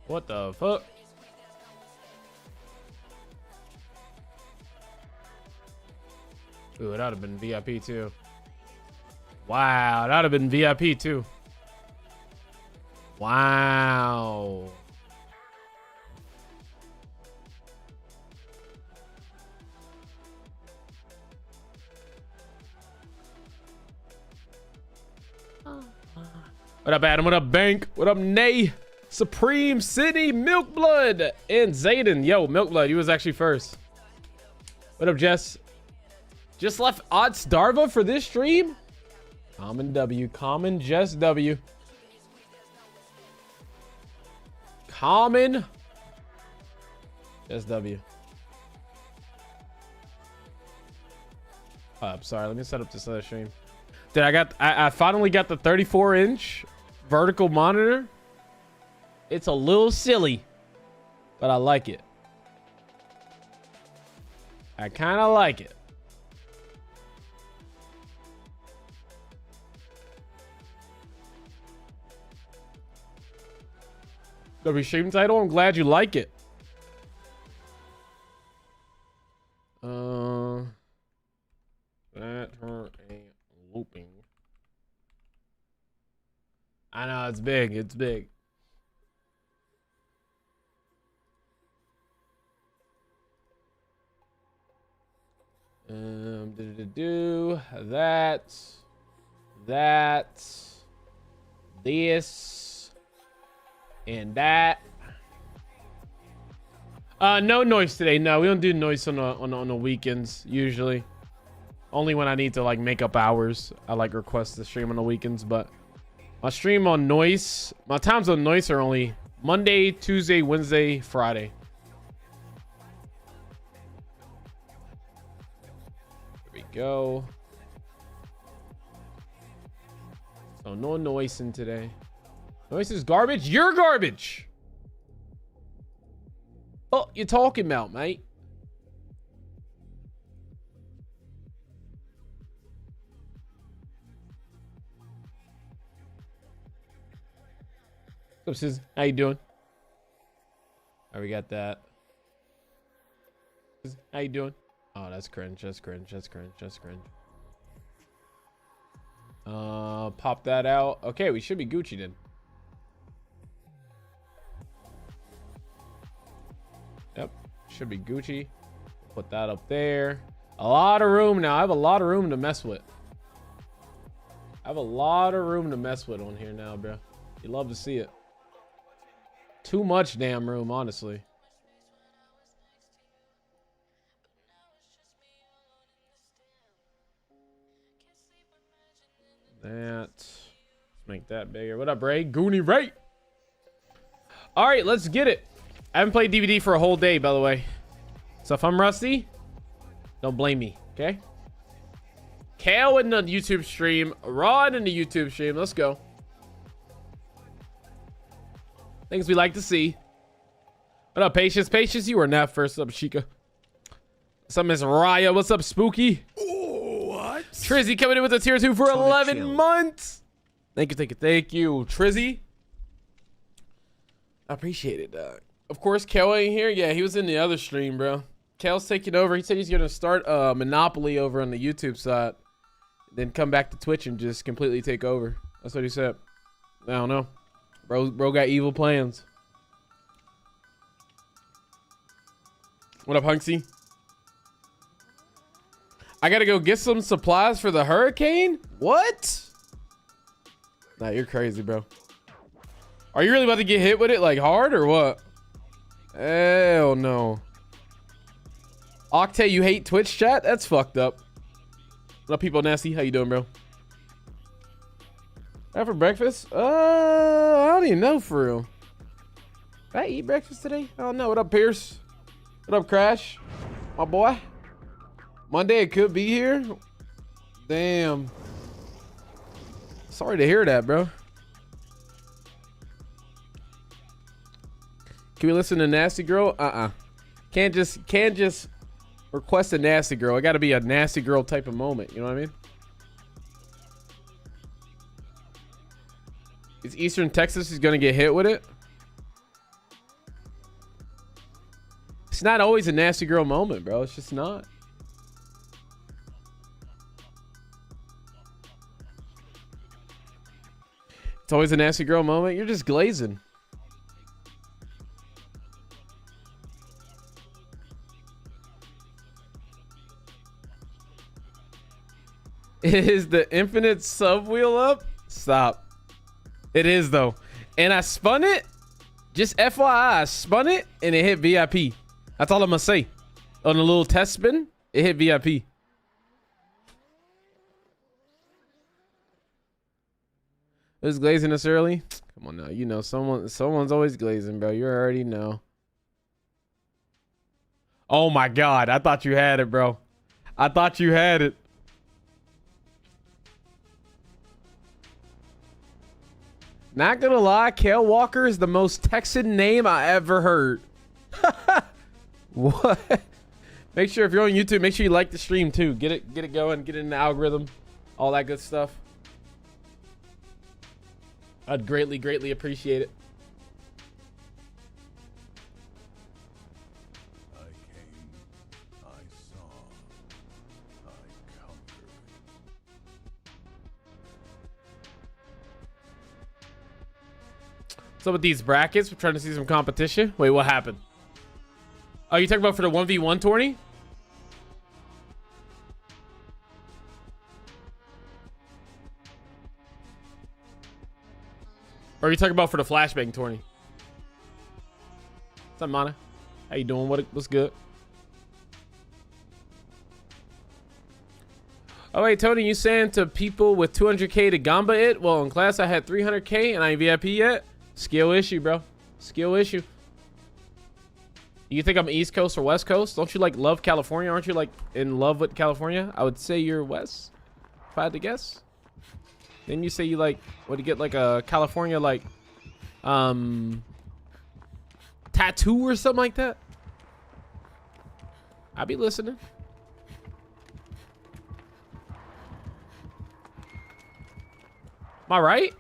What the fuck? Ooh, that'd have been VIP too. Wow, that'd have been VIP too. Wow. What up, Adam? What up, Bank? What up, Nay? Supreme, Sydney, Milkblood, and Zayden. Yo, Milkblood, you was actually first. What up, Jess? Just left Odds Darva for this stream? Common W. Common Jess W. Common Jess W. I'm sorry. Let me set up this other stream. Dude, I finally got the 34-inch vertical monitor. It's a little silly, but I like it. I kind of like it. W stream title. I'm glad you like it. That her ain't looping. I know it's big. It's big. That, this, and that. No noise today. No, we don't do noise on the weekends usually. Only when I need to like make up hours. I like request to stream on the weekends, but my stream on noise, my times on noise are only Monday, Tuesday, Wednesday, Friday. Here we go. So no noise in today. Noise is garbage. You're garbage. Oh, you're talking about, mate. What's up, sis? How you doing? Oh, we got that. How you doing? Oh, that's cringe. That's cringe. That's cringe. That's cringe. Pop that out. Okay, we should be Gucci then. Yep, should be Gucci. Put that up there. A lot of room now. I have a lot of room to mess with. I have a lot of room to mess with on here now, bro. You love to see it. Too much damn room, honestly. Let's make that bigger. What up, Ray? Goonie Ray. All right, let's get it. I haven't played DVD for a whole day, by the way. So if I'm rusty, don't blame me, okay? Kale in the YouTube stream. Rod in the YouTube stream. Let's go. Things we like to see. What up, Patience? Patience, you are not first. What's up, Chica? What's up, Miss Raya? What's up, Spooky? What? Trizzy coming in with a tier 2 for 11 months. Thank you, thank you, thank you, Trizzy. I appreciate it, dog. Of course, Kel ain't here. Yeah, he was in the other stream, bro. Kel's taking over. He said he's going to start Monopoly over on the YouTube side. Then come back to Twitch and just completely take over. That's what he said. I don't know. Bro got evil plans. What up, Hunksy? I gotta go get some supplies for the hurricane? What? Nah, you're crazy, bro. Are you really about to get hit with it like hard or what? Hell no. Octay, you hate Twitch chat? That's fucked up. What up, people nasty? How you doing, bro? After breakfast? I don't even know for real. Did I eat breakfast today? I don't know. What up, Pierce? What up, Crash? My boy? Monday it could be here. Damn. Sorry to hear that, bro. Can we listen to Nasty Girl? Can't just request a Nasty Girl. It got to be a Nasty Girl type of moment. You know what I mean? Is Eastern Texas is gonna get hit with it? It's not always a nasty girl moment, bro. It's just not. It's always a nasty girl moment. You're just glazing. Is the infinite sub wheel up? Stop. It is though. And I spun it. Just FYI, I spun it and it hit VIP. That's all I'm gonna say. On a little test spin, it hit VIP. Who's glazing us early? Come on now. You know, someone's always glazing, bro. You already know. Oh my God. I thought you had it, bro. I thought you had it. Not gonna lie, Kale Walker is the most Texan name I ever heard. What? Make sure if you're on YouTube, make sure you like the stream too. Get it going, get it in the algorithm, all that good stuff. I'd greatly appreciate it. I came, I saw, I conquered. So with these brackets, we're trying to see some competition. Wait, what happened? Oh, you talking about for the 1v1 tourney? Or are you talking about for the flashbang tourney? What's up, Mana? How you doing? What's good? Oh wait, Tony, you saying to people with 200k to gamba it? Well, in class I had 300k and I ain't VIP yet. Skill issue, bro. Skill issue. You think I'm East Coast or West Coast? Don't you like love California? Aren't you like in love with California? I would say you're West, if I had to guess. Then you say you like, what do you get, like a California like tattoo or something like that? I'll be listening. Am I right?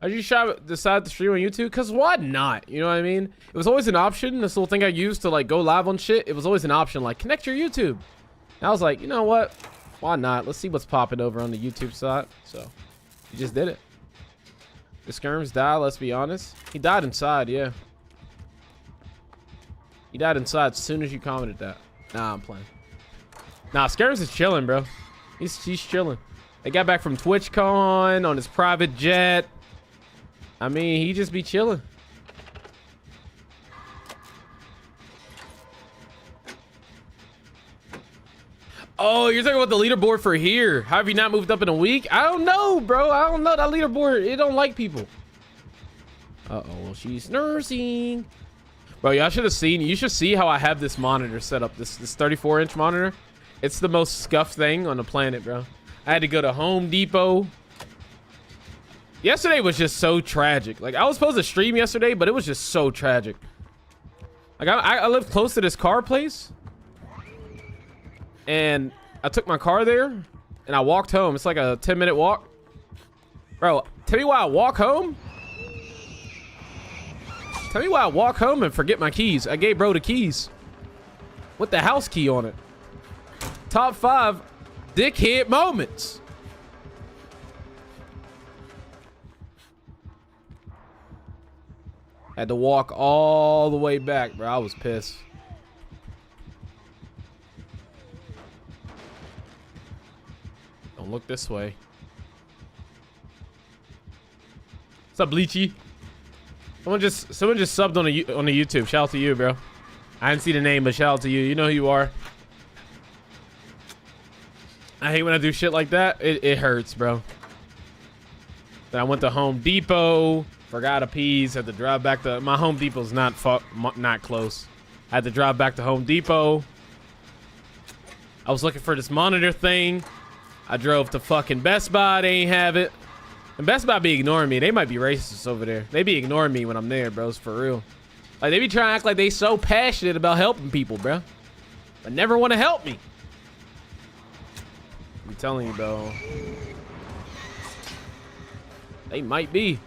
I just decided to stream on YouTube because why not? You know what I mean? It was always an option. This little thing I used to like go live on shit. It was always an option, like connect your YouTube. And I was like, you know what? Why not? Let's see what's popping over on the YouTube side. So you just did it. The Skirms died, let's be honest. He died inside, yeah. He died inside as soon as you commented that. Nah, I'm playing. Nah, Skirms is chilling, bro. He's chilling. They got back from TwitchCon on his private jet. I mean, he just be chilling. Oh, you're talking about the leaderboard for here. How have you not moved up in a week? I don't know, bro. I don't know. That leaderboard, it don't like people. Uh-oh, well, she's nursing. Bro, y'all should have seen. You should see how I have this monitor set up. This 34-inch monitor. It's the most scuffed thing on the planet, bro. I had to go to Home Depot. Yesterday was just so tragic. Like, I was supposed to stream yesterday, but it was just so tragic. Like, I live close to this car place. And I took my car there. And I walked home. It's like a 10-minute walk. Bro, tell me why I walk home? Tell me why I walk home and forget my keys. I gave bro the keys. With the house key on it. Top 5 dickhead moments. Had to walk all the way back, bro. I was pissed. Don't look this way. What's up, Bleachy? Someone just subbed on the YouTube. Shout out to you, bro. I didn't see the name, but shout out to you. You know who you are. I hate when I do shit like that. It hurts, bro. Then I went to Home Depot. Forgot a piece. Had to drive back to my Home Depot's not close. I had to drive back to Home Depot. I was looking for this monitor thing. I drove to fucking Best Buy. They ain't have it. And Best Buy be ignoring me. They might be racist over there. They be ignoring me when I'm there, bros. For real. Like, they be trying to act like they so passionate about helping people, bro. But never want to help me. I'm telling you, bro. They might be.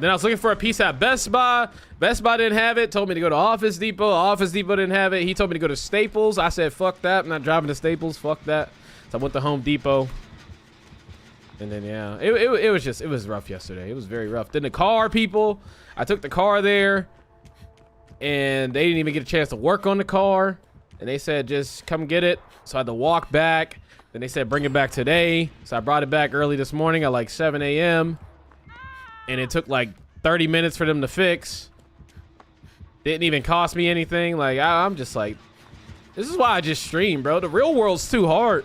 Then I was looking for a piece at Best Buy. Best Buy didn't have it. Told me to go to Office Depot. Office Depot didn't have it. He told me to go to Staples. I said, fuck that. I'm not driving to Staples. Fuck that. So I went to Home Depot. And then, yeah, it was rough yesterday. It was very rough. Then the car people, I took the car there. And they didn't even get a chance to work on the car. And they said, just come get it. So I had to walk back. Then they said, bring it back today. So I brought it back early this morning at like 7 a.m. And it took like 30 minutes for them to fix. Didn't even cost me anything. Like, I'm just like, this is why I just stream, bro. The real world's too hard.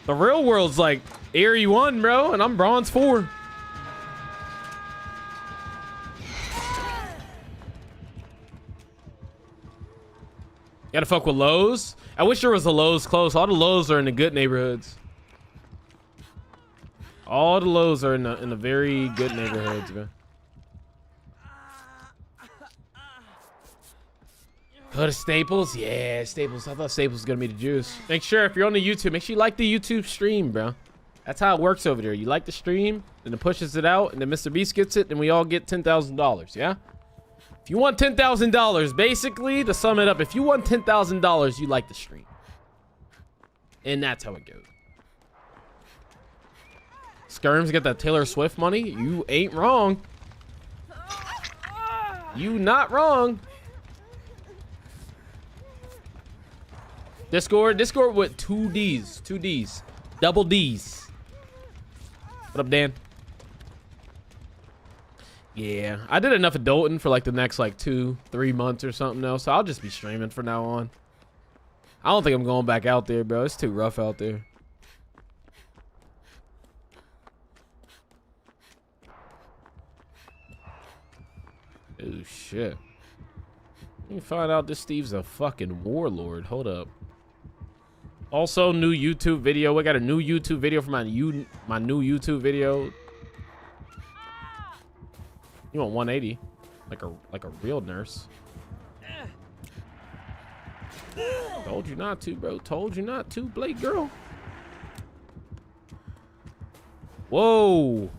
The real world's like Airy 1, bro. And I'm Bronze 4. Gotta fuck with Lowe's. I wish there was a Lowe's close. All the Lowe's are in the good neighborhoods. All the Lowe's are in the very good neighborhoods, man. Go to Staples? Yeah, Staples. I thought Staples was gonna be the juice. Make sure if you're on the YouTube, make sure you like the YouTube stream, bro. That's how it works over there. You like the stream, then it pushes it out, and then Mr. Beast gets it, and we all get $10,000, yeah? If you want $10,000, basically, to sum it up, if you want $10,000, you like the stream. And that's how it goes. Skirms get that Taylor Swift money? You ain't wrong. You not wrong. Discord with 2 D's. 2 D's. Double D's. What up, Dan? Yeah, I did enough adulting for like the next like 2-3 months or something else. So I'll just be streaming from now on. I don't think I'm going back out there, bro. It's too rough out there. Oh shit. Let me find out this Steve's a fucking warlord. Hold up. Also, new YouTube video. We got a new YouTube video for my new YouTube video. You want 180, like a real nurse. Told you not to, bro. Told you not to, Blake girl. Whoa.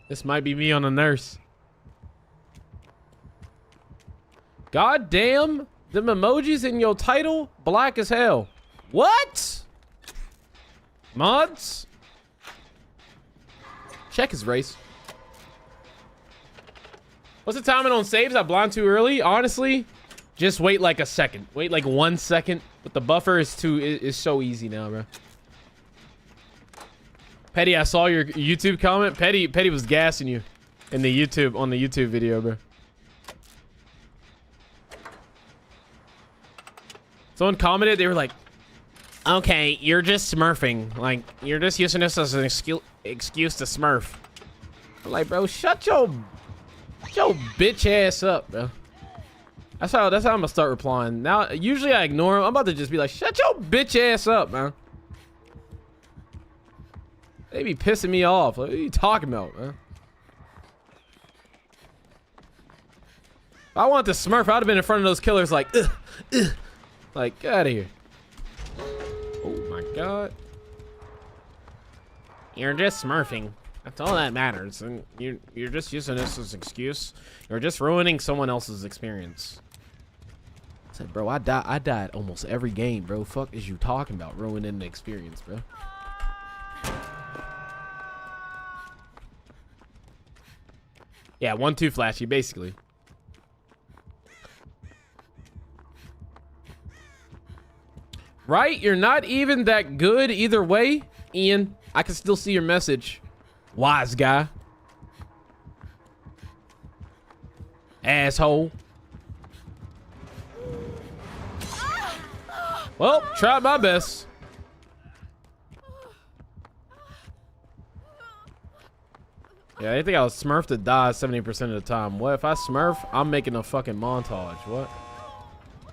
This might be me on a nurse. God damn, them emojis in your title black as hell. What? Mods? Check his race. What's the timing on saves? I blind too early. Honestly, just wait like a second. Wait like 1 second. But the buffer is so easy now, bro. Petty, I saw your YouTube comment. Petty was gassing you in the on the YouTube video, bro. Someone commented, they were like, okay, you're just smurfing. Like, you're just using this as an excuse to smurf. I'm like, bro, shut your bitch ass up, bro. That's how I'm gonna start replying. Now, usually I ignore him. I'm about to just be like, shut your bitch ass up, man. They be pissing me off. Like, what are you talking about, man? If I want to smurf, I'd have been in front of those killers like, like, get out of here. Oh my god. You're just smurfing. That's all that matters. And you're just using this as an excuse. You're just ruining someone else's experience. I said, bro, I died almost every game, bro. Fuck is you talking about ruining the experience, bro? Yeah, 1-2 flashy, basically. Right? You're not even that good either way, Ian. I can still see your message. Wise guy. Asshole. Well, tried my best. Yeah, I think I was smurf to die 70% of the time. What if I smurf? I'm making a fucking montage. What?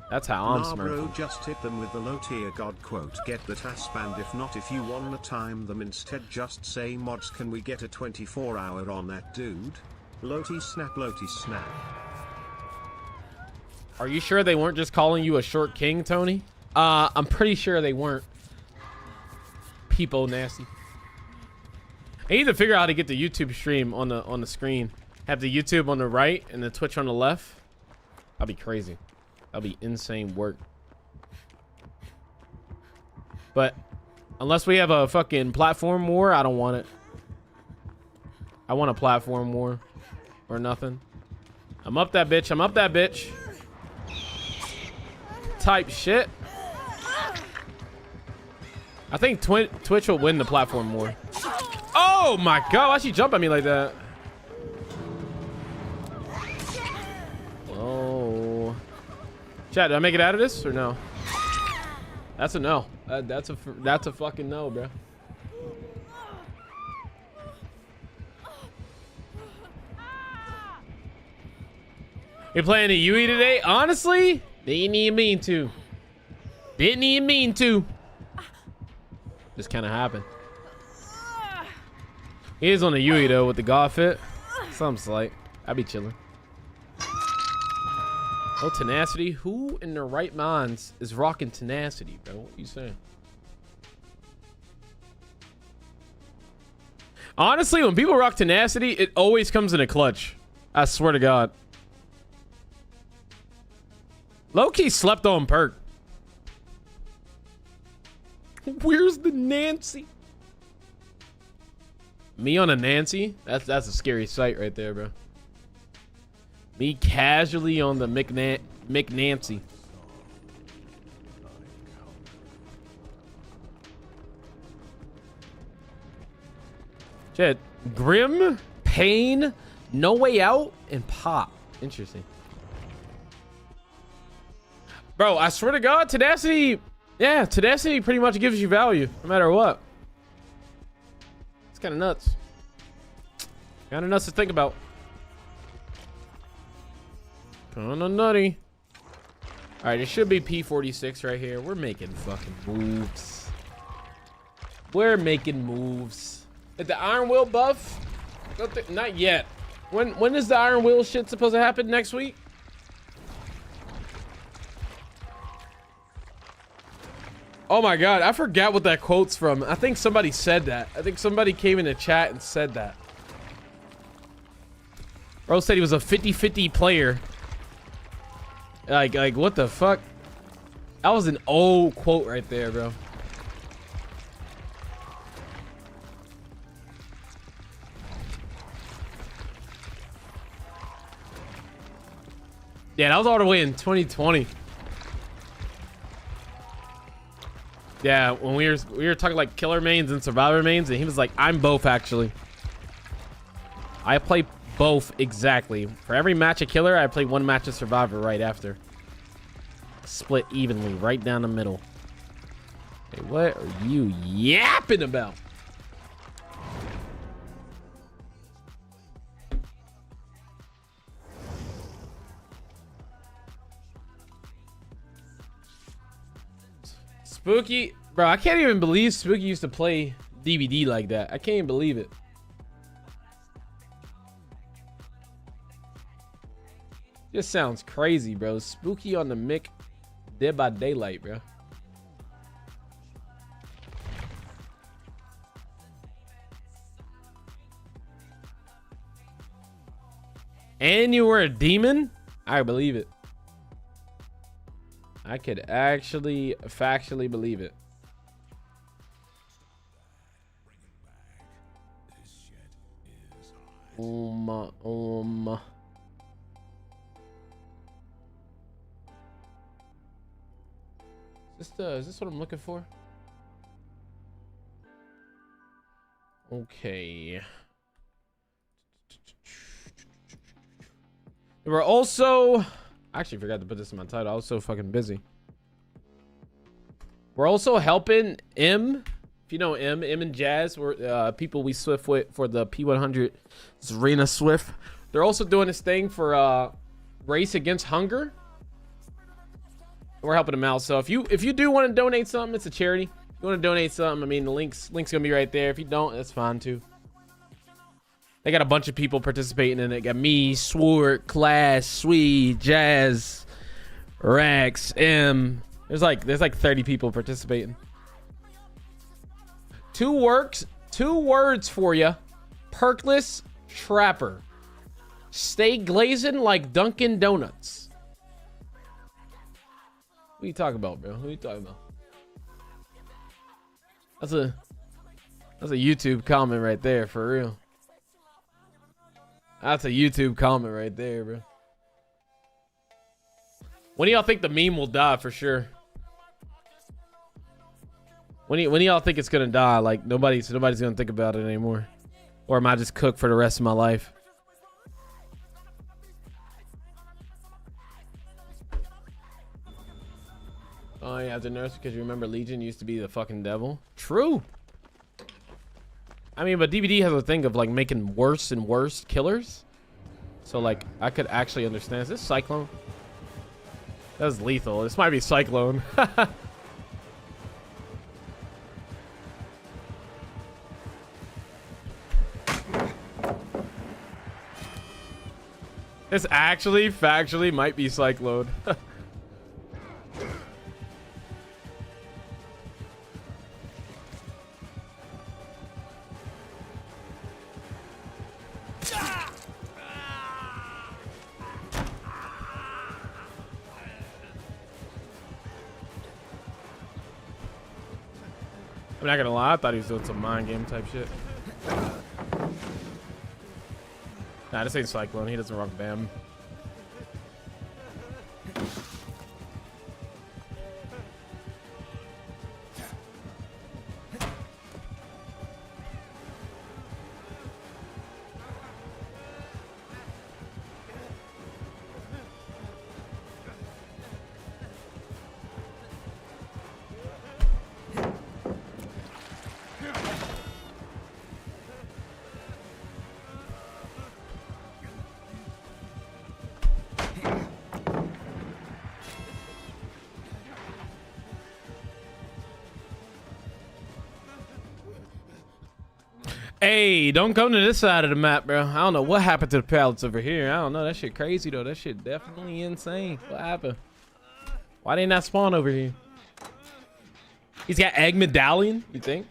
That's how I'm smurfing. Bro, just hit them with the low tier god quote. Get the task banned. If not, if you wanna time them instead, just say mods. Can we get a 24-hour on that dude? Loti snap, Loti snap. Are you sure they weren't just calling you a short king, Tony? I'm pretty sure they weren't. People nasty. I need to figure out how to get the YouTube stream on the screen. Have the YouTube on the right and the Twitch on the left. That'll be crazy. That'll be insane work. But unless we have a fucking platform war, I don't want it. I want a platform war or nothing. I'm up that bitch. I'm up that bitch. Type shit. I think Twitch will win the platform war. Oh my god, why'd she jump at me like that? Oh. Chat, did I make it out of this or no? That's a no. That's a fucking no, bro. You playing a Yui today? Honestly, didn't even mean to. Didn't even mean to. Just kind of happened. He is on the Yui though with the God fit. Some slight. I'd be chilling. Oh, tenacity. Who in their right minds is rocking tenacity, bro? What you saying? Honestly, when people rock tenacity, it always comes in a clutch. I swear to God. Low-key slept on perk. Where's the Nancy? Me on a Nancy? That's a scary sight right there, bro. Me casually on the McNancy. Shit. Grim, Pain, No Way Out, and Pop. Interesting. Bro, I swear to God, tenacity. Yeah, tenacity pretty much gives you value no matter what. It's kind of nuts. Kind of nuts to think about. Kind of nutty. All right, it should be P46 right here. We're making fucking moves. We're making moves. Is the Iron Will buff? Not yet. When is the Iron Will shit supposed to happen? Next week? Oh my God, I forgot what that quote's from. I think somebody said that. I think somebody came in the chat and said that. Bro said he was a 50-50 player. Like what the fuck? That was an old quote right there, bro. Yeah, that was all the way in 2020. Yeah, when we were talking like killer mains and survivor mains, and he was like, I'm both actually. I play both exactly. For every match of killer, I play one match of survivor right after. Split evenly, right down the middle. Hey, what are you yapping about? Spooky, bro, I can't even believe Spooky used to play DVD like that. I can't even believe it. This sounds crazy, bro. Spooky on the mic, Dead by Daylight, bro. And you were a demon? I believe it. I could actually factually believe it. Is this what I'm looking for? Okay. We're also, I actually forgot to put this in my title. I was so fucking busy. We're also helping M. If you know M and Jazz, we're people we Swift with for the P100 Serena Swift. They're also doing this thing for Race Against Hunger. We're helping them out. So if you do want to donate something, it's a charity. If you want to donate something, I mean the link's gonna be right there. If you don't, that's fine too. They got a bunch of people participating in it. Got me, Sword, Class, Sweet, Jazz, Rax, M, There's like 30 people participating. Two words for you. Perkless Trapper. Stay glazing like Dunkin' Donuts. What are you talking about, bro? What are you talking about? That's a YouTube comment right there, for real. That's a YouTube comment right there, bro. When do y'all think the meme will die for sure? When do y'all think it's gonna die? Like nobody's gonna think about it anymore, or am I just cooked for the rest of my life? Oh yeah, the nurse, because you remember Legion used to be the fucking devil. True. I mean, but DVD has a thing of like making worse and worse killers. So like, I could actually understand. Is this Cyclone? That's lethal. This might be Cyclone. This actually, factually, might be Cyclone. I'm not gonna lie, I thought he was doing some mind game type shit. Nah, this ain't Cyclone. He doesn't rock BAM. Hey, don't come to this side of the map, bro. I don't know what happened to the pallets over here. I don't know. That shit crazy, though. That shit definitely insane. What happened? Why didn't that spawn over here? He's got egg medallion, you think?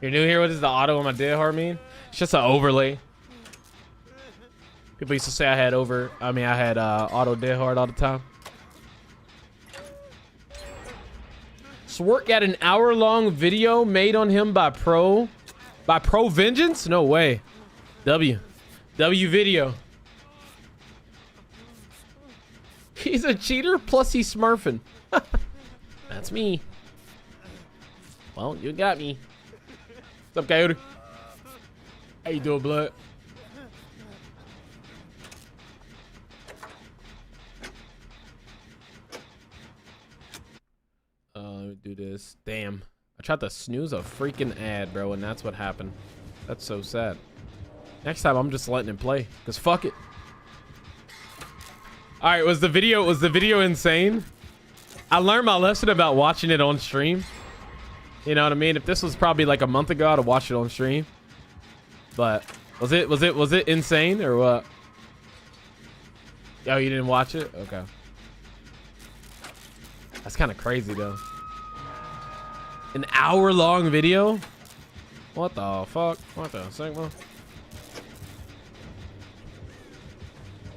You're new here? What does the auto on my dead hard mean? It's just an overlay. People used to say I had auto dead hard all the time. Swart got an hour-long video made on him by Pro Vengeance? No way. W video. He's a cheater, plus he's smurfing. That's me. Well, you got me. What's up, Coyote? How you doing, blood? Let me do this. Damn. I tried to snooze a freaking ad, bro, and that's what happened. That's so sad. Next time, I'm just letting it play, because fuck it. All right, was the video insane? I learned my lesson about watching it on stream. You know what I mean? If this was probably like a month ago, I'd have watched it on stream. But was it insane or what? Oh, you didn't watch it? Okay. That's kind of crazy though. An hour-long video? What the fuck? What the Sigma?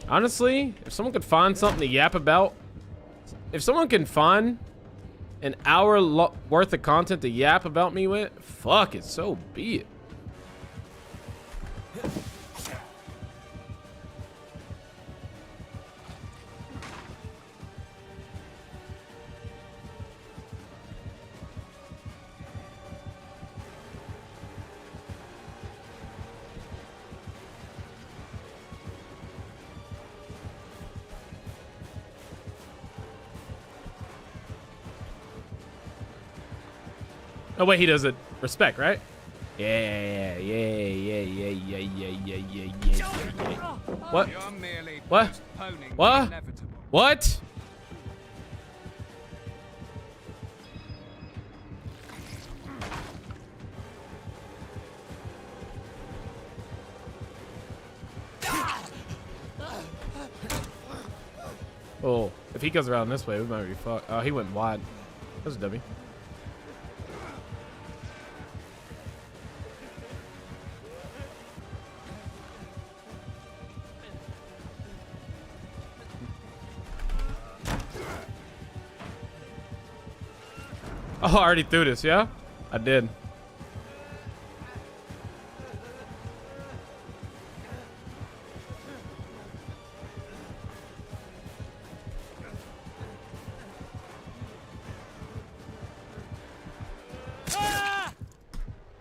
Honestly, if someone could find something to yap about, if someone can find an hour worth of content to yap about me with, fuck it, so be it. Oh wait, he does it. Respect, right? Yeah. What? What? What? What? Oh, if he goes around this way, we might be fucked. Oh, he went wide. That's a W. Oh, I already threw this, yeah? I did.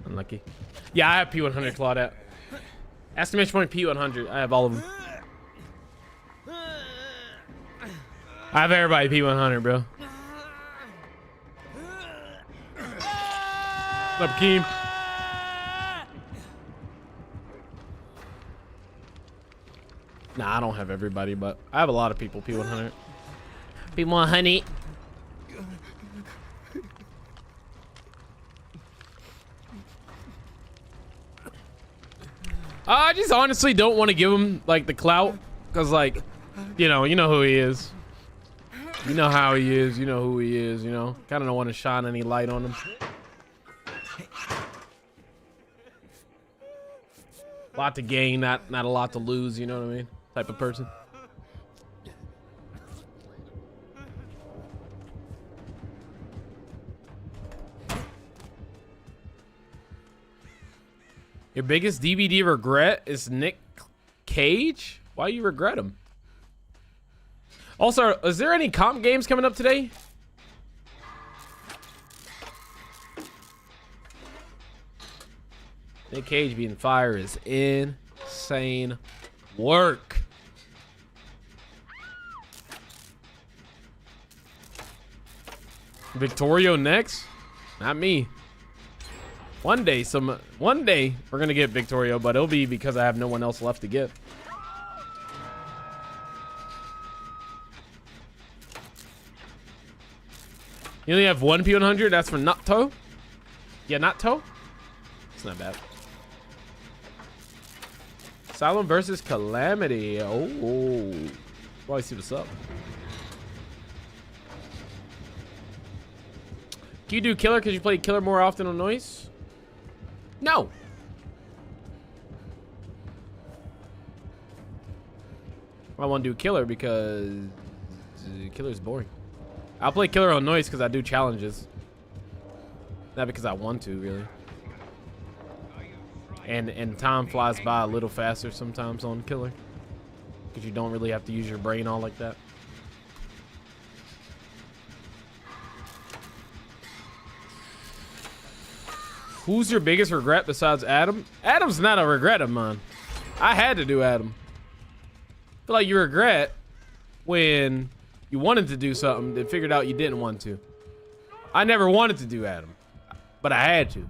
Unlucky. Yeah, I have P100 Claudette. Estimation point P100. I have all of them. I have everybody P100, bro. What's up, Keem? Nah, I don't have everybody, but I have a lot of people P100. P100. I just honestly don't want to give him like the clout, cause like, you know who he is. You know how he is. You know who he is. You know, kind of don't want to shine any light on him. A lot to gain, not a lot to lose. You know what I mean? Type of person. Your biggest DVD regret is Nick Cage? Why you regret him? Also, is there any comp games coming up today? Nick Cage being fire is insane work. Victorio next? Not me. One day we're gonna get Victorio, but it'll be because I have no one else left to get. You only have one P100. That's for Natto. Yeah, Natto. It's not bad. Asylum versus Calamity. Oh, well, I see what's up. Can you do Killer because you play Killer more often on Noise? No. I want to do Killer because Killer's boring. I'll play Killer on Noise because I do challenges. Not because I want to, really. And time flies by a little faster sometimes on Killer. Because you don't really have to use your brain all like that. Who's your biggest regret besides Adam? Adam's not a regret of mine. I had to do Adam. I feel like you regret when you wanted to do something then figured out you didn't want to. I never wanted to do Adam, but I had to.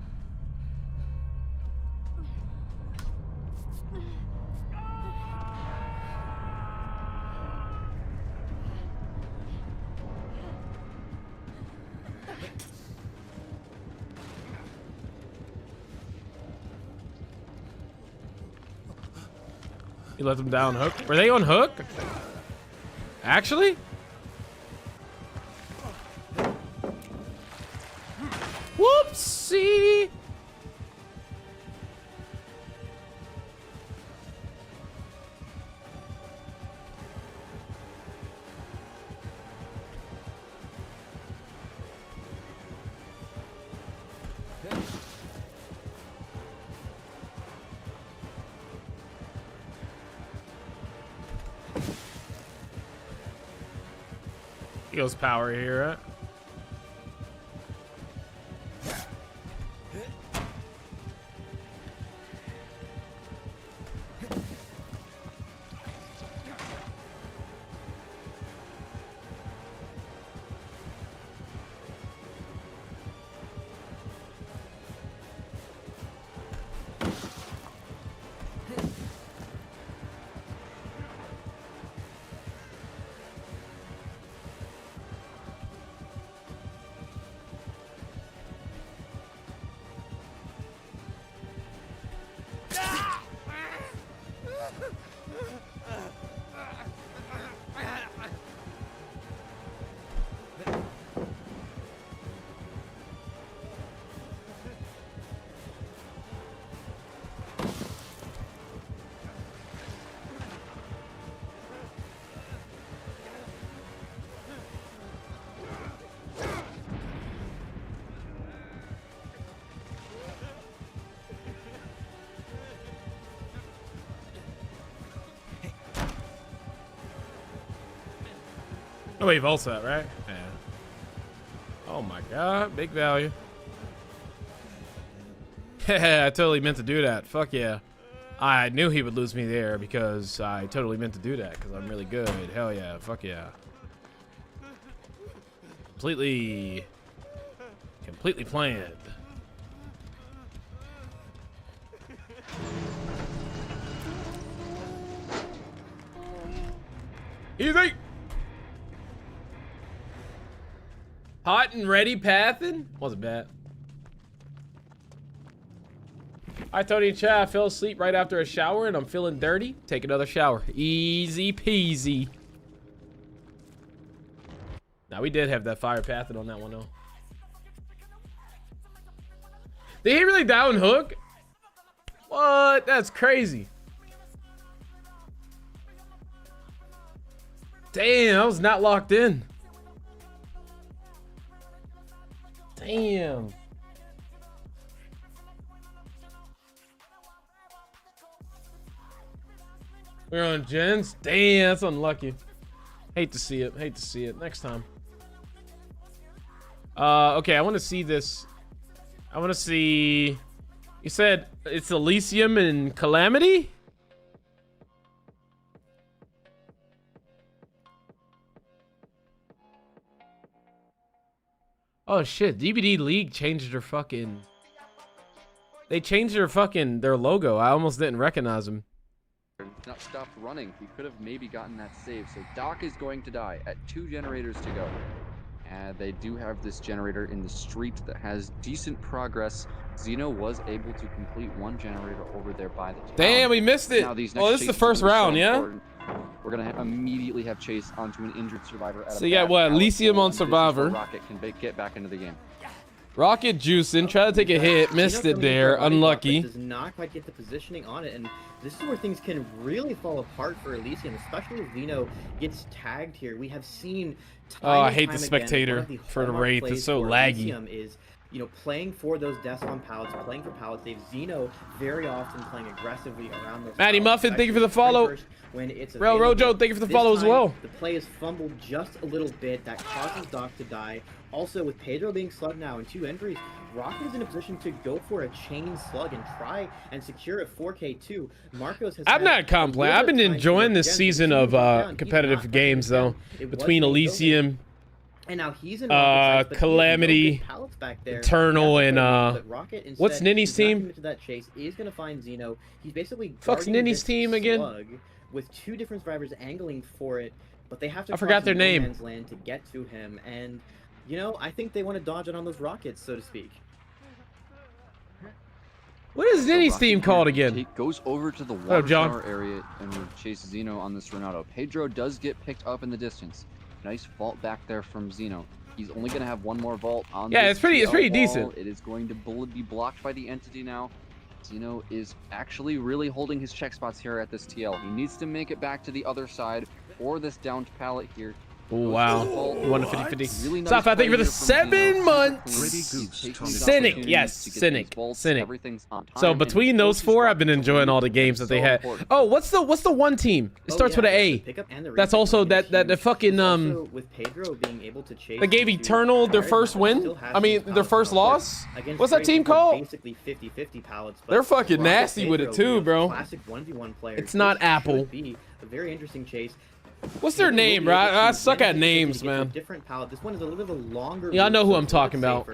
You let them down hook. Were they on hook? Actually? Whoopsie. He goes power here, right? Oh, he vaults that, right? Yeah. Oh my god, big value. I totally meant to do that. Fuck yeah. I knew he would lose me there because I totally meant to do that because I'm really good. Hell yeah. Fuck yeah. Completely planned. Easy. Hot and ready pathing? Wasn't bad. Hi, Tony and Chad. I fell asleep right after a shower and I'm feeling dirty. Take another shower. Easy peasy. Now, we did have that fire pathing on that one, though. Did he really down hook? What? That's crazy. Damn, I was not locked in. Damn. We're on gens. Damn, that's unlucky. Hate to see it. Hate to see it. Next time. Okay, I want to see this. I want to see. You said it's Elysium and Calamity? Oh shit, DBD League changed their fucking... They changed their logo. I almost didn't recognize them. Not stopped running. He could have maybe gotten that save. So Doc is going to die at 2 generators to go. And they do have this generator in the street that has decent progress. Xeno was able to complete 1 generator over there by the town. Damn, we missed it. Now, these Oh, this is the first round, yeah? Important. We're going to immediately have chase onto an injured survivor. So you got what? Elysium on survivor. Rocket can get back into the game. Rocket juicing, try to take a hit, missed it there, unlucky. Does not quite get the positioning on it, and this is where things can really fall apart for Elysium, especially if Xeno gets tagged here. We have seen time I hate and the time again, spectator one of the for the hallmark Wraith. plays It's so for laggy. Elysium is, you know, playing for those deaths on pallets, playing for pallet saves. Xeno very often playing aggressively around those Maddie pallets, Muffin, thank you for the especially follow. snipers when it's Rel available. Rojo, thank you for the This follow as time, well. The play is fumbled just a little bit. That causes Doc to die. Also, with Pedro being slugged now and 2 injuries, Rocket is in a position to go for a chain slug and try and secure a 4K2. Marcos has I'm not complaining. I've been enjoying this season of competitive games though, between Elysium, and now he's in Calamity, Eternal, and what's Ninny's team? That chase is going to find Xeno. He's basically Fuck's Ninny's team again? With 2 different survivors angling for it, but they have to. I forgot their name. Man's land to get to him, and you know, I think they want to dodge it on those rockets, so to speak. What is Ninny's team called again? He goes over to the water tower area and will chase Xeno on this Renato. Pedro does get picked up in the distance. Nice vault back there from Xeno. He's only going to have 1 more vault on. Yeah, this it's pretty wall. decent. It is going to be blocked by the entity now. Xeno is actually really holding his check spots here at this TL. He needs to make it back to the other side or this downed pallet here. Oh, wow. 150-50. Really nice Stop, I think for the 7 months. Cynic, yes, Cynic. So between those 4, I've been enjoying all the games that they had. Oh, what's the one team? It starts with an A. That's also the fucking with Pedro being able to chase. They gave Eternal their first win. I mean, their first loss. What's that team called? Basically 50-50 pallets. They're fucking nasty with it too, bro. Classic 1v1 player. It's not Apple. A very interesting chase. What's their name, bro? I suck at names, man. Different pallet. This one is a little bit of a longer. Yeah, I know who I'm talking about.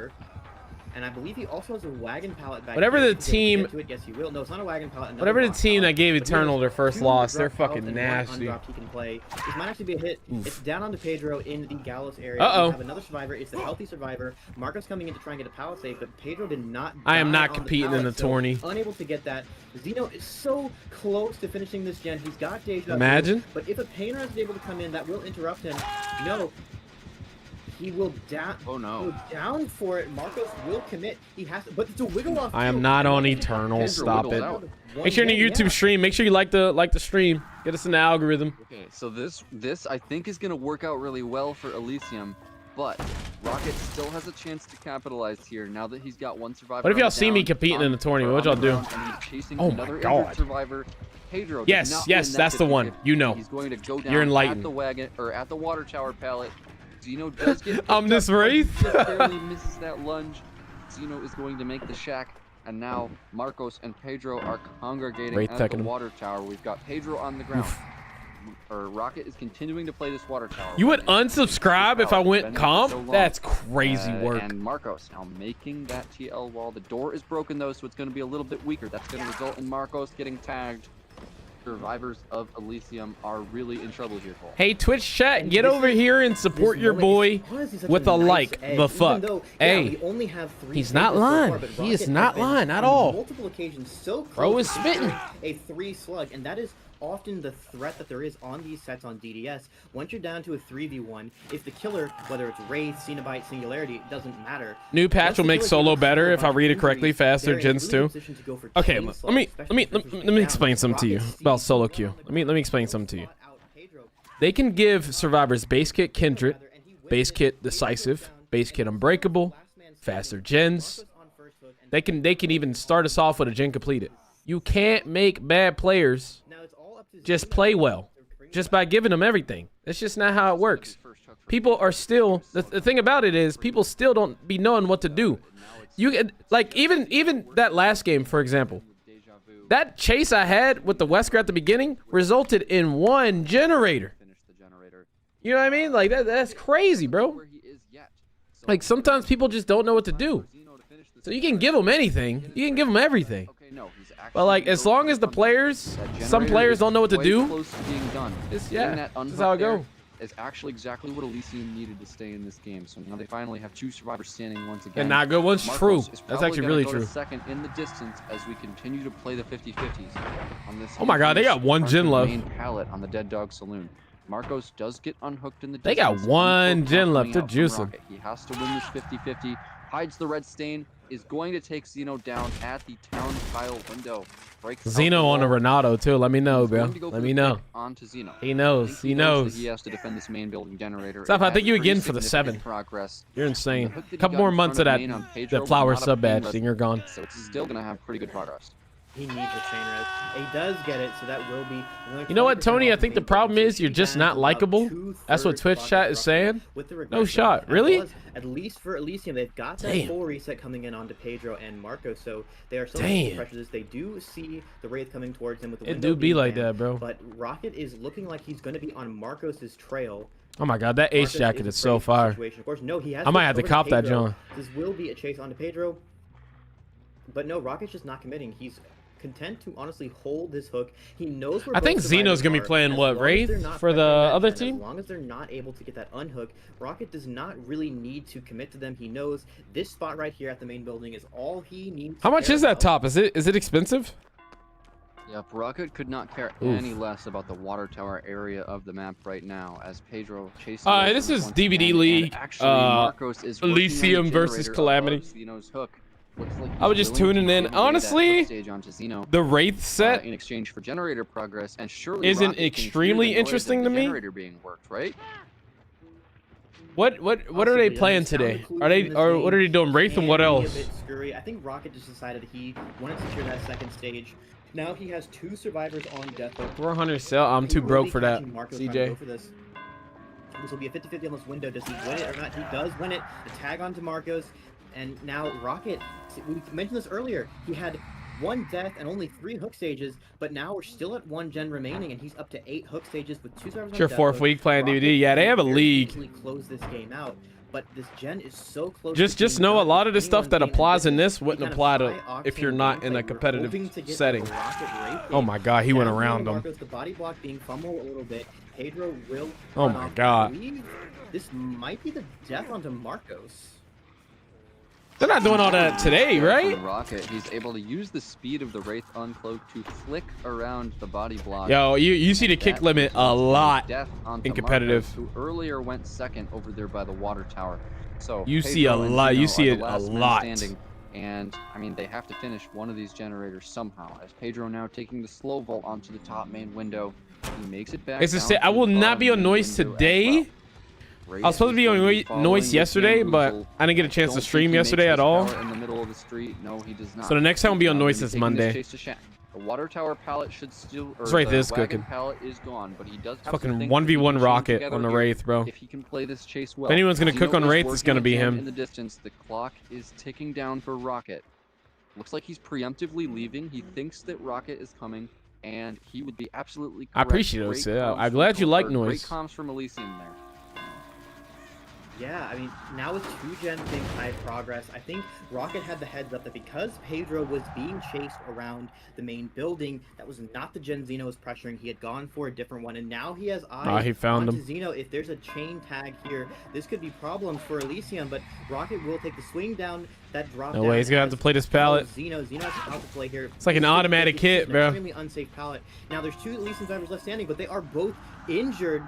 And I believe he also has a wagon pallet back. Whatever the team. Yes, he will. No, it's not a wagon pallet. Whatever the team that gave Eternal their first loss, they're fucking nasty. He can play. This might actually be a hit. It's down onto Pedro in the Gallows area. Uh-oh. We have another survivor. It's the healthy survivor. Marcos coming in to try and get a pallet save, but Pedro did not. I am not competing in the tourney. Unable to get that. Xeno is so close to finishing this gen. He's got Deja. Imagine. But if a Painter is able to come in, that will interrupt him. No. He will down. Oh no! Go down for it. Marcos will commit. He has to, but it's a wiggle off. I am not on Eternal. Stop it. Make sure in your YouTube stream. Make sure you like the stream. Get us in the algorithm. Okay, so this I think is gonna work out really well for Elysium. but Rocket still has a chance to capitalize here now that he's got one survivor. What if on y'all the see me down, competing in the tournament? What y'all on the do? ground, and he's chasing Oh my another God. injured survivor. Pedro does Yes, not yes, win that that's the one. 50-50. You know. He's going to go down You're at enlightened. the wagon or at the water tower pallet. Zeno does get I'm this Wraith. He just barely misses that lunge. Zeno is going to make the shack, and now Marcos and Pedro are congregating Wraith at teching the him. water tower. We've got Pedro on the ground. Rocket is continuing to play this water tower. You would unsubscribe if I went comp? So long. That's crazy work. And Marcos now making that TL wall. The door is broken though, so it's going to be a little bit weaker. That's going to result in Marcos getting tagged. Survivors of Elysium are really in trouble here, Cole. Hey, Twitch chat, And get this over is- here and support This your moment boy is honestly such with a nice like. edge, The even fuck. though, Hey, we only have 3 he's not stages so far, lying. but He is Rocket not has been lying at on all. multiple occasions so close Bro is to spitting. securing a 3 slug, and that is often the threat that there is on these sets on DDS. Once you're down to a 3v1, if the killer, whether it's Wraith, Cenobite, Singularity, it doesn't matter. New patch Once will the make killer solo gets better a if I bunch read of it correctly. injuries, Faster, they're in a gens really too. good position to go for Okay, chain let slugs, me especially if there's explain something to you Rocket about sees solo Pedro queue. on the Let me ground, explain something to you. spot out Pedro. They can give survivors base kit Kindred, base kit Decisive, base kit Unbreakable, faster gens. They can even start us off with a gen completed. You can't make bad players just play well just by giving them everything. That's just not how it works. People are still the thing about it is people still don't be knowing what to do. You get like even that last game, for example. That chase I had with the Wesker at the beginning resulted in 1 generator. You know what I mean? Like that's crazy, bro. Like sometimes people just don't know what to do. So you can give them anything. You can give them everything. But like as long as the players, some players don't know what to do. It's, yeah, this is how it go. Is actually exactly what Elysium needed to stay in this game. So now they finally have 2 survivors standing once again. And not good one's Marcos true. is That's probably actually gonna really go to true. second in the distance as we continue to play the 50-50s on this. Oh my God, they got 1 gen left. Main pallet on the Dead Dog Saloon. Marcos does get unhooked in the They got distance. 1 Info gen coming left. They're out from juicing. Rocket. He has to win this 50-50. Hides the red stain. Is going to take Zeno down at the town tile window. Breaks out Zeno the on a wall. Renato too. Let me know, He's bro. going to go Let for me the know. pick onto Zeno. He knows. He That knows. he has to defend this main building generator. Steph, It I has thank you pretty again for the significant 7. Progress. You're insane. The hook that he Couple got more in months of front that main on Pedro the flower was not a sub badge, painless, and you're gone. So it's still gonna have pretty good progress. He needs a chain res. He does get it, so that will be. You know what, Tony? I think the problem is you're just not likable. That's what Twitch chat is saying. No shot. Really? At least for Elysium, they've got that Damn. full reset coming in onto Pedro and Marco, so they are still Damn. pressures. They do see the Wraith coming towards them with the It window do be being like jammed, that, bro. But Rocket is looking like he's going to be on Marcos's trail. Oh my God, that ace Marcos jacket is afraid so of the fire. situation. Of course, no, he has I might have to over cop that, Pedro. John. This will be a chase onto Pedro. But no, Rocket's just not committing. He's content to honestly hold this hook. He knows where I think both Zeno's survivors gonna be are. playing As what, long as Wraith they're not for the pressuring that other gen, team? As long as they're not able to get that unhook, Rocket does not really need to commit to them. He knows this spot right here at the main building is all he needs. How to much care is that about. top? Is it expensive? Yep, Rocket could not care Oof. any less about the water tower area of the map right now as Pedro chases. Alright, away this from it is once DVD again, and League, actually, Marcos is working on the Elysium versus generator Calamity. above Zeno's hook. Looks like I was he's just willing to tuning in. give away that Honestly, hook stage onto Zeno, The Wraith set in exchange for generator progress, and surely isn't Rocket can hear extremely the noise of interesting the to me. generator being worked, right? What are they Possibly, playing the sound today? clues Are they in this or game what are they doing? Wraith and can what be a else? bit scurry. I think Rocket just decided he wanted to secure that second stage. Now he has 2 survivors on death hook. 400 sell. I'm He too will broke be for that. catching Marcos trying to go CJ. for this. This will be a 50-50 on this window. Does he win it or not? He does win it. The tag onto Marcos. And now Rocket, we mentioned this earlier, he had 1 death and only 3 hook stages, but now we're still at 1 gen remaining, and he's up to 8 hook stages with 2 survivors on Sure, death 4th hook. week playing Rocket DVD. Yeah, they can have a very league. easily close this game out, but this gen is so close. Just to being know a done lot of with the stuff anyone that being applies in addicted. this The wouldn't kind of apply to high if you're octane not in gameplay a we're competitive hoping to get setting. out of Rocket Wraith Oh game. my God, he went Down around low, him. Marcos, the body block being fumbled a little bit. Pedro will. Oh run my off. I God. believe this might be the death onto Marcos. They're not doing all that today, right? From Rocket, he's able to use the speed of the Wraith Uncloak to flick around the body block. Yo, you see the kick That limit a results in lot death onto in competitive. Marcos, who earlier went second over there by the water tower. So You see Pedro a and lot- Zeno you see are it the a last men lot. standing, and I mean they have to finish one of these generators somehow. As Pedro now taking the slow vault onto the top main window, he makes it back. It's a down say, I to will the not be bottom on main noise window as today. well. I was supposed to be on Noise yesterday, but I didn't get a chance to stream yesterday at all. In the middle of the street. No, he does not. So the next time will be on Noise He's this taking Monday. chase to Shack. The water tower pallet should still. That's right, this wagon cooking. pallet is gone, but he does have Fucking some things that he 1v1 can rocket chain on the together Wraith, bro. if he can play this chase well. If anyone's gonna cook Zeno on is Wraith, it's working gonna be again him. In the distance, the clock is ticking down for Rocket. Looks like he's preemptively leaving. He thinks that Rocket is coming, and he would be absolutely correct. I appreciate it. Great Yeah, comms I'm glad you like great Noise. comms from Elysium there. Yeah, I mean, now with 2-gen seeing high progress, I think Rocket had the heads up that because Pedro was being chased around the main building, that was not the gen Zeno was pressuring. He had gone for a different one, and now he has eyes he found onto him. Zeno. If there's a chain tag here, this could be problems for Elysium, but Rocket will take the swing down, that drop No down way, he's gonna have to play this pallet. Zeno has how to play here. It's like an automatic hit, bro. Extremely unsafe pallet. Now there's 2 Elysium drivers left standing, but they are both injured.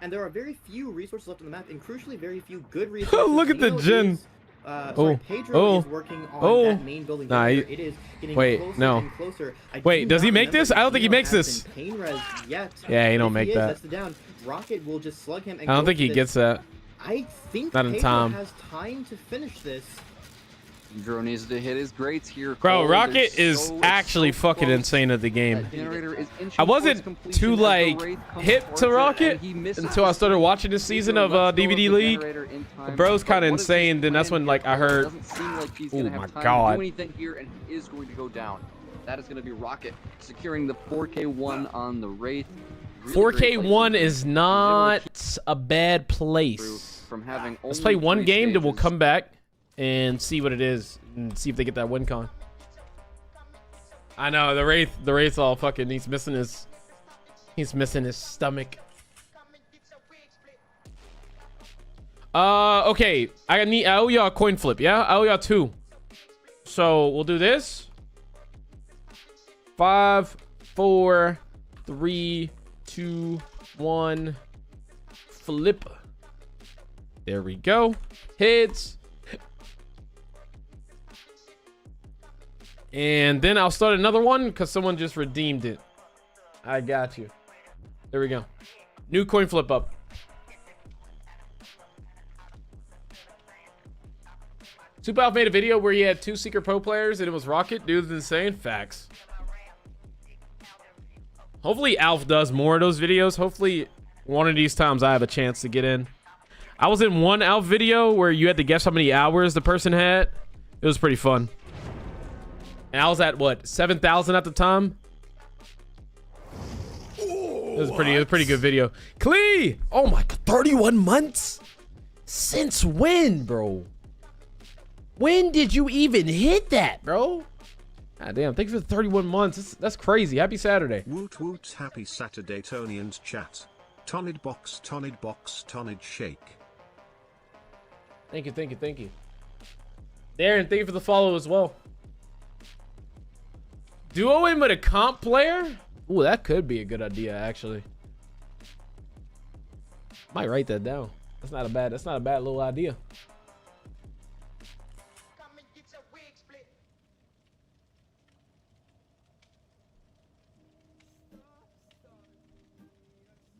And there are very few resources left on the map, and crucially, very few good resources. Look at the Zeno gen. is, sorry, Pedro is working on that main building. Nah, It is getting wait, closer no. and closer. Wait, does he make this? I don't think he makes this. Pain res yet. Yeah, he don't If make is, that. That's the down. Rocket will just slug him. And I don't go think for he this. gets that. I think Not in Pedro time. has time to finish this. Pedro needs to hit his greats here. Bro, Cole Rocket is so actually fucking close. insane at the game. That generator is inching I wasn't towards completion too as the like Wraith comes hip towards to it, and Rocket he misses until I the started swing. watching this season Pedro of lets go DVD the League. generator in time. The bro's But kinda what is his insane, then that's plan when, like, I here? heard- Doesn't seem like he's Oh gonna my have time God. to do anything here, and he is going to go down. That is going to be Rocket securing the 4K1 on the Wraith. Really great 4K1 placement. is not a bad place. From having Let's only play one 3 game, then we'll stages. come back and see what it is and see if they get that win con. I know the Wraith all fucking he's missing his stomach. Okay, I owe y'all a coin flip, yeah? I owe y'all 2. So we'll do this. 5, 4, 3, 2, 1. Flip. There we go. Heads. And then I'll start another one because someone just redeemed it. I got you. There we go. New coin flip up. Super Alf made a video where he had 2 Secret Pro players and it was Rocket. Dude's insane. Facts. Hopefully Alf does more of those videos. Hopefully one of these times I have a chance to get in. I was in one Alf video where you had to guess how many hours the person had. It was pretty fun. And I was at what, 7,000 at the time? It was a pretty good video. Klee! Oh my god, 31 months? Since when, bro? When did you even hit that, bro? God damn, thanks for the 31 months. That's crazy. Happy Saturday. Woot woot, happy Saturday, Tony and chat. Tonid box, tonid shake. Thank you. Darren, thank you for the follow as well. Duo in with a comp player? Ooh, that could be a good idea, actually. Might write that down. That's not a bad little idea.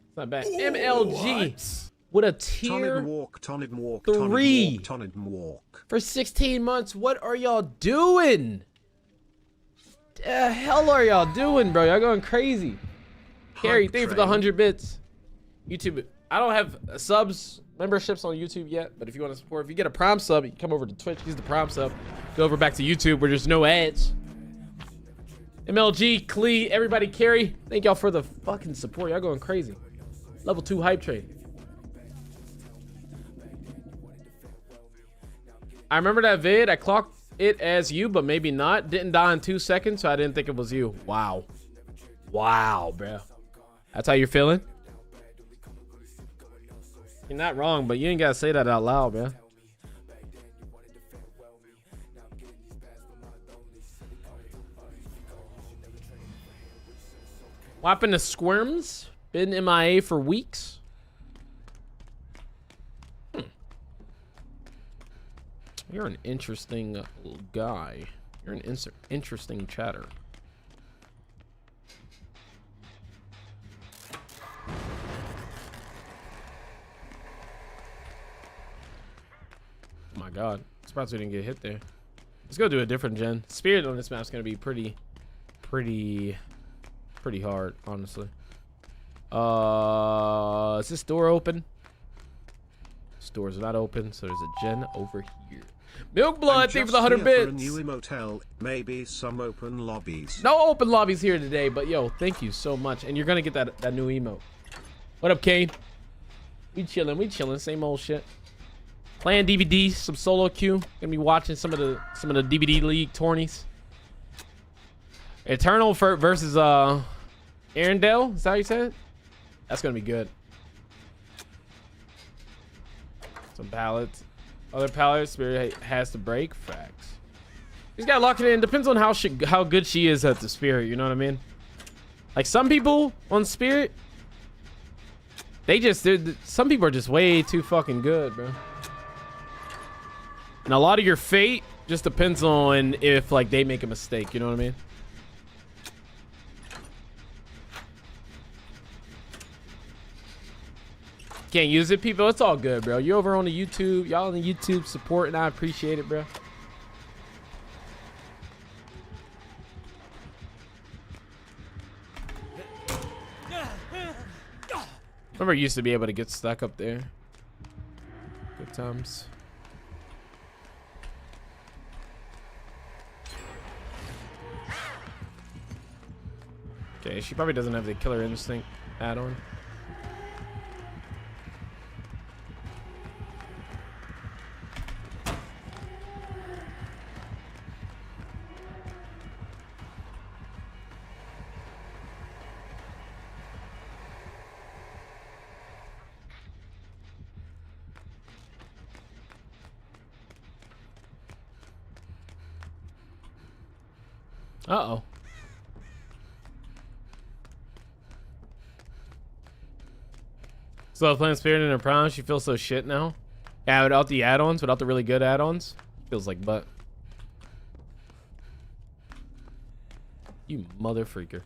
It's not bad. MLG with a tier Tonid walk, 3 Tonid walk. for 16 months. What are y'all doing? The hell are y'all doing, bro? Y'all going crazy. Carrie, thank you for the 100 bits. YouTube. I don't have subs, memberships on YouTube yet, but if you want to support, if you get a Prime sub, you can come over to Twitch, use the Prime sub, go over back to YouTube where there's no ads. MLG, Klee, everybody, Carrie, thank y'all for the fucking support. Y'all going crazy. Level 2 hype train. I remember that vid. I clocked it as you, but maybe not. Didn't die in 2 seconds, so I didn't think it was you. Wow. Wow, bro. That's how you're feeling? You're not wrong, but you ain't gotta say that out loud, man. What happened to Squirms? Been MIA for weeks. You're an interesting guy. You're an interesting chatter. my god. Surprised we didn't get hit there. Let's go do a different gen. Spirit on this map's gonna be pretty hard, honestly. Is this door open? This door's not open, so there's a gen over here. Milk Blood, thank you for the 100 bits. For a new emotel, maybe some open lobbies. No open lobbies here today, but yo, thank you so much. And you're gonna get that new emote. What up, Kane? We chilling, same old shit. Playing DVD, some solo queue. Gonna be watching some of the DVD league tourneys. Eternal versus Arendelle, is that how you said it? That's gonna be good. Some pallets. Other pallets, Spirit has to break. Facts. He's got to lock it in. Depends on how good she is at the Spirit, you know what I mean? Like some people on Spirit, some people are just way too fucking good, bro. And a lot of your fate just depends on if like they make a mistake, you know what I mean? Can't use it, people. It's all good, bro. You over on the YouTube, y'all on the YouTube support, and I appreciate it, bro. Remember, I used to be able to get stuck up there. Good times. Okay, she probably doesn't have the Killer Instinct add-on. Uh-oh. So playing Spirit in her prime, she feels so shit now. Yeah, without the add-ons, without the really good add-ons, feels like butt. You mother freaker.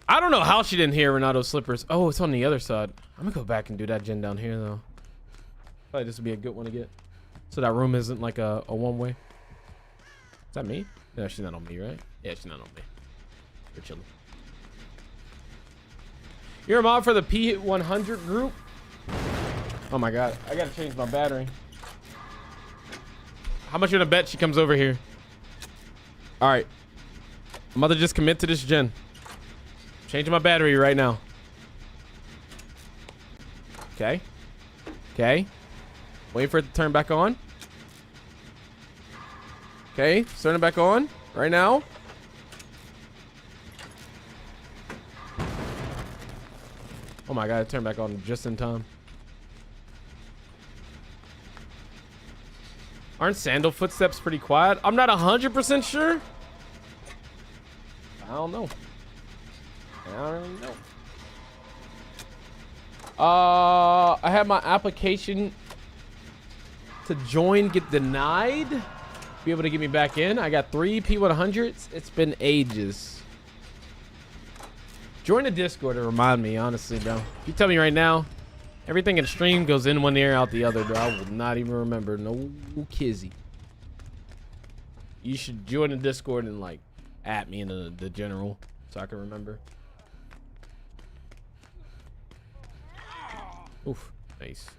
I don't know how she didn't hear Renato's slippers. Oh, it's on the other side. I'm gonna go back and do that gen down here though. Probably this would be a good one to get. So that room isn't like a one-way. Is that me? No, she's not on me, right? Yeah, she's not on me. We're chilling. You're a mod for the P100 group? Oh my god, I gotta change my battery. How much you gonna bet she comes over here? Alright. I'm about to just commit to this gen. Changing my battery right now. Okay. Okay. Wait for it to turn back on. Okay, turn it back on right now. Oh my god, it turned back on just in time. Aren't sandal footsteps pretty quiet? I'm not 100% sure. I don't know. I don't really know. I had my application to join get denied. Be able to get me back in. I got 3 P100s. It's been ages. Join the Discord to remind me, honestly, bro. You tell me right now, everything in stream goes in one ear, out the other, bro. I will not even remember. No kizzy. You should join the Discord and like at me in the general so I can remember. Oof, nice.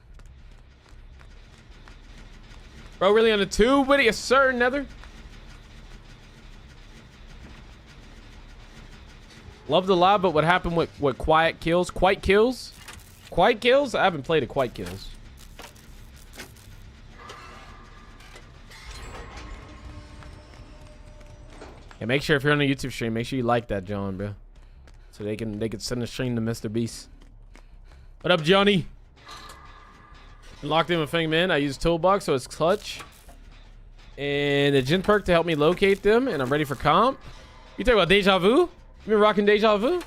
Bro, really on the tube with it? Yes, sir, Nether. Love the live, but what happened with what quiet kills? Quiet kills? Quiet kills? I haven't played a quiet kills. Yeah, make sure if you're on a YouTube stream, make sure you like that, John, bro. So they can send a stream to Mr. Beast. What up, Johnny? Locked in with Fang Man. I use Toolbox, so it's clutch. And a gen perk to help me locate them, and I'm ready for comp. You talking about Deja Vu? You been rocking Deja Vu?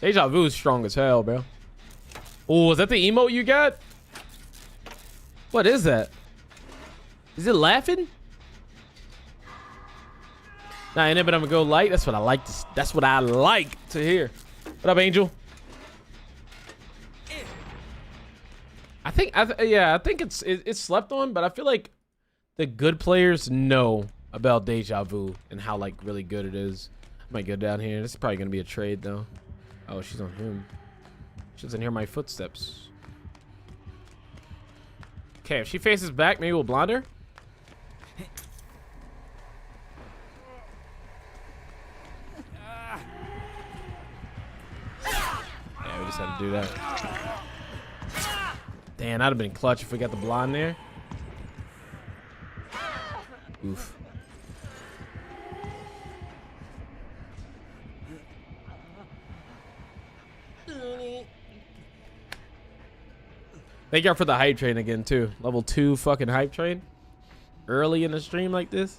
Deja Vu is strong as hell, bro. Oh, is that the emote you got? What is that? Is it laughing? Nah, in it, but I'm gonna go light. That's what I like to. That's what I like to hear. What up, Angel? I think it's slept on, but I feel like the good players know about deja vu and how like really good it is. I might go down here. This is probably gonna be a trade though. Oh, she's on him. She doesn't hear my footsteps. Okay, if she faces back, maybe we'll blind her. Yeah, we just had to do that. Damn, that'd have been clutch if we got the blind there. Oof. Thank y'all for the hype train again too. Level 2 fucking hype train. Early in the stream like this.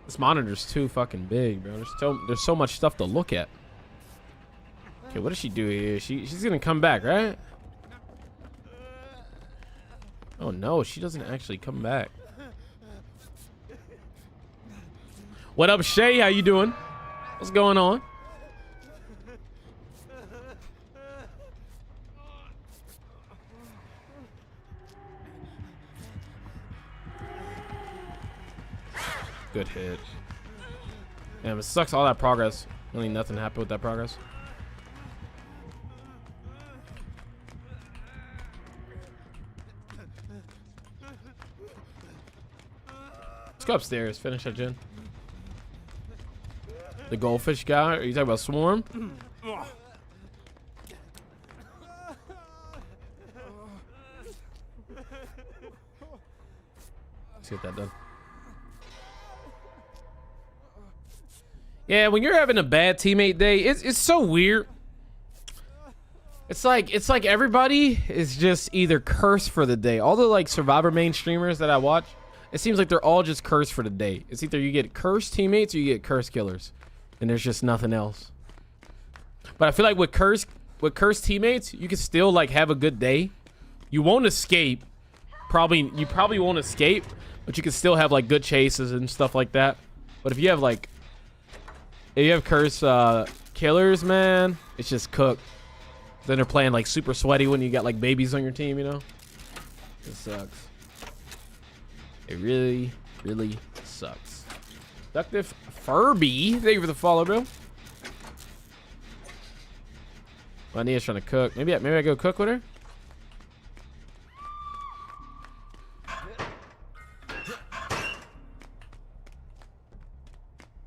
This monitor's too fucking big, bro. There's so much stuff to look at. Okay, what does she do here? She's gonna come back, right? Oh no, she doesn't actually come back. What up, Shay? How you doing? What's going on? Good hit. Damn, it sucks all that progress. Really nothing happened with that progress. Let's go upstairs. Finish that gen. The goldfish guy? Are you talking about Swarm? Let's get that done. Yeah, when you're having a bad teammate day, it's so weird. It's like everybody is just either cursed for the day. All the like Survivor main streamers that I watch, it seems like they're all just cursed for the day. It's either you get cursed teammates or you get cursed killers, and there's just nothing else. But I feel like with cursed teammates, you can still like have a good day. You won't escape. You probably won't escape, but you can still have like good chases and stuff like that. But if you have like cursed killers, man, it's just cooked. Then they're playing like super sweaty when you got like babies on your team, you know? It sucks. It really, really sucks. Productive Furby, thank you for the follow, bro. Well, Nia's trying to cook. Maybe I go cook with her.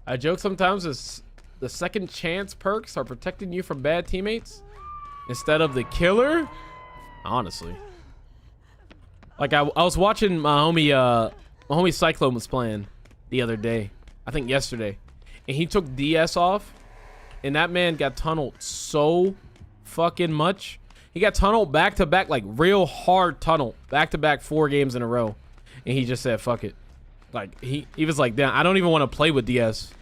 I joke sometimes is the second chance perks are protecting you from bad teammates instead of the killer. Honestly, like I was watching my homie Cyclone was playing the other day, I think yesterday, and he took DS off, and that man got tunneled so fucking much. He got tunneled back to back, like real hard tunnel, back to back 4 games in a row, and he just said fuck it. Like he was like, damn, I don't even want to play with DS.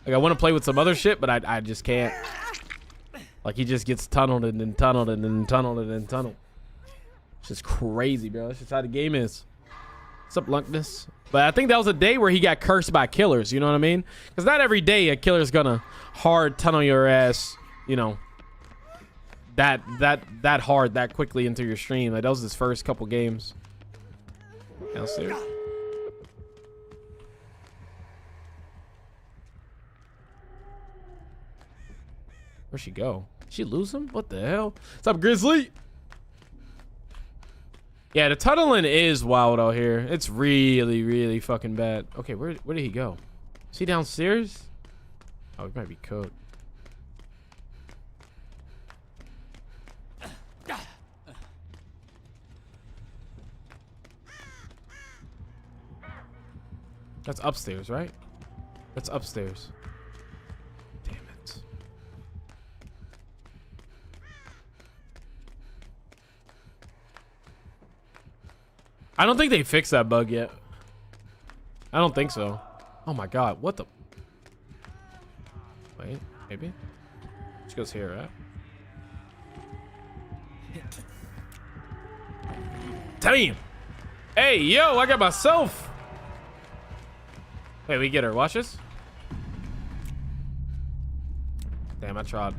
Like I want to play with some other shit, but I just can't. Like he just gets tunneled and then tunneled and then tunneled and then tunneled. It's just crazy, bro. That's just how the game is. What's up, Lunkness? But I think that was a day where he got cursed by killers. You know what I mean? Because not every day a killer's gonna hard tunnel your ass. You know, that hard that quickly into your stream. Like that was his first couple games. Downstairs. Where'd she go? Did she lose him? What the hell? What's up, Grizzly? Yeah, the tunneling is wild out here. It's really, really fucking bad. Okay, where did he go? Is he downstairs? Oh, he might be cooked. That's upstairs, right? That's upstairs. Damn it. I don't think they fixed that bug yet. I don't think so. Oh my god, what the? Wait, maybe? She goes here, right? Damn! Hey, yo, I got myself! Wait, we get her. Watch this. Damn, Damn, I tried.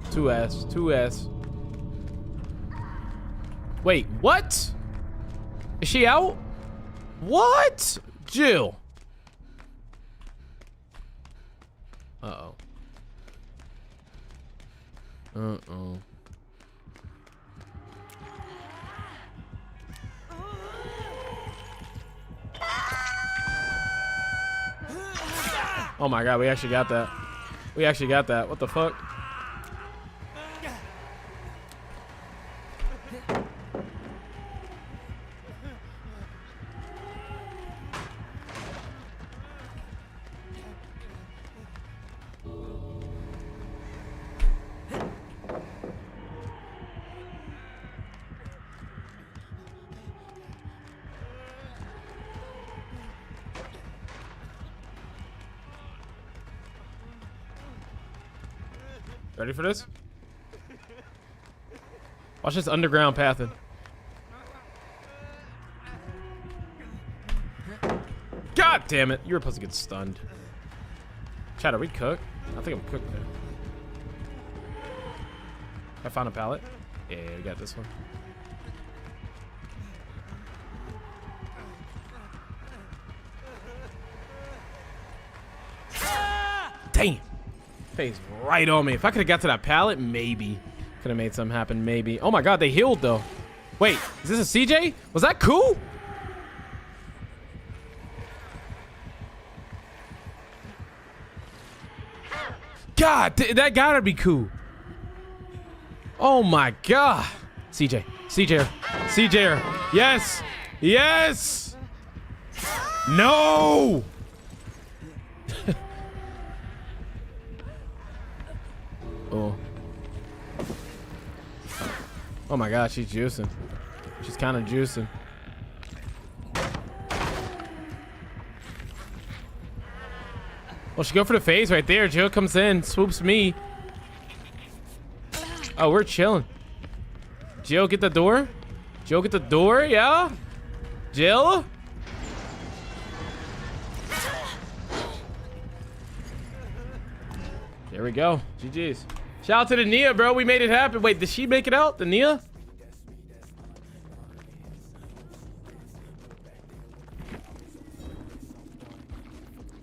2S, 2S. Wait, what? Is she out? What? Jill. Uh-oh. Uh-oh. Oh my god, we actually got that. We actually got that. What the fuck? Ready for this? Watch this underground pathing. God damn it. You were supposed to get stunned. Chad, are we cooked? I think I'm cooked there. I found a pallet. Yeah, we got this one. Damn. Face right on me. If I could have got to that pallet, maybe. Could have made something happen, maybe. Oh my god, they healed though. Wait, is this a CJ? Was that cool? God, that gotta be cool. Oh my god. CJ, CJ, CJ. Yes, yes. No. Oh. Oh my god, she's juicing. She's kind of juicing. Well, she go for the phase right there. Jill comes in, swoops me. Oh, we're chilling. Jill, get the door. Jill, get the door. Yeah. Jill. There we go. GG's. Shout out to the Nia, bro. We made it happen. Wait, did she make it out? The Nia?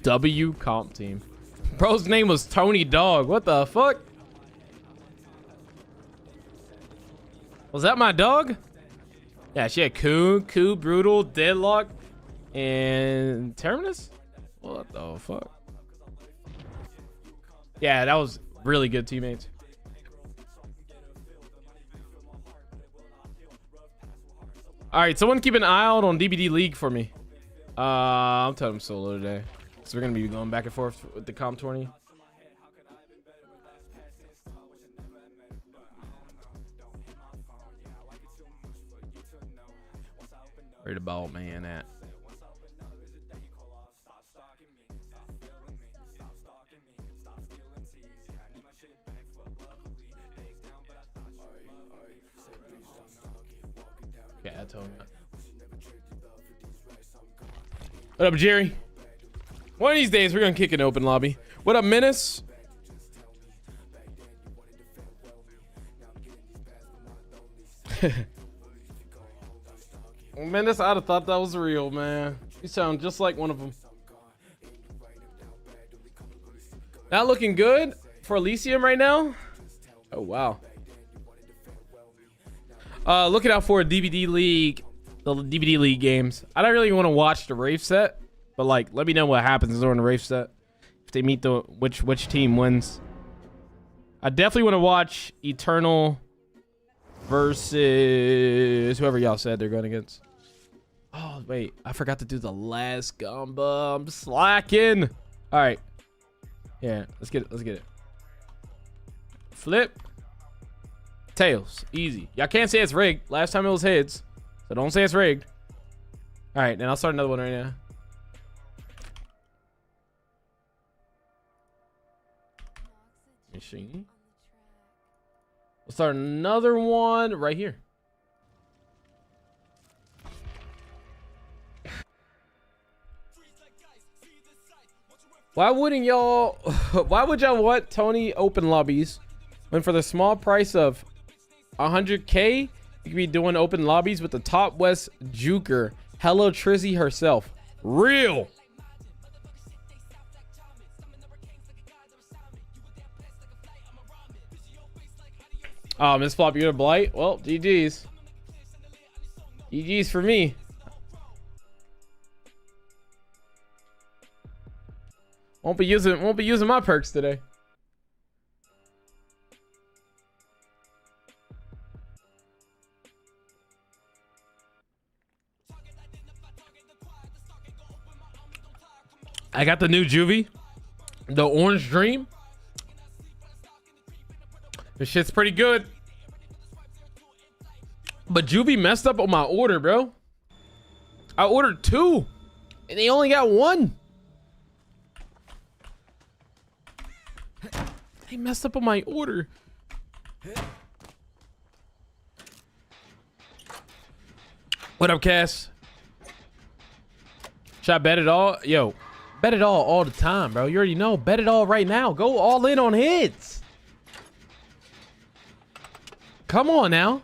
W comp team. Bro's name was Tony Dog. What the fuck? Was that my dog? Yeah, she had Coon, Brutal, Deadlock, and Terminus? What the fuck? Yeah, that was really good teammates. All right, someone keep an eye out on DBD League for me. I'm telling them solo today. So we're gonna be going back and forth with the comp 20. Where the ball man at? Yeah, I told him that. What up, Jerry? One of these days, we're gonna kick an open lobby. What up, Menace? Menace, I'd have thought that was real, man. You sound just like one of them. Not looking good for Elysium right now. Oh, wow. Looking out for a DVD League, the DVD League games. I don't really want to watch the Wraith set, but like, let me know what happens during the Wraith set. If they meet the which team wins. I definitely want to watch Eternal versus whoever y'all said they're going against. Oh wait, I forgot to do the last gumbo. I'm slacking. All right, yeah, let's get it. Let's get it. Flip. Tails, easy. Y'all can't say it's rigged. Last time it was heads, so don't say it's rigged. All right, then I'll start another one right now. Machine. We'll start another one right here. Why wouldn't y'all? Why would y'all want Tony open lobbies when for the small price of 100K, you could be doing open lobbies with the top West juker, Hello Trizzy herself? Real. Oh, Miss Flop, you're a blight? Well, GG's. GG's for me. Won't be using my perks today. I got the new Juvie, the Orange Dream. This shit's pretty good. But Juvie messed up on my order, bro. I ordered 2 and they only got 1. They messed up on my order. What up, Cass? Should I bet it all? Yo, bet it all the time, bro. You already know. Bet it all right now. Go all in on hits. Come on now.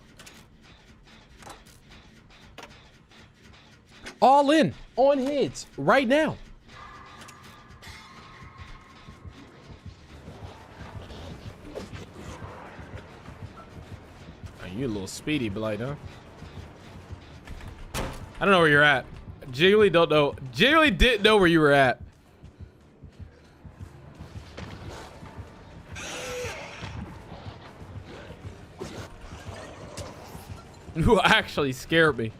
All in on hits right now. You a little speedy, Blight, huh? I don't know where you're at. Jiggly don't know. Jiggly didn't know where you were at. You actually scared me.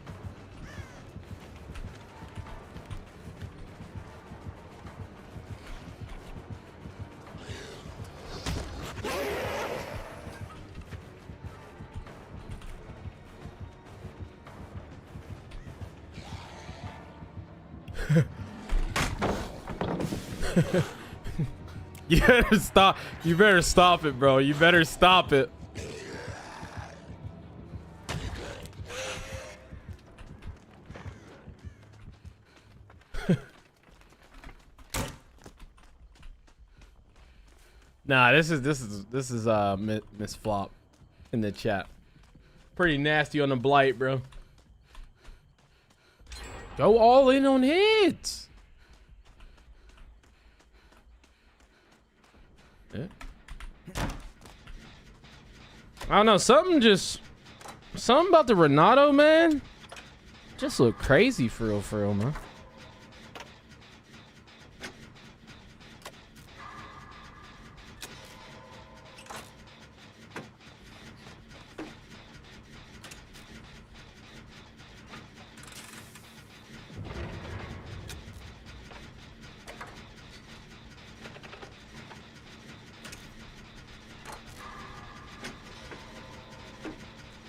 You better stop. You better stop it, bro. You better stop it. Nah, this is Miss Flop in the chat. Pretty nasty on the Blight, bro. Go all in on hits. Yeah. I don't know, something about the Renato, man, just look crazy for real, man.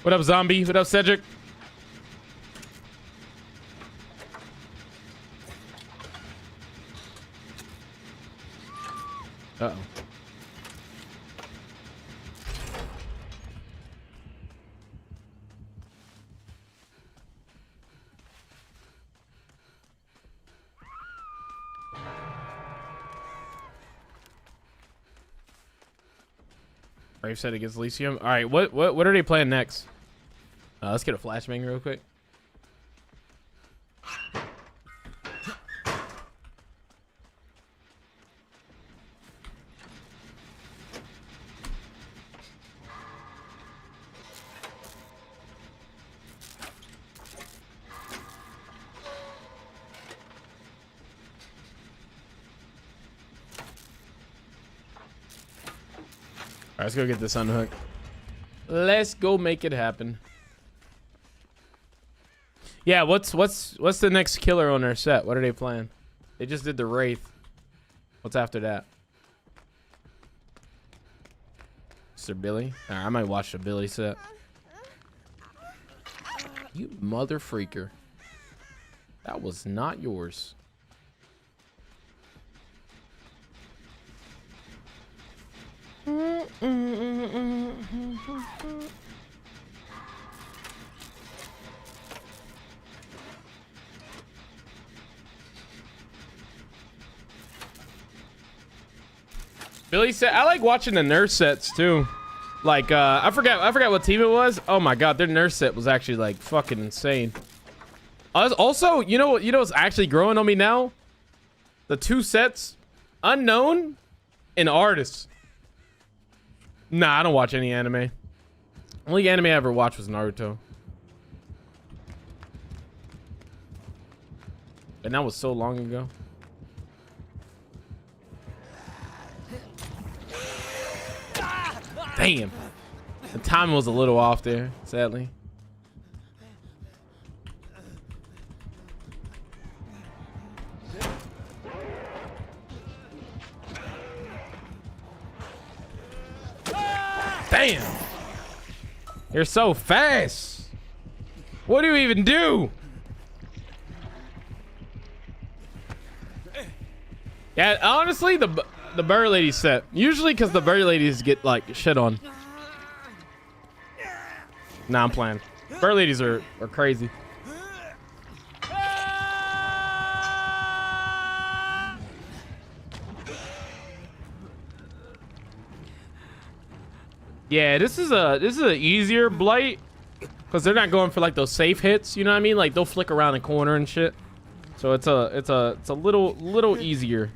What up, Zombie? What up, Cedric? Uh-oh. Brave said against Elysium. All right, what are they playing next? Let's get a flashbang real quick. All right, let's go get this unhooked. Let's go make it happen. Yeah, what's the next killer on their set? What are they playing? They just did the Wraith. What's after that? Sir Billy? Right, I might watch the Billy set. You mother freaker. That was not yours. Billy said, I like watching the nurse sets too. Like, I forgot what team it was. Oh my God, their nurse set was actually like fucking insane. Also, you know what's actually growing on me now? The two sets, Unknown and Artists. Nah, I don't watch any anime. Only anime I ever watched was Naruto. And that was so long ago. Damn. The timing was a little off there, sadly. Damn. You're so fast. What do you even do? Yeah, honestly, the bird lady set. Usually because the bird ladies get like shit on. Nah, I'm playing. Bird ladies are crazy. Yeah, this is an easier blight because they're not going for like those safe hits. You know what I mean? Like they'll flick around the corner and shit. So it's a little easier.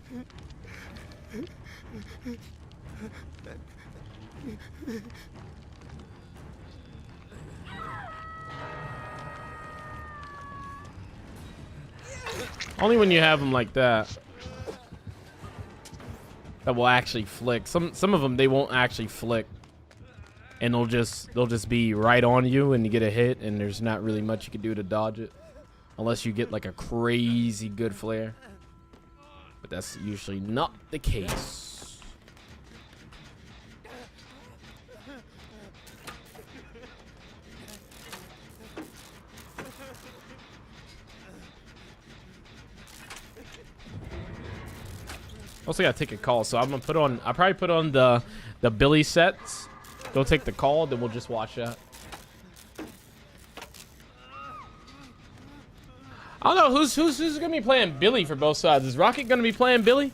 Only when you have them like that. That will actually flick. Some of them they won't actually flick. And they'll just be right on you and you get a hit and there's not really much you can do to dodge it. Unless you get like a crazy good flare. But that's usually not the case. Also gotta take a call, so I'm gonna I'll probably put on the Billy sets. Go take the call, then we'll just watch that. I don't know who's gonna be playing Billy for both sides. Is Rocket gonna be playing Billy?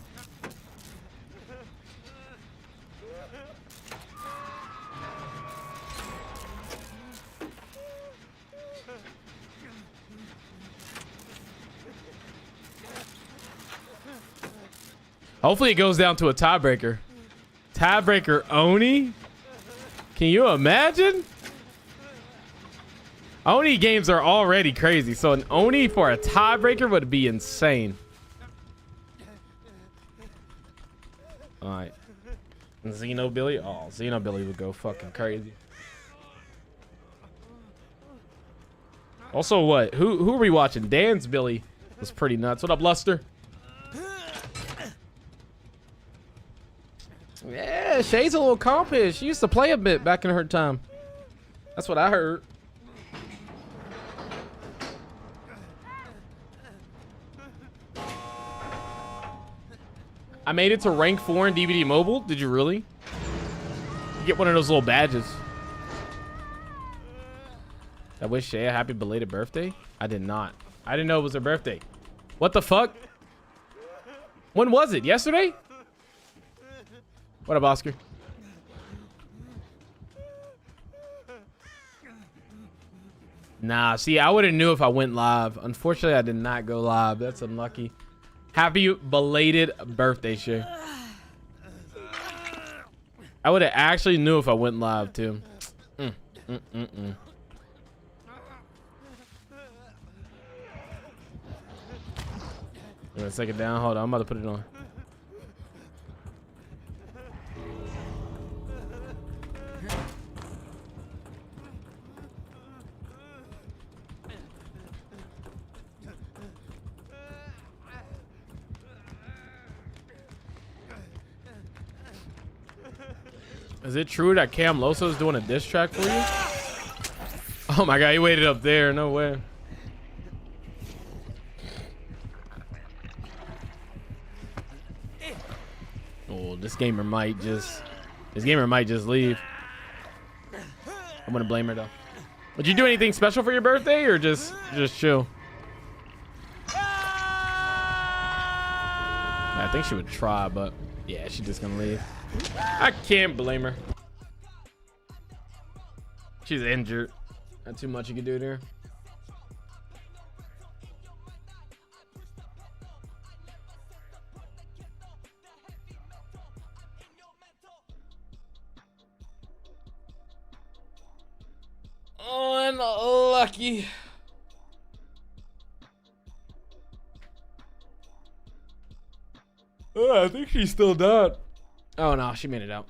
Hopefully it goes down to a tiebreaker. Tiebreaker Oni? Can you imagine? Oni games are already crazy, so an Oni for a tiebreaker would be insane. All right. Xeno Billy? Oh, Xeno Billy would go fucking crazy. Also, what? Who are we watching? Dan's Billy was pretty nuts. What up, Luster? Yeah, Shay's a little compish. She used to play a bit back in her time. That's what I heard. I made it to rank 4 in DVD mobile. Did you really? You get one of those little badges. I wish Shay a happy belated birthday. I did not. I didn't know it was her birthday. What the fuck? When was it? Yesterday? What up, Oscar? Nah, see, I would have knew if I went live. Unfortunately, I did not go live. That's unlucky. Happy belated birthday, Shay. I would have actually knew if I went live, too. You want to take it down? Hold on, I'm about to put it on. Is it true that Cam Loso is doing a diss track for you? Oh my god, he waited up there. No way. Oh, this gamer might just leave. I'm gonna blame her though. Would you do anything special for your birthday or just chill? I think she would try, but Yeah, she's just gonna leave. I can't blame her. She's injured. Not too much you can do to her. Unlucky. Oh, I think she's still done. Oh no, she made it out.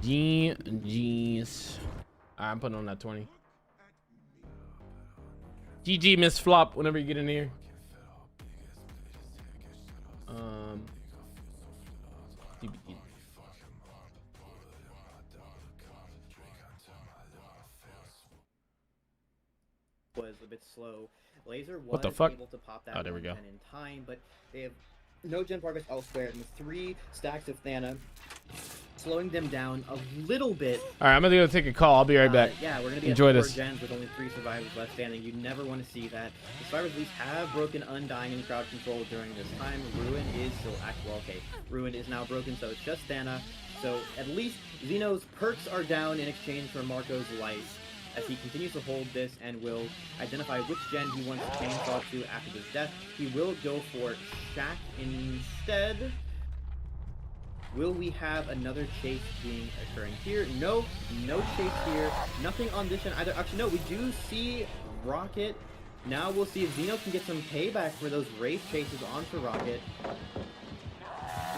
GG's. I'm putting on that 20. GG, Miss Flop, whenever you get in here. TBD. Was a bit slow. Laser was What the fuck? able to pop that Oh, there we go. in time, but they have no gen progress elsewhere, and with 3 stacks of Thana, slowing them down a little bit. All right, I'm gonna go take a call. I'll be right back. Yeah, we're gonna be Enjoy at 4 this. gens with only 3 survivors left standing. You never want to see that. The survivors at least have broken Undying and crowd control during this time. Ruin is still well, okay. Ruin is now broken, so it's just Thana. So at least Xeno's perks are down in exchange for Marco's life, as he continues to hold this and will identify which gen he wants to chainsaw to after this death. He will go for Shaq instead. Will we have another chase occurring here? No, no chase here. Nothing on this gen either. Actually, no, we do see Rocket. Now we'll see if Xeno can get some payback for those race chases onto Rocket.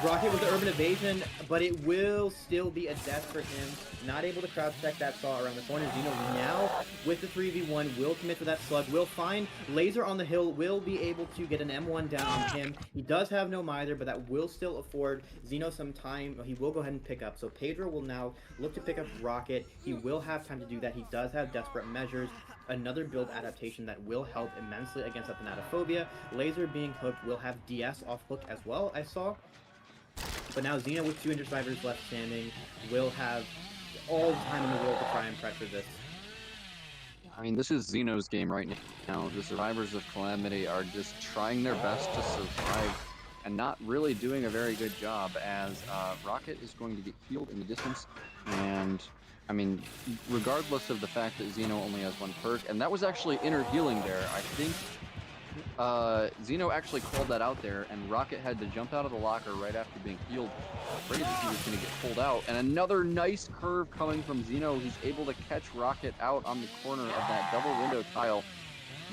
Rocket with the urban evasion, but it will still be a death for him. Not able to crouch check that saw around the corner. Xeno now with the 3v1 will commit to that slug. Will find Laser on the hill, will be able to get an M1 down on him. He does have no Mither, but that will still afford Xeno some time. He will go ahead and pick up. So Pedro will now look to pick up Rocket. He will have time to do that. He does have Desperate Measures, another build adaptation that will help immensely against that Thanatophobia. Laser being hooked will have DS off hook as well, I saw. But now Xeno with 200 survivors left standing will have all the time in the world to try and pressure this. I mean, this is Xeno's game right now. The survivors of Calamity are just trying their best to survive and not really doing a very good job, as Rocket is going to get healed in the distance. And I mean, regardless of the fact that Xeno only has 1 perk, and that was actually inner healing there, I think Xeno actually called that out there, and Rocket had to jump out of the locker right after being healed, afraid that he was going to get pulled out. And another nice curve coming from Xeno. He's able to catch Rocket out on the corner of that double window tile.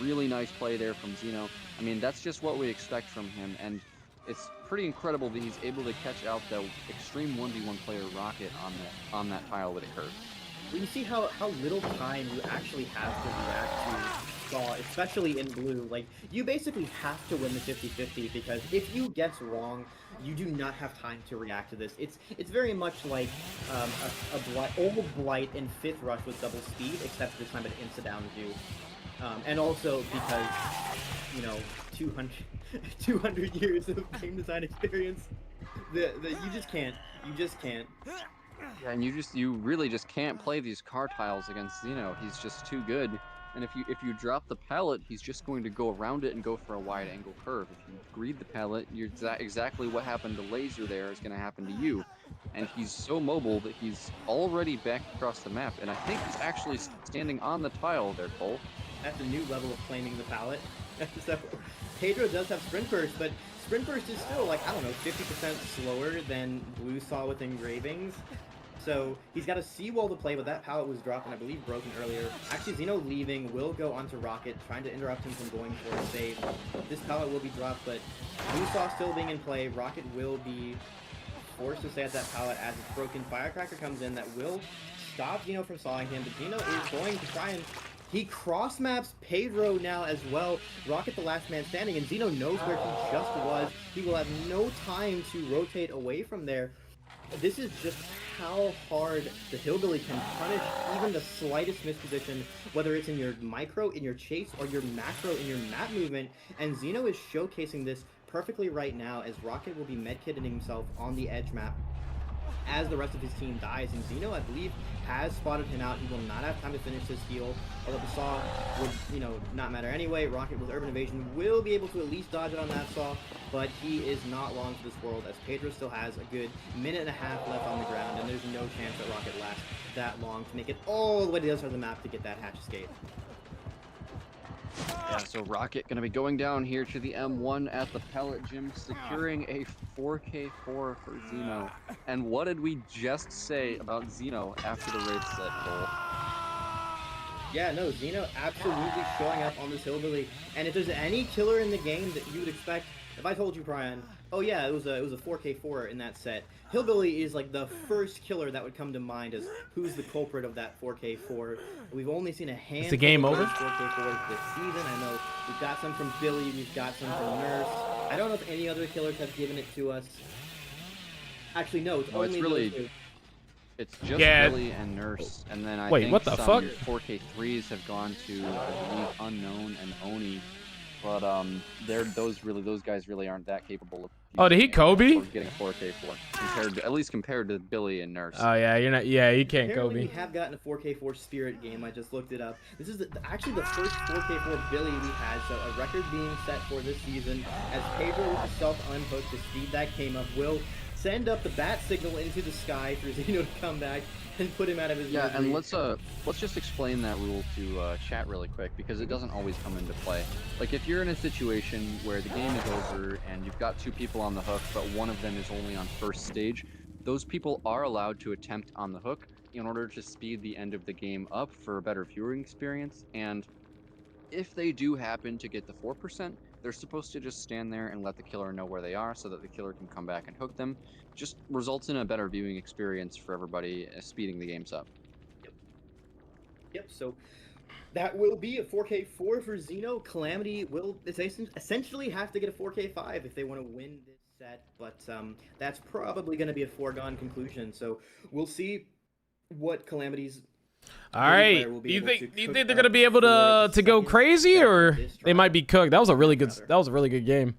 Really nice play there from Xeno. I mean, that's just what we expect from him, and it's pretty incredible that he's able to catch out the extreme 1v1 player Rocket on that tile with a curve. We can see how little time you actually have to react to Saw, especially in blue. Like, you basically have to win the 50-50, because if you guess wrong, you do not have time to react to this. It's very much like old Blight in 5th Rush with double speed, except this time it insta-downs you. And also because, you know, 200 years of game design experience, you just can't. Yeah, and you really just can't play these car tiles against Xeno. He's just too good. And if you drop the pallet, he's just going to go around it and go for a wide angle curve. If you greed the pallet, exactly what happened to Laser there is going to happen to you. And he's so mobile that he's already back across the map. And I think he's actually standing on the tile there, Cole. That's a new level of claiming the pallet. So Pedro does have Sprint Burst, but Sprint Burst is still, like, I don't know, 50% slower than Blue saw with engravings. So he's got a seawall to play, but that pallet was dropped and I believe broken earlier. Actually, Xeno leaving will go onto Rocket, trying to interrupt him from going for a save. This pallet will be dropped, but Blue saw still being in play. Rocket will be forced to stay at that pallet as it's broken. Firecracker comes in that will stop Xeno from sawing him, but Xeno is going to try and... He cross-maps Pedro now as well. Rocket the last man standing, and Xeno knows where he just was. He will have no time to rotate away from there. This is just how hard the Hillbilly can punish even the slightest misposition, whether it's in your micro, in your chase, or your macro, in your map movement. And Xeno is showcasing this perfectly right now, as Rocket will be medkitting himself on the edge map. as the rest of his team dies. And Zeno, I believe, has spotted him out. He will not have time to finish this heal. Although the saw would, not matter anyway. Rocket with Urban Evasion will be able to at least dodge it on that saw, but he is not long for this world, as Pedro still has a good minute and a half left on the ground, and there's no chance that Rocket lasts that long to make it all the way to the other side of the map to get that hatch escape. Yeah, so Rocket going to be going down here to the M1 at the Pellet Gym, securing a 4K4 for Zeno. And what did we just say about Zeno after the raid set, Cole? Yeah, no, Zeno absolutely showing up on this Hillbilly. And if there's any killer in the game that you would expect, if I told you, Brian, oh yeah, it was a 4K4 in that set, Hillbilly is like the first killer that would come to mind as who's the culprit of that 4K4. We've only seen a handful Is the game of over? 4K4s this season. I know we've got some from Billy, we've got some from Nurse. I don't know if any other killers have given it to us. Actually, no, it's only really those two. It's just Yeah. Billy and Nurse, and then I Wait, think what the some fuck? 4K3s have gone to, I believe, Unknown and Oni, but those guys really aren't that capable of. Oh, did he Kobe? Or getting a 4K4 at least compared to Billy and Nurse. Oh yeah, you're not. Yeah, you can't Apparently Kobe. we have gotten a 4K4 Spirit game. I just looked it up. This is actually the first 4K4 Billy we had, so a record being set for this season. As Pedro with the self-unhook to speed that game up will send up the bat signal into the sky for Zeno to come back and put him out of his Yeah, misery. and let's just explain that rule to chat really quick, because it doesn't always come into play. Like, if you're in a situation where the game is over and you've got two people on the hook, but one of them is only on first stage, those people are allowed to attempt on the hook in order to speed the end of the game up for a better viewing experience. And if they do happen to get the 4%, they're supposed to just stand there and let the killer know where they are so that the killer can come back and hook them. Just results in a better viewing experience for everybody, speeding the games up. Yep, so that will be a 4K4 for Zeno. Calamity will essentially have to get a 4K5 if they want to win this set, but that's probably going to be a foregone conclusion. So we'll see what Calamity's All right. player will be Do you able think to they're cook gonna up be able for the to go second crazy, set or of this they might be trial. cooked? That was a really good. Rather. That was a really good game.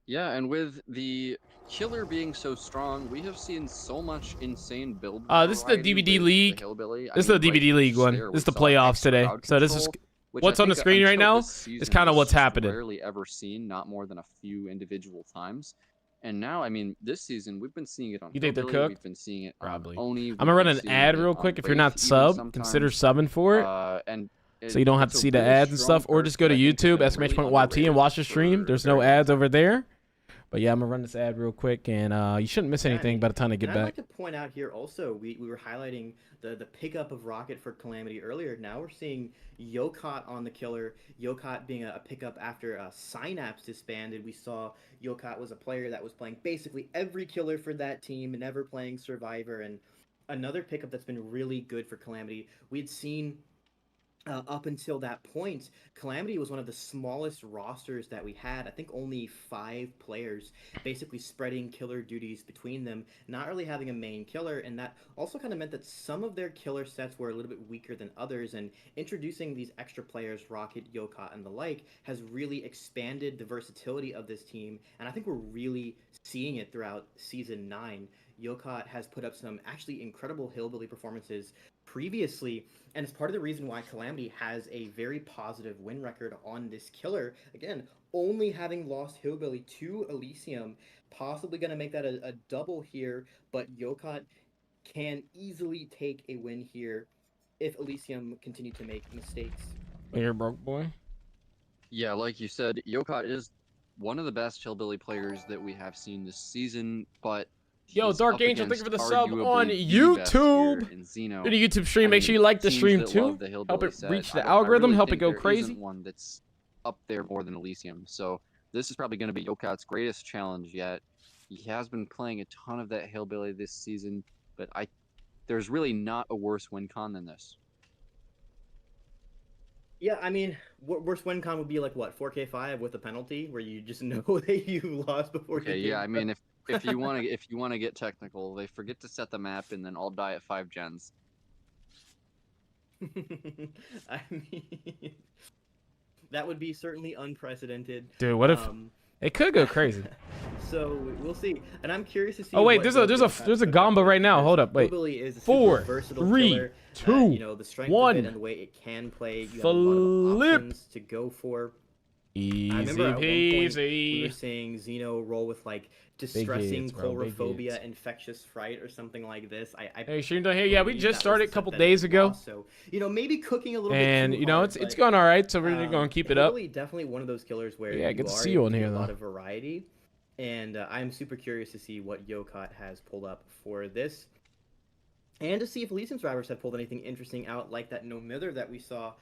Yeah, and with the killer being so strong, we have seen so much insane build. This is the variety DVD with league. the Hillbilly. This is the DVD league one. there, This is we the saw playoffs extra today. crowd So this is control, which what's I on the think screen right until now this season is kind of was what's happening. Rarely ever seen, not more than a few individual times. And now, I mean, this season we've been seeing it on. You think they're Hillbilly, cooked? We've been seeing it Probably. on Oni. I'm gonna run an ad real quick. If you're not sub, consider subbing for it. And So you don't have to see the ads and stuff, or just go to YouTube, !YT, and watch the stream. There's no ads over there. But yeah, I'm gonna run this ad real quick, and you shouldn't miss anything by the time I get And I'd back. like to point out here also, we were highlighting the pickup of Rocket for Calamity earlier. Now we're seeing Yokot on the killer. Yokot being a pickup after Synapse disbanded. We saw Yokot was a player that was playing basically every killer for that team, never playing Survivor. And another pickup that's been really good for Calamity. We had seen up until that point, Calamity was one of the smallest rosters that we had. I think only 5 players, basically spreading killer duties between them, not really having a main killer, and that also kind of meant that some of their killer sets were a little bit weaker than others, and introducing these extra players, Rocket, Yokot, and the like, has really expanded the versatility of this team, and I think we're really seeing it throughout Season 9. Yokot has put up some actually incredible Hillbilly performances previously, and it's part of the reason why Calamity has a very positive win record on this killer. Again, only having lost Hillbilly to Elysium, possibly going to make that a double here, but Yokot can easily take a win here if Elysium continue to make mistakes. Here, broke boy. Yeah, like you said, Yokot is one of the best Hillbilly players that we have seen this season, but Yo, he's Dark up Angel, thank you for the sub arguably on the best YouTube. here in Zeno. Did a YouTube stream? I Make mean, sure you like the teams stream that too. love the Help Hillbilly it set, reach the I algorithm. really Help it think go there crazy. isn't one that's up there more than Elysium. So this is probably going to be Yokot's greatest challenge yet. He has been playing a ton of that Hillbilly this season, but there's really not a worse win con than this. Yeah, I mean, worst win con would be like what, 4K5 with a penalty, where you just know that you lost before Okay, you. yeah, I mean, if you want to get technical, they forget to set the map and then all die at 5 gens. I mean, that would be certainly unprecedented. Dude, what if It could go crazy. So we'll see, and I'm curious to see. Oh wait, what there's a gombo right now. Hold up, wait. Hillbilly is a super 4, versatile 3, killer. 2, You know, the strength 1. of it and the way it can play. You have a lot of Flip. options to go for. I Easy remember at one point we were peasy. seeing Xeno roll with like distressing hits, bro, big chlorophobiia, hits. infectious fright, or something like this. Hey, stream done here. Yeah, we believe just that was started a the couple set that days he ago, lost, so you know, maybe cooking a little and bit too you know hard, it's but, going all right. So we're gonna keep it up. Really, definitely one of those killers where Yeah, you good to are see you able on to here, get a lot though. of variety, and I'm super curious to see what Yokot has pulled up for this, and to see if Elysium survivors have pulled anything interesting out, like that No Mither that we saw.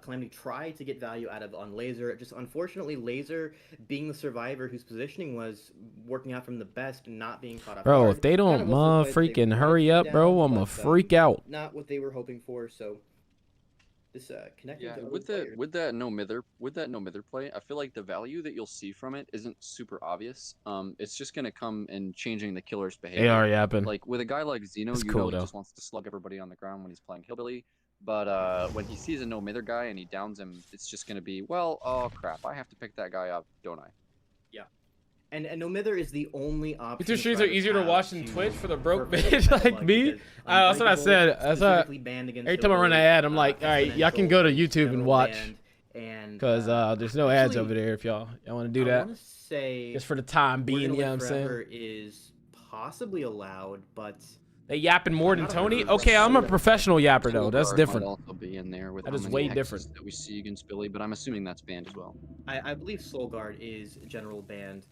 Calamity tried to get value out of on Laser. Just unfortunately, Laser being the survivor whose positioning was working out from the best, not being caught off Bro, guard. if they don't Kind of wasn't what they freaking wanted hurry to up, down, bro, I'ma but, freak out. Not what they were hoping for. So this connecting Yeah, to other with players. that no mither play, I feel like the value that you'll see from it isn't super obvious. It's just gonna come in changing the killer's They behavior. are yapping. Like with a guy like Xeno, It's you cool, know he though. just wants to slug everybody on the ground when he's playing Hillbilly. But when he sees a no mither guy and he downs him, it's just gonna be, well, oh crap, I have to pick that guy up, don't I? Yeah. And No Mither is the only option. YouTube streams are easier to watch than to Twitch for the broke perfect bitch that like plug, me. because That's what I Unbreakable said. That's what, specifically banned against every time I run an Hillbilly, ad, I'm like, all right, y'all can go to YouTube and General watch, banned, and cause there's no ads actually, over there if y'all want to do I that. want to say Just for the time We're being, Gonna you know Live what I'm saying? Forever is possibly allowed, but They yapping more than Not a Tony. hundred Okay, I'm a professional yapper though. That's Guard different. Might also be in there with That how is many way hexes different. that we see against Billy, but I'm assuming that's banned as well. I believe Soul Guard is general banned,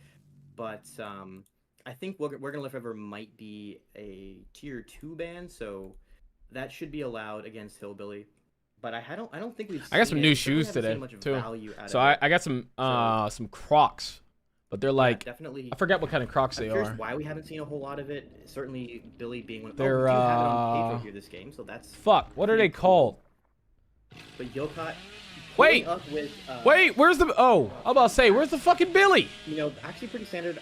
but I think We're Gonna Live Forever might be a tier 2 ban, so that should be allowed against Hillbilly. But I don't think we've. I got seen some it. new We certainly shoes haven't today seen much too. value out So of it. I got some Crocs, but they're like, definitely. I forget what kind of Crocs I'm they curious are. why we haven't seen a whole lot of it. Certainly, Billy being one. They're, we do have it on Pedro here this game, so that's. Fuck, what are they pretty cool. called? But Yokot. Wait! Up with, Wait, where's the? Oh, I'm about to say, where's the fucking Billy? You know, actually pretty standard.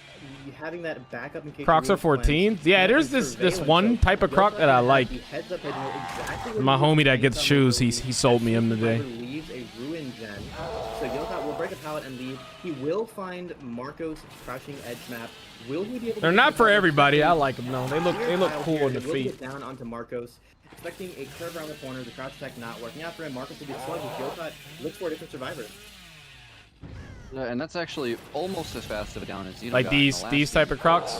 Having that backup in case. Crocs are 14s. Yeah, there's this one type of Croc that I like. My homie that gets shoes, he sold me him today. Leaves a ruin gen, so Yokot will break a pallet and leave. He will find Marco's crouching edge map. Will he be able? They're to not for everybody. I like them though. They look cool here, in the will feet. Get down onto Marcos, expecting a curve around the corner. The crouch attack not working out for him. Marcos will get sluggish. Yokot looks for a different survivor. Yeah, and that's actually almost as fast of a down as Xeno Like got in the these last type game. of Crocs.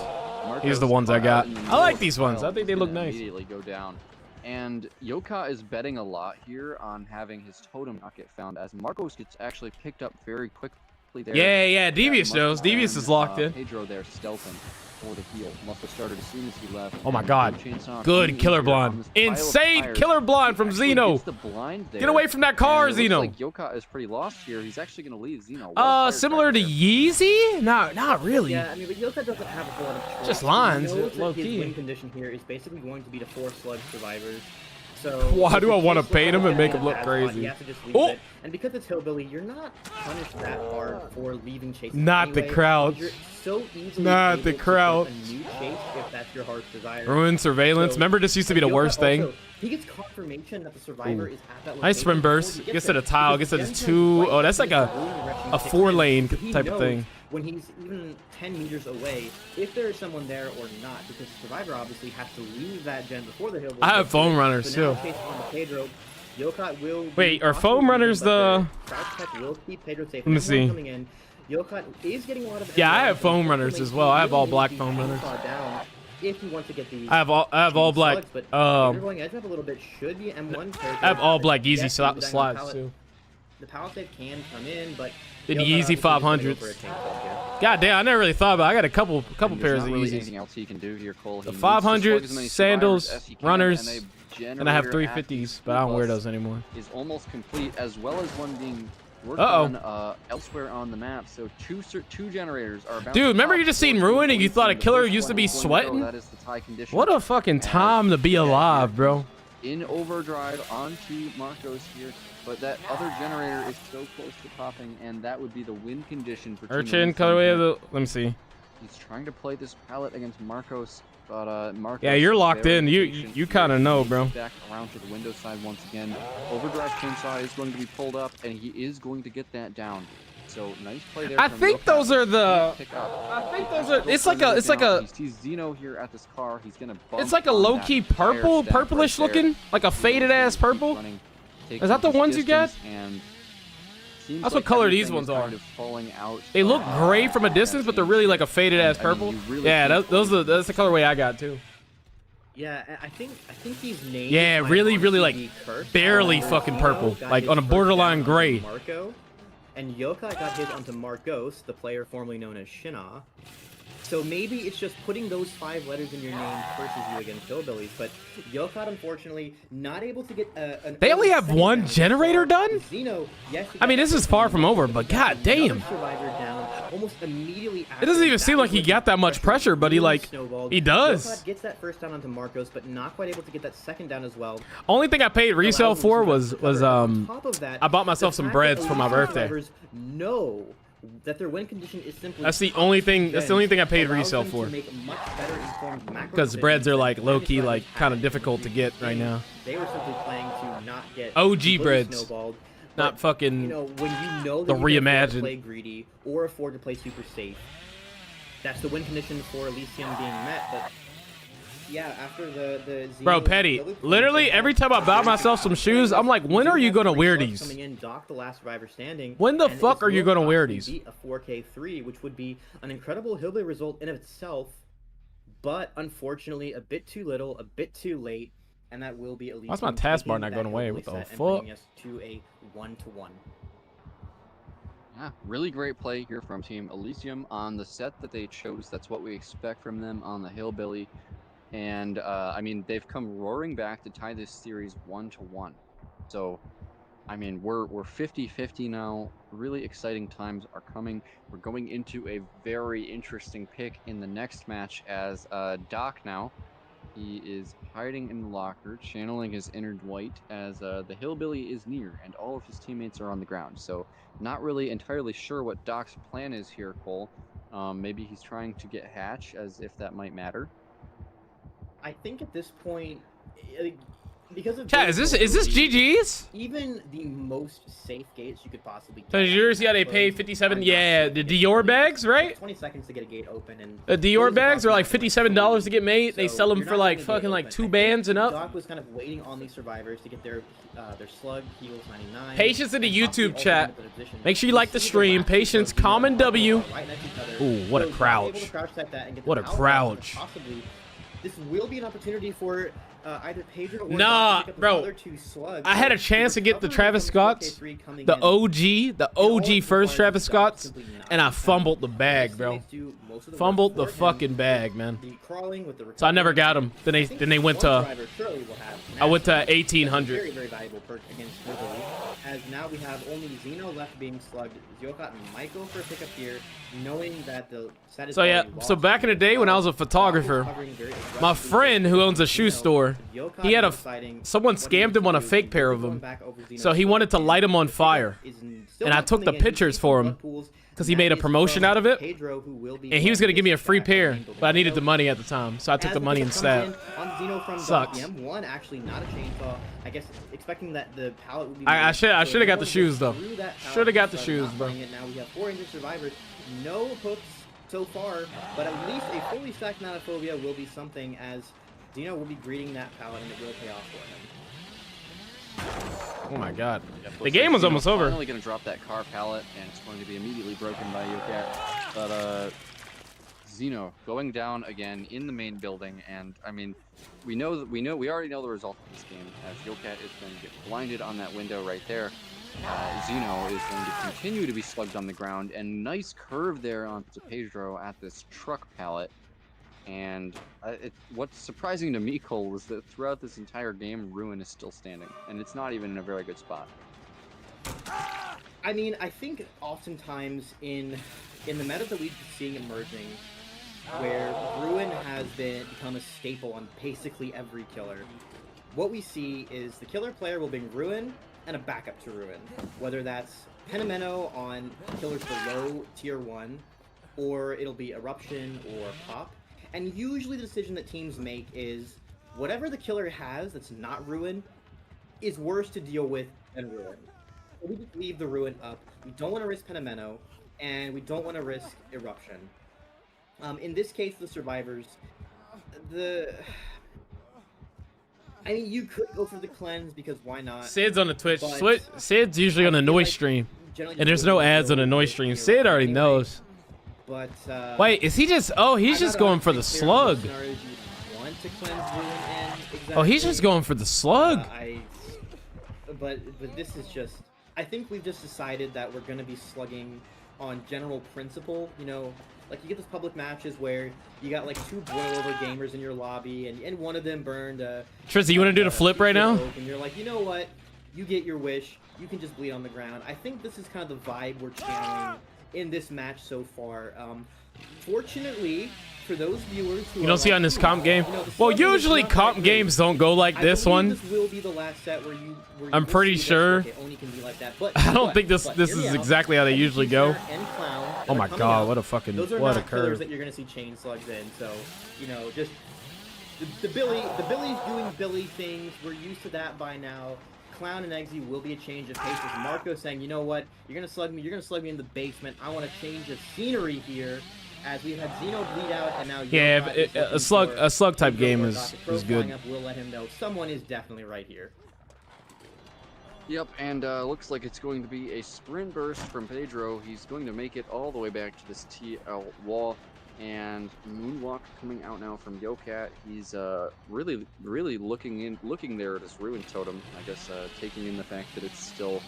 Marcos These are the ones I got. out in the I middle like of these the ones. I pile think they is look gonna nice. Immediately go down. And Yokot is betting a lot here on having his totem not get found, as Marcos gets actually picked up very quickly there. Yeah, That Devious must knows. have Devious been, is locked in. Pedro there stealthing for the heal. Must have started as soon as he left. Oh my and God. Chainsaw Good being killer here on blind. this pile of Insane tires. killer blind from Actually Xeno. gets the blind Get there, away from that car, and it Xeno. looks like Yokot is pretty lost here. He's actually going to leave Xeno. Well fired Similar back to there. Yeezy? No, not really. Yeah, I mean, but Yokot doesn't have a whole lot of choice. Just He lines, knows that low his key. win condition here is basically going to be to 4 slug survivors. So Why do I if wanna he's paint him and make in him a look bad crazy? spot, he has to just leave Oh! it. And because it's Hillbilly, you're not punished that hard for leaving chases. Not the anyway, crowd. because You're so easily Not able the to get crowd. a new chase if that's your heart's desire. Ruin surveillance. So- Remember, this used to be the Yokot worst thing. also, he gets confirmation that the survivor is at that location. Nice sprint burst. before he Gets to the there. tile. Because Gets to the Jensen's 2. right Oh, that's like next a to the ruin direction a kicks 4-lane in. He type of knows thing. when he's even 10 meters away, if there is someone there or not, because the survivor obviously has to leave that gen before the hill. I have foam runners, so now too. chase on Pedro. Yokot will Wait, are foam runners the? crouch tech will keep Pedro safe. Let me Everyone see. Coming in. Yokot is getting a lot of. Yeah, I advantage, have foam but runners ultimately as well. I have he all really black needs foam to runners. chainsaw down if you want to get the. I have all black. slugs, but if you're Um, going edge up a little bit, should be M1 I have all black easy slides too. The palisade can come in, but Did Yokot the easy obviously is gonna go 500s. for a chainsaw here. God damn, I never really thought about it. I got a couple And there's pairs not of really Yeezys. anything else he can do here, Cole. The He needs to slug 500s, as many sandals, survivors as he can, runners, and a And I have generator at 350s, the but I don't wear bus those anymore. is almost complete, as well as one being worked Uh-oh. on elsewhere on the map. So two generators are about Dude, to remember pop. you just seen Four Ruin and you points, thought a and the killer first used to one be is going to go. sweating? That is the tie condition. What a fucking time to be alive, bro. In overdrive onto Marcos here, but that other generator is so close to popping, and that would be the win condition for Team Urchin, Elysium colorway here. of the. Let me see. He's trying to play this pallet against Marcos, but Marcos. Yeah, you're locked very in. You patient kind of here. know, He's bro. Back around to the window side once again. Overdrive chainsaw is going to be pulled up, and he is going to get that down. So nice play there. I from think Loopin. those are the. Pick up. I think those are. It's like a. It's like a. He sees Zeno here at this car. He's gonna bump It's like a on low that key tire purple, stack purplish right there. looking, like a faded ass Keep purple. running, Is that the taking ones his you got? distance, and seems That's like what color these everything ones is are. kind of falling out. They look gray from a distance, but they're really like a faded ass I mean, purple. you really Yeah, can't those are that's the colorway I got too. Yeah, I think these names. Yeah, might really, really, honestly like, be cursed. barely fucking purple, Got like his on a first borderline down gray. onto Marco, and Yokai got his onto Marcos, the player formerly known as Shina. So maybe it's just putting those 5 letters in your name curses you against Hillbillies, but Yokai unfortunately not able to get an. They only early have second one down. generator done? Zeno, yes. he I mean, got this that is first far down, from over, but he got god damn. another survivor down almost immediately after It doesn't even that. seem like he Was got that much pressure, but he really like snowballed. he does. Yokai gets that first down onto Marcos, but not quite able to get that second down as well. Only thing I paid resale Allows him for to was recover. On top of that, I bought myself the some fact breads that for my elite birthday. survivors know that their win condition is simply That's the only thing. That's the only thing I paid allows resale them for. to make much better informed macro Because breads are like decisions low than key, many like survivors kind of have. difficult to get right now. They were simply playing to not get OG completely breads. snowballed. Not But, fucking. you know, when you know the that you can afford to reimagined. play greedy or afford to play super safe, that's the win condition for Elysium being met. But yeah, after the Bro, Xeno Petty, double points, literally they every had time I buy myself some shoes, I'm like, when are you gonna wear these? Coming in, Doc, the last survivor standing. When the and fuck this are you will gonna wear possibly these? beat a 4K3, which would be an incredible Hillbilly result in of itself, but unfortunately a bit too little, a bit too late, and that will be Elysium. Why's my taskbar taking not that going away? Hillbilly What the set and fuck? bringing us to a 1-1. Yeah, really great play here from Team Elysium on the set that they chose. That's what we expect from them on the Hillbilly. And, I mean, they've come roaring back to tie this series 1-1. So, I mean, we're 50-50 now. Really exciting times are coming. We're going into a very interesting pick in the next match as Doc now. He is hiding in the locker, channeling his inner Dwight as the Hillbilly is near and all of his teammates are on the ground. So not really entirely sure what Doc's plan is here, Cole. Maybe he's trying to get Hatch, as if that might matter. I think at this point, because of Chat, is this GG's? even the most safe gates you could possibly So get. yours, yeah, they pay 57. Yeah, the Dior bags, right? 20 seconds to get a gate open, and The Dior bags are like $57 to get made. They So sell them you're for not like getting a gate fucking like open. 2 I think bands and up. Doc was kind of waiting on these survivors to get their slug heals 99. Patience in the and possibly YouTube also chat. into the position. Make sure you We like the see stream. last two Patience, slugs, common W. right next to each other. Ooh, what a So Doc crouch. able to crouch type that and get What the a power crouch. up, possibly this will be an opportunity for either Pedro or Nah, Doc to pick up bro. the other 2 slugs. I had a So chance to get the recovery Travis from Scotts, 4K3 coming the in. OG first Travis Scotts, and I fumbled the bag, bro. Fumbled the fucking bag, man. The crawling with the So I never got them. Then I think they went one to. driver surely will have I went to Very, 1800. very valuable perk against Hillbilly. As now we have only Zeno left being slugged, Ziokat and Michael for a pickup here, knowing that the set is So yeah, already so lost. back in the day when I was a photographer, Covering very my aggressively friend who owns a Zeno, shoe store, Ziokat he had deciding someone what he scammed needs him to on a do, fake pair of going them. back over Zeno's So he wanted to slug, light him on the fire. pickup is still And I not took the coming in. pictures He's for taking him, blood pools, 'cause he and made that a is promotion from out of it, Pedro, who will be And he was gonna give me a free back in pair, building but I needed the window. money at the time, so I took As the money pickup instead. comes in on Zeno from Sucks. M1, actually not a chainsaw. I guess expecting that the pallet would be. I moved, shoulda so got the Zeno shoes, goes though. through that pallet, Shoulda got the but shoes, not bro. finding it. Now we have 4 injured survivors, no hooks so far, but at least a fully stacked Nanophobia will be something, as Zeno will be greeting that pallet and it will pay off for him. Oh my god. Yeah, The looks game like was Zeno's almost over. Finally going to drop that car pallet, and it's going to be immediately broken by Yokat. But Zeno going down again in the main building, and I mean, we already know the result of this game, as Yokat is going to get blinded on that window right there. Zeno is going to continue to be slugged on the ground, and nice curve there onto Pedro at this truck pallet. And what's surprising to me, Cole, was that throughout this entire game, Ruin is still standing, and it's not even in a very good spot. I mean, I think oftentimes in the meta that we've been seeing emerging, where Ruin has become a staple on basically every killer, what we see is the killer player will bring Ruin and a backup to Ruin, whether that's Penameno on killers below tier 1, or it'll be Eruption or Pop. And usually the decision that teams make is whatever the killer has that's not Ruin is worse to deal with than Ruin. we just leave the Ruin up. We don't want to risk Penameno, and we don't want to risk Eruption. In this case, the survivors, I mean, you could go for the cleanse because why not? Sid's on the Twitch. But Sid's usually on a I feel noise like stream. generally And just there's go no for ads on the Eruption noise is stream. the Sid already anyway. knows. But Wait, is he just... Oh, he's just going for the slug. Want to cleanse Ruin in exactly. Oh, he's just going for the slug. But this is just... I think we've just decided that we're going to be slugging on general principle, you know, like you get those public matches where you got like 2 boilover gamers in your lobby and one of them burned Trizzy, you want to do the flip right now? And you're like, you know what? You get your wish. You can just bleed on the ground. I think this is kind of the vibe we're channeling in this match so far. Fortunately, for those viewers who You don't see on this comp game? Well, usually comp games don't go like this one. This will be the last set where I'm pretty sure. Okay, Oni can be like that, but I don't think this hear is me out. exactly how they usually go. And Clown that Oh are my coming god, out, what a fucking... those are What a not killers curve. that you're gonna see chain slugs in. So, you know, just the Billy's doing Billy things. We're used to that by now. Clown and Eggsy will be a change of pace. With Marco saying, you know what, you're gonna slug me. You're gonna slug me in the basement. I want to change the scenery here. As we've had Xeno bleed out, and now Yeah, Yokai but is looking a slug for type Yokai game or is Dr. Crow good. flying up will let him know someone is definitely right here. Yep, and looks like it's going to be a sprint burst from Pedro. He's going to make it all the way back to this TL wall, and Moonwalk coming out now from Yokat. He's really looking there at this Ruin Totem. I guess taking in the fact that it's still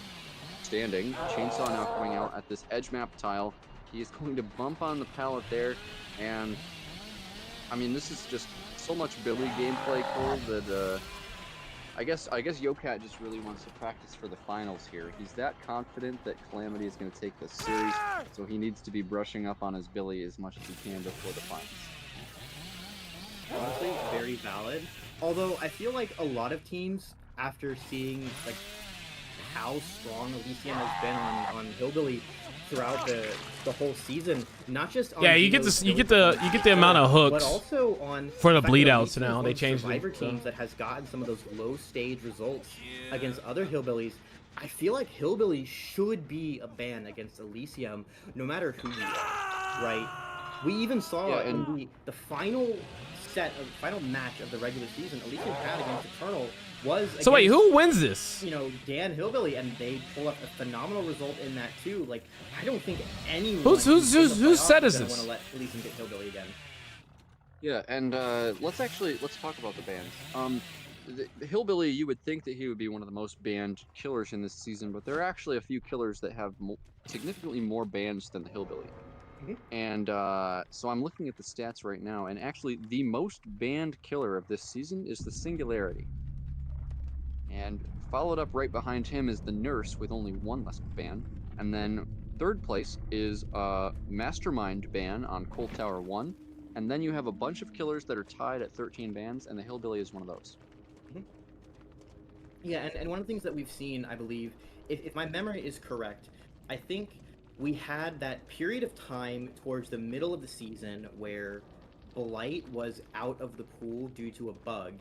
standing. Chainsaw now coming out at this edge map tile. He is going to bump on the pallet there, and I mean, this is just so much Billy gameplay, Cole, that I guess Yokat just really wants to practice for the finals here. He's that confident that Calamity is going to take this series, so he needs to be brushing up on his Billy as much as he can before the finals. Honestly, very valid. Although I feel like a lot of teams, after seeing like how strong Elysium has been on Hillbilly throughout the whole season, not just on You get the amount of but hooks also on for the fact that bleed Elysium outs is now. one They of the changed Survivor it. So. teams that has gotten some of those low stage results against other Hillbillies. I feel like Hillbilly should be a ban against Elysium, no matter who you are, right? We even saw in the final match of the regular season, Elysium had against Eternal was So wait, against, who wins this? you know, Dan Hillbilly, and they pull up a phenomenal result in that too. Like, I don't think anyone Whose set is want this? to let Elysium get Hillbilly again. Yeah, and let's talk about the bans. The Hillbilly, you would think that he would be one of the most banned killers in this season, but there are actually a few killers that have significantly more bans than the Hillbilly. And so I'm looking at the stats right now, and actually the most banned killer of this season is the Singularity. And followed up right behind him is the Nurse with only 1 less ban. And then 3rd place is Mastermind ban on Cold Tower 1. And then you have a bunch of killers that are tied at 13 bans, and the Hillbilly is one of those. Yeah, and one of the things that we've seen, I believe, if my memory is correct, I think we had that period of time towards the middle of the season where Blight was out of the pool due to a bug.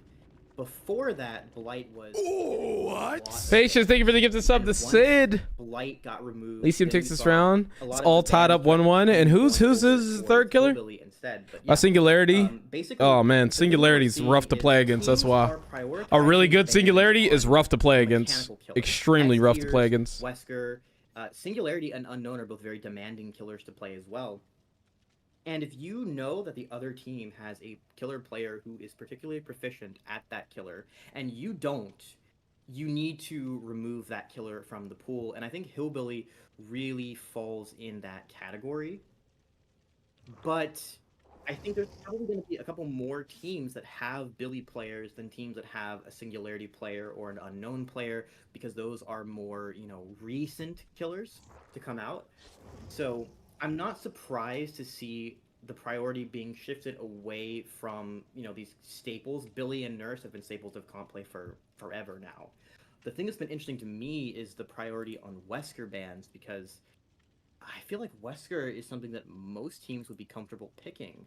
Before that, Blight was... What? Patience, thank you for the gift of sub to once Sid. Blight got removed. Elysium then takes we this saw round. a lot It's of all the tied bans up 1-1. And who's going the towards third killer? Hillbilly instead. But yeah, Singularity. basically, Oh man, the thing Singularity's we're rough to seeing play is against. That's teams why. are A really prioritizing good bans Singularity is on rough to play against. mechanical killers. Extremely rough to play As against. Wesker, Singularity and Unknown are both very demanding killers to play as well. And if you know that the other team has a killer player who is particularly proficient at that killer, and you don't, you need to remove that killer from the pool. And I think Hillbilly really falls in that category. But I think there's probably going to be a couple more teams that have Billy players than teams that have a Singularity player or an Unknown player, because those are more, you know, recent killers to come out. So I'm not surprised to see the priority being shifted away from, you know, these staples. Billy and Nurse have been staples of comp play for forever now. The thing that's been interesting to me is the priority on Wesker bans, because I feel like Wesker is something that most teams would be comfortable picking.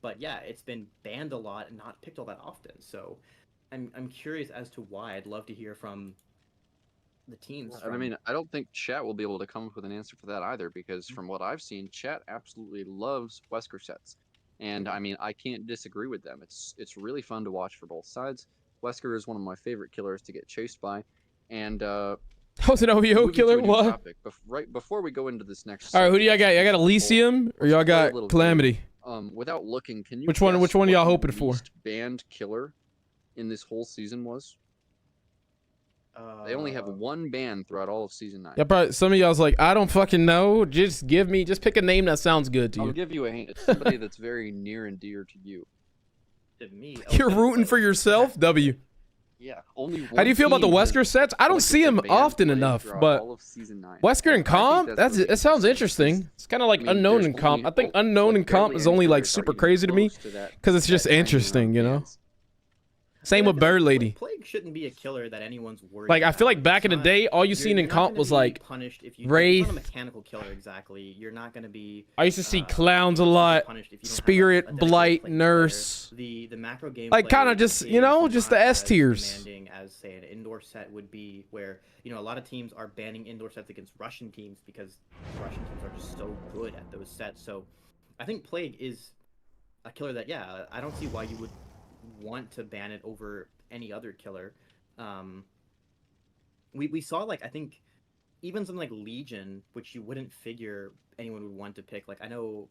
But yeah, it's been banned a lot and not picked all that often. So I'm curious as to why. I'd love to hear from the teams. I mean, I don't think chat will be able to come up with an answer for that either, because from what I've seen, chat absolutely loves Wesker sets, and I mean, I can't disagree with them. It's really fun to watch for both sides. Wesker is one of my favorite killers to get chased by, and That was an OVO moving to killer. a new What? topic, right before we go into this next. All right, who do y'all segment, got? Y'all got let's Elysium or let's y'all play a got little Calamity? game. Without looking, can you? Which one guess y'all what the hoping for? least banned killer in this whole season was? They only have one ban throughout all of season 9. Yeah, probably some of y'all's like, I don't fucking know. Just pick a name that sounds good to I'll you. give you a hint. It's somebody that's very near and dear to you. To me, You're rooting for yourself, W. Yeah, only. How do you feel about the Wesker sets? I don't see him often enough, but all of season 9. Wesker and I think comp, that's really that sounds interesting. interesting. It's kind of like I mean, unknown there's and comp. I only- think unknown and comp barely is any only like killers that super are even crazy to me close to that- because it's just that tiny interesting, amount you of know. bans. Same with Bird Lady. Plague shouldn't be a killer that anyone's worried. Like I feel about. like back in the It's day, all you you're- seen in you're not comp gonna was be like punished if you Wraith. It's not a mechanical killer exactly. You're not going to be. I used to see clowns a you're not lot, punished if you don't have Spirit, a dedicated Blight, plague Nurse. player. The macro game. Like, kinda just, you know, just the S tiers. Demanding as say an indoor set would be, where a lot of teams are banning indoor sets against Russian teams because Russian teams are just so good at those sets. So, I think Plague is a killer that I don't see why you would want to ban it over any other killer. We saw, like, I think even something like Legion, which you wouldn't figure anyone would want to pick. Like, I know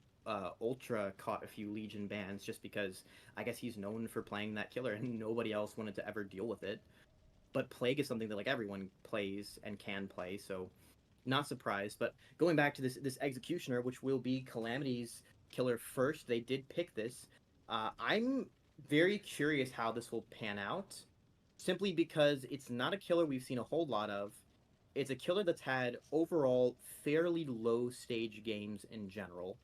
Ultra caught a few Legion bans just because I guess he's known for playing that killer and nobody else wanted to ever deal with it. But Plague is something that like everyone plays and can play, so not surprised. But going back to this Executioner, which will be Calamity's killer first, they did pick this. I'm very curious how this will pan out, simply because it's not a killer we've seen a whole lot of. It's a killer that's had overall fairly low stage games in general.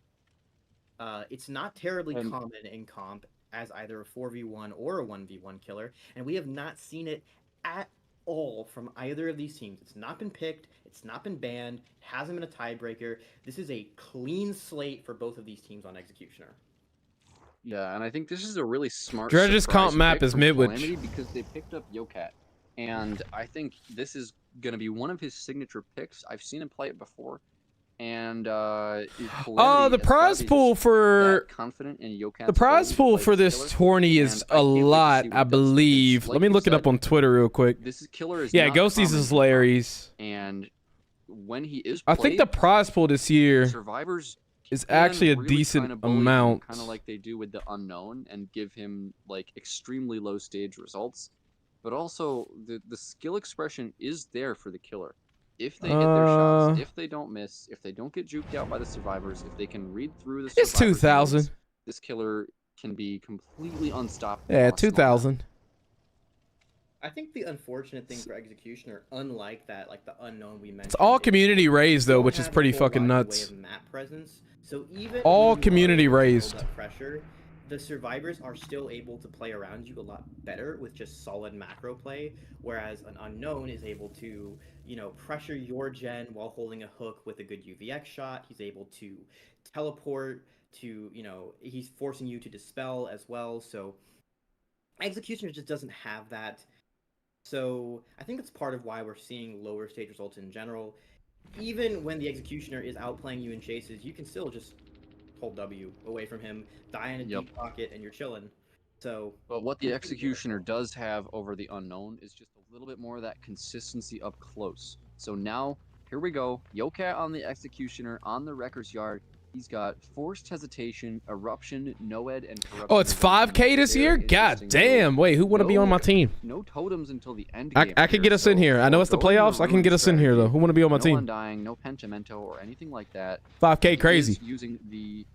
It's not terribly common in comp as either a 4v1 or a 1v1 killer, and we have not seen it at all from either of these teams. It's not been picked, it's not been banned, hasn't been a tiebreaker. This is a clean slate for both of these teams on Executioner. Yeah, and I think this is a really smart. Dredge's surprise comp map pick is from Midwich. Calamity because they picked up Yokat, and I think this is gonna be one of his signature picks. I've seen him play it before, and the prize pool for confident in Yokat's the prize ability to pool play for this this killer, tourney and is I a can't wait to see lot, what I he does. believe. Because, Let me like look you it up said, on Twitter real quick. This killer is Yeah, not Ghosties common is in Larry's. comp, and when he is I think the played, prize pool this year survivors is can actually a really decent kinda bully him, amount. kind of like they do with the unknown, and give him like extremely low stage results. But also the skill expression is there for the killer. If they hit their shots, if they don't miss, if they don't get juked out by the survivors, if they can read through the It's survivors' 2,000. moves, this killer can be completely unstoppable. Yeah, on a small map. 2,000. I think the unfortunate thing for Executioner, unlike that, like the unknown we mentioned, It's all is community raised though, don't which is have a pretty whole fucking lot in the nuts. way of map presence. So even All when you are community able to build raised. up pressure, the survivors are still able to play around you a lot better with just solid macro play, whereas an unknown is able to, pressure your gen while holding a hook with a good UVX shot. He's able to teleport to, he's forcing you to dispel as well. So Executioner just doesn't have that. So I think that's part of why we're seeing lower stage results in general. Even when the Executioner is outplaying you in chases, you can still just hold W away from him, die in a deep pocket, and you're chilling. So, but what the Executioner does have over the unknown is just a little bit more of that consistency up close. So now, here we go. Yokat on the Executioner on the Wrecker's Yard. He's got Forced Hesitation, Eruption, Noed, and Corruption. Oh, it's 5K this year? God damn. Wait, who want to be on my team? No totems until the end I game. could get us in here. I know it's the playoffs. I can get us in here, though. Who want to be on my No team? Undying, no Pentimento, or anything like that. 5K crazy. He is using the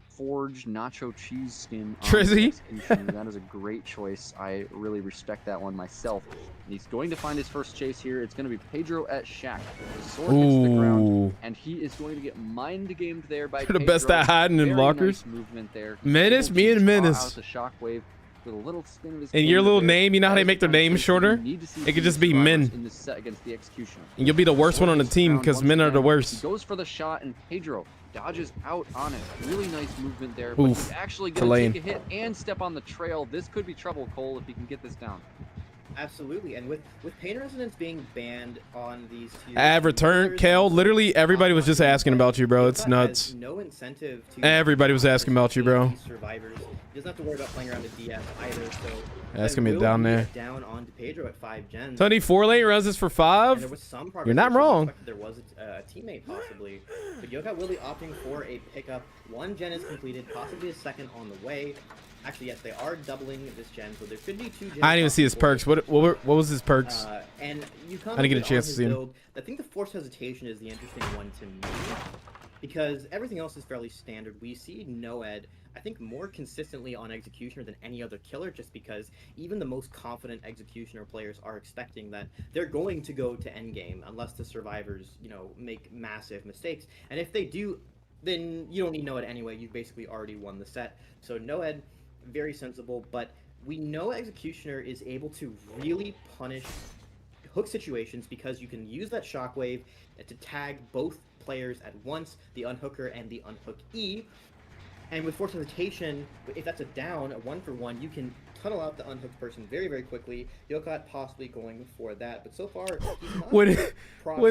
Forge Nacho Cheese skin on Trizzy? the Executioner. That is a great choice. I really respect that one myself. And he's going to find his first chase here. It's going to be Pedro at Shack. The sword hits the ground, Ooh. and he is going to get mind-gamed there by You're the Pedro. best at hiding in Very lockers. Nice movement there. Menace, Able me to and draw Menace. out the shockwave with a little spin of his And your finger little there. name, you know how That they is make their the kind of names chase that you shorter? need to see It could from just the be survivors Men. in this set against the Executioner. And you'll be the worst one on the team because men are the He worst. goes for the shot, and Pedro dodges out on it. Really nice movement there. But Oof. he's actually To going lane. to take a hit and step on the trail. This could be trouble, Cole, if he can get this down. Absolutely, and with pain resonance being banned on these two, Ad return, Kale. Literally everybody was just asking about you, bro. It's nuts. No incentive to Everybody was asking about you, bro. Survivors. He doesn't have to worry about playing around a DS either. So That's gonna be down there. Down onto Pedro at 5 gens. Tony 4-lane runs this for 5. There was some progress. You're not wrong. There was a teammate possibly, but Yoka will be opting for a pickup. 1 gen is completed, possibly a second on the way. Actually, yes, they are doubling this gen, so there should be 2 gens. I didn't even see his perks. What was his perks? And you I didn't get a chance to see him. Build. I think the Force Hesitation is the interesting one to me, because everything else is fairly standard. We see Noed, I think, more consistently on Executioner than any other killer, just because even the most confident Executioner players are expecting that they're going to go to endgame unless the survivors, you know, make massive mistakes. And if they do, then you don't need Noed anyway. You've basically already won the set. So Noed, very sensible, but we know Executioner is able to really punish hook situations because you can use that shockwave to tag both players at once, the unhooker and the unhook E. And with Force Hesitation, if that's a down, a 1-for-1, you can tunnel out the unhooked person very, very quickly. Yokat possibly going for that, but so far, he's not when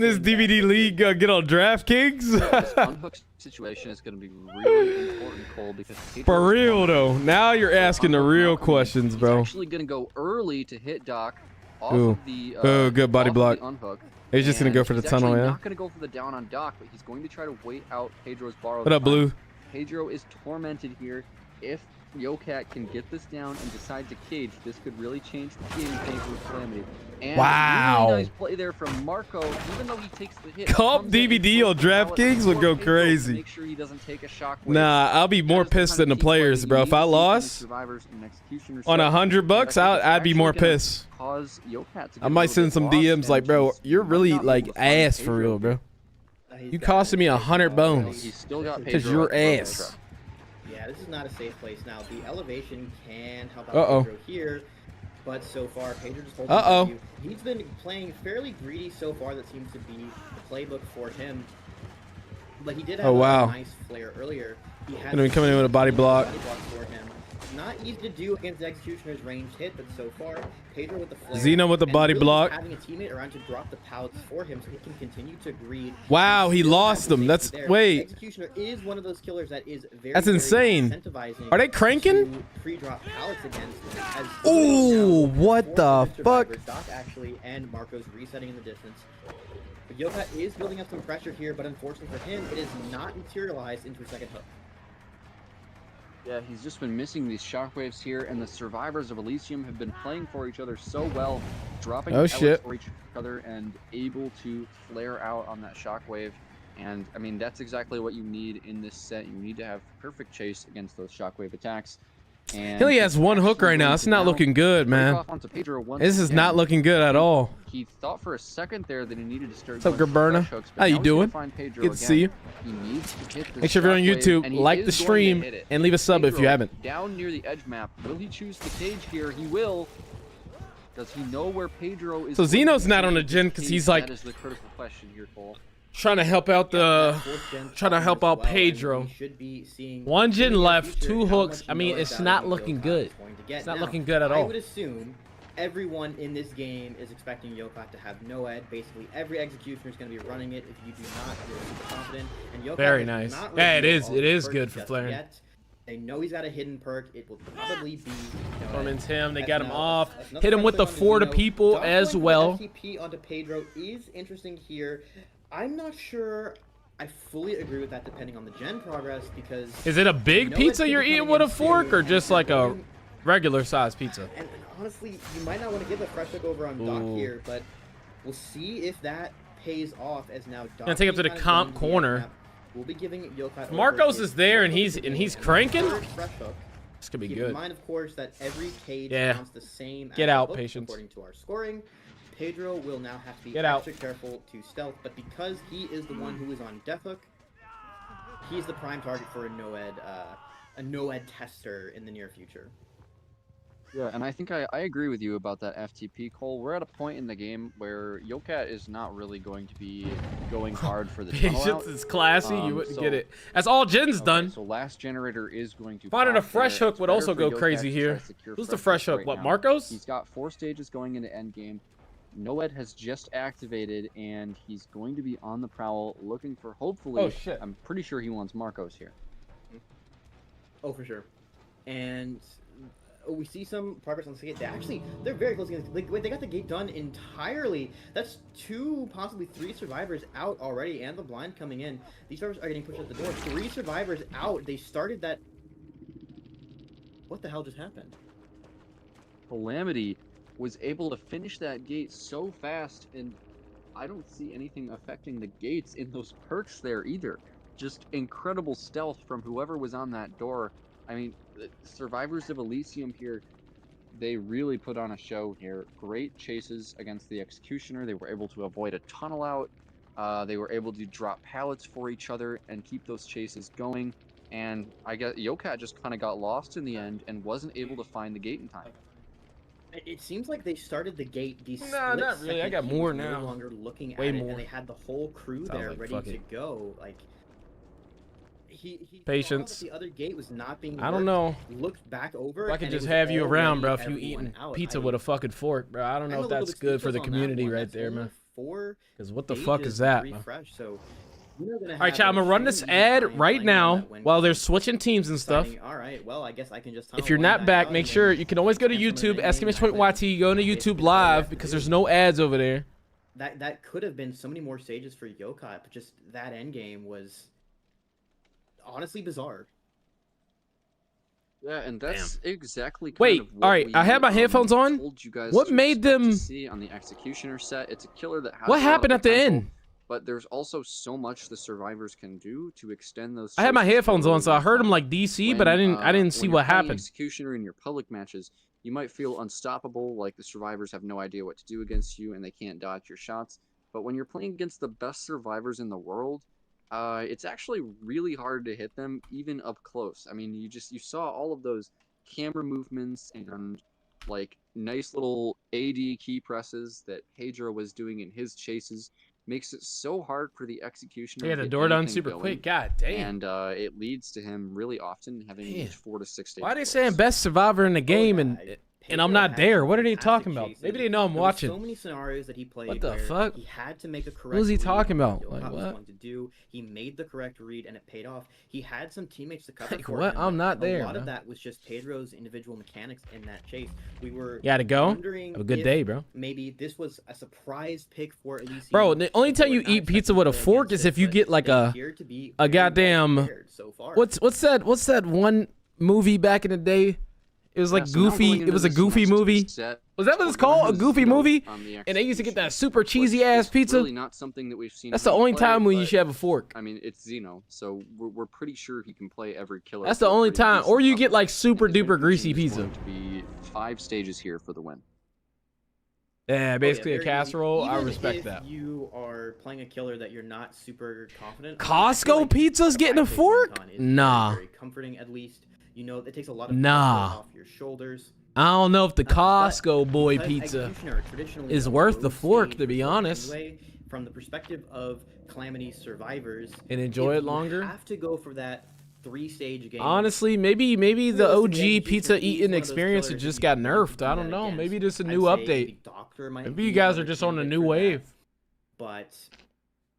is DVD League get on DraftKings? This unhook situation is going to be really important, Cole, because For real though, now you're asking the real questions, bro. He's actually going to go early to hit Doc off Ooh. of the Good body block. Unhook. He's just gonna go for the tunnel, He's yeah. not going to go for the down on Doc, but he's going to try to wait out Pedro's borrow. What up, Blue? Pedro is tormented here. If Yokat can get this down and decide to cage, this could really change the game in favor of Calamity. And wow. Really nice play there from Marco, even though he takes the hit. Comp DVD on DraftKings would go crazy. Make sure he doesn't take a shockwave. Nah, I'll be more pissed than the players, bro. If I lost on $100, I'd be more pissed. I might send some DMs like, bro, you're really like ass for real, bro. You costed me 100 bones because you're ass. Yeah, this is not a safe place now. The elevation can help out Pedro here, but so far Pedro just holds the He's been playing fairly greedy so far. That seems to be the playbook for him. But he did have a nice flare earlier. He has coming in with a body block. For him. Not easy to do against the Executioner's ranged hit, but so far, Pedro with the flare. Zeno with the body really block. Having a teammate around to drop the pouts for him so he can continue to greed. Wow, he lost them. That's wait. Executioner is one of those killers that is very That's insane. Are they cranking? Pre-drop pallets against. Ooh, what the fuck? Doc actually and Marco's resetting in the distance. But Yokat is building up some pressure here, but unfortunately for him, it is not materialized into a second hook. Yeah, he's just been missing these shockwaves here, and the survivors of Elysium have been playing for each other so well, dropping pellets for each other and able to flare out on that shockwave. And I mean, that's exactly what you need in this set. You need to have perfect chase against those shockwave attacks. And He has 1 hook right now. It's not looking good, man. This is not looking good at all. He thought for a second there that he needed to start. What's up, Gerberna? How you doing? Good to see you. He needs to hit this Make sure you're on YouTube, like the stream, and leave a sub if you haven't. Down near the edge map. Will he choose the cage here? He will. Does he know where Pedro is? So Zeno's not on the gen because he's like that is the critical question here, Cole. trying to help out Pedro. 1 gen left, 2 hooks. I mean, it's not looking good. It's not looking good at all. I would assume everyone in this game is expecting Yokat to have Noed. Basically, every Executioner is going to be running it. If you do not, you're super confident. And Yokat very nice. Yeah, it is. It is good for flaring. They know he's got a hidden perk. It will probably be. Torments him. They got him off. Hit him with the 4 to people as well. FTP onto Pedro is interesting here. I'm not sure. I fully agree with that, depending on the gen progress, because. Is it a big pizza you're eating with a fork, or just like a regular size pizza? And honestly, you might not want to give the fresh look over on Doc here, but we'll see if that pays off. As now Doc gonna take him to the comp corner. We'll be giving Yokat. Marcos is there and he's cranking. This could be Keep good. in mind, of course, that every cage counts the same. Get out, patience. According to our scoring, Pedro will now have to be extra careful to stealth, but because he is the one who is on death hook, he's the prime target for a Noed tester in the near future. Yeah, and I think I agree with you about that FTP, Cole. We're at a point in the game where Yokat is not really going to be going hard for the tunnel out. Patience is classy. You wouldn't so- get it. That's all Jin's Okay, done. so last generator is going to Finding a pop fresh there. hook It's would better also for go Yokat crazy to here. try to secure Who's the fresh fresh hook? right What, now. Marcos? He's got 4 stages going into endgame. Noed has just activated, and he's going to be on the prowl looking for, hopefully, Oh, shit. I'm pretty sure he wants Marcos here. Oh, for sure. And we see some progress on the gate. They're very close against. Like, they got the gate done entirely. That's 2, possibly 3 survivors out already, and the blind coming in. These survivors are getting pushed at the door. 3 survivors out. They started that. What the hell just happened? Calamity was able to finish that gate so fast, and I don't see anything affecting the gates in those perks there either. Just incredible stealth from whoever was on that door. I mean, the survivors of Elysium here, they really put on a show here. Great chases against the Executioner. They were able to avoid a tunnel out. They were able to drop pallets for each other and keep those chases going. And I guess Yokat just kind of got lost in the end and wasn't able to find the gate in time. It seems like they started the gate. Nah, not really. I got more now. No longer looking Way at it, more. and they had the whole crew Sounds there like ready fuck to it. go. Like he Patience. saw that the other gate was not being. I don't worked, know. Looked back over. If I could and it just was have you around, bro, already if you everyone eating out. pizza I with a mean, fucking fork, bro. I don't know I'm if a little that's bit good for the speechless on that community one. right That's there, only man. 4 Because what the fuck stages is that, to man? refresh, so you're gonna All right, have chat, a I'm gonna run this shitty ad time right playing on now that win while they're con, switching teams and stuff. deciding, all right, well, I guess I can just If you're tunnel not one back, out make and sure then you can always go to cancel YouTube, my name, !YT, go to it's YouTube all we have Live to because do. there's no ads over there. That could have been so many more stages for Yokai, but just that end game was honestly bizarre. Yeah, and that's exactly kind Wait, of what all right, we, I had my headphones on. told you guys What to made expect to them- see on the Executioner set. It's a killer that has What a lot of happened at the potential, end? but there's also so much the survivors can do to extend those. I had my chases headphones for a on, so I really heard them fun. like DC, but I When, didn't see when what you're playing happened. Executioner in your public matches, you might feel unstoppable, like the survivors have no idea what to do against you and they can't dodge your shots. But when you're playing against the best survivors in the world, it's actually really hard to hit them even up close. I mean, you saw all of those camera movements and like nice little AD key presses that Pedro was doing in his chases. Makes it so hard for the Executioner Yeah, to the get door done anything super going, quick. God damn. and it leads to him really often having Man. these 4 to 6 stages. Why are they saying best survivor in the game and I'm not there? What are they talking about? Maybe they know I'm There were watching. so many scenarios that he played. What the where fuck? He had to make a correct. What was he read talking on about? what Like, Yokai was what? going to do. He made the correct read and it paid off. He had some teammates to cover Like, for what? him. I'm not there, A lot man. of that was just Pedro's individual mechanics in that chase. We were. You had to go? wondering Have a good if day, bro. Maybe this was a surprise pick for Elysium. Bro, the only They time were you not eat pizza expecting with a to play fork against is if it, you but get like they a appear to be a very well goddamn prepared so far. what's that one movie back in the day? It was like Yeah, so now Goofy. going It into was a this Goofy next movie. set, Was that what it's we're gonna called? A have Goofy Zeno movie? on the And they used to get that Executioner, super which cheesy ass is pizza. Really not something that we've seen. That's the him only play, time when you but, should have a fork. I mean, it's Zeno, so we're pretty sure he can play every killer. That's the to a only pretty time. decent Or you level. get like super And his duper greasy conclusion pizza. is going to be 5 stages here for the win. Yeah, basically a very easy. casserole. I Even respect if that. You are playing a killer that you're not super confident. Costco pizza's getting a fork? Nah. Very comforting, at least. You know, it takes a lot of Nah. pressure off your shoulders. I don't know if the But Costco boy because pizza Executioner traditionally is a worth the low fork, stage to be result honest. anyway, from the perspective of Calamity survivors, and enjoy if it longer. You have to go for that 3-stage game. Honestly, maybe the Realistically, OG pizza Executioner is eating one of those experience killers just that got you can't nerfed. do I that don't know. against. Maybe just a I'd new say update. maybe Doctor might Maybe you be guys are another just on a candidate new for that. wave. But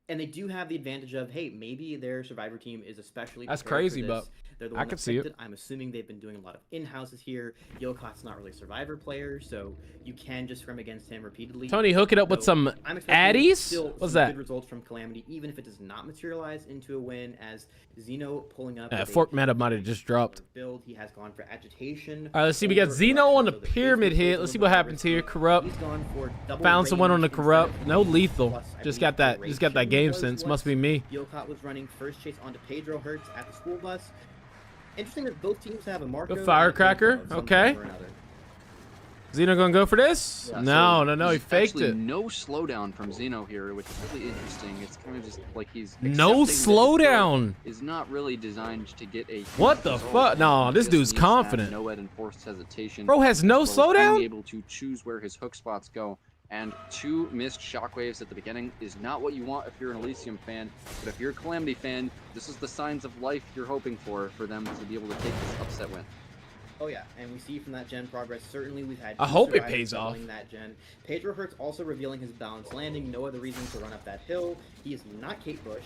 and they do have the advantage of, hey, maybe their survivor team is especially That's prepared for crazy, this. but They're the I one could that see picked it. I'm assuming they've been doing a lot of in-houses here. Yokot's not really a survivor player, so you can just scrim against him repeatedly. Tony, hook it up with So some I'm expecting addies. still What's some that? good results from Calamity, even if it does not materialize into a win, as Zeno pulling up. with a Fork meta might have just dropped. Build. He has gone for agitation. All right, let's see. We got over Zeno eruption, on the so the pyramid business hit. is Let's a see little what more happens here. risky. Corrupt. He's gone for double Found someone on the range instead corrupt. of No lethal. plus, I Just believe got that. the Just got that ratio game was sense. what Must be me. Yokot was running first chase onto Pedro Hertz at the school bus. Interesting that both teams have a Marco. The and a firecracker, Pedro of some okay. form or another. Xeno gonna go for this? Yeah, No, so no, no. He there's faked actually it. no slowdown from Xeno here, which is really interesting. It's kind of just like he's No accepting that his slowdown. build is not really designed to get a What huge the result. fuck? No, He this just dude's needs to have confident. No enforced hesitation. Bro has no as well as slowdown? being able to choose where his hook spots go. And 2 missed shockwaves at the beginning is not what you want if you're an Elysium fan. But if you're a Calamity fan, this is the signs of life you're hoping for them to be able to take this upset win. Oh yeah, and we see from that gen progress, certainly we've had I two hope it survivors pays off. battling that gen. Pedro Hertz also revealing his balanced landing, no other reason to run up that hill. He is not Kate Bush.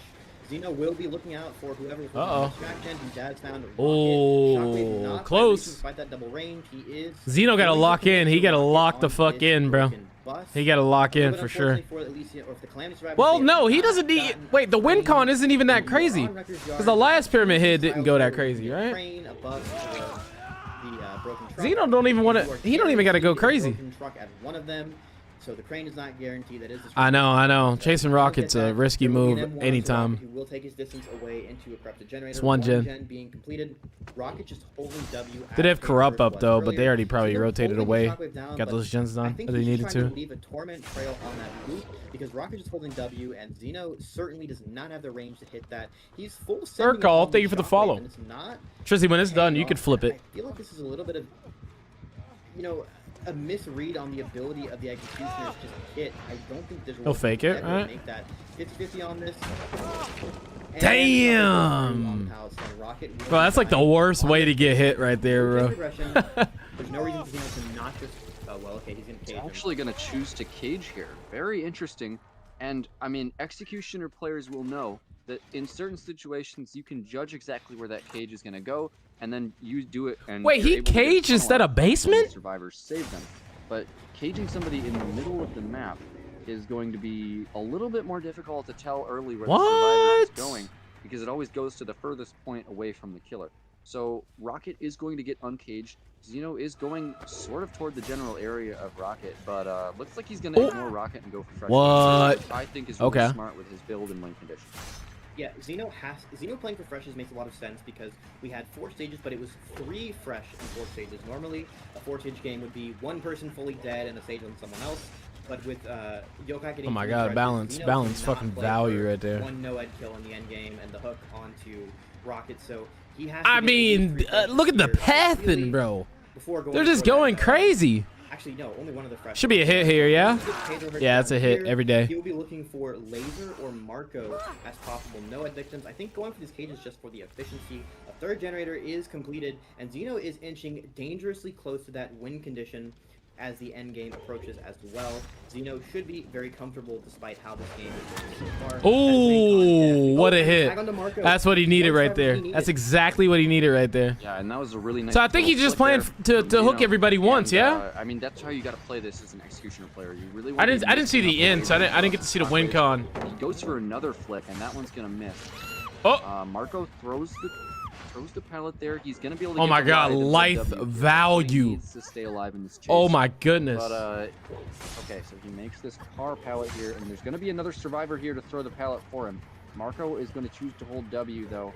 Xeno will be looking out for whoever is Uh-oh. distract gen. He has found Rocket. Oh, Shockwave not close. despite that double range. He is Xeno gotta going to lock in. He gotta Rocket lock the on fuck this in, bro. broken bus. He gotta lock in But for sure. unfortunately for Elysium, or if the Calamity survivors, Well, they no, have he not doesn't need. gotten Wait, the win trained con isn't even that on crazy. Records Because Yard. the last pyramid hit Styles didn't go that were crazy, the right? crane above the broken truck. Xeno don't even want to. He don't even gotta go crazy. Broken truck at one of them, so the crane is not guaranteed. That is. I know. Chasing Rocket's a risky There will be move an M1 anytime. Who will take his distance away into a corrupted generator. It's one gen. being completed. Rocket just holding W. Did have corrupt up though, but they already Earlier. probably Xeno rotated holding away. the shockwave down, Got but those gens I done think as they he's needed just trying to. leave a torment trail on that loop because Rocket is holding W and Xeno certainly does not have the range to hit that. He's full Third sending call. on Thank you for the shockwave, follow. and it's not Trizzy, when it's done, you paying could off. flip it. I feel like this is a little bit of, a misread on the ability of the executioners just hit. I don't think there's a He'll way fake to it, ever alright. make that 50-50 on this. And Damn! on Palestine. Rocket will Bro, that's like the finally- worst way to get hit right there, bro. Progression. There's no reason for Xeno to not just. Oh well, okay, he's gonna cage him. Actually going to choose to cage here. Very interesting. And I mean, executioner players will know that in certain situations you can judge exactly where that cage is going to go, and then you do it. And Wait, you're he able to get caged tunnel instead out of when the basement? survivors save them. But caging somebody in the middle of the map is going to be a little bit more difficult to tell early where the survivor is What? going, because it always goes to the furthest point away from the killer. So Rocket is going to get uncaged. Xeno is going sort of toward the general area of Rocket, but looks like he's going to ignore Rocket and go for fresh. What? Which I think is really Okay. smart with his build and win condition. Yeah, Xeno playing for freshes makes a lot of sense because we had 4 stages, but it was 3 fresh and 4 stages. Normally, a 4-stage game would be 1 person fully dead and a stage on someone else. But with Yokai getting Oh my 3 god, freshes, balance Xeno balance did not fucking play value for right there. 1 no-ed kill in the end game and the hook onto Rocket, so he has. I to get at least mean, 3 freshes look at the here, pathing, ideally, bro. before going They're just for that, going crazy. Actually, no, only one of the freshes. Should be a hit here, yeah? Pedro Hertz Yeah, it's a down hit here. every day. He will be looking for Laser or Marco as possible no-ed victims. I think going for these cages just for the efficiency. A 3rd generator is completed, and Xeno is inching dangerously close to that win condition as the end game approaches as well. Xeno should be very comfortable despite how this game is going so far. Ooh, what a and hit. tag onto Marco. That's what he needed One right survivor there. he needed. That's exactly what he needed right there. Yeah, and that was a really nice. So I think he's little just flick playing there to from hook Xeno. everybody once, And, yeah? I mean, that's how you got to play this as an executioner player. You really. I didn't see the end, so I didn't get to see the win con. He goes for another flick, and that one's gonna miss. Oh, Marco throws the pallet there. He's gonna be able to. Oh get my the God, ride until life W. value. He needs to stay alive in this chase. oh my goodness. But okay, so he makes this car pallet here, and there's gonna be another survivor here to throw the pallet for him. Marco is going to choose to hold W though.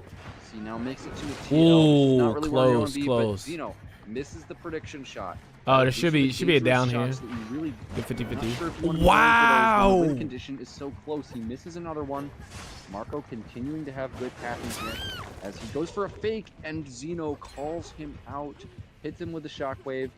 See, now makes it to a TL. Ooh, Not really where you wanna close, be, close. But Xeno misses the prediction shot. Oh, there These should are the be a down here. dangerous shots that you really Good 50-50. not sure if you wanna be ready for those when Wow. the win condition is so close. He misses another one. Marco continuing to have good pathing here as he goes for a fake, and Xeno calls him out, hits him with the shockwave.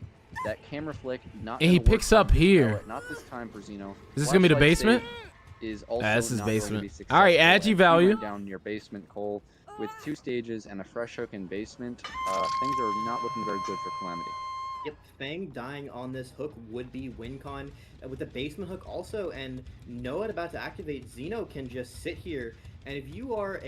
That camera flick, not. And he gonna work picks up on the here. pallet, Not this time for Xeno. Is this gonna be the Flashlight basement? save Is also This is not going to basement. be successful, All right, as agi he value. went down near basement Cole with 2 stages and a fresh hook in basement. Things are not looking very good for Calamity. Yep, Fang dying on this hook would be win con. With the basement hook also, and Noah about to activate, Xeno can just sit here, and if you are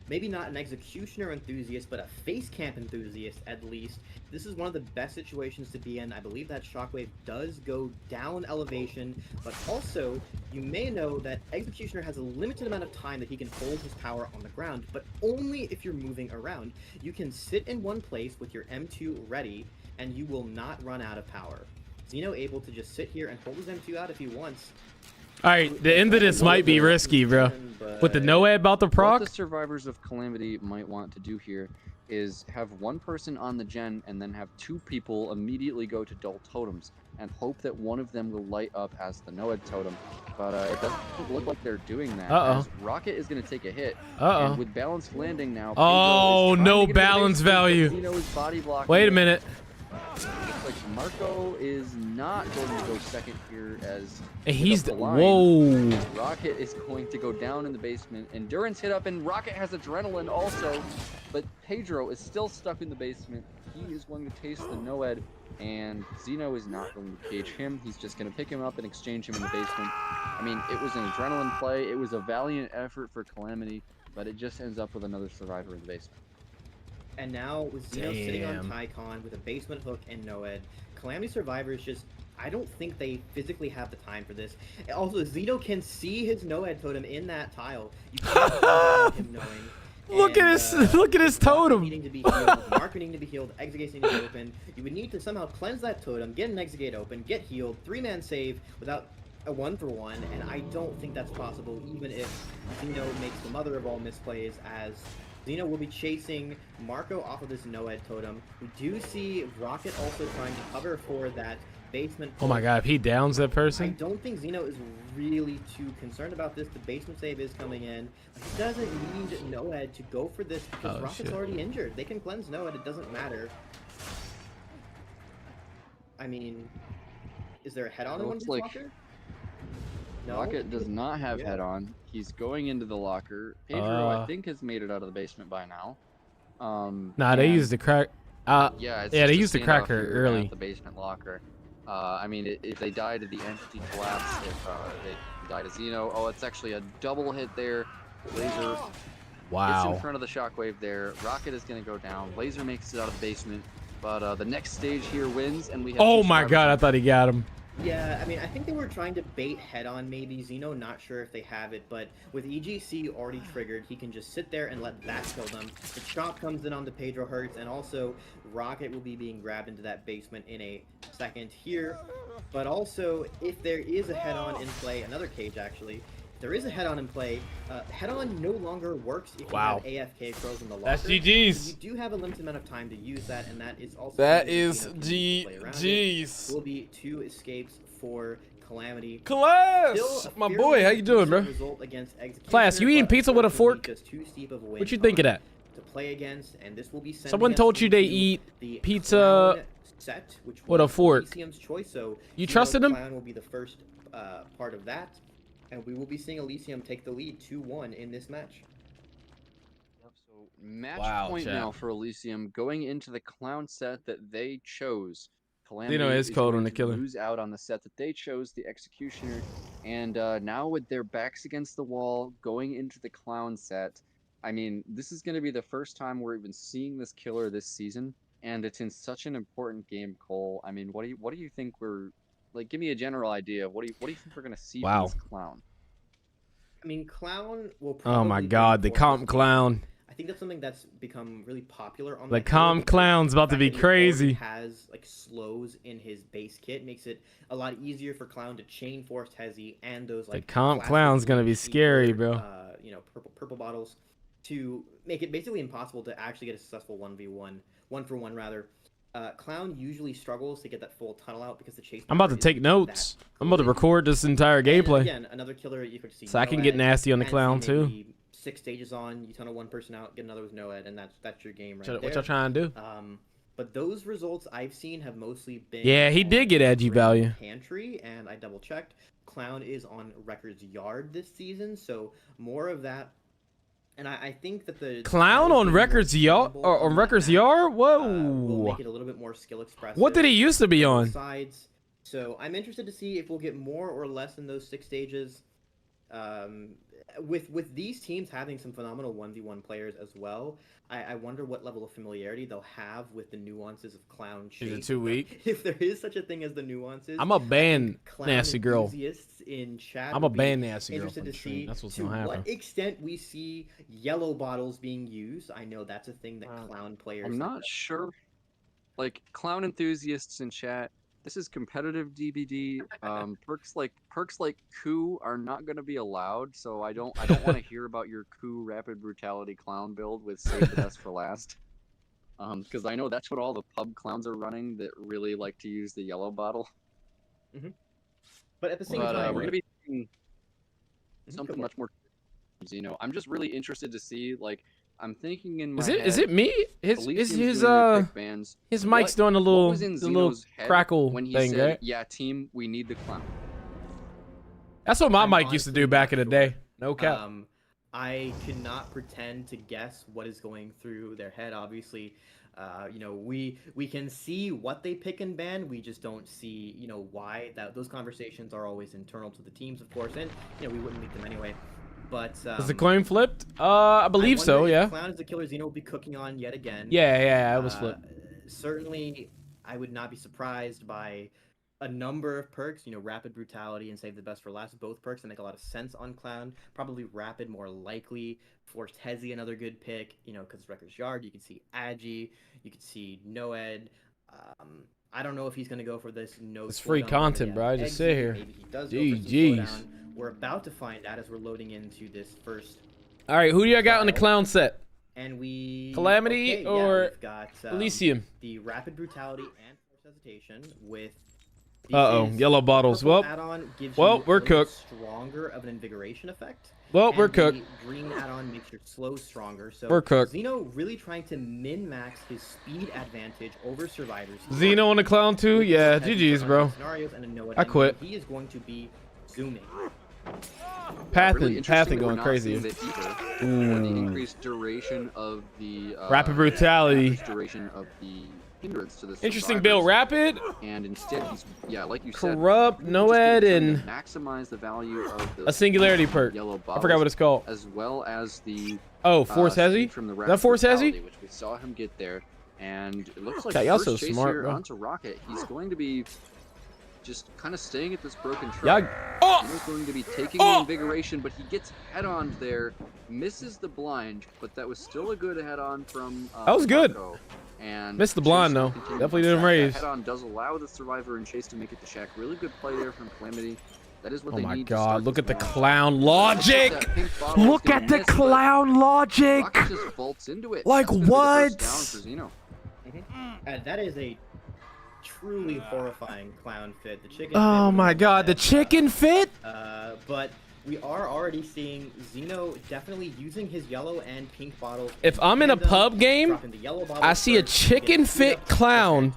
maybe not an executioner enthusiast, but a face camp enthusiast at least, this is one of the best situations to be in. I believe that shockwave does go down elevation, but also you may know that executioner has a limited amount of time that he can hold his power on the ground, but only if you're moving around. You can sit in one place with your M2 ready, and you will not run out of power. Xeno able to just sit here and hold his M2 out if he wants. All right, the end of this might be risky, bro. With the no-ed about the What proc. the survivors of Calamity might want to do here is have one person on the gen and then have 2 people immediately go to dual totems and hope that one of them will light up as the Noed totem. But it doesn't look like they're doing that. As Rocket is going to take a hit. And with balanced landing now, Oh, no balance value. Zeno is body blocking. Wait a minute. Looks like Marco is not going to go second here as he's whoa. Rocket is going to go down in the basement. Endurance hit up, and Rocket has adrenaline also, but Pedro is still stuck in the basement. He is going to taste the Noed, and Zeno is not going to cage him. He's just going to pick him up and exchange him in the basement. I mean, it was an adrenaline play. It was a valiant effort for Calamity, but it just ends up with another survivor in the basement. And now with Zeno sitting on Tycon with a basement hook and Noed, Calamity survivors just, I don't think they physically have the time for this. Also, Zeno can see his Noed totem in that tile. You can't without him knowing. Look at his totem. Needing to be healed, Mark needing to be healed, Exegates needing to be open. You would need to somehow cleanse that totem, get an Exegate open, get healed, 3-man save without a 1-for-1, and I don't think that's possible even if Zeno makes the mother of all misplays, as Zeno will be chasing Marco off of this Noed totem. We do see Rocket also trying to cover for that basement. Oh my god, if he downs that person. I don't think Zeno is really too concerned about this. The basement save is coming in. He doesn't need Noed to go for this because Rocket's already injured. They can cleanse Noed, it doesn't matter. I mean, is there a head-on in one of these locker? No, Rocket does not have head-on. He's going into the locker. Pedro, I think, has made it out of the basement by now. Nah, they used the crack. Yeah, they used the cracker early. The basement locker. I mean, if they die to the entity collapse, if they die to Zeno, it's actually a double hit there. Laser gets in front of the shockwave there. Rocket is going to go down. Laser makes it out of the basement, but the next stage here wins, and we have. Oh my god, I thought he got him. Yeah, I mean, I think they were trying to bait head-on maybe. Zeno, not sure if they have it, but with EGC already triggered, he can just sit there and let that kill them. The chop comes in onto Pedro Hertz, and also Rocket will be being grabbed into that basement in a second here. But also, if there is a head-on in play, another cage actually, if there is a head-on in play, head-on no longer works if you have AFK crows in the locker. That's GG's. You do have a limited amount of time to use that, and that is also... That is GG's. Will be 2 escapes for Calamity. Class! My boy, how you doing, bro? Class, you eating pizza with a fork? What you think of that? To play against, and this will be someone told you they eat pizza set, which with a fork. Choice, so you trusted him? Clown will be the first part of that, and we will be seeing Elysium take the lead 2-1 in this match. So match point now for Elysium going into the clown set that they chose. Calamity is cold on the killer. Lose out on the set that they chose, the Executioner, and now with their backs against the wall, going into the clown set. I mean, this is going to be the first time we're even seeing this killer this season, and it's in such an important game, Cole. I mean, what do you think we're like? Give me a general idea. What do you think we're going to see from this clown? I mean, clown will probably... Oh my god, the comp clown. I think that's something that's become really popular on the comp clown's about to be crazy. Has like slows in his base kit, makes it a lot easier for clown to chain force Hezzy and those like the comp clown's gonna be scary, bro. You know, purple bottles to make it basically impossible to actually get a successful 1v1 rather. Clown usually struggles to get that full tunnel out because the chase. I'm about to take notes. I'm about to record this entire gameplay. And again, another killer you could see. So I can get nasty on the clown too. 6 stages on, you tunnel one person out, get another with Noed, and that's your game right there. What y'all trying to do? But those results I've seen have mostly been... Yeah, he did get edgy value. Pantry, and I double-checked. Clown is on Records Yard this season, so more of that. And I think that the... Clown on Records Yard? Or on Records Yard? Whoa. Will make it a little bit more skill expressive. What did he used to be on? Sides. So I'm interested to see if we'll get more or less in those 6 stages. With these teams having some phenomenal 1v1 players as well, I wonder what level of familiarity they'll have with the nuances of clown chase. Is it too weak? If there is such a thing as the nuances. I'm a ban nasty girl. In chat I'm a ban nasty girl. Interested to see that's what's gonna happen. what extent we see yellow bottles being used. I know that's a thing that clown players. I'm not sure. Like clown enthusiasts in chat. This is competitive DBD. Perks like coup are not going to be allowed, so I don't want to hear about your coup rapid brutality clown build with save the best for last. Because I know that's what all the pub clowns are running that really like to use the yellow bottle. But at the same But time, we're gonna be seeing go something for it. much more. I'm just really interested to see. Like, I'm thinking in my Is head, it me? His Elysium's his doing their quick bans. his mic's doing What the was in little Zeno's head crackle when he thing, said, right? "Yeah, team, we need the clown." That's what my I'm mic used to honestly do back in not the sure. day. No cap. I cannot pretend to guess what is going through their head. Obviously, we can see what they pick and ban. We just don't see, why. That those conversations are always internal to the teams, of course, and we wouldn't leak them anyway. But Was the coin flipped? I believe so. Yeah. Clown is the killer Xeno will be cooking on yet again. Yeah, it was flipped. Certainly, I would not be surprised by a number of perks, Rapid Brutality and Save the Best for Last, both perks that make a lot of sense on Clown. Probably Rapid more likely. Forced Hezi, another good pick, because it's Wrecker's Yard. You can see Agi, you can see Noed. I don't know if he's going to go for this no. It's free content, bro. I just sit here. Maybe he does go for some GG's. slowdown. We're about to find out as we're loading into this first. All right, who do you got in the clown set? And we Calamity or we've got, Elysium? The Rapid Brutality and Forced Hesitation with. Yellow bottles. Well, we're cooked. Stronger of an invigoration effect. Well, we're cooked. The green add-on makes your slow stronger. So we're cooked. Xeno really trying to min-max his speed advantage over survivors. Xeno on the clown too? Yeah, GG's, bro. I quit. He is going to be zooming. Pathing going crazy. The increased duration of the Rapid Brutality. Duration of the hindrance to this. Interesting build. Rapid. And instead, he's like you said, Corrupt, Noed, and maximize the value of the a singularity perk. Yellow bottles, I forgot what it's called. As well as the Force Hezi. From the that Force Hezi? Which we saw him get there, and it looks like God, y'all so first smart, here bro. onto Rocket. He's going to be just kind of staying at this broken truck. He's going to be taking the invigoration, but he gets head-on there, misses the blind, but that was still a good head-on from that was good. Marco. And missed the blind though. Definitely didn't raise. Head-on does allow the survivor and Chase to make it to Shack. Really good play there from Calamity. That is what they need. Oh my god, look at the clown logic! Look at the clown logic! Rocket just bolts into it. Like what? That is a truly horrifying clown fit. The chicken. Oh my god, the chicken fit? But we are already seeing Xeno definitely using his yellow and pink bottles. If I'm in a pub game, I see a chicken fit clown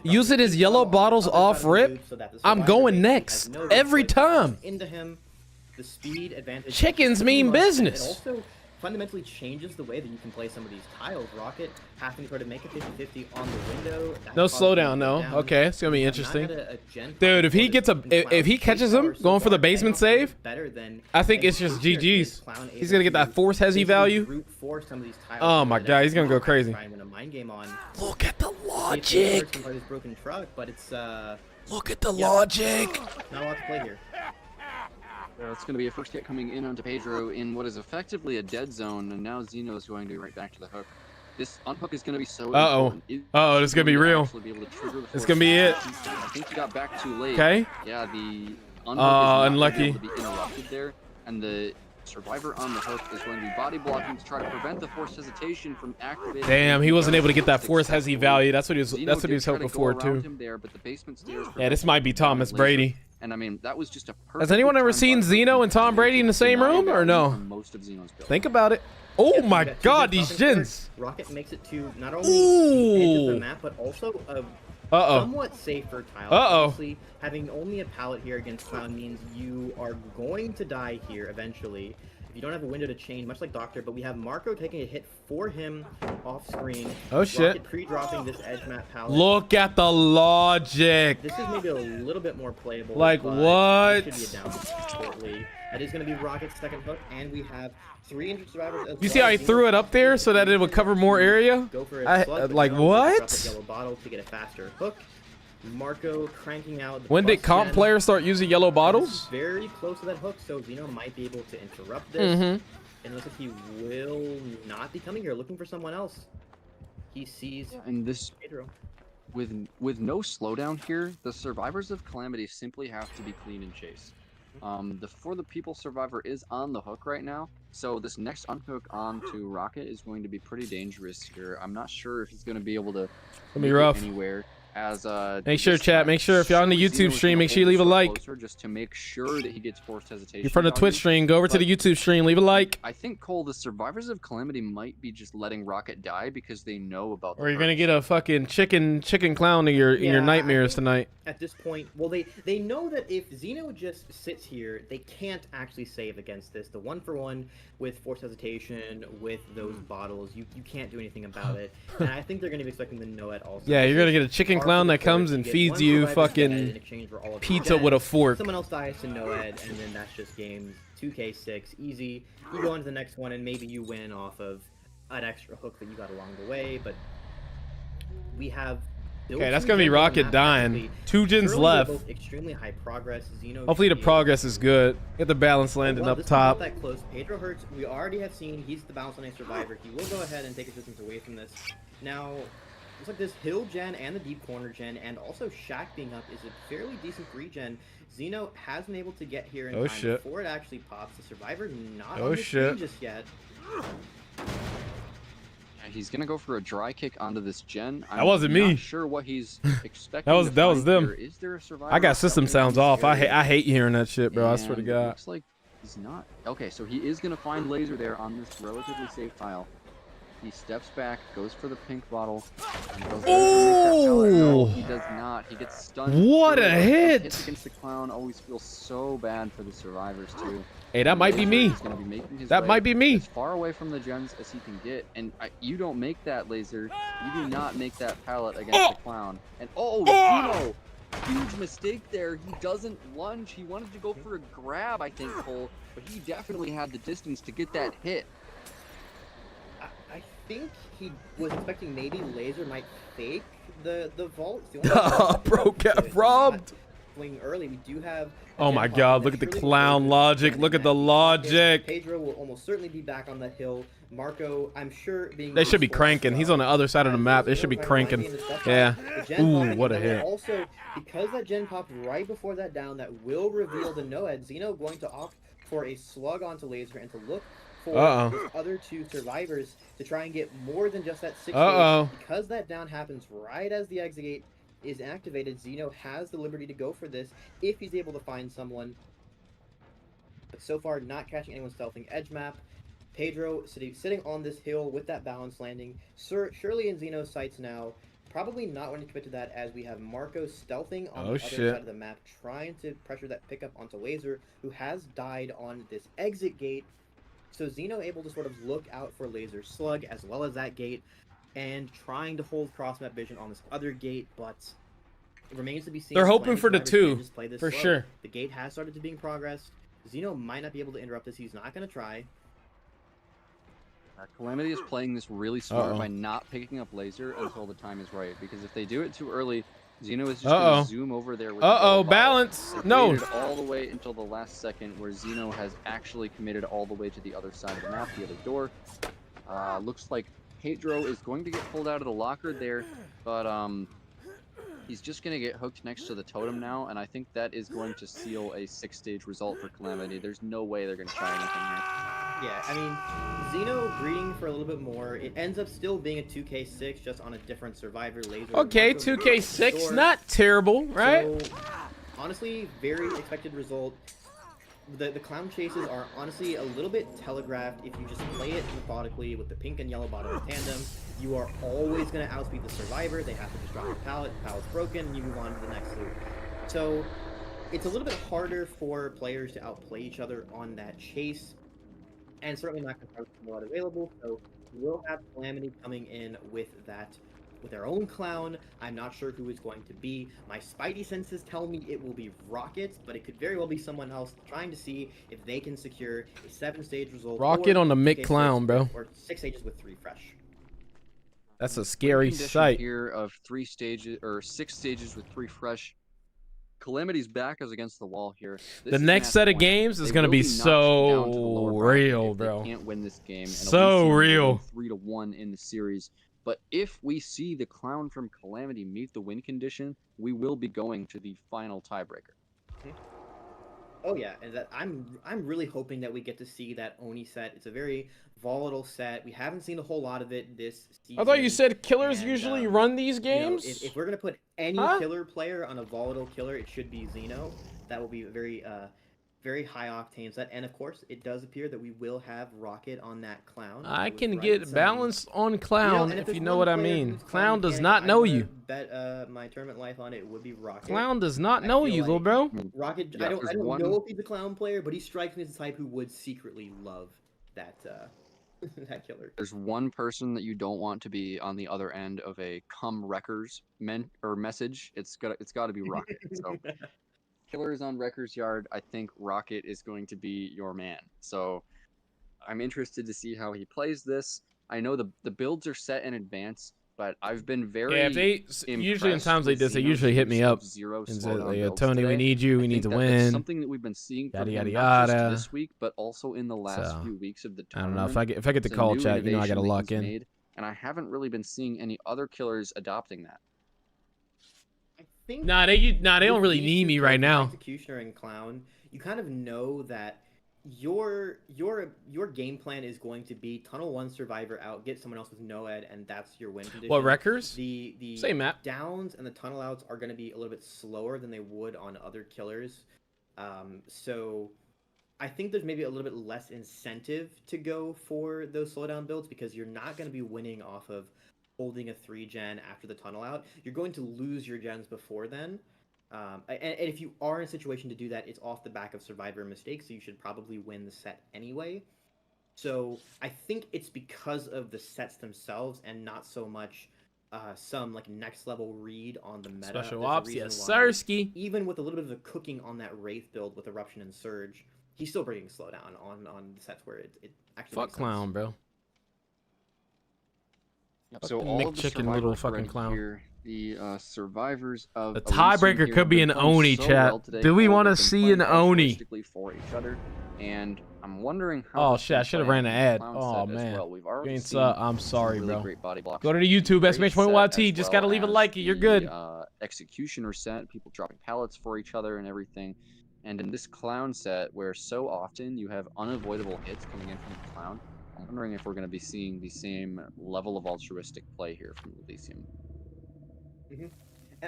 using his yellow bottles off rip, I'm going next. Every time. Into him, the speed advantage. Chickens mean business. It also fundamentally changes the way that you can play some of these tiles. Rocket having to try to make a 50-50 on the window. No slowdown, no. Okay, it's gonna be interesting. Dude, if he gets if he catches him going for the basement save, I think it's just GG's. He's gonna get that Force Hezi value. Oh my god, he's gonna go crazy. Look at the logic. Look at the logic. Not a lot to play here. It's going to be a first hit coming in onto Pedro in what is effectively a dead zone, and now Xeno is going to be right back to the hook. This unhook is going to be so important. This is going to be real. It's going to be it. I think he got back too late. Okay. Yeah, the unhook is unlucky. To be interrupted there, and the survivor on the hook is going to be body blocking to try to prevent the forced hesitation from activating. Damn, he wasn't able to get that Force Hezi value. That's what he was hoping for too. Yeah, this might be Thomas Brady. And I mean, that was just a perfect. Has anyone ever seen Xeno and Tom Brady in the same room or no? Most of Xeno's build. Think about it. Oh my god, these gens. Rocket makes it to not only the edge of the map, but also a somewhat safer tile. Obviously, having only a pallet here against Clown means you are going to die here eventually. If you don't have a window to change, much like Doctor, but we have Marco taking a hit for him off screen. Oh shit. Rocket pre-dropping this edge map pallet. Look at the logic. This is maybe a little bit more playable. Like what? Should be a down shortly. That is going to be Rocket's second hook, and we have 3 injured survivors. You see how I threw it up there so that it would cover more area? Go for a slug, like what? Yellow bottle to get a faster hook. Marco cranking out. When did comp players start using yellow bottles? Very close to that hook, so Xeno might be able to interrupt this. And it looks like he will not be coming here, looking for someone else. He sees and this Pedro. With no slowdown here, the survivors of Calamity simply have to be clean and chase. The For the People survivor is on the hook right now, So this next unhook onto Rocket is going to be pretty dangerous here. I'm not sure if he's going to be able to Gonna be make it rough. anywhere. As Make sure, this chat. time, Make sure if you're on the surely YouTube Zeno is stream, gonna make sure you hold leave a this like. closer just to make sure that he gets forced hesitation. You're from the Twitch value. stream. Go over to the YouTube stream. Leave a like. I think, Cole, the survivors of Calamity might be just letting Rocket die because they know about the Or you're gonna hurts. get a fucking chicken clown in your Yeah, I nightmares think tonight. At this point, well, they know that if Zeno just sits here, they can't actually save against this. The 1-for-1 with forced hesitation, with those bottles, you can't do anything about it. And I think they're gonna be expecting the Noed also. Yeah, you're gonna get a chicken Par clown for the that comes course. and get feeds one you survivor's fucking dead in exchange for all of your pizza dead. with a fork. Someone else dies to Noed, and then that's just game 2k6, easy. You go on to the next one, and maybe you win off of an extra hook that you got along the way, but we have... Okay, that's gonna be Rocket dying. 2 gens Surely left. they're both extremely high progress. Zeno Hopefully the should be progress is good. Get the balance landing well, up this one's not top. that close. Pedro Hertz, we already have seen he's the bounce on a survivor. He will go ahead and take his distance away from this. Now, looks like this hill gen and the deep corner gen, and also Shack being up is a fairly decent regen. Zeno has been able to get here in time shit. before it actually pops. The survivor not Oh, on the shit. screen just yet. He's gonna go for a dry kick onto this gen. That wasn't me. Not sure what he's expecting. That was them. Here. Is there a survivor? I got system stepping sounds on off. this I area? hate hearing that shit, bro. I swear to And God. Looks like he's not. Okay, so he is gonna find laser there on this relatively safe tile. He steps back, goes for the pink bottle. And goes Oh! No, he does not. He gets stunned. What a through it. hit! Hits against the clown always feels so bad for the survivors too. Hey, that might be me. He's gonna be making his That way might be me. as far away from the gens as he can get, and you don't make that laser. You do not make that pallet against the clown. And Zeno, huge mistake there. He doesn't lunge. He wanted to go for a grab, I think, Cole, but he definitely had the distance to get that hit. I think he was expecting maybe laser might fake the vault. Bro got robbed. Swing early. We do have. Oh my God! Look at the clown logic. Look at the logic. Pedro will almost certainly be back on the hill. Marco, I'm sure being. They should be cranking. He's on the other side of the map. They should be cranking. Yeah. Ooh, what a hit. Also, because that gen popped right before that down, that will reveal the Noed. Zeno going to opt for a slug onto laser and to look for his other 2 survivors to try and get more than just that 6 stage. Because that down happens right as the exit gate is activated, Zeno has the liberty to go for this if he's able to find someone. But so far, not catching anyone stealthing edge map. Pedro sitting on this hill with that balance landing. Surely in Zeno's sights now. Probably not wanting to commit to that, as we have Marco stealthing on the other side of the map, trying to pressure that pickup onto Laser, who has died on this exit gate. So Zeno able to sort of look out for Laser slug as well as that gate, and trying to hold cross map vision on this other gate, but it remains to be seen. They're hoping for the 2, for sure. The gate has started to be in progress. Zeno might not be able to interrupt this. He's not going to try. Calamity is playing this really smart by not picking up laser until the time is right, because if they do it too early, Zeno is just going to zoom over there with balance. No. All the way until the last second, where Zeno has actually committed all the way to the other side of the map, the other door. Looks like Pedro is going to get pulled out of the locker there, but he's just going to get hooked next to the totem now, and I think that is going to seal a 6-stage result for Calamity. There's no way they're going to try anything here. Yeah, I mean, Zeno breeding for a little bit more. It ends up still being a 2k6, just on a different survivor laser. Okay, 2k6, not terrible, right? So, honestly, very expected result. The clown chases are honestly a little bit telegraphed. If you just play it methodically with the pink and yellow bottom in tandem, you are always going to outspeed the survivor. They have to just drop the pallet. The pallet's broken, and you move on to the next loop. So it's a little bit harder for players to outplay each other on that chase, and certainly not going to have a lot available. So we'll have Calamity coming in with their own clown. I'm not sure who it's going to be. My spidey senses tell me it will be Rocket, but it could very well be someone else, trying to see if they can secure a 7-stage result. Rocket on the Mick clown, bro. Or 6 stages with 3 fresh. That's a scary sight. Here of 3 stages or 6 stages with 3 fresh. Calamity's back is against the wall here. The next set of games is going to be so real, bro. They can't win this game. So real. 3-1 in the series. But if we see the clown from Calamity meet the win condition, we will be going to the final tiebreaker. Oh yeah, and that I'm really hoping that we get to see that Oni set. It's a very volatile set. We haven't seen a whole lot of it this season. I thought you said killers and, usually run these you know, games. if we're gonna put any Huh? killer player on a volatile killer, it should be Xeno. That will be a very high octane set, and of course, it does appear that we will have Rocket on that clown. I was can right. get balanced on Clown and if there's you know one what I player mean. whose Clown does mechanic not I'm know gonna you. Bet my tournament life on it would be Rocket. Clown does not I know feel you, little like bro. Rocket, Yeah, I don't there's know one- if he's a clown player, but he strikes me as the type who would secretly love that that killer. There's one person that you don't want to be on the other end of a "come wreckers" message. It's got to be Rocket. So killers on Wrecker's Yard, I think Rocket is going to be your man. So I'm interested to see how he plays this. I know the builds are set in advance, but I've been very Yeah, if they usually in impressed times like with this, they Xeno's usually hit me use up of zero and slowdown say, builds Tony, we today. need you. I We need think to that that's win. something that we've been seeing from Yada him, yada not just yada. this week, but also in the last So, few weeks of the I don't tournament. know if I get the It's a call new chat, you know I gotta innovation that lock he's in. made, and I haven't really been seeing any other killers adopting that. I think Nah, they don't with really these need two me right players, now. Executioner and Clown, you kind of know that your game plan is going to be tunnel one survivor out, get someone else with no ed, and that's your win condition. What, Wreckers? The Same map. downs and the tunnel outs are going to be a little bit slower than they would on other killers. So I think there's maybe a little bit less incentive to go for those slowdown builds because you're not going to be winning off of holding a 3-gen after the tunnel out. You're going to lose your gens before then. And if you are in a situation to do that, it's off the back of survivor mistakes, so you should probably win the set anyway. So I think it's because of the sets themselves and not so much some like next level read on the meta. Special There's a ops, reason yes, why, sirski. even with a little bit of the cooking on that Wraith build with Eruption and Surge, he's still bringing slowdown on the sets where it actually Fuck makes sense. Clown, bro. So Fucking all of the McChicken little survivors fucking right clown. here, the survivors of The Elysium tiebreaker here could have be been an playing Oni, so chat. well today. Do we All want to have been see playing an Oni? altruistically for each other, and I'm wondering how. Oh this shit, I can should have play ran an out in ad. the clown Oh set as man. well. We've already Against, seen I'm some sorry, really bro. great body blocks. Go to the YouTube, Great exclamation.yt. set, Just as gotta well leave a as like. You're the, good. Executioner set, people dropping pallets for each other and everything. And in this clown set, where so often you have unavoidable hits coming in from the clown, I'm wondering if we're going to be seeing the same level of altruistic play here from Elysium. And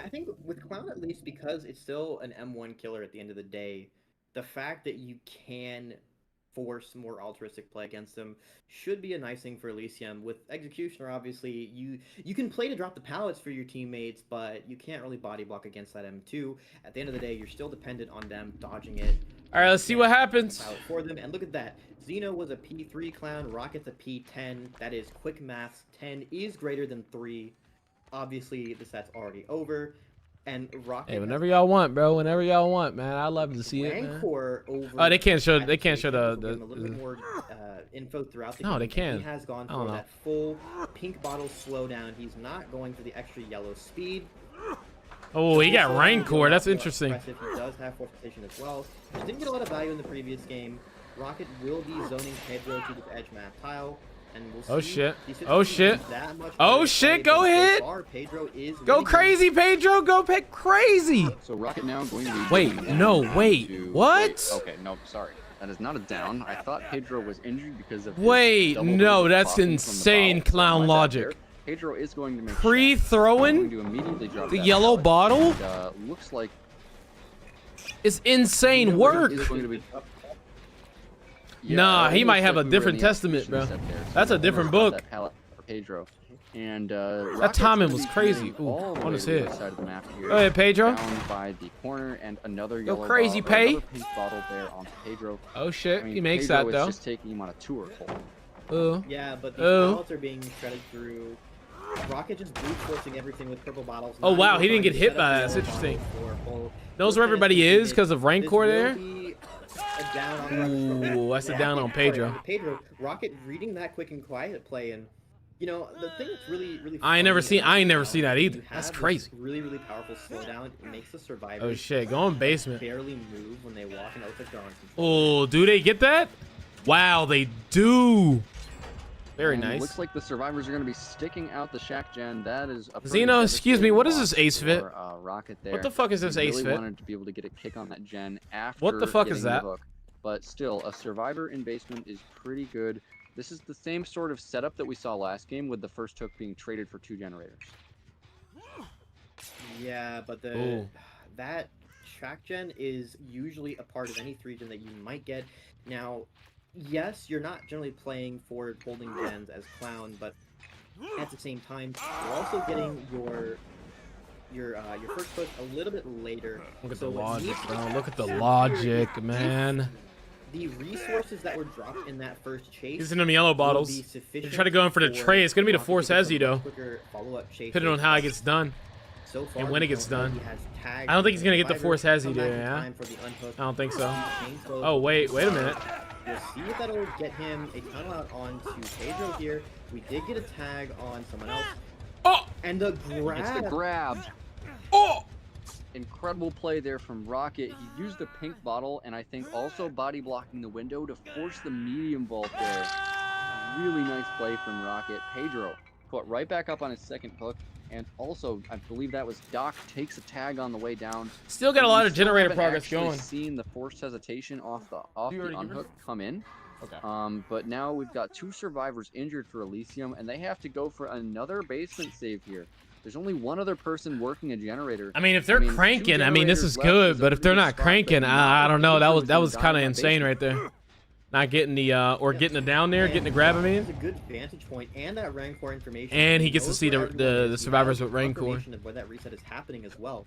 I think with Clown, at least, because it's still an M1 killer at the end of the day, the fact that you can force more altruistic play against him should be a nice thing for Elysium. With Executioner, obviously, you can play to drop the pallets for your teammates, but you can't really body block against that M2. At the end of the day, you're still dependent on them dodging it. All right, let's see what happens. Pilot for them, and look at that. Xeno was a P3 clown, Rocket's a P10. That is quick maths. 10 is greater than 3. Obviously, the set's already over. And Rocket. Hey, whenever y'all want, bro. Whenever y'all want, man. I love to see it, man. Rancor over. Oh, they can't show. at They can't show We'll the. give him a little bit more info throughout the No, game. they can. He has gone I don't for know. that full pink bottle slowdown. He's not going for the extra yellow speed. Oh, he got Full slowdown Rancor. is That's also interesting. impressive. He does have fortification as well. He didn't get a lot of value in the previous game. Rocket will be zoning Pedro to the edge map tile. And we'll see. Oh, shit. These Oh, situations shit. that much Oh, better shit. play, Go but so ahead. far, Pedro is Go winning. crazy, Pedro. Go crazy. So Rocket now going to be Wait, going no, down wait, to- what? Okay, no, sorry. That is not a down. I thought Pedro was injured because of his Wait, double no, burst that's crossing from the insane bottle. So clown my bad logic. there. Pedro is going to make Pre-throwing going to immediately drop the that yellow pallet. bottle And, looks like is insane Xeno work. is going to be- Nah, it he might looks have like a we were in different the testament, executioner bro. set there, so That's a Xeno different dropped book. that pallet for Pedro. And That timing was crazy. Ooh, on his head. Go ahead, Pedro. Down by the corner, and another Go yellow crazy, bottle, or Pay. another pink bottle there onto Pedro. Oh shit, I mean, he makes Pedro that is though. just taking him on a tour. Ooh. Yeah, but the Oh. pallets are being shredded through. Rocket just brute forcing everything with purple bottles. Oh, not wow, even he didn't trying get to hit set by up that. the That's yellow interesting. bottle for full- Knows full where everybody finish. is because of This Rancor will there. be a down on Rocket's Ooh, that's a down on Pedro. Pedro, Rocket reading that quick and quiet play, and you know the thing that's really I ain't never funny about seen that you either. have That's this crazy. Really powerful slowdown. It makes the survivors Oh shit, go in basement. barely move when they walk, and it looks like they're on control. Oh, do they get that? Wow, they do. Very And nice. Looks like the survivors are going to be sticking out the Shack Gen. That is a pretty Zeno, excuse me, devastating what is loss this ace fit? for, Rocket there. What the fuck is this He ace really fit? wanted to be able to get a kick on that gen after What the fuck is getting the that? hook. But still, a survivor in basement is pretty good. This is the same sort of setup that we saw last game with the first hook being traded for 2 generators. Yeah, but Ooh. that track gen is usually a part of any 3 gen that you might get. Now, yes, you're not generally playing for holding gens as clown, but at the same time, you're also getting your first hook a little bit later. Look at So the what logic, needs to bro. happen Look at the here logic, is man. the resources that were dropped in that first chase. He's in them yellow bottles. Will be They sufficient try to go in for the trade. It's gonna be the Rocket force get Hezzy some though. much quicker follow-up chases. Depending on how it gets done. So far, and when it we gets don't know done. he has tagged I don't think he's gonna get the survivors. force Hezzy Come there, back in yeah? time for the unhook. I don't think so. Chainsaw. Oh wait a minute. We'll see if that'll get him a tunnel out onto Pedro here. We did get a tag on someone else. Oh! And the It's the grab. grab. Oh! Incredible play there from Rocket. He used the pink bottle and I think also body blocking the window to force the medium vault there. Really nice play from Rocket. Pedro put right back up on his second hook. And also, I believe that was Doc takes a tag on the way down. Still got a lot of Still generator haven't progress actually going. Seen the forced hesitation off the You already unhook come in. Okay. But now we've got 2 survivors injured for Elysium, and they have to go for another basement save here. There's only one other person working a generator. I mean, if they're I mean, cranking, 2 I mean, this generators is left good. is a But if they're pretty not good spot, cranking, but I don't know. Pedro's That was gonna kind of die in that insane right basement. there. Not getting the getting it down there, getting the grab. I That's mean, a good vantage point, and that Rancor information. and he gets to knows see where the everyone is. He survivors has with Rancor. confirmation of where that reset is happening as well,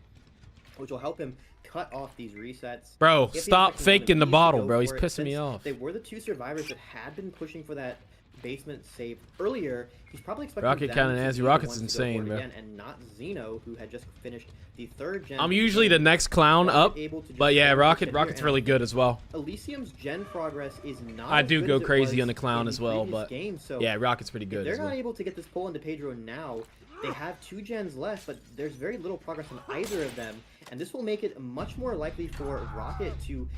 which will help him cut off these resets. Bro, If he's stop expecting faking the one of these to bottle, go bro. He's for it, pissing me since off. They were the 2 survivors that had been pushing for that basement save earlier. He's probably expecting Rocket them kinda to nasty. be the Rocket's ones to go for insane, it bro. again, and not Zeno, who had just finished the 3rd gen. I'm usually the next clown Rocket up, able to just but yeah, go Rocket's here really and good as well. Elysium's gen progress is not. I as do good go as it crazy was on the clown in as the well, previous but game, so yeah, Rocket's pretty if good they're as not well. able to get this pull into Pedro now, they have 2 gens left, but there's very little progress on either of them, and this will make it much more likely for Rocket to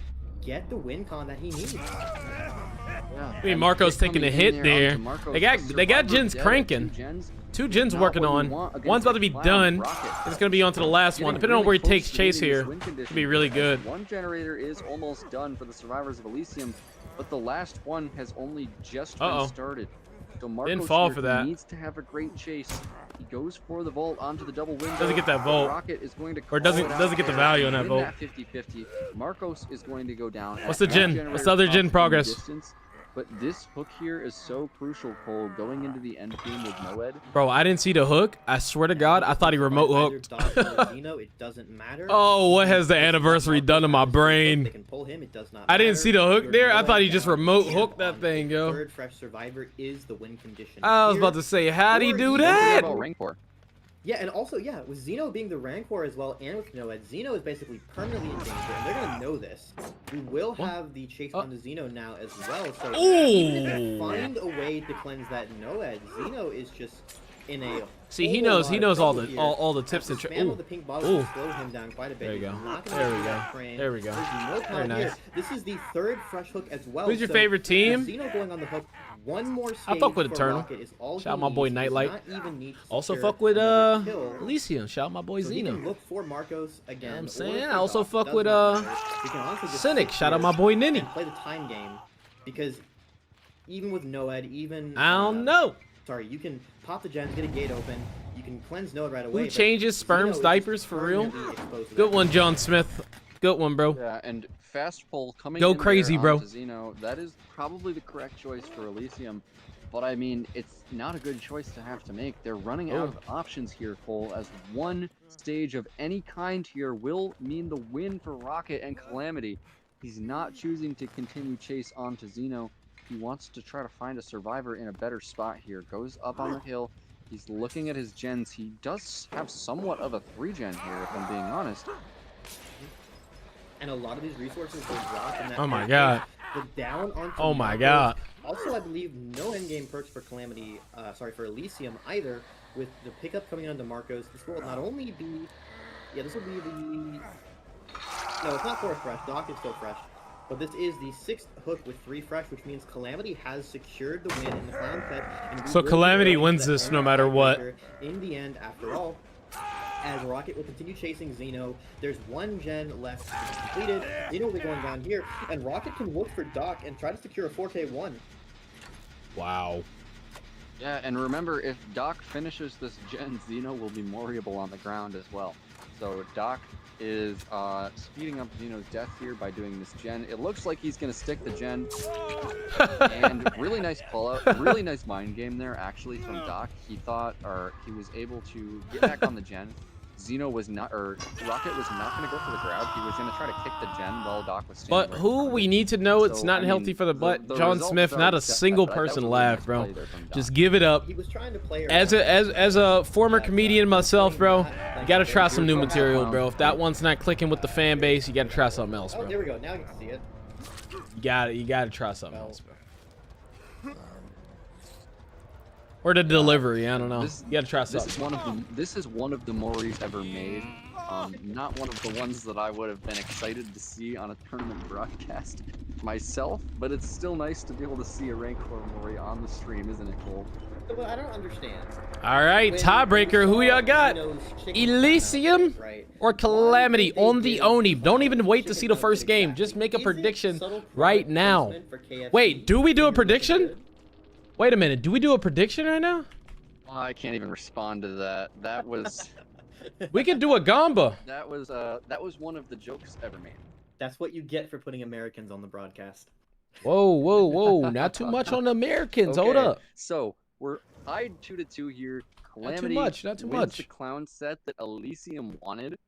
get the win con that he needs. Yeah. I mean, Marco's taking a hit there. They got gens cranking. 2 gens working on. One's about to be done. It's gonna be on to the last one. Depending on where he takes chase here, it'll be really good. One generator is almost done for the survivors of Elysium, but the last one has only just been started. So Marcos fall here, for that. He needs to have a great chase. He goes for the vault onto the double window. Doesn't get that vault. Rocket is going to Or doesn't get the value on that in vault. that 50-50. Marcos is going to go down. What's the gen? What's the other gen progress? Distance. But this hook here is so crucial, Cole, going into the end game with Noed. Bro, I didn't see the hook. I swear to God, I thought he remote hooked. It doesn't matter. Oh, what has the anniversary done to my brain? They can pull him, it does not I didn't matter. see the hook Your there. I Noed thought he just down remote and hooked that on thing, the yo. 3rd fresh survivor is the win condition. I was about Here, to say, how'd he or do even that? About Rancor. Yeah, and also, yeah, with Zeno being the Rancor as well, and with Noed, Zeno is basically permanently in danger, and they're gonna know this. We will have the chase onto Zeno now as well, so even if they find a way to cleanse that Noed, Zeno is just in a See, he whole knows lot of all trouble the here. all the tips and The tricks. spam of the pink bottle will slow him down quite a bit. There you He's go. not gonna There do we that go. frame. There we go. There's no Very count nice. here. This is the 3rd fresh hook as well. Who's your so favorite team? with Zeno going on the hook. One more I fuck stage with for Eternal. Rocket is all Shout out he my boy needs. He does Nightlight. not even need to Also secure fuck with another kill. Elysium. Shout out my boy So he Zeno. can look for Marcos again. I'm or saying, for I also Doc. fuck Does with, not matter. He can honestly just Cynic. sit Shout out here my boy Ninny. and play the time game, because even with Noed, even I don't know. Sorry, you can pop the gens, get a gate open. You can cleanse Noed right away. Who but changes Zeno sperms is diapers just for real? permanently exposed to Good that. one, John Smith. Good one, bro. Yeah, and fast pull coming Go in crazy, there bro. onto Zeno, that is probably the correct choice for Elysium. But I mean, it's not a good choice to have to make. They're running out of options here, Cole, as one stage of any kind here will mean the win for Rocket and Calamity. He's not choosing to continue chase onto Zeno. He wants to try to find a survivor in a better spot here. Goes up on the hill. He's looking at his gens. He does have somewhat of a 3-gen here, if I'm being honest. And a lot of these resources will drop in that. Oh my first God. phase. The down onto Oh my Marcos. God. Also, I believe no endgame perks for Calamity, for Elysium either. With the pickup coming onto Marcos, this will not only be, this will be the. No, it's not 4th fresh. Doc is still fresh. But this is the 6th hook with 3 fresh, which means Calamity has secured the win in the clown set. And we So will Calamity go wins to the this no Aaron matter what. tiebreaker in the end, after all. As Rocket will continue chasing Xeno, there's 1 gen left to be completed. Xeno will be going down here, and Rocket can look for Doc and try to secure a 4K1. Wow. Yeah, and remember, if Doc finishes this gen, Xeno will be moriable on the ground as well. So Doc is speeding up Xeno's death here by doing this gen. It looks like he's going to stick the gen. And really nice pull-out, really nice mind game there, actually, from Doc. He thought, or he was able to get back on the gen. Xeno was not, or Rocket was not going to go for the grab. He was going to try to kick the gen while Doc was standing But right in who front of we him. need to know it's So, not I mean, healthy for the butt. the John results Smith, are not a set, single but that was person a really laughed, nice bro. play there from Doc. Just give it up. He was trying to play As a former comedian myself, bro, you gotta try some new material, bro. If that one's not clicking with the fan base, you gotta try something else, Oh, bro. there we go. Now you can see it. You gotta try something else, bro. Or the delivery, I don't know. You gotta try something. This is one of the Moris ever made. Not one of the ones that I would have been excited to see on a tournament broadcast myself, but it's still nice to be able to see a rank 4 Mori on the stream, isn't it, Cole? Well, I don't understand. All right, When tiebreaker. you Who saw y'all got? Xeno's chicken Elysium sandwich, right? or Calamity Why did on they the give Oni? Don't even Calamity wait to chicken see the nuggets first game. exactly? Just make a Is it prediction subtle right product now. placement for KFC? Wait, do we do a You're looking prediction? good? Wait a minute. Do we do a prediction right now? I can't even respond to that. That was We could do a gamba. that was one of the jokes ever made. That's what you get for putting Americans on the broadcast. Whoa, whoa, whoa. Not too much on the Americans. Hold Okay, up. So we're tied 2-2 here. Not too Calamity much, not too wins much. the clown set that Elysium wanted.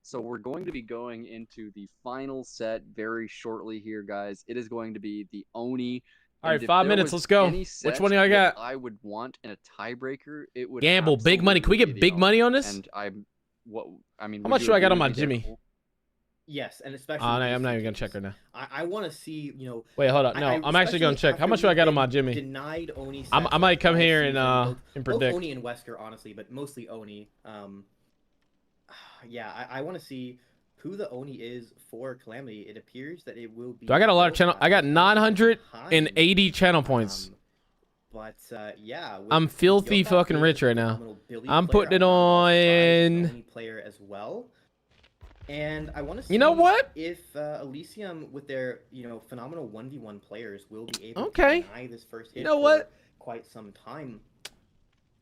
So we're going to be going into the final set very shortly here, guys. It is going to be the Oni. All right, And if 5 there minutes. was Let's go. any Which set one do I that got? I would want in a tiebreaker. It would Gamble. Big money. Can we absolutely get be big the money Oni. on this? And I mean, How would much you do I agree got on with my me there, Jimmy? Cole? Yes, and especially. Oh, no, with I'm not these even going to teams. check right now. I want to see, Wait, hold up. No, I'm actually going to check. How much do I got on my Jimmy? Denied Oni I sets might come all here season, and both predict. Oni and Wesker, honestly, but mostly Oni. Yeah, I want to see who the Oni is for Calamity. It appears that it will be. Do I got a lot of channel? I got Yokai. 980 channel points. But yeah, with I'm filthy Yokai fucking being rich a right now. phenomenal Billy I'm player, putting it I'm also surprised he's an on- Oni player as well. And I want to see You know what? if Elysium, with their phenomenal 1v1 players, will be able Okay. to deny this first hit You know for what? quite some time.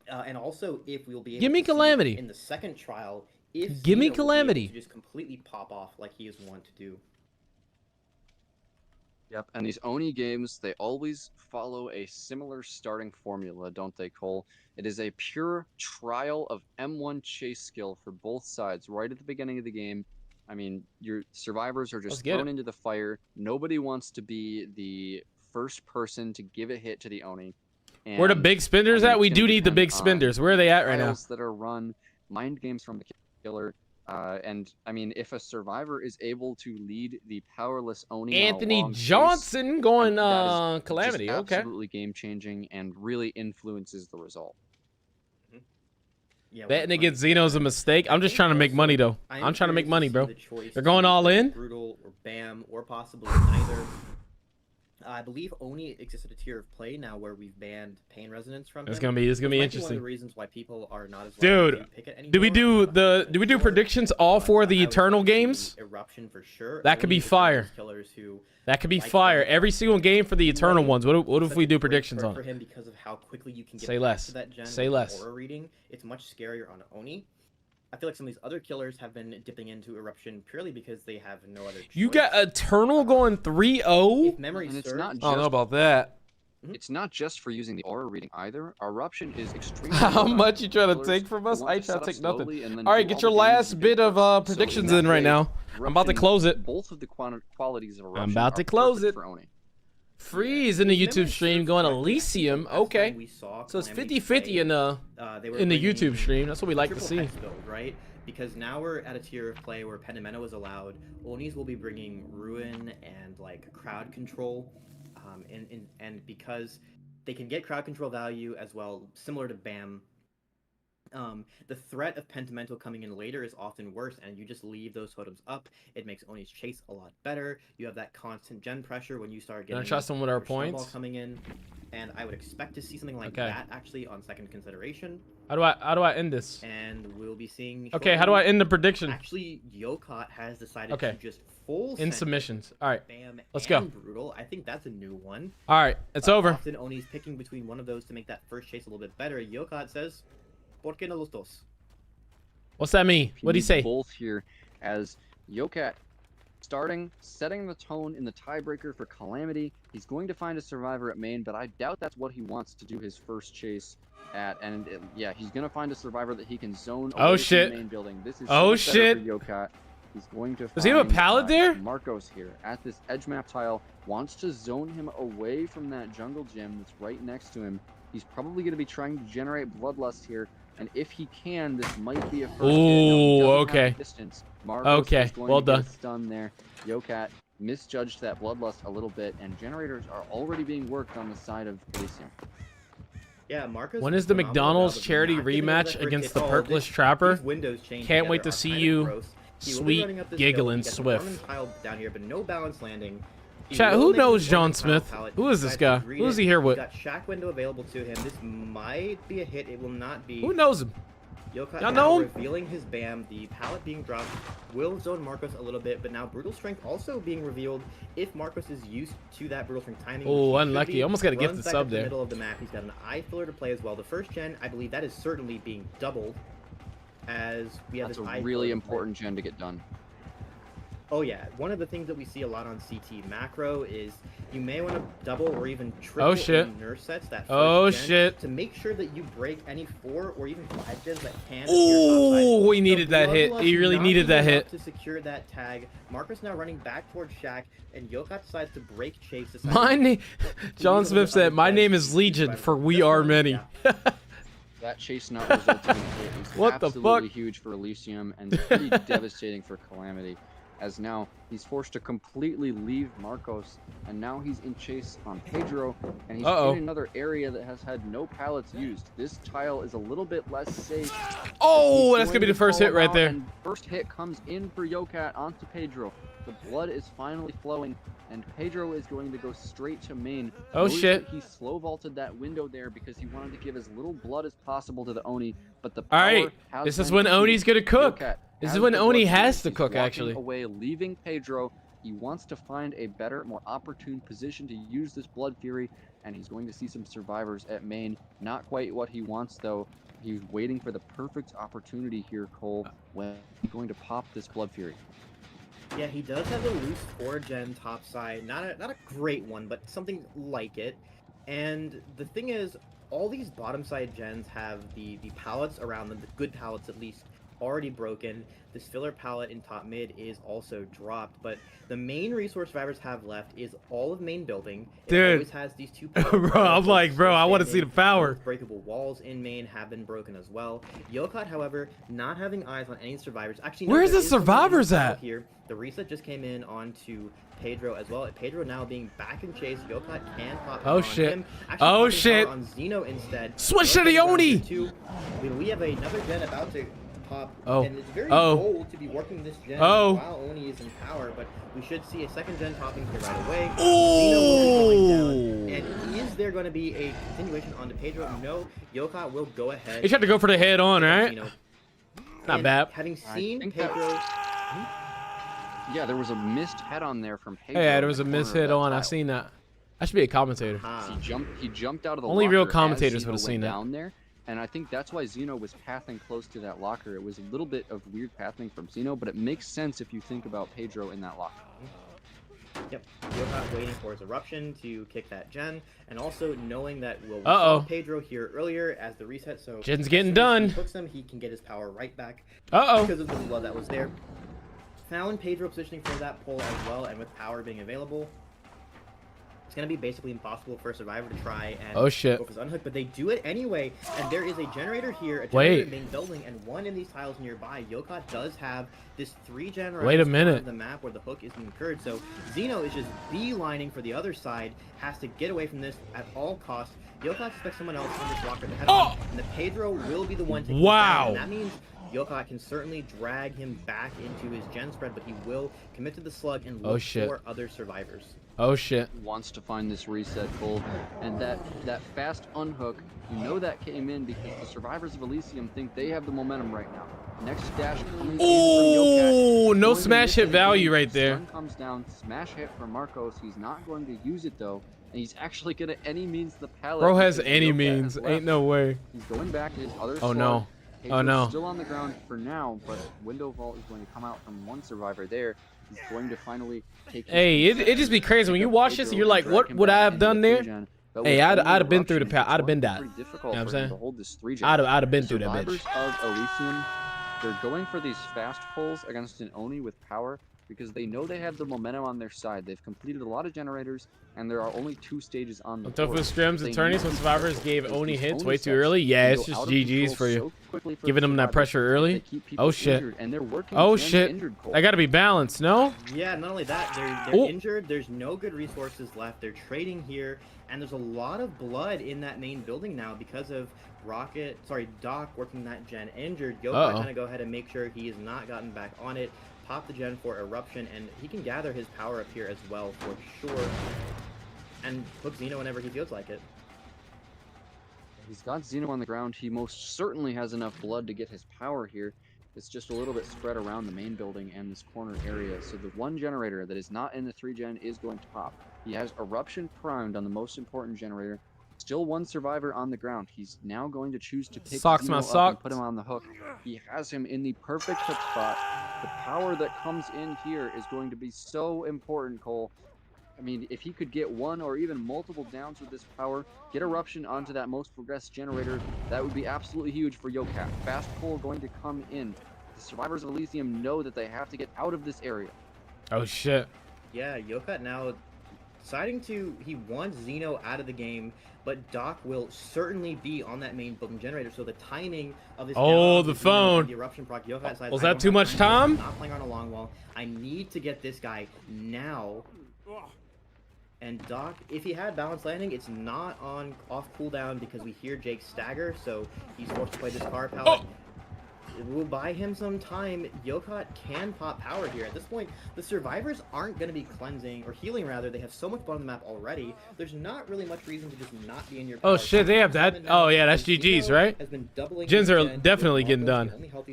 And also, if we'll be able Give me to see Calamity. in the second trial, if Give me Xeno will be able Calamity. to just completely pop off like he is wont to do. Yep, and these Oni games, they always follow a similar starting formula, don't they, Cole? It is a pure trial of M1 chase skill for both sides right at the beginning of the game. I mean, your survivors are Let's just get thrown it. into the fire. Nobody wants to be the first person to give a hit to the Oni. Where the And, big spenders I mean, at? We it's do gonna need the big depend on spenders. Where are they at right now? trials that are run, mind games from the killer. And I mean, if a survivor is able to lead the powerless Oni on a Anthony long chase, Johnson going that is Calamity. just Okay. absolutely game changing and really influences the result. Yeah, Betting against Xeno's a mistake. I'm just trying to make money though. I'm trying to make money, bro. They're going all in. Brutal or Bam or possibly neither. I believe Oni exists at a tier of play now where we've banned Pain Resonance from It's him. gonna be Which might be one of interesting. the reasons why people are not as Dude, likely to pick it anymore. Do we do Sure. predictions all for the I would Eternal like to see games? Eruption for sure. That could Oni be is one of fire. those killers who That could be like fire. them. Every single game for the Eternal Right. ones. What if such we a do great predictions card on for it? him because of how quickly you can get Say back less. to that gen Say with less. aura reading. It's much scarier on Oni. I feel like some of these other killers have been dipping into Eruption purely because they have no other choice. You got Eternal going 3-0? If memory And it's serves, not I don't know just about that. it's not just for using the aura reading either. Eruption is extremely How good on much you trying to killers take from who us? want I to ain't trying to set up take nothing. slowly and then All right, do get all your the last damage bit you of can. So in predictions that in right way, now. I'm about to Eruption, close it. Both of the qualities of Eruption about are to close perfect it. for Oni. Freeze in the if YouTube memory stream serves going correctly, Elysium. last time Okay. we saw So it's Calamity 50-50 play, in the they were YouTube bringing stream. That's what we like to triple see. hex build, right? Because now we're at a tier of play where Pentimento is allowed. Onis will be bringing Ruin and like crowd control, and because they can get crowd control value as well, similar to Bam. The threat of Pentimento coming in later is often worse, and you just leave those totems up. It makes Oni's chase a lot better. You have that constant gen pressure when you start Can I getting trust him with our your snowball points? coming in, and I would expect to see something like Okay. that actually on second consideration. How do I end this? And we'll be seeing. Okay, how do I shortly. end the prediction? Actually, Yokot has decided Okay. to just full In send submissions. All right. Bam Let's and go. Brutal. I think that's a new one. All right, it's over. Often Oni's picking between one of those to make that first chase a little bit better. Yokot says, "Por qué no los dos?" What's that mean? What'd he needs say? Both here as Yokat setting the tone in the tiebreaker for Calamity. He's going to find a survivor at main, but I doubt that's what he wants to do his first chase at. And yeah, he's going to find a survivor that he can zone away Oh, from shit. the main building. This is Oh, so much better shit. for Yokat. He's going to Does he have a find, pallet there? Marcos here at this edge map tile, wants to zone him away from that jungle gym that's right next to him. He's probably going to be trying to generate Bloodlust here. And if he can, this might be a first hit. Now, he Ooh, doesn't have okay. distance. Marcos Okay, is going well to get done. a stun there. Yokat misjudged that Bloodlust a little bit, and generators are already being worked on the side of Elysium. Yeah, Marcus. When is the phenomenal McDonald's job of charity not giving up rematch that first against hit. the Oh, Purplish Trapper? these windows change Can't wait together to are see kinda you, gross. He will be sweet running up this giggling hill. He gets a Swift. Norman pile down here, but no balance landing. He Chat, will who make knows his John Norman pile Smith? pallet. Who is this Decides to guy? read Who is it. he here He's with? got Shack window available to him. This might be a hit. It will not be. Who knows him? Yokat Y'all now know him? revealing his BAM, the pallet being dropped, will zone Marcos a little bit, but now Brutal Strength also being revealed if Marcos is used to that Brutal Strength timing. Oh, which he should unlucky. be. Almost got a Runs gifted back sub up to the there. middle of the map. He's got an eye filler to play as well. The first gen, I believe that is certainly being doubled as we have That's this a eye really filler to play. important gen to get done. Oh yeah, one of the things that we see a lot on CT macro is you may want to double or even triple shit. in nerf sets that first Oh, gen shit. to make sure that you break any 4 or even 5 gens that can. Ooh, he needed that hit. He really needed that hit. To secure that tag, Marcus now running back towards Shack, and Yokat decides to break chase. My name, John Smith said, "My name is Legion, for we are many." That chase not resulting in a hit is What the absolutely fuck? huge for Elysium and pretty devastating for Calamity, as now he's forced to completely leave Marcos, and now he's in chase on Pedro, and he's in another area that has had no pallets used. This tile is a little bit less safe. Oh, He's that's gonna be going the to first call hit him right out, there. and first hit comes in for Yokat onto Pedro. The blood is finally flowing, and Pedro is going to go straight to main. Oh, Notice shit. that he slow vaulted that window there because he wanted to give as little blood as possible to the Oni, but the All power right, has this is been when completed. Oni's gonna cook. Yokat This has is when the Oni blood has source. to He's cook, walking actually. away, leaving Pedro. He wants to find a better, more opportune position to use this Blood Fury, and he's going to see some survivors at main. Not quite what he wants, though. He's waiting for the perfect opportunity here, Cole, when he's going to pop this Blood Fury. Yeah, he does have a loose 4-gen top side. Not a great one, but something like it. And the thing is, all these bottom side gens have the pallets around them, the good pallets at least, already broken. This filler pallet in top mid is also dropped, but the main resource survivors have left is all of main building. It Dude. always has these 2 Bro, pallets I'm like, bro, I want to see the standing. power. Both breakable walls in main have been broken as well. Yokat, however, not having eyes on any survivors. Actually, no, Where's there the is someone in survivors battle at? Here, the reset just came in onto Pedro as well. Pedro now being back in chase. Yokat can pop Oh, on shit. him. Actually, Oh, popping shit. power on Zeno instead. Switch to Yokat the down Oni. to 2. We have another gen about to pop, Oh. and it's very Oh. bold to be working this gen Oh. while Oni is in power, but we should see a second gen popping here right away. Ooh. Zeno will be going down, and is there going to be a continuation onto Pedro? No, Yokat will go ahead. He tried to go for the head on, right? Zeno. Not And bad. Having I seen think that- Pedro, Yeah, there was a missed head on there from Pedro. Yeah, in there was the a corner miss of hit that on. I tile. seen that. I should be a commentator. He jumped out of the Only real locker as commentators Zeno would've seen went that. down there, and I think that's why Zeno was pathing close to that locker. It was a little bit of weird pathing from Zeno, but it makes sense if you think about Pedro in that locker. Yep, Yokat waiting for his eruption to kick that gen, and also knowing that we Uh-oh. saw Pedro here earlier as the reset, so Gen's as getting soon as done. he hooks him, he can get his power right back Uh-oh. because of the blood that was there. Found Pedro positioning for that pull as well, and with power being available, it's going to be basically impossible for a survivor to try and Oh, shit. go for his unhook, but they do it anyway, and there is a generator here, a generator Wait. in the main building, and one in these tiles nearby. Yokat does have this 3-gen Wait a minute. of the map where the hook is incurred, so Zeno is just beelining for the other side, has to get away from this at all costs. Yokot suspects someone else on this rocket ahead Oh! of him, and the Pedro will be the one taking Wow. him down, and that means Yokot can certainly drag him back into his gen spread, but he will commit to the slug and look for other survivors. Oh shit. Wants to find this reset gold, and that fast unhook, you know that came in because the survivors of Elysium think they have the momentum right now. Next dash coming in from Oh, Yokat. no Going to smash miss hit it value again. right there. Stun comes down, smash hit for Marcos. He's not going to use it though, and he's actually gonna any means the pallet. Bro has because any Yokat means. has Ain't left. no way. He's going back to his other Oh slug. no. Pedro's Oh no. still on the ground for now, but Window Vault is going to come out from one survivor there. He's going to finally take his Hey, it just be crazy when you watch this and you're like, what would I have done there? Hey, I'd have been through the I'd have been that. You know what I'm saying? I'd have been through that bitch. Survivors of Elysium, they're going for these fast pulls against an Oni with power because they know they have the momentum on their side. They've completed a lot of generators, and there are only 2 stages on the board. Tofu scrims and tourneys when survivors gave Oni hits way too sets, early. Yeah, they it's go just out of GG's control for you. so quickly for Giving the them that survivors. pressure early. They keep people Oh shit. injured, and they're working Oh gen shit. injured Cole. I gotta be balanced, no? Yeah, not only that, they're Oh. injured. There's no good resources left. They're trading here, and there's a lot of blood in that main building now because of Doc working that gen injured. Yokai gonna go ahead and make sure he has not gotten back on it. Pop the gen for Eruption, and he can gather his power up here as well for sure. And hook Xeno whenever he feels like it. He's got Xeno on the ground. He most certainly has enough blood to get his power here. It's just a little bit spread around the main building and this corner area. So the one generator that is not in the 3-gen is going to pop. He has Eruption primed on the most important generator. Still one survivor on the ground. He's now going to choose to pick Socks Xeno my up socks. and put him on the hook. He has him in the perfect hook spot. The power that comes in here is going to be so important, Cole. I mean, if he could get one or even multiple downs with this power, get Eruption onto that most progressed generator, that would be absolutely huge for Yokat. Fast pull going to come in. The survivors of Elysium know that they have to get out of this area. Oh shit. Yeah, Yokat now deciding he wants Xeno out of the game, but Doc will certainly be on that main building generator, so the timing of this Oh, the phone. the Eruption proc, Yokat decides, Was I that don't too have much I'm time? not playing on a long wall. I need to get this guy now. And Doc, if he had balanced landing, it's not on off cooldown because we hear Jake stagger, so he's forced to play this car palette. It will buy him some time. Yokat can pop power here. At this point, the survivors aren't going to be cleansing, or healing rather. They have so much blood on the map already. There's not really much reason to just not be in your power. Oh shit, they have that. Oh yeah, that's GG's, right? Gens are definitely getting done.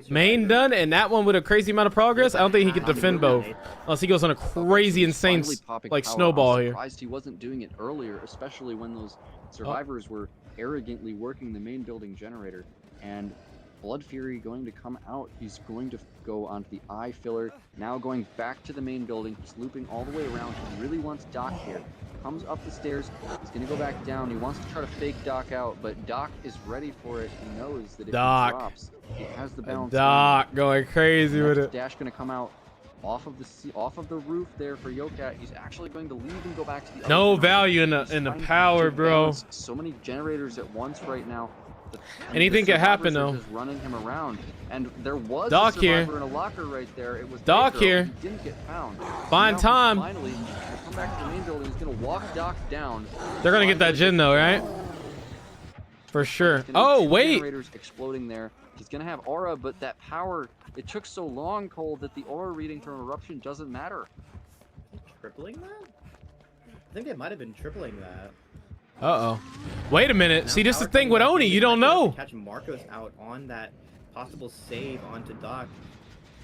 Main done, and that one with a crazy amount of progress. I don't think he can defend both unless he goes on a crazy, insane like snowball I'm here. surprised he wasn't doing it earlier, especially when those survivors were arrogantly working the main building generator. And Blood Fury going to come out. He's going to go onto the eye filler. Now going back to the main building. He's looping all the way around. He really wants Doc here. Comes up the stairs. He's going to go back down. He wants to try to fake Doc out, but Doc is ready for it. He knows that if he drops, he has the balance. Doc going crazy with it. Dash going to come out off of the roof there for Yokat. He's actually going to leave and go back to the other No side. value in He's the trying power, to bro. balance so many generators at once right now. Anything can happen, though. Just running him around, and there was Doc a here. survivor in a locker right there. It was Doc Pedro. here. He didn't get found. Fine Now time. Finally, he'll come back to the main building. He's gonna walk Doc down. They're gonna get that gen though, right? For sure. He's gonna Oh get two wait. generators exploding there. He's gonna have aura, but that power. It took so long, Cole, that the aura reading from Eruption doesn't matter. Tripling that? I think they might have been tripling that. Uh-oh. Wait a minute. Now See, this is power the thing coming with back Oni. in, You don't might be able know. to catch Marcos out on that possible save onto Doc.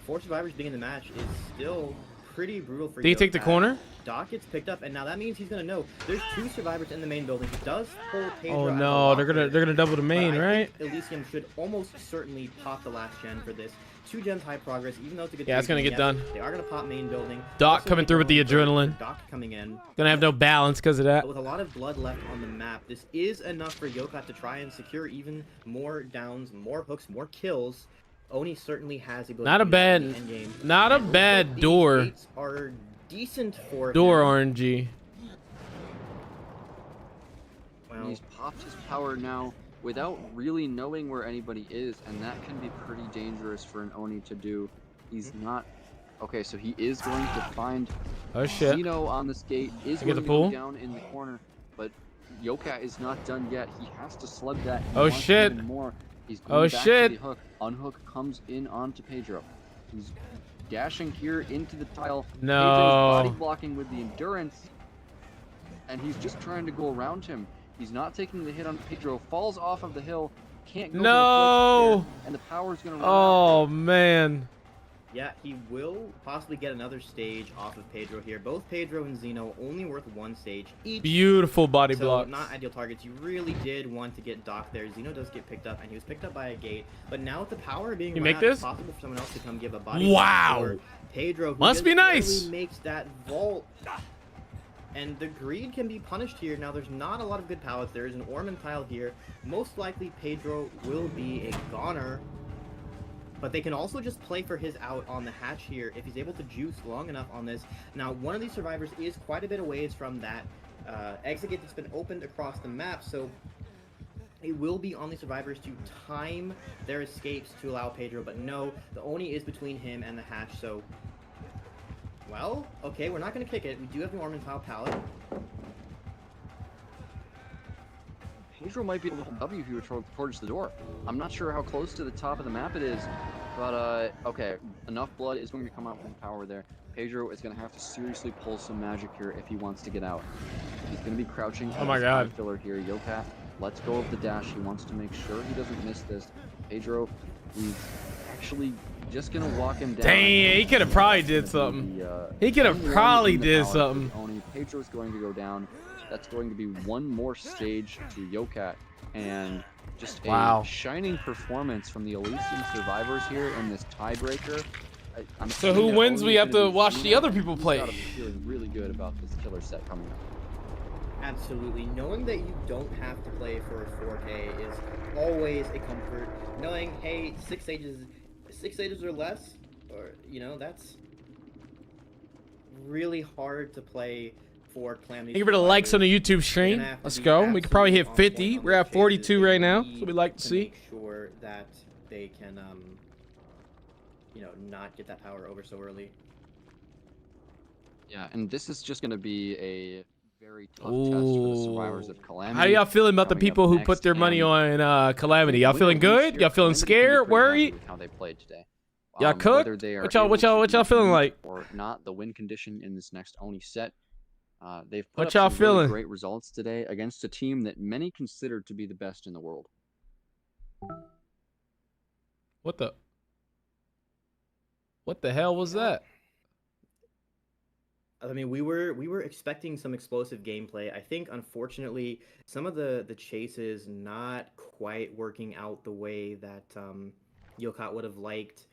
4 survivors being in the match is still pretty brutal for Did he take the Yokat. corner? Doc gets picked up, and now that means he's gonna know there's 2 survivors in the main building. He does pull Pedro Oh out of no, the they're locker, gonna double the but main, I right? think Elysium should almost certainly pop the last gen for this. 2 gens high progress, even though it's a good Yeah, it's gonna team, get done. They are gonna pop main building. Doc Also coming through with the making room for adrenaline. Doc coming in. Gonna have no balance because of that. But with a lot of blood left on the map, this is enough for Yokat to try and secure even more downs, more hooks, more kills. Oni certainly has the ability Not a to do that in bad, the endgame. not a And it looks bad like the door. gates are decent for Door him. RNG. And he's popped his power now without really knowing where anybody is, and that can be pretty dangerous for an Oni to do. He's not... Okay, so he is going to find Oh shit. Xeno on this gate, is I get going the to pull? go down in the corner, but Yoka is not done yet. He has to slug that. He Oh, wants shit. even more. He's Oh, going back shit. to the hook. Unhook comes in onto Pedro. He's dashing here into the tile. No. Pedro's body blocking with the endurance, and he's just trying to go around him. He's not taking the hit on Pedro. Falls off of the hill. Can't go for the No. flick there, and the power's gonna run out. Oh, man. Yeah, he will possibly get another stage off of Pedro here. Both Pedro and Xeno only worth one stage each. Beautiful body So blocks. not ideal targets. You really did want to get Doc there. Xeno does get picked up, and he was picked up by a gate. But now with the power being You run make out, it's this? possible for someone else to come give a body Wow. block for Pedro, who Must just be nice. barely makes that vault. And the greed can be punished here. Now, there's not a lot of good pallets. There is an Orman tile here. Most likely, Pedro will be a goner. But they can also just play for his out on the hatch here if he's able to juice long enough on this. Now, one of these survivors is quite a bit away from that exit gate that's been opened across the map, so it will be on the survivors to time their escapes to allow Pedro, but no, the Oni is between him and the hatch, so... Well, okay, we're not going to kick it. We do have the Orman tile pallet. Pedro might be able to hold W if he were towards the door. I'm not sure how close to the top of the map it is, but okay, enough blood is going to come out from the power there. Pedro is going to have to seriously pull some magic here if he wants to get out. He's going to be crouching. Oh my God. Filler here. Yokat lets go of the dash. He wants to make sure he doesn't miss this. Pedro, he's actually just going to walk him down. Dang, he could have probably did something. He could have probably did something. Pedro's going to go down. That's going to be one more stage to Yokat, and just a shining performance from the Elysium survivors here in this tiebreaker. So who wins? We have to watch the other people play. I'm feeling really good about this killer set coming up. Absolutely. Knowing that you don't have to play for a 4K is always a comfort. Knowing, hey, six stages or less, or, you know, that's really hard to play for Calamity. Thank you for the likes on the YouTube stream. Let's go. We could probably hit 50. We're at 42 right now. That's what we like to see. Make sure that they can, you know, not get that power over so early. Yeah, and this is just going to be a very tough test for the survivors of Calamity. How y'all feeling about the people who put their money on Calamity? Y'all feeling good? Y'all feeling scared? Worried? How they played today. Y'all cooked? What y'all feeling like? Or not, the win condition in this next Oni set. They've put What y'all up some really feeling? great results today against a team that many consider to be the best in the world. What the hell was that? I mean, we were expecting some explosive gameplay. I think, unfortunately, some of the chases not quite working out the way that Yokat would have liked.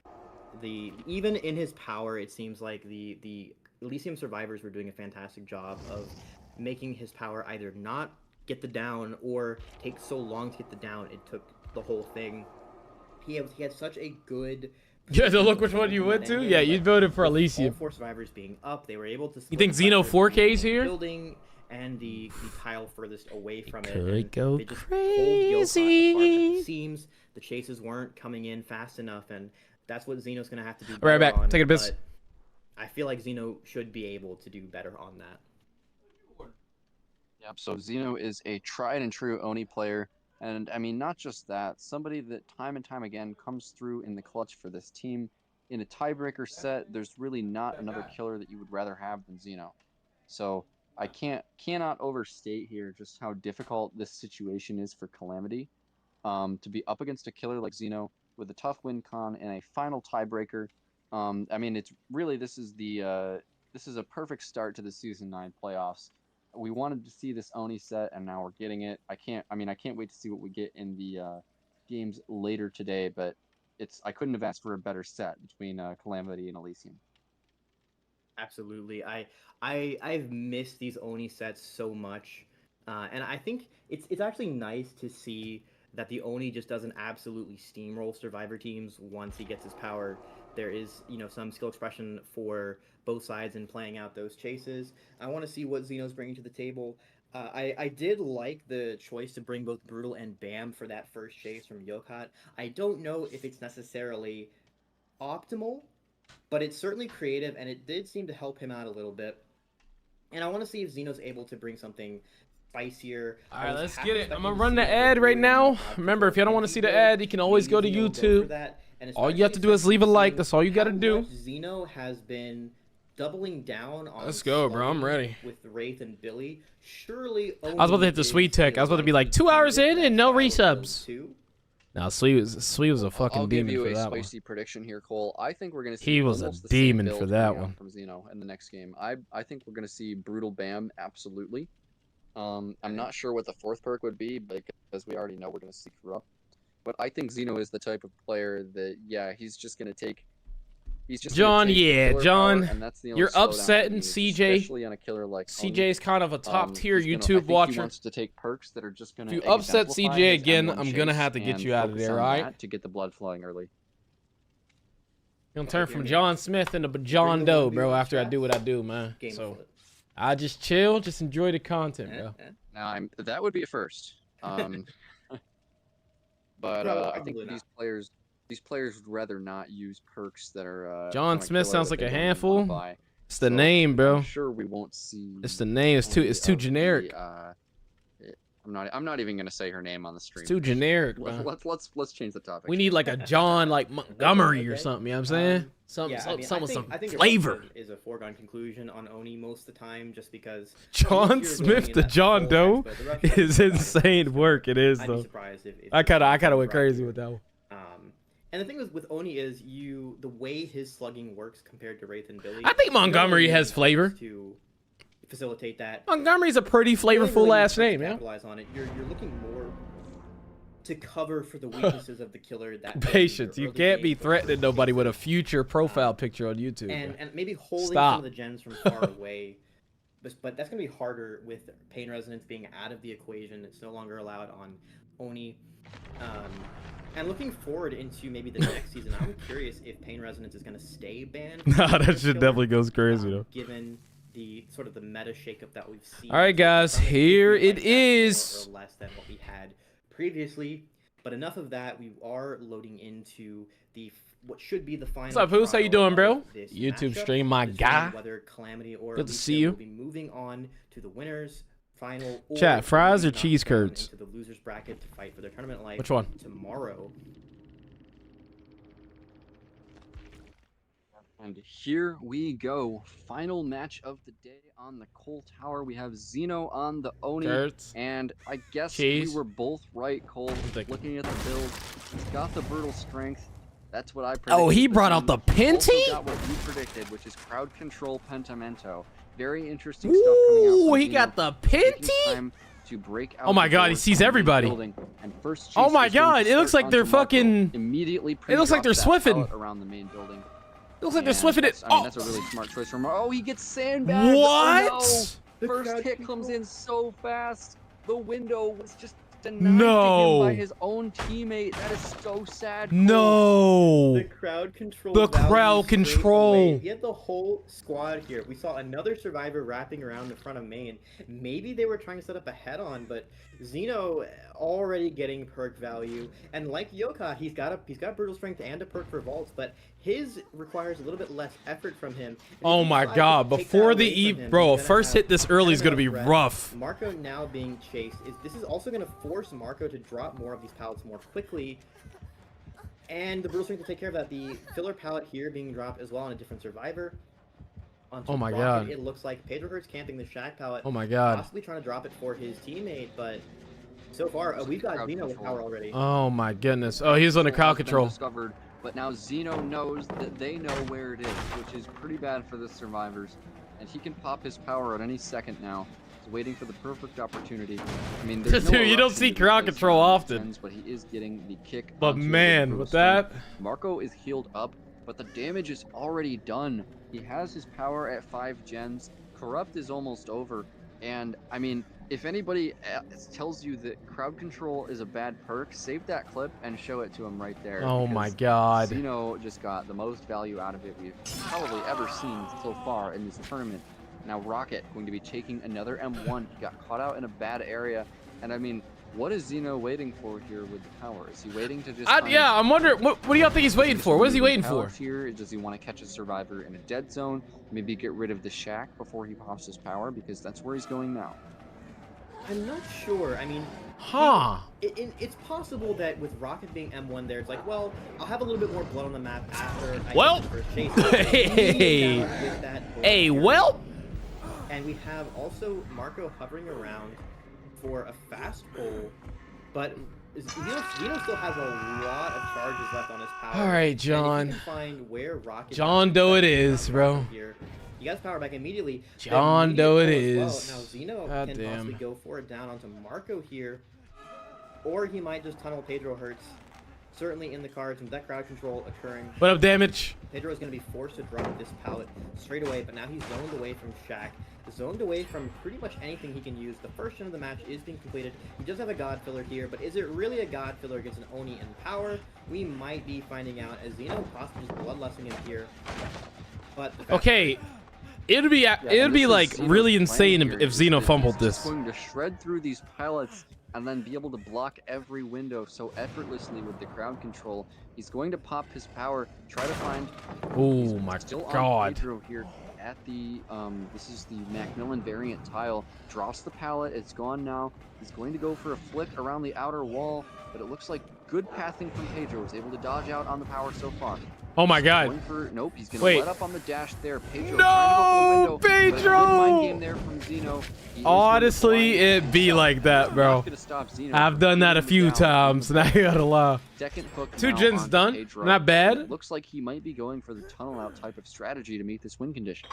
Even in his power, it seems like the Elysium survivors were doing a fantastic job of making his power either not get the down or take so long to get the down it took the whole thing. He had such a good... Yeah, so look which one you went to? Yeah, you voted for Elysium. All four survivors being up, they were able to... You think Xeno 4K's here? Building and the tile furthest away from it. Could go they just pulled Yokat apart at crazy. the seams. The chases weren't coming in fast enough, and that's what Xeno's going to have to do Right better back. on, Take a piss. but I feel like Xeno should be able to do better on that. Yep, so Xeno is a tried and true Oni player. And I mean, not just that, somebody that time and time again comes through in the clutch for this team. In a tiebreaker set, there's really not another killer that you would rather have than Xeno. So I cannot overstate here just how difficult this situation is for Calamity. To be up against a killer like Xeno with a tough win con and a final tiebreaker. I mean, it's really, this is a perfect start to the Season 9 playoffs. We wanted to see this Oni set, and now we're getting it. I can't wait to see what we get in the games later today, but I couldn't have asked for a better set between Calamity and Elysium. Absolutely. I've missed these Oni sets so much. And I think it's actually nice to see that the Oni just doesn't absolutely steamroll survivor teams once he gets his power. There is, you know, some skill expression for both sides in playing out those chases. I want to see what Xeno's bringing to the table. I did like the choice to bring both Brutal and Bam for that first chase from Yokat. I don't know if it's necessarily optimal, but it's certainly creative, and it did seem to help him out a little bit. And I want to see if Xeno's able to bring something spicier. All I right, was let's half get it. I'm expecting gonna to run see the the ad right Brewing now. Crowd Remember, if you don't want to see the build, ad, you can always go to maybe Xeno will go for YouTube. that, and All you have to especially do is since leave a we've like. seen That's all you got to how do. much Xeno has been doubling down on Let's go, bro. I'm slugging ready. with Wraith and Billy. Surely I was about to hit the sweet tech. I was about to be like 2 hours in and no resubs. No, Sweet was a fucking I'll give demon you for a that one. spicy prediction here, Cole. I think we're going to see He was a almost the same demon build for that coming out one. from Xeno in the next game. I think we're going to see Brutal Bam, absolutely. I'm not sure what the fourth perk would be, because we already know we're going to see Corrupt. But I think Xeno is the type of player that, yeah, he's just going to take... John, yeah, John, and that's the only you're slowdown upsetting he needs, CJ. especially on a killer like Oni. CJ's kind of a top tier He's gonna, I YouTube think watcher. He wants to take perks that are just going If to you upset exemplify CJ his again, M1 I'm gonna chase have to get and you out of focus there, on alright? that to get the blood flowing early. Gonna turn from John Smith into John Doe, bro, after I do what I do, man. So I just chill, just enjoy the content, bro. Now, that would be a first. But I think these players would rather not use perks that are. John Smith sounds like a handful. Buy. It's the name, bro. I'm sure we won't see. It's the name. It's too generic. I'm not even gonna say her name on the stream. It's too generic, man. Let's change the topic. We need like a John like Montgomery or something. You know what I'm saying? Something with some flavor. Is a foregone conclusion on Oni most of the time, just because John Smith to John Doe is insane work. It is though. I kind of went crazy with that one. And the thing with Oni is the way his slugging works compared to Wraith and Billy. I think Montgomery has flavor. To facilitate that. Montgomery's a pretty flavorful last name, yeah. Capitalize on it. You're looking more to cover for the weaknesses of the killer. That patience. You can't be threatening nobody with a future profile picture on YouTube. And maybe holding some of the gens from far away. But that's gonna be harder with Pain Resonance being out of the equation. It's no longer allowed on Oni. And looking forward into maybe the next season, I'm curious if Pain Resonance is gonna stay banned. Nah, that shit definitely goes crazy though. Given the sort of the meta shakeup that we've seen. All right, guys, here it is. Or less than what we had previously, but enough of that. We are loading into what should be the final. What's up, Poos? How you doing, bro? YouTube stream, my guy. Whether Calamity or good to see you. Will be moving on to the winners. Final. Chat, fries or cheese curds? Into the losers bracket to fight for their tournament life. Which one? Tomorrow. And here we go. Final match of the day on the Cole Tower. We have Xeno on the Oni. Curds. And I guess Cheese. we were both right, Cole. Looking at the build, he's got the brutal strength. That's what I predicted. Oh, he brought out the Pinty? Got what you predicted, which is crowd control pentamento. Very interesting stuff coming out. Ooh, he got the Pinty? To break out oh my god, he sees everybody. And first oh my god, it looks like they're fucking immediately. It looks like they're swiffing around the main building. It looks like they're swiffing it. I mean, that's a really smart choice from. Oh, he gets sandbagged. What? Oh, no. First hit comes in so fast. The window was just denied to him by his own teammate. That is so sad. No. The crowd control. The crowd control. He had the whole squad here. We saw another survivor wrapping around the front of main. Maybe they were trying to set up a head-on, but Xeno already getting perk value. And like Yoka, he's got brutal strength and a perk for vaults, but his requires a little bit less effort from him. Oh my god, before the Eve, bro, first hit this early is going to be rough. Marco now being chased. This is also going to force Marco to drop more of these pallets more quickly. And the brutal strength will take care of that. The filler pallet here being dropped as well on a different survivor. Oh my god. It looks like Pedro Kurt's camping the shack pallet. Oh my god. Possibly trying to drop it for his teammate, but so far we've got Xeno with power already. Oh my goodness. Oh, he's under crowd control. Discovered, but now Xeno knows that they know where it is, which is pretty bad for the survivors. And he can pop his power at any second now. He's waiting for the perfect opportunity. I mean, there's no dude, you don't see crowd control often. But he is getting the kick. But man, with that, Marco is healed up, but the damage is already done. He has his power at 5 gens. Corrupt is almost over. And, I mean, if anybody tells you that crowd control is a bad perk, save that clip and show it to him right there. Oh my god. Xeno just got the most value out of it we've probably ever seen so far in this tournament. Now Rocket going to be taking another M1. He got caught out in a bad area. And, I mean, what is Xeno waiting for here with the power? Is he waiting to just... yeah, I'm wondering, what do y'all think he's waiting for? What is he waiting for? Here? Does he want to catch a survivor in a dead zone? Maybe get rid of the shack before he pops his power? Because that's where he's going now. I'm not sure. I mean, Huh. it's possible that with Rocket being M1 there, it's like, well, I'll have a little bit more blood on the map after I Well, get the first chase. hey, With that hey, well. And we have also Marco hovering around for a fast pull, but Zeno still has a lot of charges left on his power. All right, And John. if you can find where Rocket John Doe it is, bro. Here, he got his power back immediately. John Doe it Immediate pull is. as well. Now Zeno God can damn. possibly go for it down onto Marco here, or he might just tunnel Pedro Hertz. Certainly in the cards, with that crowd control occurring. What up, damage? Pedro is going to be forced to drop this pallet straight away, but now he's zoned away from Shaq. Zoned away from pretty much anything he can use. The first gen of the match is being completed. He does have a God Filler here, but is it really a God Filler against an Oni in power? We might be finding out as Zeno possibly just bloodlusting him here. But Okay, it'd be like really insane if Zeno fumbled this. He's going to shred through these pallets and then be able to block every window so effortlessly with the crowd control. He's going to pop his power, try to find. Oh my still on God. Pedro here at the this is the Macmillan variant tile. Drops the pallet, it's gone now. He's going to go for a flick around the outer wall, but it looks like good pathing from Pedro. Is able to dodge out on the power so far. Oh my God. Going for, nope, he's going to Wait. let up on the dash there. Pedro No, trying to go for the window, but a Pedro! good mind game there from Zeno. He is Honestly, going to it be like that, bro. not gonna stop Zeno I've from done that a keeping few him down. times, and I gotta laugh. Second hook Two now gens onto done. Pedro. Not bad. It looks like he might be going for the tunnel out type of strategy to meet this win condition.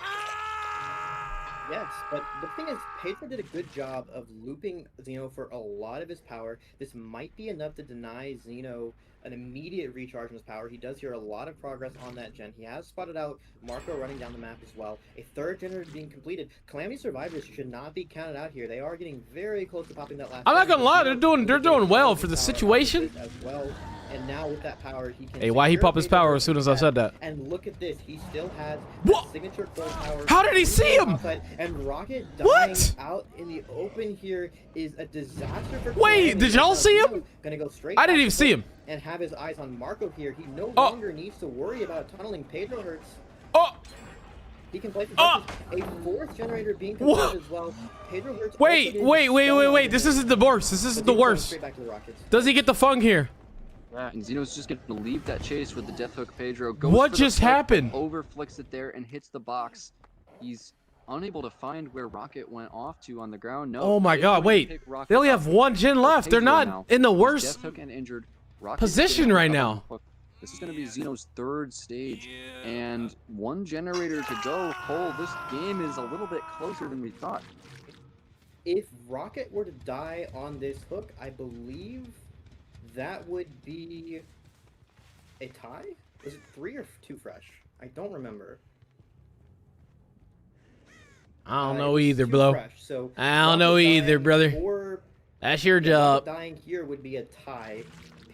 yes, but the thing is, Pedro did a good job of looping Zeno for a lot of his power. This might be enough to deny Zeno an immediate recharge in his power. He does hear a lot of progress on that gen. He has spotted out Marco running down the map as well. A third generator being completed. Calamity Survivors should not be counted out here. They are getting very close to popping that last. I'm not gen, gonna lie, but they're doing well for the power situation. as well. And now with that power, he can. Hey, why he secure pop his Pedro power as soon as I said that? And look at this, he still has What? that signature core power. How did he see him? Outside, and Rocket dying What? out in the open here is a disaster for. Wait, Calamity. did y'all Now, see him? Zeno Gonna go straight. I didn't back even to see hook him. And have his eyes on Marco here. He no Oh. longer needs to worry about tunneling Pedro Hertz. Oh, He can play for Oh. justice. A fourth generator being What? completed as well. Pedro Hertz. wait, also getting wait, wait, so wait, wait. much This damage. isn't the worst. This But isn't the he's going worst. straight back to the Rockets. Does he get the fung here? Yeah, and Zeno's just going to leave that chase with the death hook. Pedro goes What for the just flick, happened? Over flicks it there and hits the box. He's unable to find where Rocket went off to on the ground. No. Oh my he's God, going to wait. pick Rocket They only up. have one gen left. They're Pedro not now. in the He's worst death hook and injured. Rocket's position getting right up on now. the hook. This is going to be Zeno's third stage, and one generator to go. Cole, this game is a little bit closer than we thought. If Rocket were to die on this hook, I believe that would be a tie? Was it 3 or 2 fresh? I don't remember. I don't It know was either, 2 bro. fresh, so I don't know Rocket either, dying brother. Or That's your Rocket job. dying here would be a tie.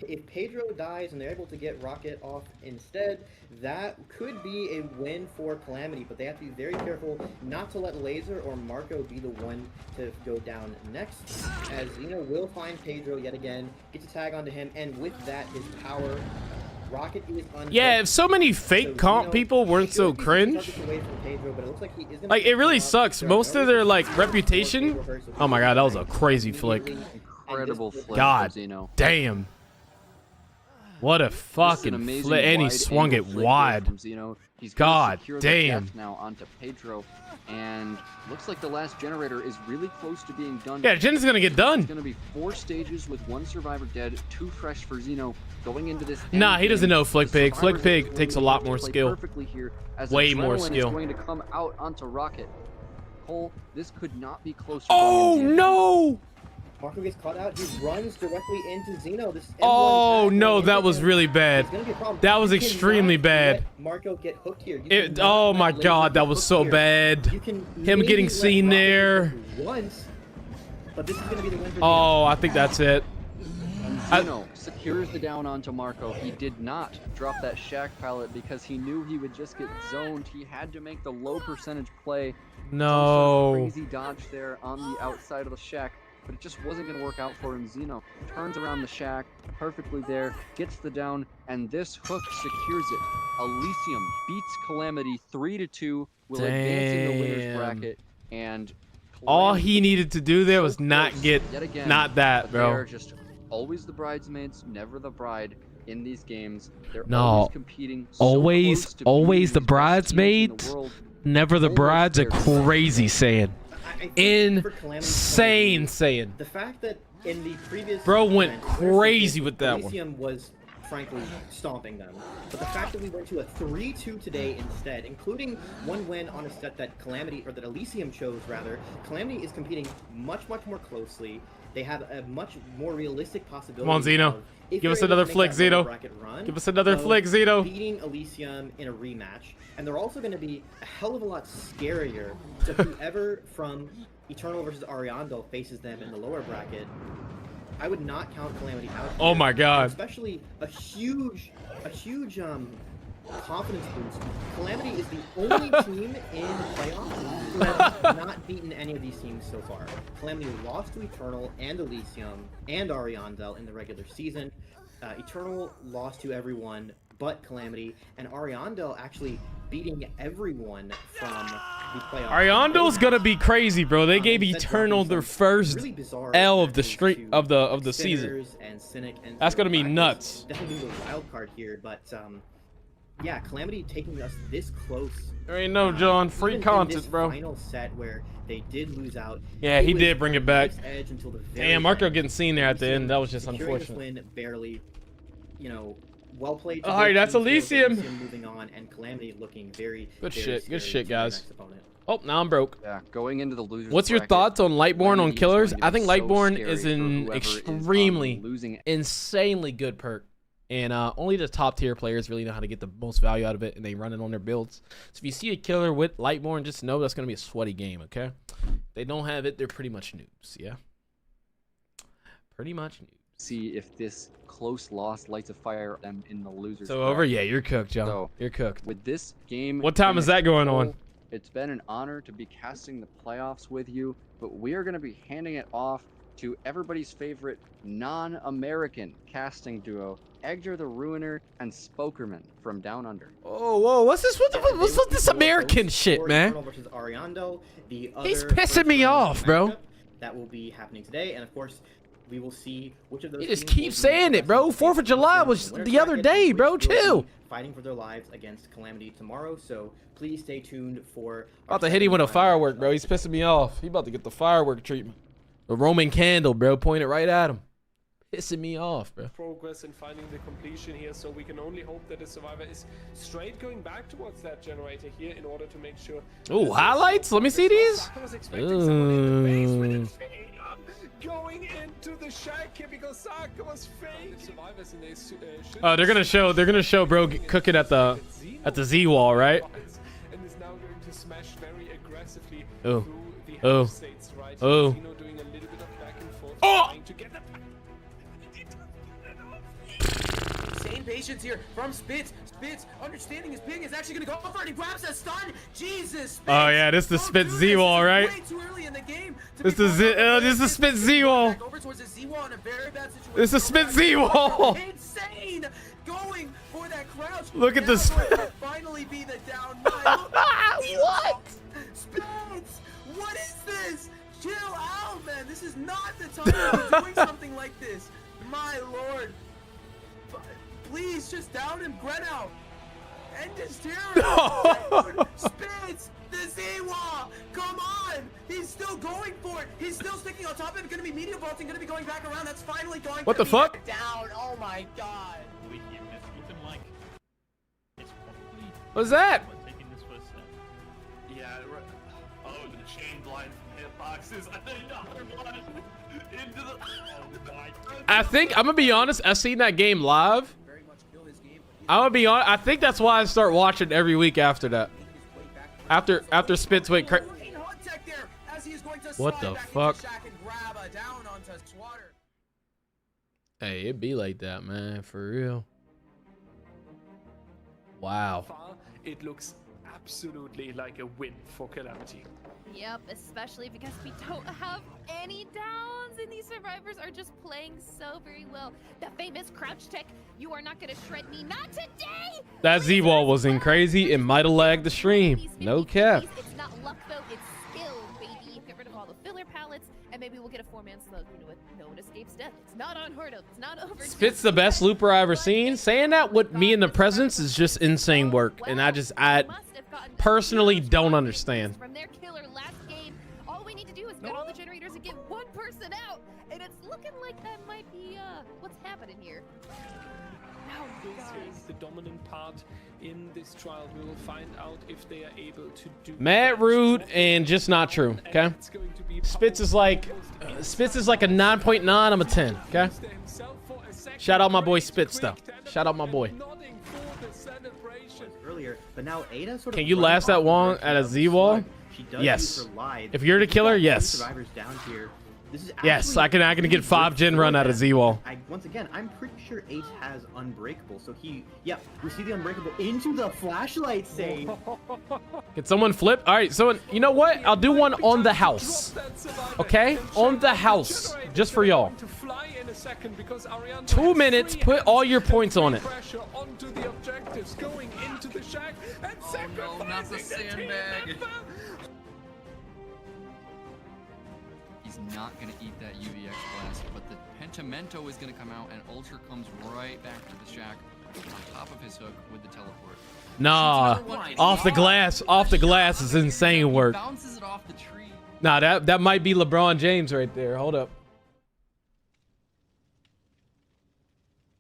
If Pedro dies and they're able to get Rocket off instead, that could be a win for Calamity, but they have to be very careful not to let Laser or Marco be the one to go down next, as Zeno will find Pedro yet again, gets a tag onto him, and with that, his power, Rocket is unhooked. Yeah, if so many fake So comp Zeno people weren't should so be cringe. targets away from Pedro, but it looks like he is gonna Like, pick it really him up. sucks. There are Most no of their, like, restrictions for reputation. Pedro Hertz, so Oh my God, that was a immediately crazy flick. and Incredible this- flick God from Zeno. damn. What a This is an fucking amazing flick. And he wide swung angle it flick there wide. from Zeno. He's gonna God secure the damn. death now onto Pedro, and looks like the last generator is really close to being done. Yeah, Jin's gonna get It's done. going to be 4 stages with 1 survivor dead, 2 fresh for Zeno going into this. Nah, he endgame. doesn't know Flick The Pig. Flick survivors Pig are takes a going lot to more play skill. Perfectly here, as Way more adrenaline skill. is going to come out onto Rocket. Cole, this could not be closer. Oh going into the end. no! Marco gets caught out. He runs directly into Zeno. This M1 Oh tag no, going that into was him. really bad. It's gonna be a problem. That was You extremely cannot bad. let Marco get hooked here. You It, cannot oh let my Laser God, get that was hooked so here. bad. You can Him maybe getting let seen Rocket there. get hooked once, but this is gonna be the win for Zeno. Oh, I think that's it. Zeno secures the down onto Marco. He did not drop that Shack pallet because he knew he would just get zoned. He had to make the low percentage play. Some sort of No. crazy dodge there on the outside of the Shack, but it just wasn't going to work out for him. Zeno turns around the Shack perfectly there, gets the down, and this hook secures it. Elysium beats Calamity 3-2, will advance in the winner's Damn. bracket, and All he needed to do there was not get, Yet again, not that, but they are bro. just always the bridesmaids, never the bride in these games. They're No, always competing. So always, close to always being the these best teams in the bridesmaids, world. never the Almost brides. A there, but crazy saying. I think for Calamity's point of Insane view, saying. the fact that in the previous Bro went event, crazy with that one. Elysium was frankly stomping them, but the fact that we went to a 3-2 today instead, including one win on a set that Calamity, or that Elysium chose rather, Calamity is competing much more closely. They have a much more realistic possibility. Come on, Zeno. of, if Give us they're able another to make flick, that lower Zeno. bracket run, Give us another of flick, Zeno. beating Elysium in a rematch, and they're also going to be a hell of a lot scarier to whoever from Eternal versus Ariandel faces them in the lower bracket. I would not count Calamity out. Oh here, my God. Especially a huge confidence boost. Calamity is the only team in playoffs who has not beaten any of these teams so far. Calamity lost to Eternal and Elysium and Ariandel in the regular season. Eternal lost to everyone but Calamity, and Ariandel actually beating everyone from the playoffs. Ariandel's gonna be crazy, bro. They gave Instead Eternal dropping their some first really bizarre L of the matches street to of the season. Sinners and Cynic and That's gonna be Practice. nuts. Definitely being the wild card here, but yeah, Calamity taking us this close. There ain't no John free even in content, this bro. Final set where they did lose out. Yeah, it he was did bring it back. knife's edge until the very Damn, Marco end. getting seen there at the end. That was just Securing this unfortunate. win barely, you know, well played. All right, that's Elysium. Moving on, and Calamity looking very Good very shit, scary good shit, to their guys. next opponent. Oh, now I'm broke. Yeah, going into the losers. What's your bracket, thoughts on Lightborn on Calamity is killers? going to I be think so Lightborn scary is for an whoever is on the extremely, losing insanely good perk. And only the top tier players really know how to get the most value out of it, and they run it on their builds. So if you see a killer with Lightborn, just know that's going to be a sweaty game, okay? If they don't have it, they're pretty much noobs, yeah? Pretty much noobs. See if this close loss lights a fire them in the losers. So over? bracket. Yeah, you're cooked, John. So, You're cooked. With this game. What time is that going on? It's been an honor to be casting the playoffs with you, but we are going to be handing it off to everybody's favorite non-American casting duo, Edgar the Ruiner and Spokerman from Down Under. Oh, whoa, what's this? What's with this American shit, man? Eternal versus Ariandel, the He's other pissing me first round off, bro. matchup that will be happening today, and of course, we will see which of those. You just teams keep will be saying it, bro. progressing 4th of July to was the winner's the other bracket, day, which bro. will be Chill. Fighting for their lives against Calamity tomorrow, so please stay tuned for. About to hit him with a firework, bro. He's pissing me off. He about to get the firework treatment. The Roman candle, bro. Point it right at him. Pissing me off, bro. Progress in finding the completion here, so we can only hope that the survivor is straight going back towards that generator here in order to make sure. Ooh, highlights? Let me see these. Saka was expecting someone in the base with a fade going into the shack here because Saka was fake. The survivors and they Oh, they're gonna show bro cooking at the Z wall, right? And is now going to smash very aggressively Oh. through the Oh. half states right Oh. here. Zeno doing a little bit of back and forth, Oh! trying to get the Insane patience here from Spitz. Spitz, understanding his ping, is actually going to go for it. He grabs that stun. Jesus. Spitz. Oh yeah, this is the Don't Spitz do Z this. wall, This is right? way too early in the game to This be is going for this is the Spitz Z wall. back over towards the Z wall in a very bad situation. This is Spitz Z wall. Insane. Going for that crouch. Look at Now this. going to finally be the down 9. What? Spitz, what is this? Chill out, man. This is not the time to be doing something like this. My lord. Please just down him, Grenow. End his terror. Spitz, the Z-Wall. Come on. He's still going for it. He's still sticking on top of him. Going to be media vaulting. Going to be going back around. That's finally going. What the fuck? Down. Oh my god. What's that? Yeah, right. Oh, the chain blind from hitboxes. Another one into the. Oh my god. I think I'm gonna be honest. I seen that game live. Very much kill his game. I'm gonna be honest. I think that's why I start watching every week after that. After Spitz went crazy. What the fuck? Hey, it be like that, man. For real. Wow. far, it looks absolutely like a win for Calamity. Yep, especially because we don't have any downs and these survivors are just playing so very well. The famous crouch tech, you are not gonna shred me, not today! That Z-Wall was in crazy. It might have lagged the stream. No cap. It's not luck though, it's skill, baby. Get rid of all the not unheard of. It's not over. Spit's the best looper I've ever seen. Saying that with me in the presence is just insane work, and I personally don't understand. From their killer last game, all we need to do is get all the generators and get one person out, and it's looking like that might be what's happening here. Now, This is the dominant part in this trial. We will find out if they are able to do Mad rude and just not true. Okay. Spitz is like a 9.9. I'm a 10. Okay. Shout out my boy Spitz though. Shout out my boy. Earlier, but now Ada sort of Can you last that long at a Z wall? Yes. If you're the killer, yes. Survivors down here. This is Yes, I can get 5 gen run out of Z wall. Once again, I'm pretty sure Ace has Unbreakable, so we see the Unbreakable into the flashlight save. Can someone flip? All right, so you know what? I'll do one on the house. Okay, on the house, just for y'all. 2 minutes. Put all your points on it. Oh no, not the sandbag. He's not going to eat that UVX blast, but the Pentimento is going to come out, and Ultra comes right back to the shack on top of his hook with the teleport. Nah, off the glass. Off the glass is insane work. Bounces it off the tree. Nah, that might be LeBron James right there. Hold up.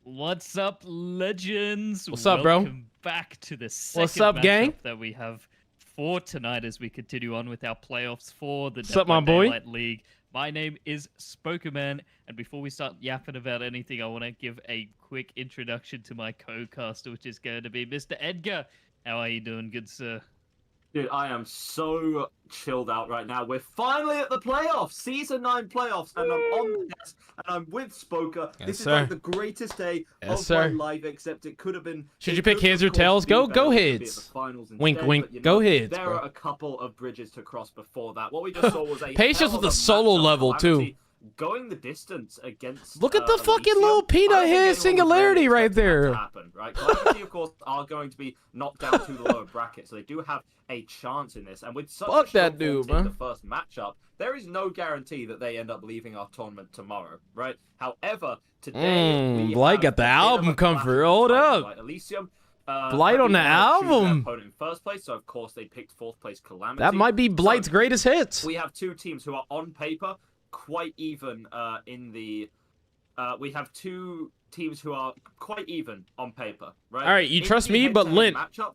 What's up, legends? What's up, bro? Welcome back to the second What's up, gang? that we have for tonight as we continue on with our playoffs for the What's up, my boy? Daylight League. My name is Spokerman, and before we start yapping about anything, I want to give a quick introduction to my co-caster, which is going to be Mr. Edgar. How are you doing, good sir? Dude, I am so chilled out right now. We're finally at the playoffs, Season 9 playoffs, and I'm on the desk, and I'm with Spoker. Yes, this is sir. like the greatest day Yes, of sir. my life, except it could have been... Should you pick heads or tails? Go heads. Wink, wink. But, you Go know, heads, There bro. are a couple of bridges to cross before that. What we just saw was a Patience hell with of the a solo matchup. level, too. Calamity Going the distance against... Look at the fucking Elysium. little I don't peanut think head anyone was singularity really right expecting that there. to happen, right? Calamity, of course, are going to be knocked down to the lower bracket, so they do have a chance in this. And with such Fuck a that short dude, form in man. the first matchup, there is no guarantee that they end up leaving our tournament tomorrow, right? However, today we Blight have got the a bit of album a comfort. clash Hold between up. Blight Elysium. Blight on the choose their album. opponent in first place, so of course they picked fourth place Calamity. That might be Blight's greatest hits. We have two teams who are on paper quite even in the. We have two teams who are quite even on paper, right? All right, you In trust the me, but head-to-head Lint, matchup,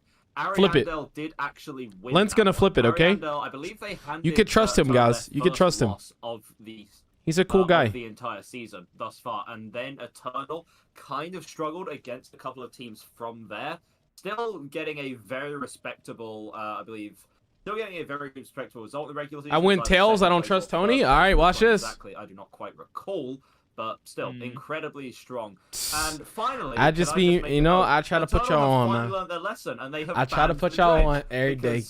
flip it. Ariandel did actually win. Lint's gonna that flip one. it, okay? Ariandel, I believe they handed, You could trust him, Turner guys. their You could first trust him. loss of the, He's a cool of guy. the entire season thus far, and then Eternal kind of struggled against a couple of teams from there. Still getting a very respectable, I believe. Still getting a very respectable result in the regular season. I win but tails. I second don't place trust or Tony. first All right, place, watch not this. Exactly, I do not quite recall, but still incredibly strong. And finally, I just can be, make you a know, note? I try to put Eternal y'all on, have finally man. learned their lesson, and they have I try to banned put the y'all dredge on every day.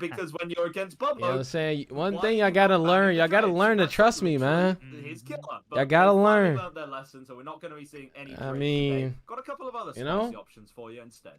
because when you're against Bub You know what I'm mode, saying? One why thing are y'all you gotta not learn. banning Y'all the gotta dredge? learn to That's trust me, man. He's killer. But Y'all gotta they've finally learn. learned their lesson, so we're not going to be seeing any. I dredge mean, today. Got a couple of other you know? spicy options for you instead.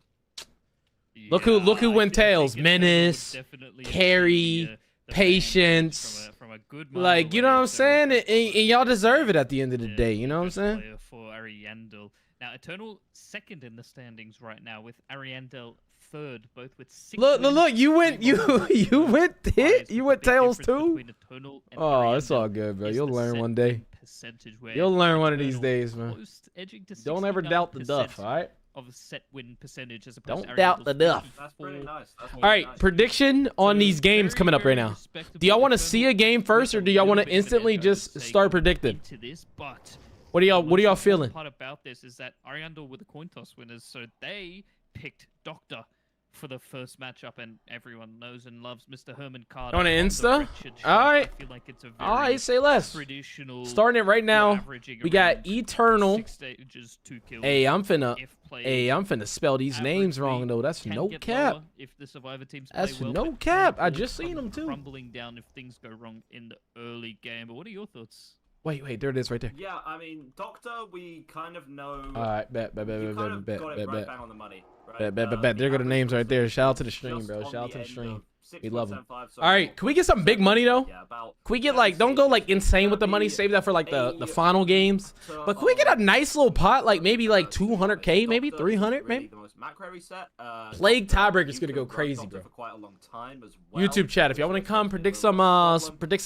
Look who I went think tails. Eternal would Menace, definitely carry, achieve the patience. from a good mile Like, you know away, what I'm so saying? And it's y'all deserve it at the end of the yeah, day. You know what I'm best saying? player for Ariandel. Now, Eternal second in the standings right now, with Ariandel third, both with 6 Look, wins, you went, 3 losses, you went Lies hit, with you the went big tails difference too. between Eternal and Oh, it's all Ariandel good, bro. is You'll the learn set one day. win percentage, where You'll learn one of these Eternal days, man. close, edging to Don't ever doubt the 69% Duff, all right? of a set win percentage as opposed Don't to doubt the Ariandel's Duff. That's pretty nice. That's All right, nice. prediction on these games coming up right now. Do y'all want to see a game first, or do y'all want to instantly just start predicting? Into this, but What are y'all feeling? part about this is that Ariandel were the coin toss winners, so they picked Doctor for the first matchup, and everyone knows and loves Mr. Herman Carter. On the Insta? wretched shark. Alright. I feel like it's a very All right, say less. traditional. Starting it right now. averaging We got around Eternal. 6 stages, 2 kills. Hey, I'm finna if spell these names averagely wrong though. That's can no get cap. lower if the survivor teams That's play well, no but cap. I can just seen come them too. crumbling down if things go wrong in the early game. But what are your thoughts? Wait, there it is right there. Yeah, I mean, Doctor, we kind of know. All right, bet. you kind of got it right bang on the money. Right? Bet. There go the names right there. Shout out to the stream, just bro. on Shout out to the end stream. of We love them. 6.75, so All right, can we get some big money though? Yeah, about Can we get like, don't go like insane with the money, save that for like the final games. But can we get a nice little pot, like maybe like 200K, maybe 300, maybe? The most macro reset. Plague Doctor, Tiebreaker is gonna go you've crazy, Doctor bro. for quite a long time as well. YouTube chat, if y'all want to come predict some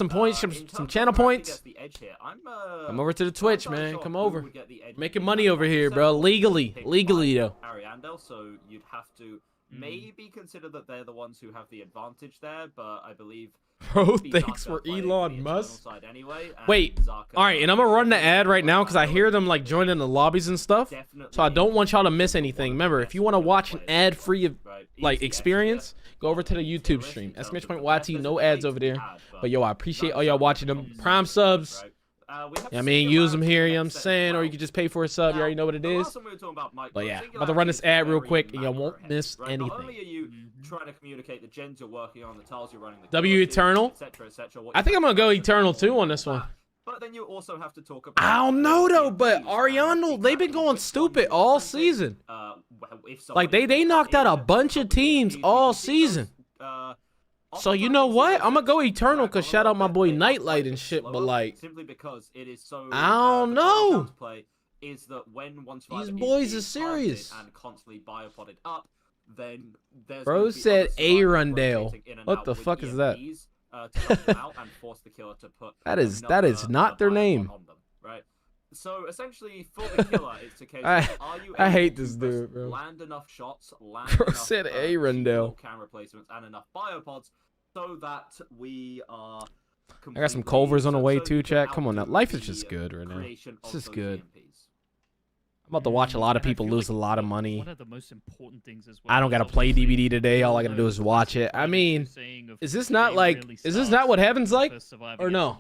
points, some channel points, come over to the Twitch, man. Come over. Making money over here, bro. Legally though. Ariandel, so you'd have to maybe consider that they're the ones who have the advantage there, but I believe. Bro, thanks for Elon Musk. Anyway, Wait, all right, and I'm gonna run the ad right now because I hear them like joining the lobbies and stuff. So I don't want y'all to miss anything. Remember, if you want to watch an ad-free like experience, go over to the YouTube stream. SMH.YT, no ads over there. But yo, I appreciate all y'all watching them. Prime subs. I mean, use them here, you know what I'm saying? Or you can just pay for a sub. You already know what it is. But yeah, I'm about to run this ad real quick, and y'all won't miss anything. Not only are you trying to communicate the gens you're working on, the tiles you're running, the W Eternal. I think I'm gonna go Eternal too on this one. But then you also have to talk about. I don't know though, but Ariano, they've been going stupid all season. Like they knocked out a bunch of teams all season. So you know what? I'm gonna go Eternal because shout out my boy Nightlight and shit. But like, simply because it is so. I don't know. Is that when once these boys are serious and constantly biopoded up, then there's bro said Arundel. What the fuck is that? That is not their name. Right. So essentially, for the killer, it's a case. I hate this dude, bro. Land enough shots, land bro enough said Arundel. Camera placements, and enough biopods, so that we are. I got some Culvers on the way too, chat. Come on now, life is just good right now. This is good. I'm about to watch a lot of people lose a lot of money. One of the most important things as well. I don't gotta play DVD today. All I gotta do is watch it. I mean, is this not like? Is this not what heaven's like? Or no?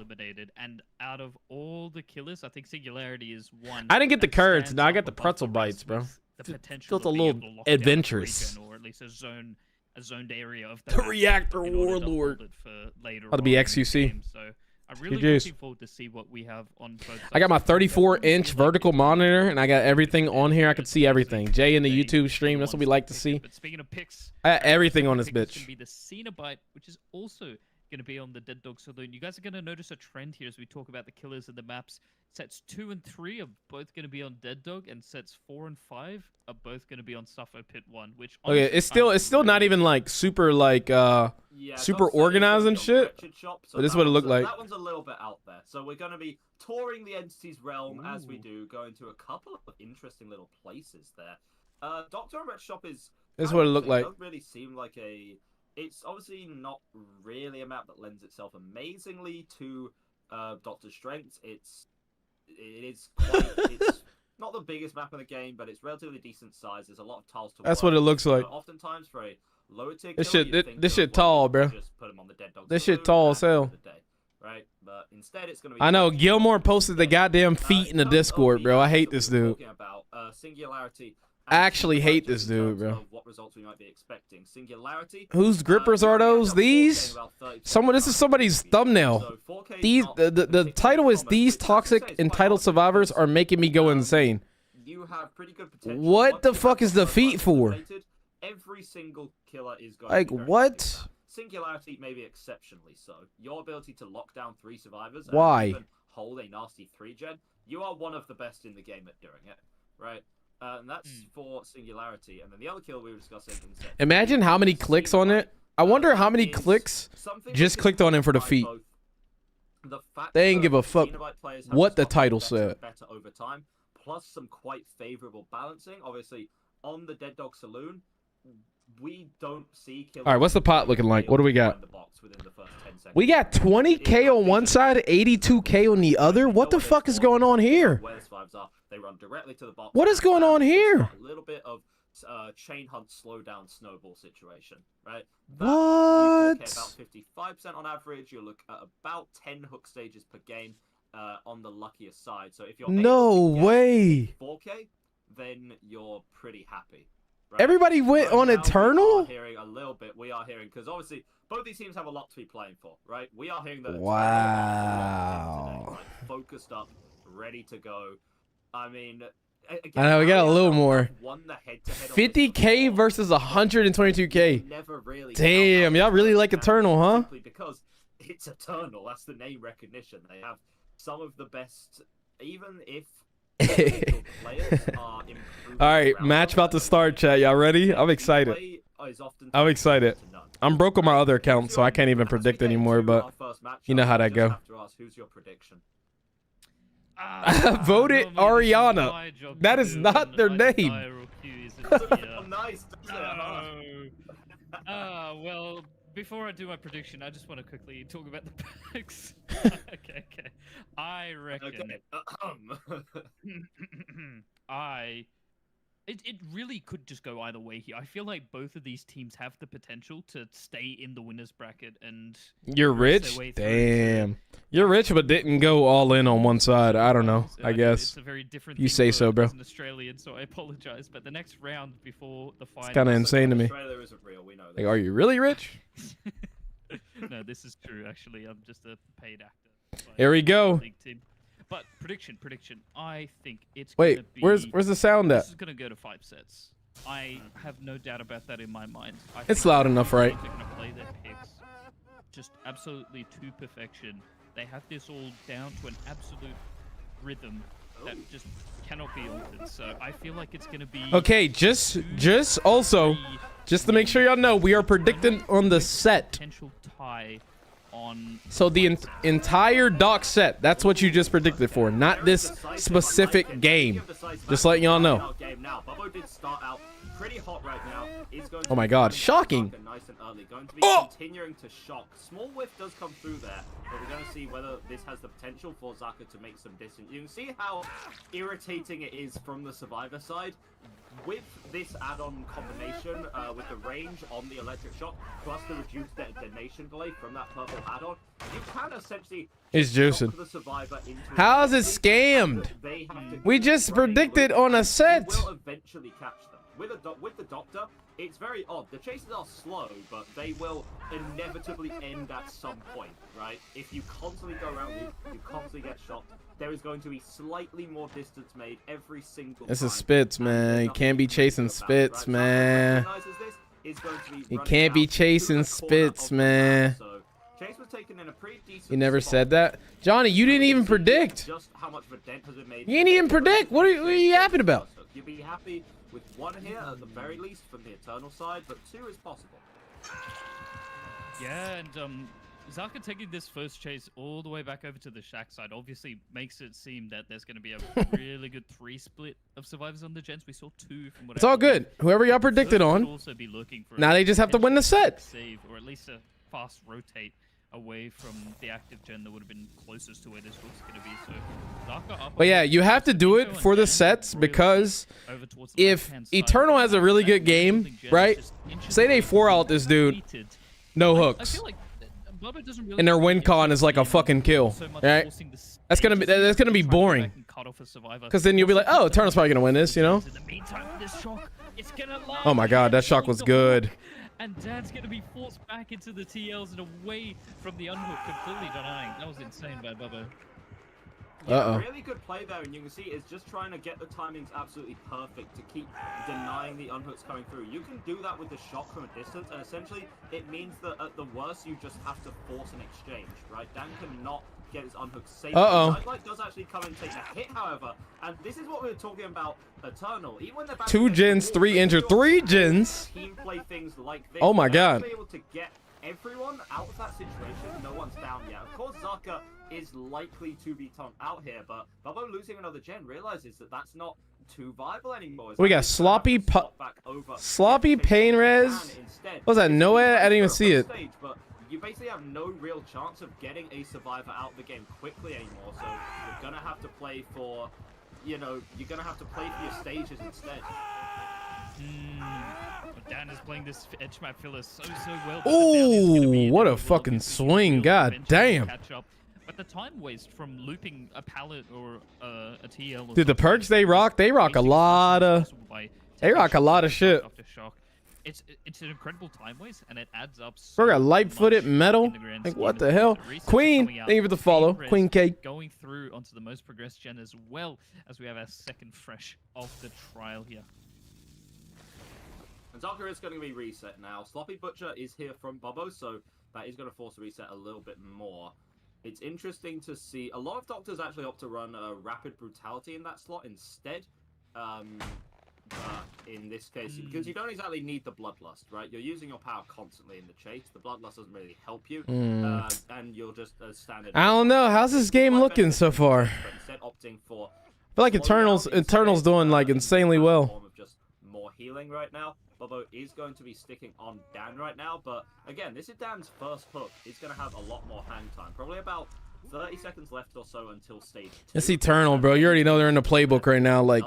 And out of all the killers, I think Singularity is one. I didn't get the curds. No, I got the pretzel bites, bro. The potential Felt a little adventurous. or at least a zoned area of the Reactor Warlord. That'll be XQC. So I'm really looking forward to see what we have on both sides. I got my 34-inch vertical monitor, and I got everything on here. I can see everything. Jay in the YouTube stream, that's what we like to see. But speaking of picks, I got everything on this bitch. Going to be the Cenobite, which is also going to be on the Dead Dog Saloon. You guys are going to notice a trend here as we talk about the killers and the maps. Sets 2 and 3 are both going to be on Dead Dog, and sets 4 and 5 are both going to be on Suffer Pit 1. Which okay, it's still not even like super like super organized and shit. But this is what it looked like. That one's a little bit out there. So we're going to be touring the entity's realm as we do, going to a couple of interesting little places there. Doctor Red Shop is. This is what it looked like. It doesn't really seem like a. It's obviously not really a map that lends itself amazingly to Doctor's strengths. It's not the biggest map in the game, but it's relatively decent size. There's a lot of tiles to That's work. what it looks like. Oftentimes for a lower tier this killer, shit, this shit tall, bro. Just put him on the Dead Dog this shit Saloon tall as hell. Right, but instead it's gonna be. I know Gilmore posted the goddamn feet in the Discord, bro. I hate this dude. Singularity. I actually hate this dude, bro. What results we might be expecting? Singularity. Whose grippers are those? These? This is somebody's thumbnail. These the title is "These Toxic Entitled Survivors Are Making Me Go Insane." You have pretty good potential. What the fuck is the feet for? Every single killer is going like to be what? Singularity maybe exceptionally so. Your ability to lock down 3 survivors. Why? And even hold a nasty 3-gen. You are one of the best in the game at doing it, right? And that's for Singularity. And then the other kill we were discussing. Imagine how many clicks on it. I wonder how many clicks just clicked on him for the feet. They ain't give a fuck what the title said. Better over time, plus some quite favorable balancing. Obviously, on the Dead Dog Saloon, we don't see killers. All right, what's the pot looking like? What do we got? We got 20K on one side, 82K on the other. What the fuck is going on here? What is going on here? A little bit of chain hunt slowdown snowball situation, right? What? About 55% on average. You look at about 10 hook stages per game on the luckier side. So if you're no way 4K, then you're pretty happy. Right? Everybody went on Eternal? We are hearing a little bit. We are hearing, because obviously both these teams have a lot to be playing for, right? We are hearing that. Wow. Today, like, focused up, ready to go. I mean, again, I know, we got a Ariana little have more. won the head-to-head on this 50K before. versus 122K. Never really Damn, y'all really like Eternal, huh? Simply because it's Eternal. That's the name recognition. They have some of the best, even if individual players are improving. All right, around match them, about to start, chat. Y'all ready? I'm excited. play is often I'm excited. to none. I'm broke on my other account, so I can't even As we predict get anymore, into but our first matchup, you know how that I just go. have to ask, who's your prediction? Voted normally this is Ariana. my job That to is do, not and their I just name. die or accuse it, Oh, yeah. nice. Well, before I do my prediction, I just want to quickly talk about the packs. okay. I reckon. Okay. It really could just go either way here. I feel like both of these teams have the potential to stay in the winners bracket and You're progress their rich? way through Damn. You're rich, but didn't go all in on one side. I don't know. I guess. It's a very different You thing say for- so, bro. as an Australian, so I apologize. But the next round before the final. It's kind of insane to me. Australia isn't real. We know Like, are you really rich? No, this is true. Actually, I'm just a paid actor. by Here we go. the league team. But prediction. I think it's Wait, gonna be, where's the sound at? This is gonna go to 5 sets. I have no doubt about that in my mind. I It's think loud enough, right? They're gonna play their picks just absolutely to perfection. They have this all down to an absolute rhythm that just cannot be altered. So I feel like it's gonna be Okay, just also, just to make sure y'all know, we are predicting on the set. potential tie on. So the entire dock set, that's what you just predicted for, not this specific game. Just letting y'all know. Bubbo did start out pretty hot right now. Is going Oh my to God, be shocking. nice and early. Going to be Oh! continuing to shock. Small whiff does come through there, but we're going to see whether this has the potential for Zaka to make some distance. You can see how irritating it is from the survivor side. With this add-on combination, with the range on the electric shock, plus the reduced detonation delay from that purple add-on, you can essentially He's shock juicing. the survivor into How is it a scammed? they have to We keep just running predicted with on a it. set. You will eventually catch them. With the Doctor, it's very odd. The chases are slow, but they will inevitably end at some point, right? If you constantly go around, you constantly get shot. There is going to be slightly more distance made every single This time. is spits, and man. there's You nothing can't be you can do chasing about it, spits, right? man. Zaka recognizes this, is going to be You running can't be down to chasing the corner spits, of the man. map, so Chase was taken in a pretty decent You never spot. said that? Johnny, you didn't even predict. Just how much of a dent has been made. You didn't even predict. What are you yapping about? You'd be happy with one here at the very least from the Eternal side, but two is possible. Yeah, and Zaka taking this first chase all the way back over to the shack side obviously makes it seem that there's going to be a really good 3 split of survivors on the gens. We saw 2 from what It's all good. Whoever y'all predicted Could on. also be looking for Now they just have to win the set. save, or at least a fast rotate away from the active gen that would have been closest to where this looks going to be. So Zaka up. But yeah, you have to do it for the sets because if Eternal has a really good game, right? Say they 4-out this dude, no I hooks, feel like Bubba doesn't really and their win get con so is like a in fucking kill, so much right? forcing the That's gonna be stages to try to go boring. back and cut off a survivor. Because then you'll be like, oh, Eternal's probably gonna win this, you know? In the meantime, this shock, it's gonna Oh my God, that shock was good. And Dad's gonna be forced back into the TLs and away from the unhook, completely denying. That was insane by Bubba. Uh-oh. Really good play there, and you can see it's just trying to get the timings absolutely perfect to keep denying the unhooks coming through. You can do that with the shot from a distance, and essentially it means that at the worst you just have to force an exchange, right? Dan cannot get his unhook safely. Nightlight does actually come and take a hit, however, and this is what we were talking about Eternal. Even when they're back 2 against the gens, wall, 3 they injured, do 3 also gens. team play things like this. Oh my They're God. actually able to get everyone out of that situation. No one's down yet. Of course, Zaka is likely to be topped out here, but Bubbo losing another gen realizes that that's not too viable anymore. It's We got actually sloppy gonna have to swap back over sloppy to pain res. instead. What was that? It's No way, easy I didn't even for a see it. stage, but you basically have no real chance of getting a survivor out of the game quickly anymore. So you're gonna have to play for, you're gonna have to play for your stages instead. Dan is playing this edge map filler so well. but the down is gonna be Ooh, what a inevitable. fucking Obviously, swing. he'll God eventually damn. catch up. But the time waste from looping a pallet or a TL or Dude, the something perks they rock a lot of, possible by they rock a taking lot of shock shit. after shock. it's an incredible time waste, and it adds up. Bro, got so light-footed much metal. in the grand Like, scheme what of the things. hell? The resets are Queen, coming out thank you for the follow. Res Queen K. going through onto the most progressed gen as well as we have our second fresh of the trial here. And Zarka is going to be reset now. Sloppy Butcher is here from Bobo, so that is going to force a reset a little bit more. It's interesting to see a lot of doctors actually opt to run Rapid Brutality in that slot instead. In this case, because you don't exactly need the Bloodlust, right? You're using your power constantly in the chase. The Bloodlust doesn't really help you, and you're just a standard. I don't know. How's this game looking so far? But instead opting for I feel like Eternal's doing like insanely well. Form of just more healing right now. Bobo is going to be sticking on Dan right now, but again, this is Dan's first hook. It's going to have a lot more hang time, probably about 30 seconds left or so until stage 2. It's Eternal, bro. You already know they're in the playbook right now. Like,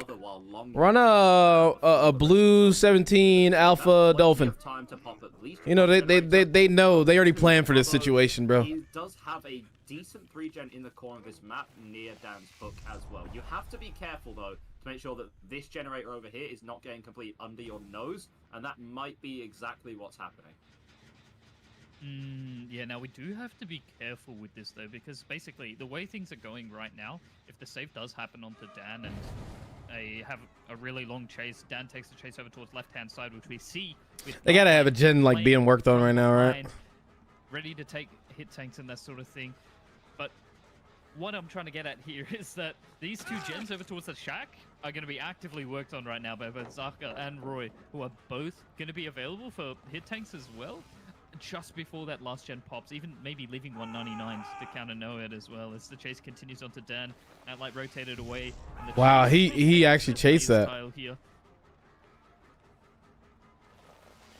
run a blue 17 alpha dolphin. You know, they know. They already planned for this situation, bro. He does have a decent 3-gen in the corner of this map near Dan's hook as well. You have to be careful, though, to make sure that this generator over here is not getting complete under your nose, and that might be exactly what's happening. Yeah, now we do have to be careful with this, though, because basically the way things are going right now, if the save does happen onto Dan and they have a really long chase, Dan takes the chase over towards left-hand side, which we see. They gotta have a gen like being worked on right now, right? Ready to take hit tanks and that sort of thing. But what I'm trying to get at here is that these two gens over towards the shack are going to be actively worked on right now by both Zaka and Roy, who are both going to be available for hit tanks as well. Just before that last gen pops, even maybe leaving 199s to counter Noed as well as the chase continues onto Dan. That light rotated away. And the wow, he actually chased that. Here.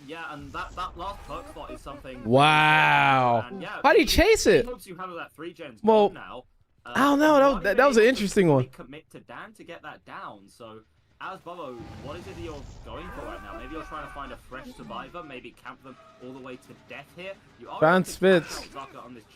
Yeah, and that last perk spot is something. Wow. And yeah, How'd he chase it? Hopes you have that 3-gen well, now. I don't know. That was an interesting one. Commit to Dan to get that down. So, as Bobo, what is it that you're going for right now? Maybe you're trying to find a fresh survivor. Maybe camp them all the way to death here. You are found Spitz.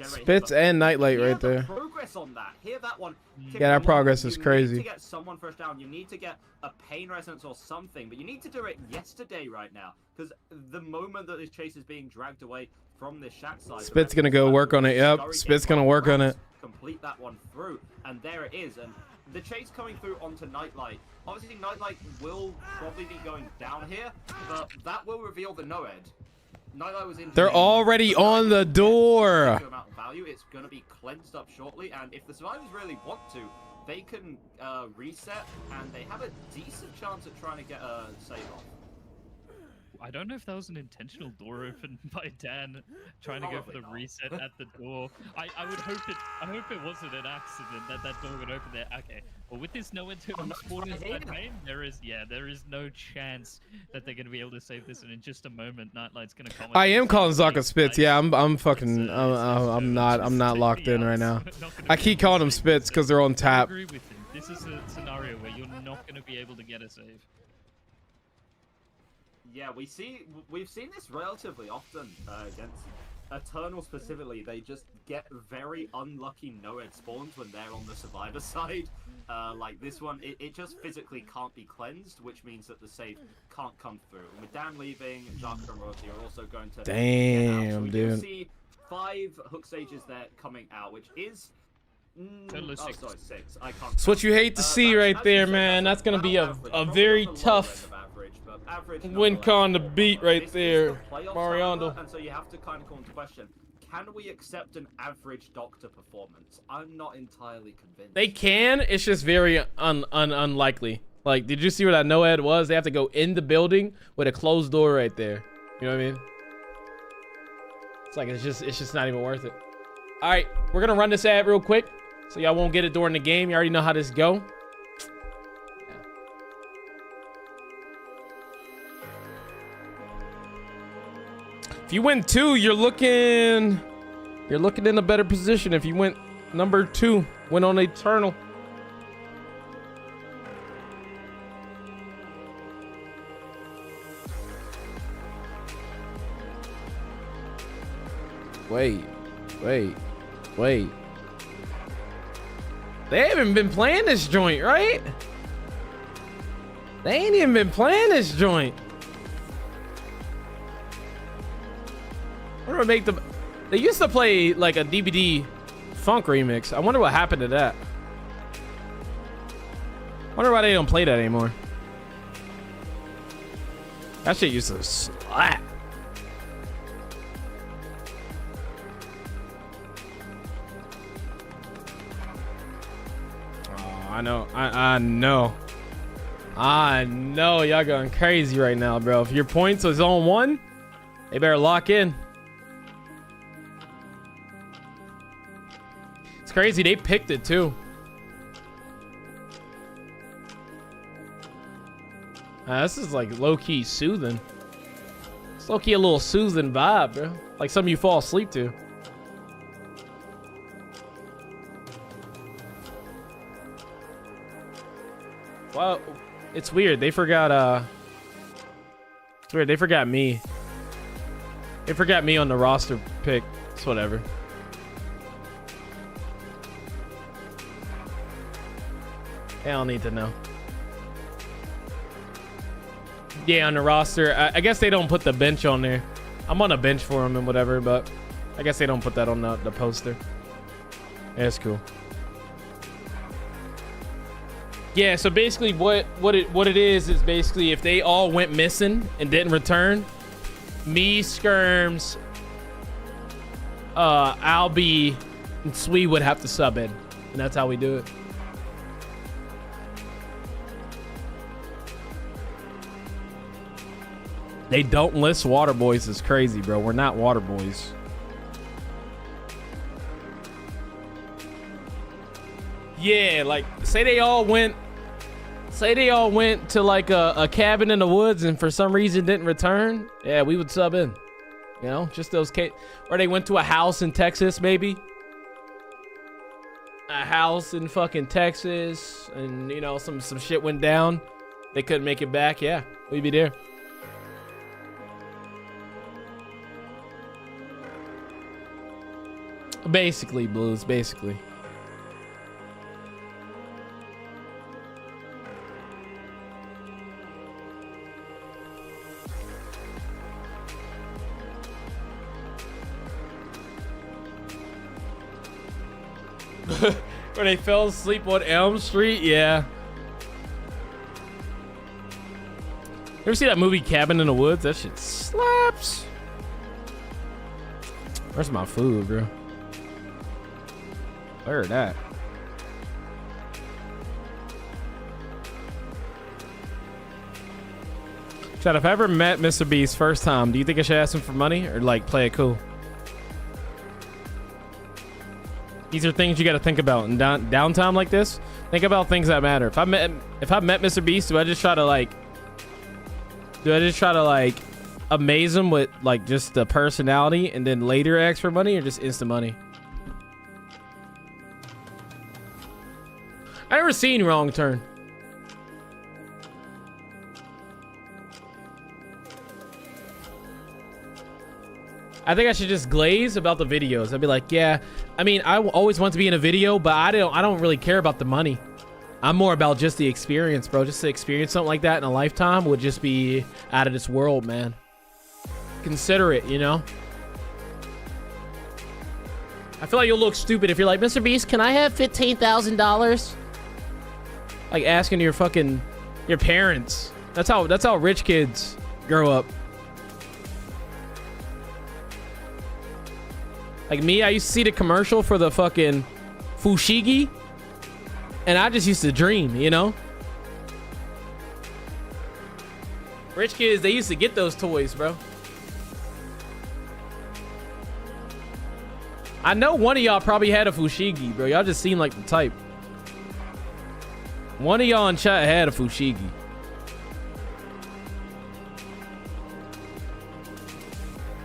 Spitz and Nightlight right there. Progress on that. Hear that one. Yeah, that progress is crazy. You need to get someone fresh down. You need to get a pain resonance or something, but you need to do it yesterday right now, because the moment that this chase is being dragged away from this shack side, Spitz gonna go work on it. Yep, Spitz gonna work on it. Complete that one through, and there it is. And the chase coming through onto Nightlight. Obviously, Nightlight will probably be going down here, but that will reveal the Noed. Nightlight was in. They're already on the door. Amount of value. It's going to be cleansed up shortly, and if the survivors really want to, they can reset, and they have a decent chance at trying to get a save off. I don't know if that was an intentional door open by Dan trying to go for the reset at the door. I would hope it. I hope it wasn't an accident that door would open there. Okay. Well, with this no internal spawn inside main, there is no chance that they're going to be able to save this. And in just a moment, Nightlight's going to comment. I am calling Zaka Spitz. Yeah, I'm fucking. I'm not locked in right now. I keep calling them Spitz because they're on tap. I agree with him. This is a scenario where you're not going to be able to get a save. Yeah, we've seen this relatively often against Eternal specifically. They just get very unlucky Noed spawns when they're on the survivor side. Like this one, it just physically can't be cleansed, which means that the save can't come through. And with Dan leaving, Jaka and Rosie are also going to damn, so we dude. do see 5 hook stages there coming out, which is. Sorry, 6. I can't. It's what you hate to see right there, man. That's gonna be a very tough win con to beat right there, Mariano. And so you have to kind of call into question, can we accept an average doctor performance? I'm not entirely convinced. They can. It's just very unlikely. Like, did you see where that Noed was? They have to go in the building with a closed door right there. You know what I mean? It's like it's just not even worth it. All right, we're gonna run this ad real quick, so y'all won't get it during the game. You already know how this go. If you win 2, you're looking in a better position. If you went number 2, went on Eternal. Wait. They haven't been playing this joint, right? They ain't even been playing this joint. What do I make them? They used to play like a DVD funk remix. I wonder what happened to that. Wonder why they don't play that anymore. That shit used to slap. Oh, I know. I know. I know y'all going crazy right now, bro. If your points was on 1, they better lock in. It's crazy. They picked it too. This is like low-key soothing. It's low-key a little soothing vibe, bro. Like something you fall asleep to. Well, it's weird. They forgot, it's weird. They forgot me. They forgot me on the roster pick. It's whatever. They don't need to know. Yeah, on the roster. I guess they don't put the bench on there. I'm on a bench for them and whatever, but I guess they don't put that on the poster. Yeah, it's cool. Yeah, so basically what it is basically if they all went missing and didn't return, me, Skirms, Albie, and Swee would have to sub in. And that's how we do it. They don't list water boys is crazy, bro. We're not water boys. Yeah, like say they all went to like a cabin in the woods and for some reason didn't return. Yeah, we would sub in. You know, just those or they went to a house in Texas, maybe. A house in fucking Texas, and you know, some shit went down. They couldn't make it back. Yeah, we'd be there. Basically, Blues, basically. Where they fell asleep on Elm Street? Yeah. You ever see that movie Cabin in the Woods? That shit slaps. Where's my food, bro? Where that? Chad, if I ever met Mr. Beast first time, do you think I should ask him for money or like play it cool? These are things you got to think about in downtime like this. Think about things that matter. If I met Mr. Beast, do I just try to like amaze him with like just the personality and then later ask for money, or just instant money? I never seen Wrong Turn. I think I should just glaze about the videos. I'd be like, yeah, I mean, I always want to be in a video, but I don't really care about the money. I'm more about just the experience, bro. Just to experience something like that in a lifetime would just be out of this world, man. Consider it, you know? I feel like you'll look stupid if you're like, Mr. Beast, can I have $15,000? Like asking your parents. That's how rich kids grow up. Like me, I used to see the commercial for the fucking fushigi, and I just used to dream, you know? Rich kids, they used to get those toys, bro. I know one of y'all probably had a fushigi, bro. Y'all just seem like the type. One of y'all in chat had a fushigi.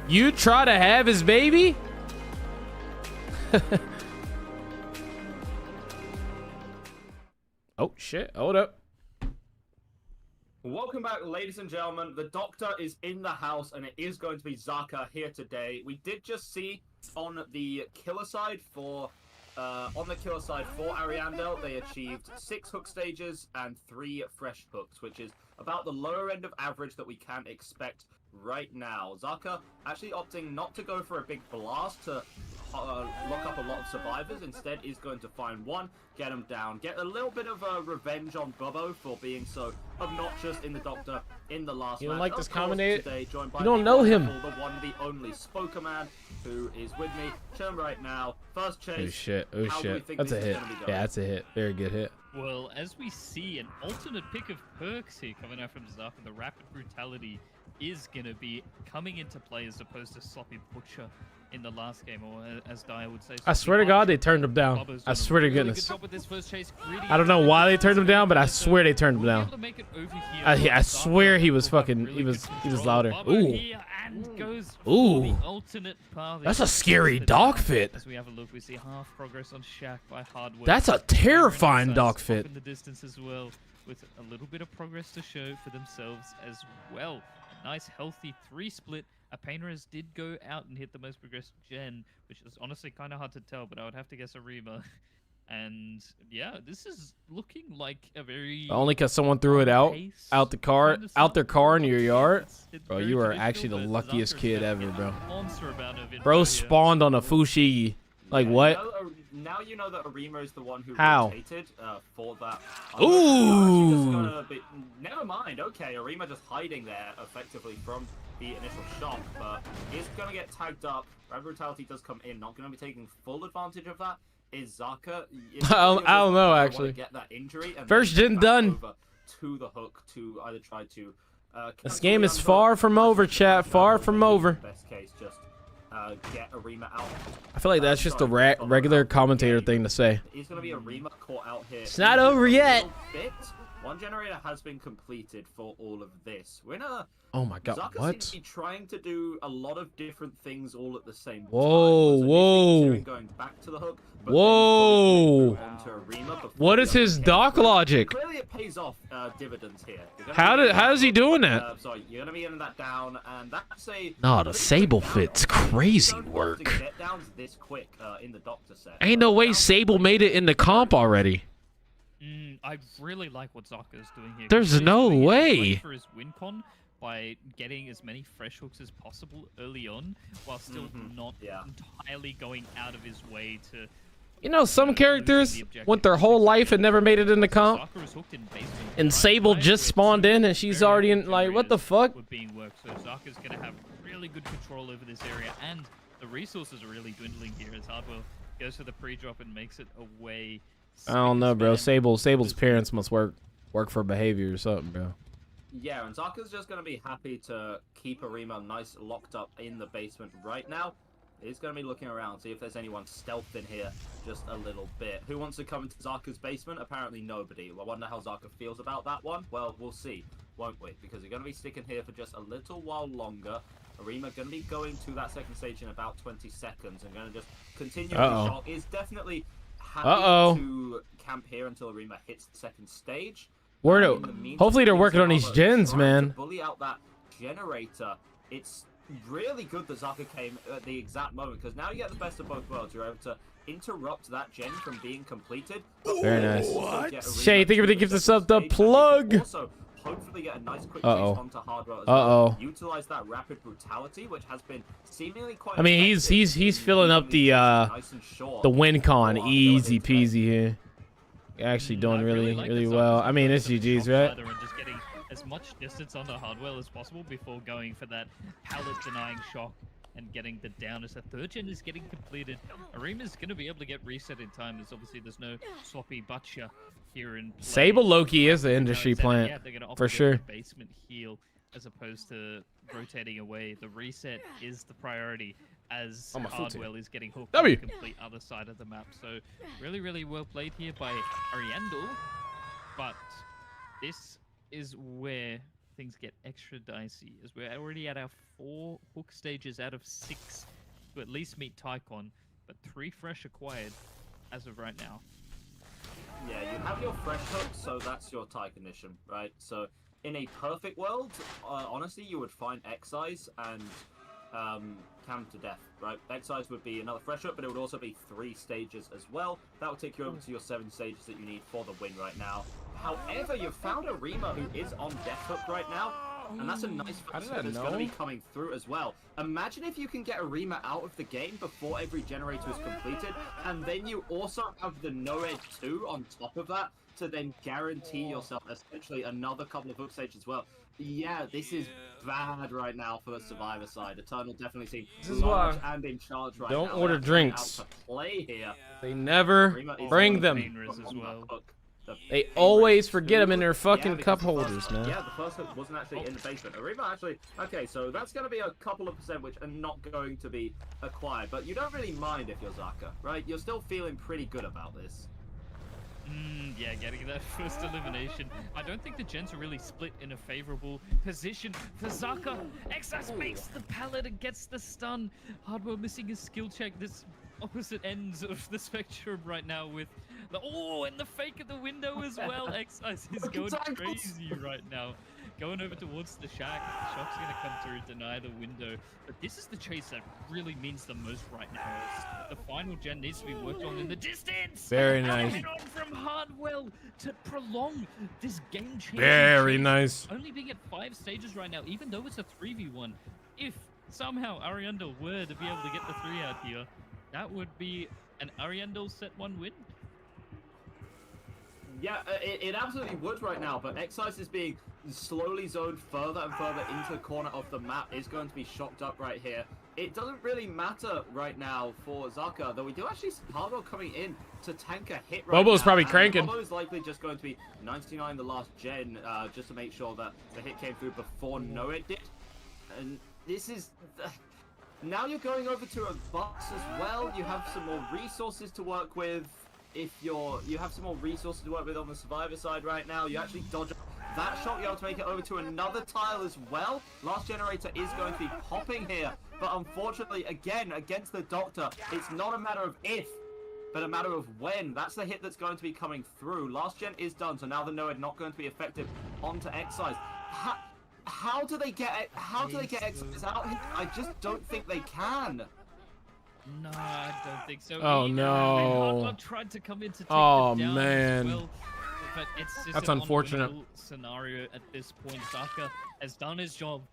You try to have his baby? Oh shit, hold up. Welcome back, ladies and gentlemen. The doctor is in the house, and it is going to be Zaka here today. We did just see on the killer side for Ariandel, they achieved 6 hook stages and 3 fresh hooks, which is about the lower end of average that we can expect right now. Zaka actually opting not to go for a big blast to lock up a lot of survivors. Instead is going to find one, get him down, get a little bit of revenge on Bubbo for being so obnoxious in the Doctor in the last You don't match. like this Of course, commentator? today, joined by You don't the know him. wonderful, the one, the only Spoker Man, who is with me. Show him right now. First chase. Oh shit. Oh How do we shit. think That's a this is hit. gonna be going? Yeah, that's a hit. Very good hit. Well, as we see, an alternate pick of perks here coming out from Zaka, the rapid brutality is going to be coming into play as opposed to Sloppy Butcher in the last game, or as Dyer would say. I swear to God, they turned him down. Bubba's I done a swear to really goodness. good job with this first chase. Greedy I don't know why they turned him down, but I swear they turned him We'll be down. able to make it over here. I Zaka swear he was will have fucking. really He was. good He was control. louder. Bubba Ooh. here and goes Ooh. for the alternate path. That's a It's scary just dog fit. As we have a look, we see half progress on Shaq by Hardware. That's a terrifying dog fit. In the distance as well, with a little bit of progress to show for themselves as well. Nice healthy 3 split. Apainers did go out and hit the most progressed gen, which is honestly kind of hard to tell, but I would have to guess Arima. And yeah, this is looking like a very Only because someone threw it out the car, kind of out their car in your yard. It's Bro, very you are traditional, actually the but luckiest Zaka's kid gonna ever, get bro. a monster amount of info Bro here. spawned on a Fushigi. Like what? Now you know that Arima is the one who How? rotated for that. Ooh. Just gonna be, never mind. Okay, Arima just hiding there effectively from the initial shot, but is gonna get tagged up. Rapid Brutality does come in. Not gonna be taking full advantage of that. Is Zaka? I don't know, actually. Get that injury and First then gen back done. over to the hook to either try to. This game is far from over, chat. Far from over. Best case, just get Arima out. I feel like that's just a regular commentator thing to say. He's gonna be Arima caught out here. It's not over yet. One generator has been completed for all of this. We're in a. Oh my God! Zaka What? seems to be trying to do a lot of different things all at the same time. Whoa! So he's Whoa! considering going back to the hook, but Whoa! then onto Arima before What is the his other dock came. logic? Clearly, it pays off dividends here. How is he doing that? Sorry, you're gonna be getting that down, and that's a. Nah, the Sable fit's crazy Don't often work. get downs this quick in the Doctor set. Ain't no way Sable made it in the comp already. I really like what Zaka is doing here. There's He's no doing it way. right for his win con by getting as many fresh hooks as possible early on, while still not entirely going out of his way to. You know, some characters went their whole life and never made it in the comp. Zaka is hooked in basement. And Sable just spawned in and she's already in, like, what the fuck? Were being worked, so Zaka's going to have really good control over this area, and the resources are really dwindling here as Hardwell goes for the pre-drop and makes it away. I don't know, bro. Sable's parents must work for behavior or something, bro. Yeah, and Zaka's just going to be happy to keep Arima nice locked up in the basement right now. He's going to be looking around, see if there's anyone stealth in here just a little bit. Who wants to come into Zaka's basement? Apparently nobody. I wonder how Zaka feels about that one. Well, we'll see, won't we? Because you're going to be sticking here for just a little while longer. Arima going to be going to that second stage in about 20 seconds and going to just continue the shot. Is definitely happy to camp here until Arima hits the second stage. Hopefully they're working on these gens, man. To bully out that generator. It's really good that Zaka came at the exact moment, because now you get the best of both worlds. You're able to interrupt that gen from being completed. Very nice. Shay, thank you for the gift of sub the plug. Also, hopefully get a nice quick chase onto Hardwell as well. Utilize that rapid brutality, which has been seemingly quite. I mean, he's filling up the win con easy peasy here. Actually doing really well. I mean, it's GG's, right? And just getting as much distance on the Hardwell as possible before going for that pallet denying shock and getting the down as the third gen is getting completed. Arima's going to be able to get reset in time, as obviously there's no sloppy butcher here in play. Sable Loki is the industry plant, yeah, they're gonna for sure. Basement heal as opposed to rotating away. The reset is the priority as Hardwell is getting hooked on the complete other side of the map. So really well played here by Ariandel. But this is where things get extra dicey, as we're already at our 4 hook stages out of 6 to at least meet Tycon, but 3 fresh acquired as of right now. Yeah, you have your fresh hook, so that's your tie condition, right? So in a perfect world, honestly, you would find Excise and Cam to death, right? Excise would be another fresh hook, but it would also be 3 stages as well. That would take you over to your 7 stages that you need for the win right now. However, you've found a Rima who is on death hook right now, and that's a nice How did footstep I that's going to be know? coming through as well. Imagine if you can get a Rima out of the game before every generator is completed, and then you also have the no-ed 2 on top of that to then guarantee yourself essentially another couple of hook stages as well. Yeah, this is bad right now for the Survivor side. Eternal definitely seems This is large why and in charge right don't now. order They're coming drinks. out to play here. They never Rima is bring on them. the as well. hook. The They pain always rate forget them in 2. their fucking because cup the first holders, hook- man. Yeah, the first hook wasn't actually in the basement. Arima actually... Okay, so that's going to be a couple of percent which are not going to be acquired. But you don't really mind if you're Zaka, right? You're still feeling pretty good about this. Yeah, getting that first elimination. I don't think the gens are really split in a favorable position for Zaka. Exas makes the pallet and gets the stun. Hardware missing his skill check. This opposite ends of the spectrum right now with the and the fake at the window as well. Exas is going crazy right now. Going over towards the shack. Shock's gonna come through, deny the window. But this is the chase that really means the most right now. As the final gen needs to be worked on in the distance. Very nice. Coming on from Hardwell to prolong this game-changing Very chase. nice. Only being at 5 stages right now, even though it's a 3v1. If somehow Ariandel were to be able to get the 3 out here, that would be an Ariandel set 1 win. Yeah, it absolutely would right now, but Excise is being slowly zoned further and further into the corner of the map, is going to be shocked up right here. It doesn't really matter right now for Zaka, though we do actually see Hardwell coming in to tank a hit right Bobo's now. probably and cranking. Bobo is likely just going to be 99 the last gen, just to make sure that the hit came through before Noed did. And this is... now you're going over to a box as well. You have some more resources to work with. If you have some more resources to work with on the Survivor side right now, you actually dodge that shot, you're able to make it over to another tile as well. Last generator is going to be popping here, but unfortunately, again, against the Doctor, it's not a matter of if, but a matter of when. That's the hit that's going to be coming through. Last gen is done, so now the Noed not going to be effective onto Excise. How do they get Excise out here? I just don't think they can. No, I don't think so. Oh, either. no. Hardwell tried to come in to take Oh, them down man. as well, but it's just That's an unfortunate. unwinnable scenario at this point. Zaka has done his job,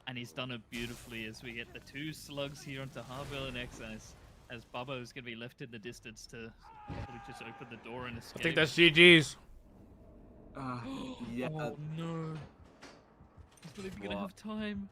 and he's done it beautifully as we get the 2 slugs here onto Hardwell and Excise, as Bubba is going to be left in the distance to probably just open the door and escape. I think that's GG's. Yeah. Oh, no. He's not even going to have time.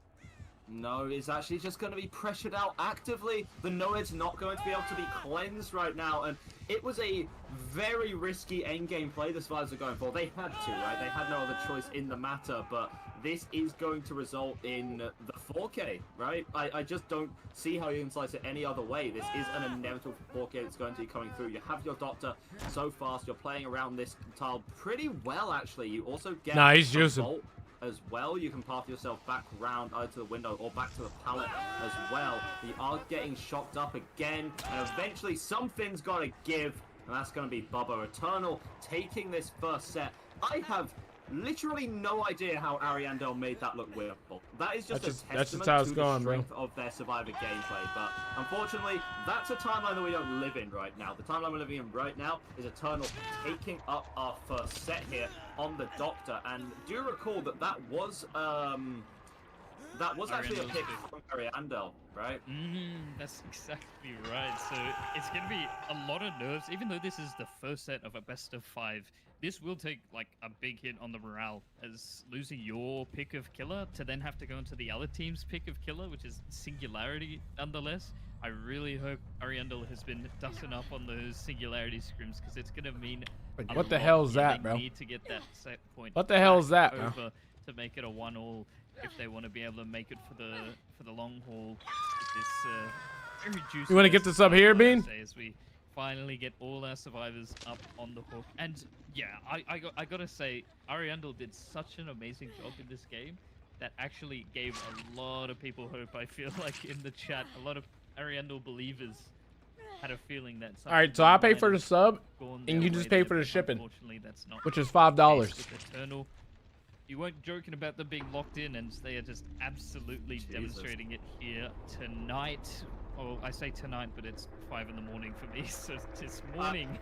No, it's actually just going to be pressured out actively. The Noed's not going to be able to be cleansed right now, and it was a very risky endgame play the Survivors are going for. They had to, right? They had no other choice in the matter, but this is going to result in the 4K, right? I just don't see how you can slice it any other way. This is an inevitable 4K that's going to be coming through. You have your Doctor so fast. You're playing around this tile pretty well, actually. You also get Nah, he's a juicing. vault as well. You can path yourself back round either to the window or back to the pallet as well. You are getting shocked up again, and eventually something's got to give, and that's going to be Bubba Eternal taking this first set. I have literally no idea how Ariandel made that look winnable. That is just That's a just testament how it's to going, the bro. strength of their Survivor gameplay, but unfortunately, that's a timeline that we don't live in right now. The timeline we're living in right now is Eternal taking up our first set here on the Doctor, and do recall that that was actually a Ariandel's pick pick. from Ariandel, right? That's exactly right. So it's going to be a lot of nerves, even though this is the first set of a best of 5. This will take like a big hit on the morale, as losing your pick of killer to then have to go into the other team's pick of killer, which is Singularity nonetheless. I really hope Ariandel has been dusting up on those Singularity scrims, because it's going to mean Like, a what the lot. hell's Yeah, that, they bro? need to get that set point What the hell's back that, bro? over to make it a 1-all if they want to be able to make it for the long haul. This very juicy. You wanna get this up here, Bean? As we finally get all our survivors up on the hook, and yeah, I gotta say, Ariandel did such an amazing job in this game that actually gave a lot of people hope. I feel like in the chat, a lot of Ariandel believers had a feeling that. All right, so I pay for the sub, gone and their you just way pay there, for the but shipping, unfortunately, that's not which is the $5. case with Eternal. You weren't joking about them being locked in, and they are just absolutely demonstrating it here tonight. Oh, I say tonight, but it's 5 in the morning for me, so this morning.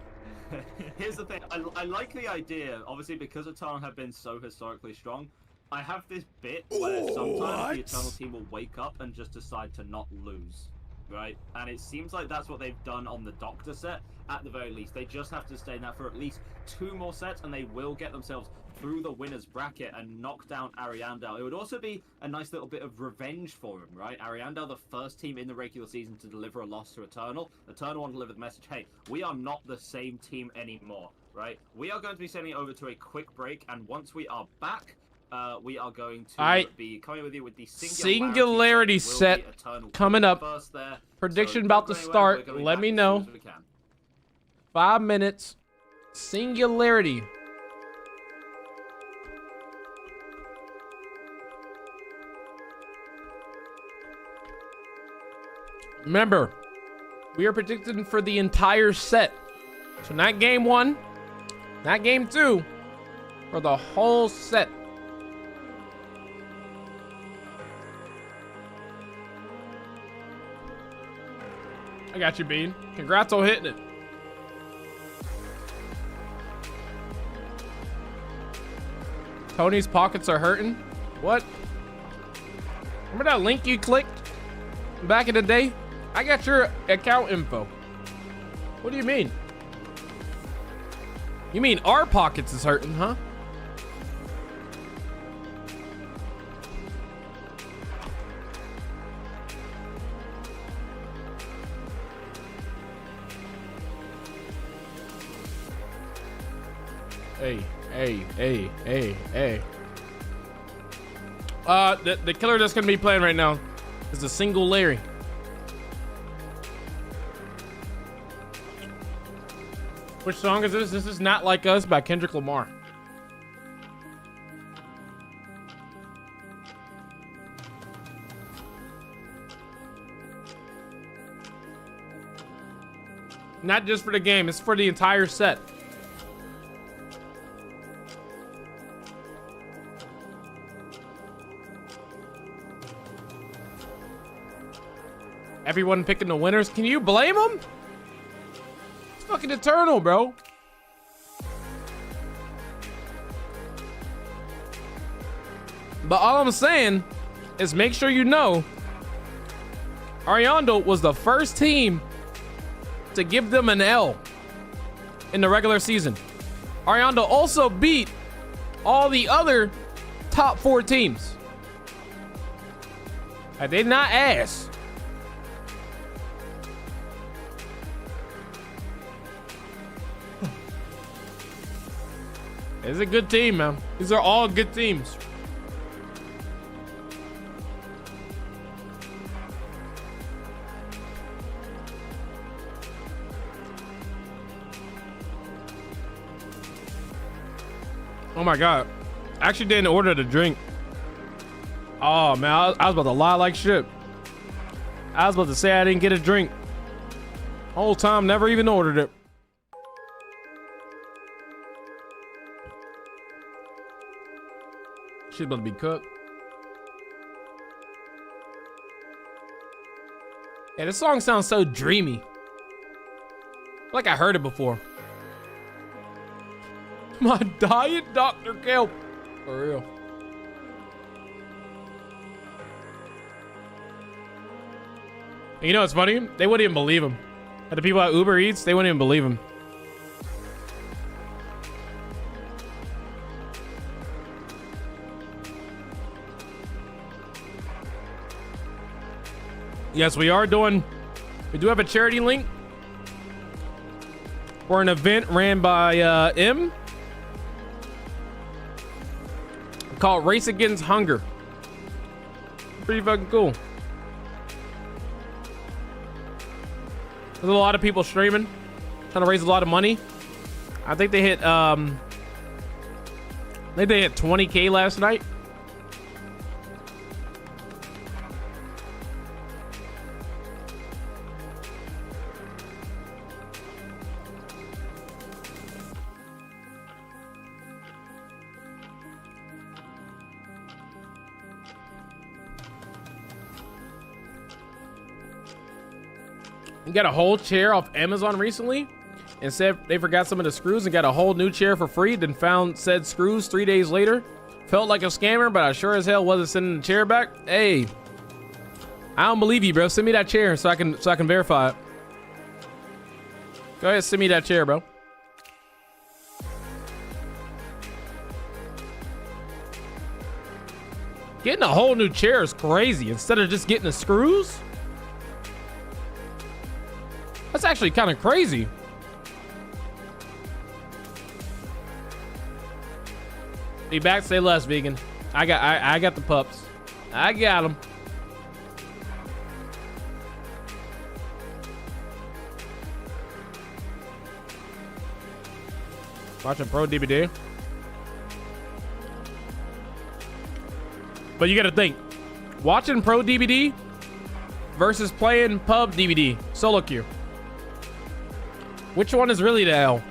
Here's the thing. I like the idea, obviously, because Eternal have been so historically strong. I have this bit where sometimes the Eternal team will wake up and just decide to not lose, right? And it seems like that's what they've done on the Doctor set, at the very least. They just have to stay in that for at least 2 more sets, and they will get themselves through the winner's bracket and knock down Ariandel. It would also be a nice little bit of revenge for him, right? Ariandel, the first team in the regular season to deliver a loss to Eternal. Eternal want to deliver the message, hey, we are not the same team anymore, right? We are going to be sending it over to a quick break, and once we are back, we are going to be coming with you with the singularity set coming up. Prediction So about to don't go start. anywhere, we're going Let back me as know. soon as we can. 5 minutes. Singularity. Remember, we are predicting for the entire set. So not game 1, not game 2, for the whole set. I got you, Bean. Congrats on hitting it. Tony's pockets are hurting. What? Remember that link you clicked back in the day? I got your account info. What do you mean? You mean our pockets is hurting, huh? Hey. The killer that's gonna be playing right now is a single Larry. Which song is this? This is Not Like Us by Kendrick Lamar. Not just for the game, it's for the entire set. Everyone picking the winners. Can you blame them? It's fucking Eternal, bro. But all I'm saying is make sure you know Ariandel was the first team to give them an L in the regular season. Ariandel also beat all the other top 4 teams. Like, they not ass. It's a good team, man. These are all good teams. Oh my god. I actually didn't order the drink. Oh man, I was about to lie like shit. I was about to say I didn't get a drink. Whole time, never even ordered it. She's about to be cooked. Yeah, this song sounds so dreamy. Like I heard it before. My diet, Dr. Kelp. For real. And you know what's funny? They wouldn't even believe him. And the people at Uber Eats, they wouldn't even believe him. Yes, we do have a charity link for an event ran by M called Race Against Hunger. Pretty fucking cool. There's a lot of people streaming, trying to raise a lot of money. I think they hit 20K last night. You got a whole chair off Amazon recently, and said they forgot some of the screws and got a whole new chair for free, then found said screws 3 days later. Felt like a scammer, but I sure as hell wasn't sending the chair back. Hey, I don't believe you, bro. Send me that chair so I can verify it. Go ahead, send me that chair, bro. Getting a whole new chair is crazy instead of just getting the screws. That's actually kind of crazy. Be back, say less, vegan. I got the pups. I got them. Watching Pro DVD. But you gotta think, watching Pro DVD versus playing Pub DVD, solo queue. Which one is really the L?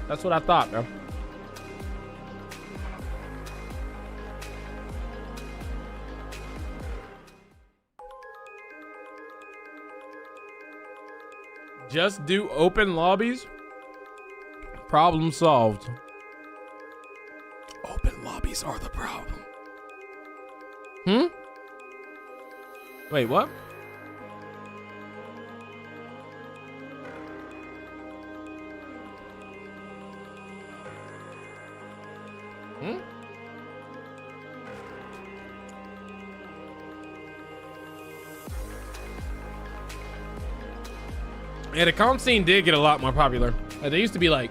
That's what I thought, bro. Just do open lobbies. Problem solved. Open lobbies are the problem. Wait, what? Yeah, the comp scene did get a lot more popular. They used to be like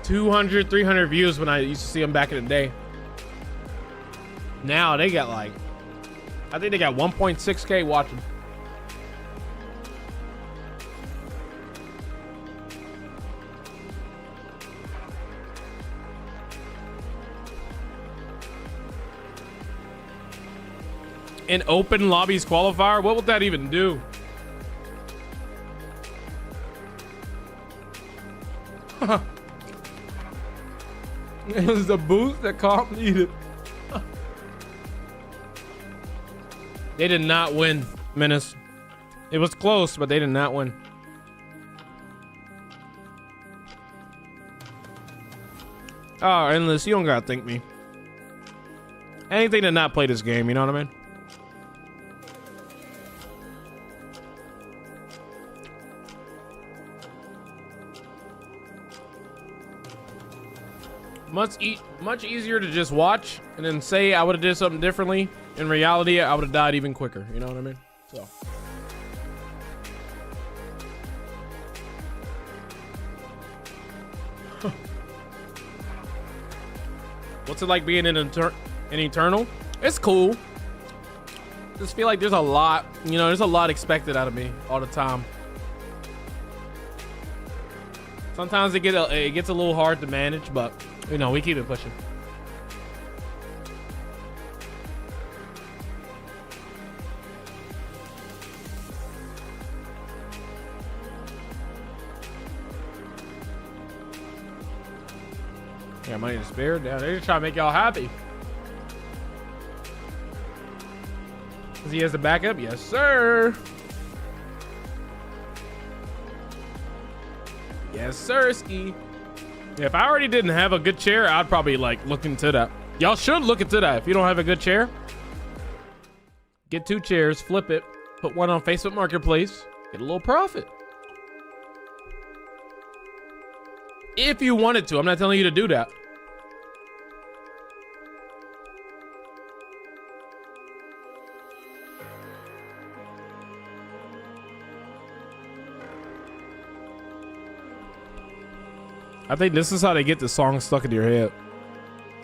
200, 300 views when I used to see them back in the day. Now they got like, I think they got 1.6K watching. An open lobbies qualifier? What would that even do? It was the boost that comp needed. They did not win, Menace. It was close, but they did not win. Oh, Endless, you don't gotta thank me. Anything to not play this game, you know what I mean? Much easier to just watch and then say I would have did something differently. In reality, I would have died even quicker. You know what I mean? So. What's it like being in an Eternal? It's cool. Just feel like there's a lot, you know, there's a lot expected out of me all the time. Sometimes it gets a little hard to manage, but you know, we keep it pushing. Yeah, money to spare. Yeah, they're just trying to make y'all happy. Cause he has the backup? Yes, sir. Yes, sir, Ski. Yeah, if I already didn't have a good chair, I'd probably like look into that. Y'all should look into that. If you don't have a good chair, get 2 chairs, flip it, put one on Facebook Marketplace, get a little profit. If you wanted to, I'm not telling you to do that. I think this is how they get the song stuck in your head.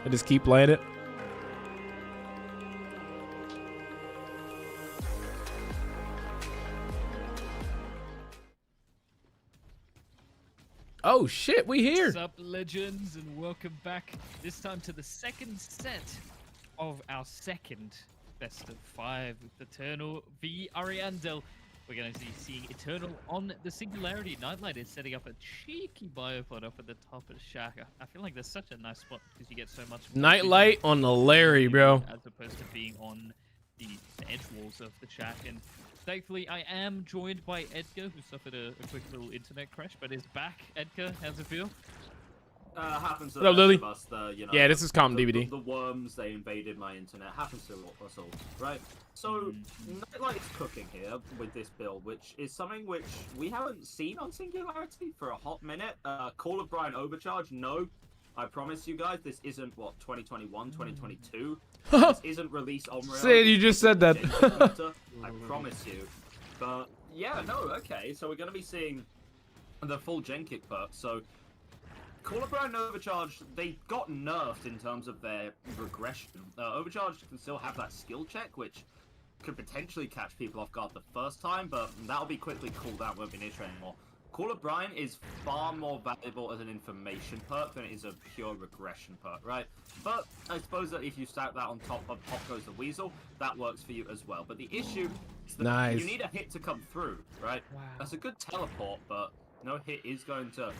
They just keep playing it. Oh shit, we here. What's up, legends, and welcome back. This time to the second set of our second best of 5 with Eternal v Ariandel. We're going to be seeing Eternal on the Singularity. Nightlight is setting up a cheeky biopod up at the top of Shaka. I feel like there's such a nice spot because you get so much. Nightlight on the Larry, bro. As opposed to being on the edge walls of the shack. And thankfully, I am joined by Edgar, who suffered a quick little internet crash, but is back. Edgar, how's it feel? Happens to What up, Lily? us, you know, Yeah, this is calm DVD. The worms, they invaded my internet. Happens to us all, right? So, Nightlight's cooking here with this build, which is something which we haven't seen on Singularity for a hot minute. Call of Brian Overcharge, no. I promise you guys, this isn't, what, 2021, 2022? This isn't released on Real. Say you just said that. I promise you. But, yeah, no, okay. So we're going to be seeing the full gen kick perk. So, Call of Brian Overcharge, they got nerfed in terms of their regression. Overcharge can still have that skill check, which could potentially catch people off guard the first time, but that'll be quickly cooled out, won't be nature anymore. Call of Brian is far more valuable as an information perk than it is a pure regression perk, right? But I suppose that if you stack that on top of Pop Goes the Weasel, that works for you as well. But the issue is that you need a hit to come through, right? Wow. That's a good teleport, but no hit is going to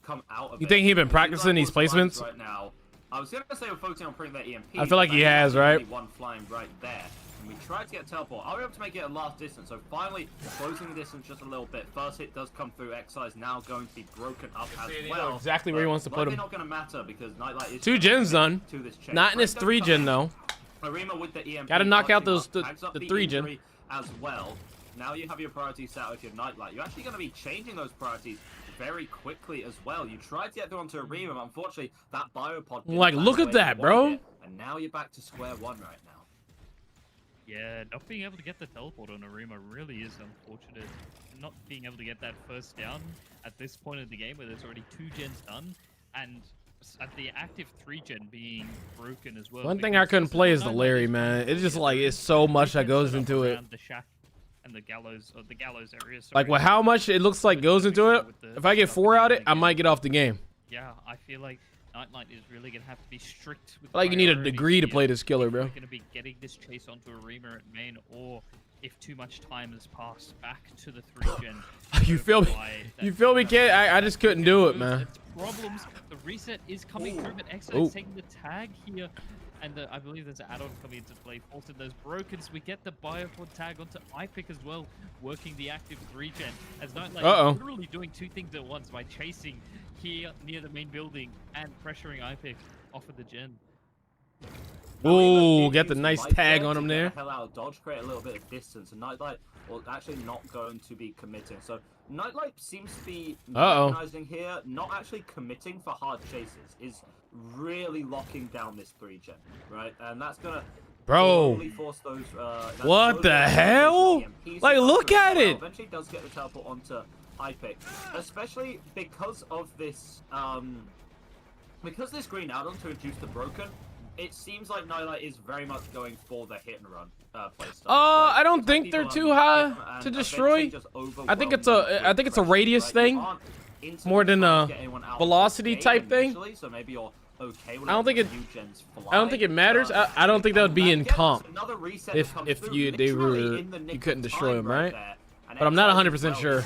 come out of it. You think he's been practicing these placements? Right now, I was going to say we're focusing on putting that EMP. I feel like he has, right? One flying right there. And we tried to get a teleport. I was able to make it a last distance, so finally closing the distance just a little bit. First hit does come through. Xi is now going to be broken up as well. Exactly where he wants to put him. Not going to matter because Nightlight is 2 gens done. Not in his 3 gen though. Arima with the EMP. Gotta knock out those the 3 gen injury as well. Now you have your priorities set with your Nightlight. You're actually going to be changing those priorities very quickly as well. You tried to get through onto Arima, but unfortunately that biopod didn't like, look at that, bro. And now you're back to square one right now. Yeah, not being able to get the teleport on Arima really is unfortunate. Not being able to get that first down at this point in the game where there's already 2 gens done, and at the active 3 gen being broken as well. One thing I couldn't play is the Larry, man. It's just like, it's so much that goes into it. The shack and the gallows, or the gallows area. Sorry. Like, with how much it looks like goes into it, if I get 4 out of it, I might get off the game. Yeah, I feel like Nightlight is really going to have to be strict with like, you need a degree to play this killer, bro. We're going to be getting this chase onto Arima at main, or if too much time has passed, back to the 3 gen. You feel me? You feel me, kid? I just couldn't do it, man. Problems. The reset is coming through, but Exo is taking the tag here. And I believe there's an add-on coming into play. Faulted those brokens. We get the biopod tag onto iPick as well, working the active 3 gen. As Nightlight is literally doing 2 things at once by chasing here near the main building and pressuring iPick off of the gen. Ooh, get the nice tag on him there. Hell out of dodge, create a little bit of distance, and Nightlight well actually not going to be committing. So Nightlight seems to be recognizing here, not actually committing for hard chases, is really locking down this 3 gen, right? And that's gonna force those, what the hell? Like, look at it. Eventually does get the teleport onto iPick, especially because of this because this green add-on to reduce the broken. It seems like Nightlight is very much going for the hit and run playstyle. I don't think they're too high to destroy. I think it's a radius thing more than a velocity type thing. So maybe you're okay with I don't think it matters. I don't think that would be in comp if you couldn't destroy them, right? But I'm not 100% sure.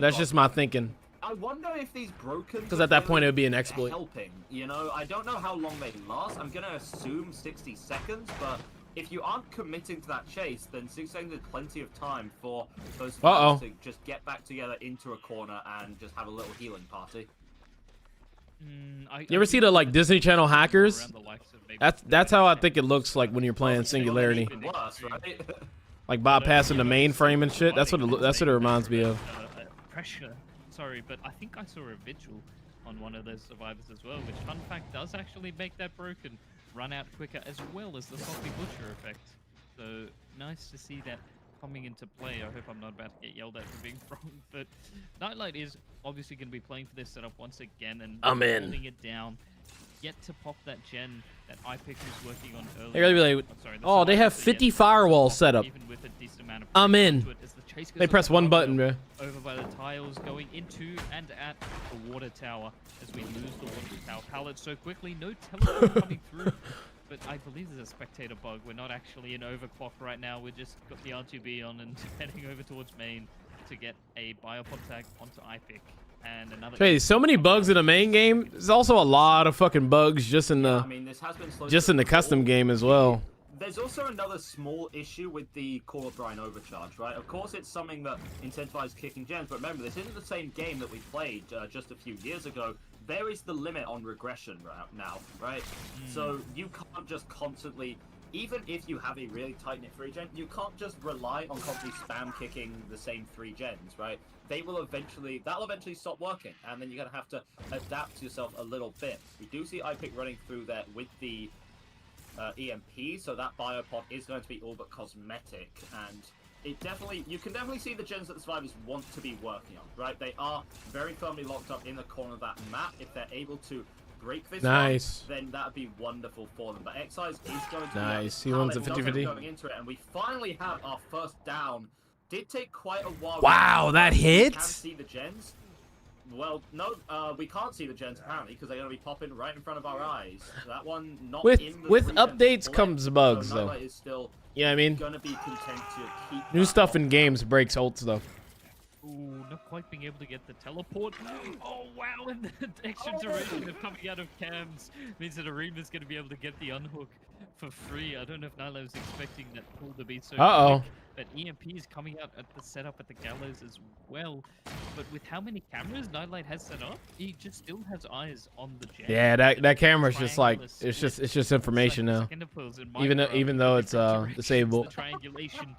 That's just my thinking. I wonder if these broken, because at that point it would be an exploit. Helping, you know, I don't know how long they last. I'm gonna assume 60 seconds, but if you aren't committing to that chase, then 6 seconds is plenty of time for those fighters to just get back together into a corner and just have a little healing party. You ever see the like Disney Channel hackers? That's how I think it looks like when you're playing Singularity. Like bypassing the mainframe and shit. That's what it reminds me of. Pressure. Sorry, but I think I saw a vigil on one of those survivors as well, which, fun fact, does actually make that broken run out quicker, as well as the Salty Butcher effect. So, nice to see that coming into play. I hope I'm not about to get yelled at for being wrong, but Nightlight is obviously going to be playing for this setup once again and holding it down. Yet to pop that gen that iPick was working on earlier. They're gonna be like, they have 50 firewalls set up. Even with a decent amount of I'm in. They press one button, bro. Over by the tiles, going into and at the water tower as we lose the water tower pallet so quickly. No teleport coming through, but I believe there's a spectator bug. We're not actually in overclock right now. We just got the RGB on and heading over towards main to get a biopod tag onto iPick. And another Crazy. So many bugs in the main game. There's also a lot of fucking bugs just in the custom game as well. there's also another small issue with the Call of Brine overcharge, right? Of course, it's something that incentivizes kicking gens, but remember, this isn't the same game that we played just a few years ago. There is the limit on regression now, right? So you can't just constantly, even if you have a really tight-knit 3-gen, you can't just rely on constantly spam kicking the same 3 gens, right? That'll eventually stop working, and then you're gonna have to adapt yourself a little bit. We do see iPick running through there with the EMP, so that biopod is going to be all but cosmetic, and you can definitely see the gens that the survivors want to be working on, right? They are very firmly locked up in the corner of that map. If they're able to break this Nice. one, then that would be wonderful for them. But Excise is going to Nice. be He wants a going 50-50. into it, and we finally have our first down. Did take quite a while. Wow, that hit? We can see the gens. Well, no, we can't see the gens apparently because they're going to be popping right in front of our eyes. That one not With in the updates comes bugs, so though. Nightlight is still Yeah, I mean, gonna be content to keep new stuff in games breaks ults though. Ooh, not quite being able to get the teleport. Oh wow, and the extra duration of coming out of cams means that Arena's going to be able to get the unhook for free. I don't know if Nyla was expecting that pull to be so quick, but EMP is coming out at the setup at the gallows as well. But with how many cameras Nightlight has set up, he just still has eyes on the gen. Yeah, that camera's just like it's just information now. Even though it's disabled. The triangulation.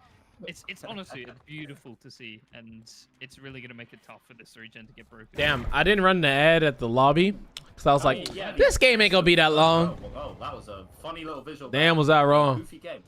It's honestly beautiful to see, and it's really gonna make it tough for this regen to get broken. Damn, I didn't run the ad at the lobby because I was like, this game ain't gonna be that long. Oh, that was a funny little visual. Damn, was I wrong? Goofy game.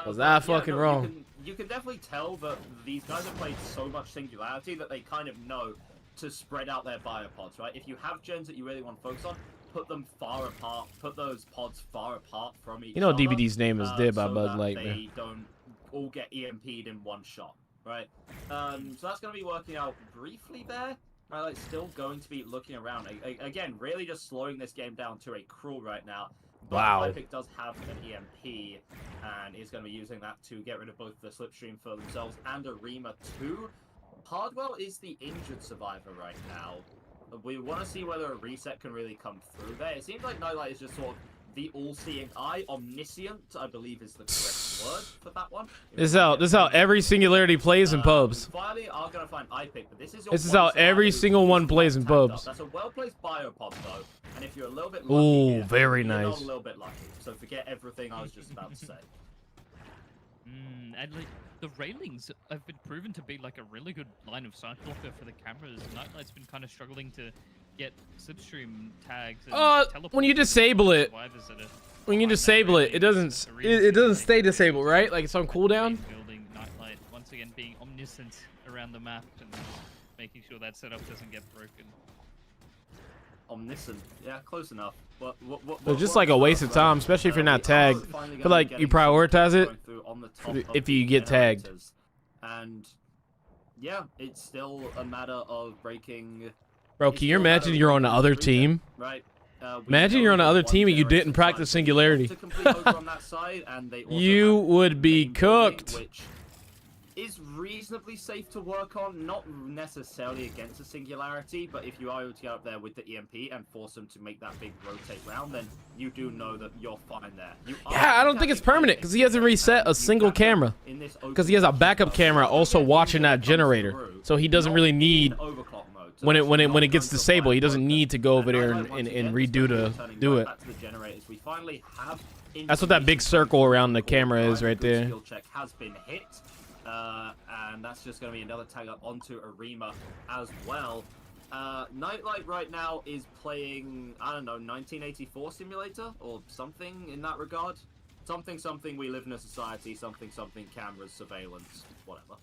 Was I fucking wrong? You can definitely tell that these guys have played so much Singularity that they kind of know to spread out their biopods, right? If you have gens that you really want to focus on, put them far apart. Put those pods far apart from each other. You know DBD's name is Dib by so Bud that Light, they man. don't all get EMP'd in one shot, right? So that's going to be working out briefly there. Right, like still going to be looking around. Again, really just slowing this game down to a crawl right now. But wow. iPick does have an EMP and is going to be using that to get rid of both the Slipstream for themselves and Arima too. Hardwell is the injured survivor right now. We want to see whether a reset can really come through there. It seems like Nightlight is just sort of the all-seeing eye, omniscient, I believe is the correct word for that one. This is how every Singularity plays in pubs. Finally, are going to find iPick, but this is how every single one plays in pubs. That's a well-placed biopod though, and if you're a little bit lucky, ooh, very you're nice. a little bit lucky. So forget everything I was just about to say. And like the railings have been proven to be like a really good line of sight blocker for the cameras. Nightlight's been kind of struggling to get Slipstream tags. And when you disable it, it doesn't stay disabled, right? Like it's on cooldown. Building Nightlight once again being omniscient around the map and making sure that setup doesn't get broken. Omniscient, yeah, close enough. But it's just like a waste of time, especially if you're not tagged. But like you prioritize it if you get tagged. And yeah, it's still a matter of breaking. Bro, can you imagine you're on the other team? Right. Imagine you're on the other team and you didn't practice Singularity. You would be cooked. Which is reasonably safe to work on, not necessarily against a Singularity, but if you are able to get up there with the EMP and force them to make that big rotate round, then you do know that you're fine there. Yeah, I don't think it's permanent because he hasn't reset a single camera. Because he has a backup camera also watching that generator, so he doesn't really need. When it gets disabled, he doesn't need to go over there and redo to do it. That's what that big circle around the camera is right there. Skill check has been hit, and that's just going to be another tag up onto Arima as well. Nightlight right now is playing, I don't know, 1984 simulator or something in that regard. Something, we live in a society, something, cameras, surveillance, whatever.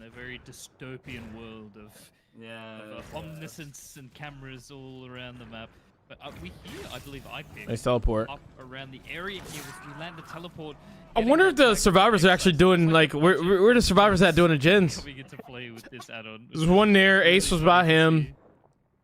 A very dystopian world of omniscience and cameras all around the map. But we hear, I believe, iPick nice teleport up around the area here as we land the teleport. I wonder if the survivors are actually doing like where the survivors at doing the gens. We get to play with this add-on. There's one there. Ace was by him.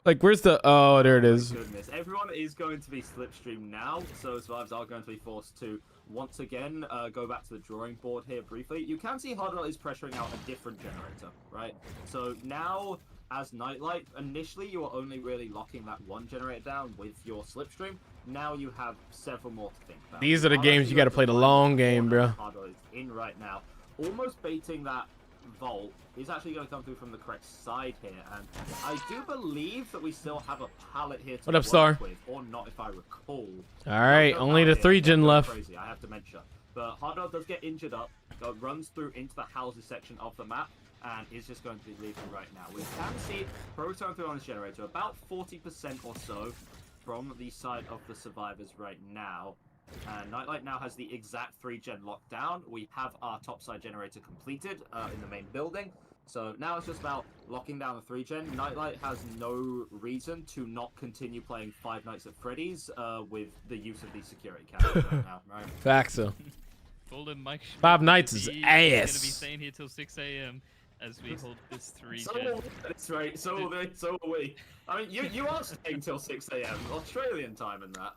Like where's the? Oh, there it is. Goodness, everyone is going to be Slipstream now, so survivors are going to be forced to once again go back to the drawing board here briefly. You can see Hardwell is pressuring out a different generator, right? So now as Nightlight, initially you were only really locking that one generator down with your slipstream. Now you have several more to think about. These are the games you got to play the long game, bro. Hardware is in right now, almost baiting that vault. Is actually going to come through from the correct side here, and I do believe that we still have a pallet here to What up, work Star? with, or not, if I recall. All right, only the 3 gen left. Crazy, I have dementia. But Hardware does get injured up, runs through into the houses section of the map, and is just going to be leaving right now. We can see Proton through on this generator, about 40% or so from the side of the survivors right now. And Nightlight now has the exact 3 gen locked down. We have our topside generator completed in the main building. So now it's just about locking down the 3 gen. Nightlight has no reason to not continue playing Five Nights at Freddy's with the use of these security cameras right now, right? Facts, so. Golden Mike Five Nights is He's ass. gonna be staying here till 6 a.m. as we hold this 3 gen. That's right. So are we. I mean, you are staying till 6 a.m. Australian time and that.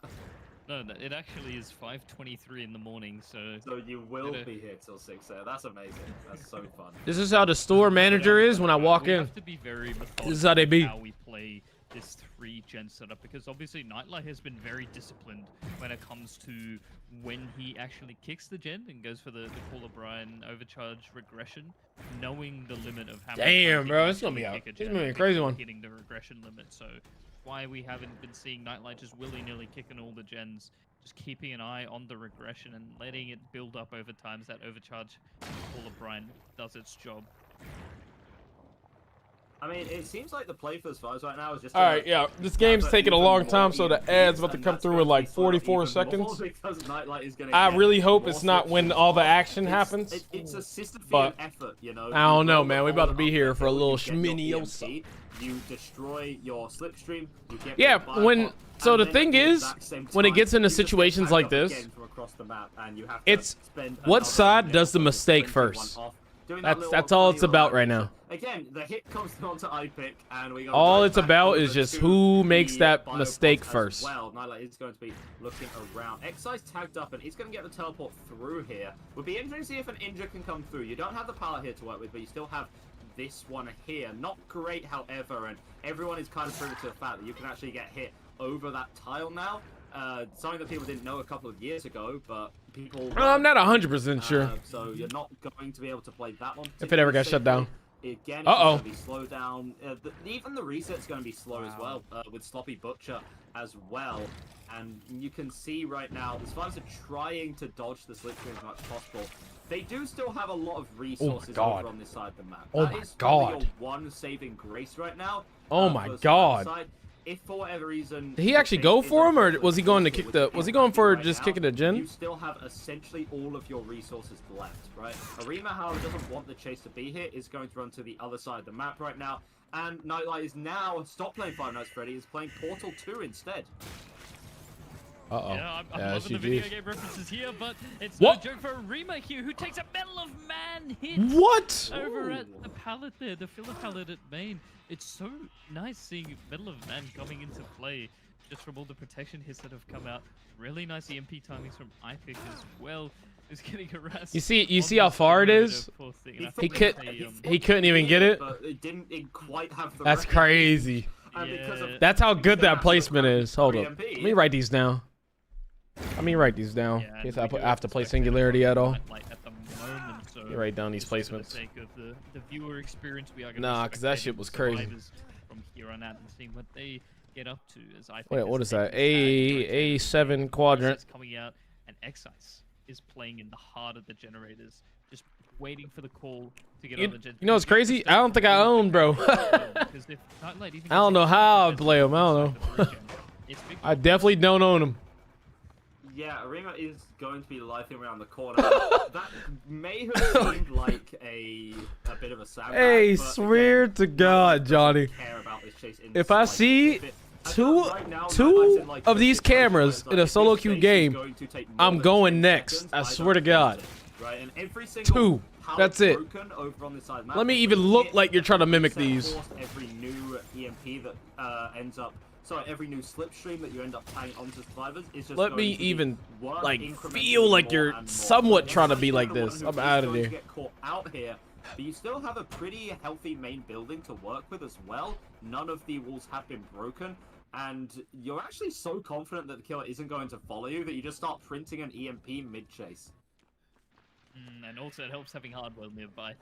No, it actually is 5:23 in the morning, so... So you will be here till 6 a.m. That's amazing. That's so fun. This is how the store manager is when I walk we in. have to be very methodical This is how they be. how we play this 3 gen setup, because obviously Nightlight has been very disciplined when it comes to when he actually kicks the gen and goes for the Call of Brian overcharge regression, knowing the limit of how Damn, much bro, he it's gonna be can a kick it's gen gonna be a and crazy one. hitting the regression limit. So why we haven't been seeing Nightlight just willy-nilly kicking all the gens, just keeping an eye on the regression and letting it build up over time as that overcharge Call of Brian does its job. I mean, it seems like the play for the Survivors right now is just... All right, yeah, this game's taking a long time, so the ad's about to come through in like 44 seconds. I really hope it's not when all the action happens. It's a Sisyphean But effort, you know. I don't know, man. We about to be here for a little schminiosa. You destroy your slipstream. You get Yeah, when so the thing is, when it gets into you just situations get like back up this, again from across the map, and you have to it's spend what another side minute does the or mistake 21 first. off doing that little That's all it's play about like right this. now. Again, the hit comes onto iPick, and we go All right it's back about over is just to who makes the that bio mistake pods as first. Well, Nightlight is going to be looking around. Excise tagged up, and he's going to get the teleport through here. Would be interesting to see if an Inja can come through. You don't have the pallet here to work with, but you still have this one here. Not great, however, and everyone is kind of privy to the fact that you can actually get hit over that tile now. Something that people didn't know a couple of years ago, but people... I'm not 100% sure. So you're not going to be able to play that one. If it ever got shut down. Again, it's going to be slowed down. Even the reset's going to be slow as well, with Sloppy Butcher as well. And you can see right now, the Survivors are trying to dodge the slipstream as much as possible. They do still have a lot of resources over on this side of the map. Oh That my is God. probably your one saving grace right now. Oh my God. Side. If for whatever reason... Did he actually go for him, or was he going to kick the... Was he going for just kicking the You gen? still have essentially all of your resources left, right? Arima, however, doesn't want the chase to be here, is going to run to the other side of the map right now. And Nightlight is now, stop playing Five Nights at Freddy, is playing Portal 2 instead. Uh-oh. Yeah, I'm Yeah, loving she the video did. game references here, but it's What? no joke for Arima here, who takes a Medal of Man hit What? over at the pallet there, the filler pallet at main. It's so nice seeing Medal of Man coming into play just from all the protection hits that have come out. Really nice EMP timings from iPick as well. Who's getting harassed. You see on how this far it generator, is? poor thing. He And I think could they, he couldn't even get it. But it didn't quite have the That's range. crazy. And because of That's how good the that massive placement is. Hold up. EMP, Let me write these down. Let me write these down. Yeah, In case and we I do have to play expect it Singularity at all. Nightlight at the moment, so Let me write down these just for the placements. sake of the viewer experience, we are going Nah, 'cause that shit was crazy. From here on out and seeing what they get up to. As I think Wait, as what is they that? decide A7 quadrant. is coming out, and Excise is playing in the heart of the generators, just waiting for the call to get on the gen. You know what's crazy? I don't think I own, bro. Because if Nightlight even I don't know how I play him. I don't know. I definitely don't own him. Yeah, Arima is going to be lifing around the corner. That may have seemed like a bit of a sandbag. Hey, but swear again, to God, Johnny. care about this chase in the If I slightest. see If it- I two feel like right now, Nightlight's in, like, of a these situation where cameras it's in a like, solo if queue this chase is game, going to take more I'm than going 10 next. seconds, I don't swear to chase God. it, right? And every single Two. pallet That's it. broken over on this side of the map, Let me every even look hit, like you're trying to mimic every these. force, every new EMP that ends up... Sorry, every new slipstream that you end up tagging onto survivors is just Let going me to be even worth like incrementally feel like more you're and more. somewhat And trying to especially be like for the one this. who I'm is out of going to there. get caught out here but you still have a pretty healthy main building to work with as well. None of the walls have been broken, and you're actually so confident that the killer isn't going to follow you that you just start printing an EMP mid-chase. And also it helps having Hardwell nearby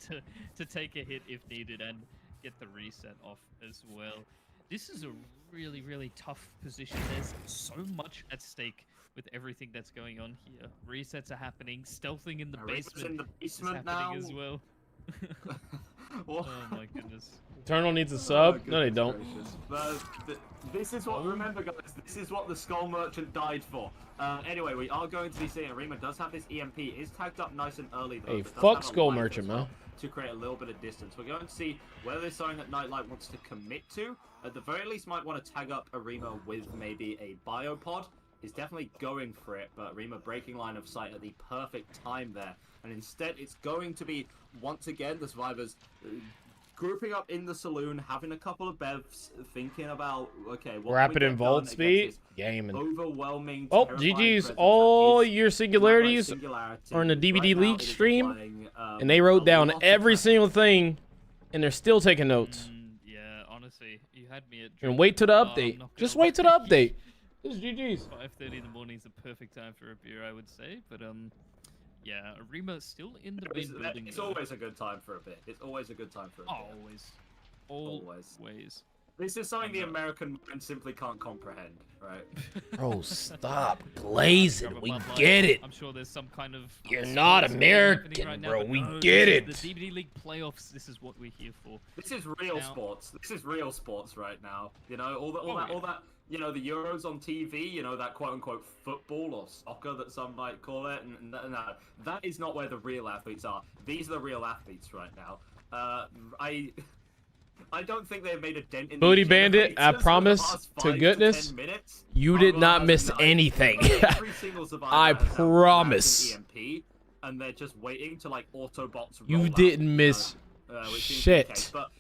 to take a hit if needed and get the reset off as well. This is a really, really tough position. There's so much at stake with everything that's going on here. Resets are happening. Stealthing in the basement, is happening now as well. Oh my goodness. Eternal needs a sub. Oh, no, they don't. This is what, remember guys, this is what the Skull Merchant died for. Anyway, we are going to be seeing Arima does have this EMP. It is tagged up nice and early though. Hey, but does fuck have a Skull life Merchant, as well man. to create a little bit of distance. We're going to see whether there's something that Nightlight wants to commit to. At the very least, might want to tag up Arima with maybe a biopod. He's definitely going for it, but Arima breaking line of sight at the perfect time there. And instead, it's going to be, once again, the survivors grouping up in the saloon, having a couple of bevs, thinking about, okay, what Rapid and vault speed, gaming. gaming. Overwhelming. Oh, GG's. All your singularities Singularity. are in the DVD Right now, league it is stream, playing, and they wrote a down lot of every pressure. single thing, and they're still taking notes. Yeah, honestly, you had me at. And wait till the update. Just wait till the update. This is GG's. 5:30 in the morning is the perfect time for a beer, I would say. But yeah, Arima still in the main building. It's though. always a good time for a bit. It's always a good time for a bit. Always. This is something the American mind simply can't comprehend, right? Bro, stop glazing. Grab a We Bud Light. get it. I'm sure there's some kind of. You're not sports game happening American, right now, bro. but We no, get this it. is the DVD League playoffs. This is what we're here for. This is real Now- sports. This is real sports right now. You know, all that. You know, the Euros on TV. You know, that quote-unquote football or soccer that some might call it. And that is not where the real athletes are. These are the real athletes right now. I don't think they've made a dent in Booty these Bandit, I generators for the promise past to 5 goodness, 10 minutes. you did not miss anything. I promise. EMP, and they're just waiting to like Autobots. You roll out, didn't miss which seems to be the case. shit. But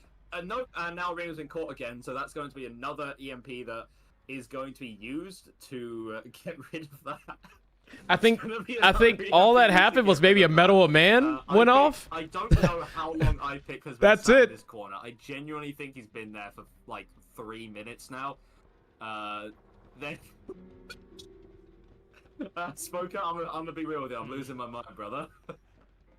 no, and now Ring's in court again, so that's going to be another EMP that is going to be used to get rid of that. I think all that happened was maybe a metal man went off. I don't know how long iPick has been That's sat in it. this corner. I genuinely think he's been there for like 3 minutes now. Then Smoker, I'm gonna be real with you. I'm losing my mind, brother.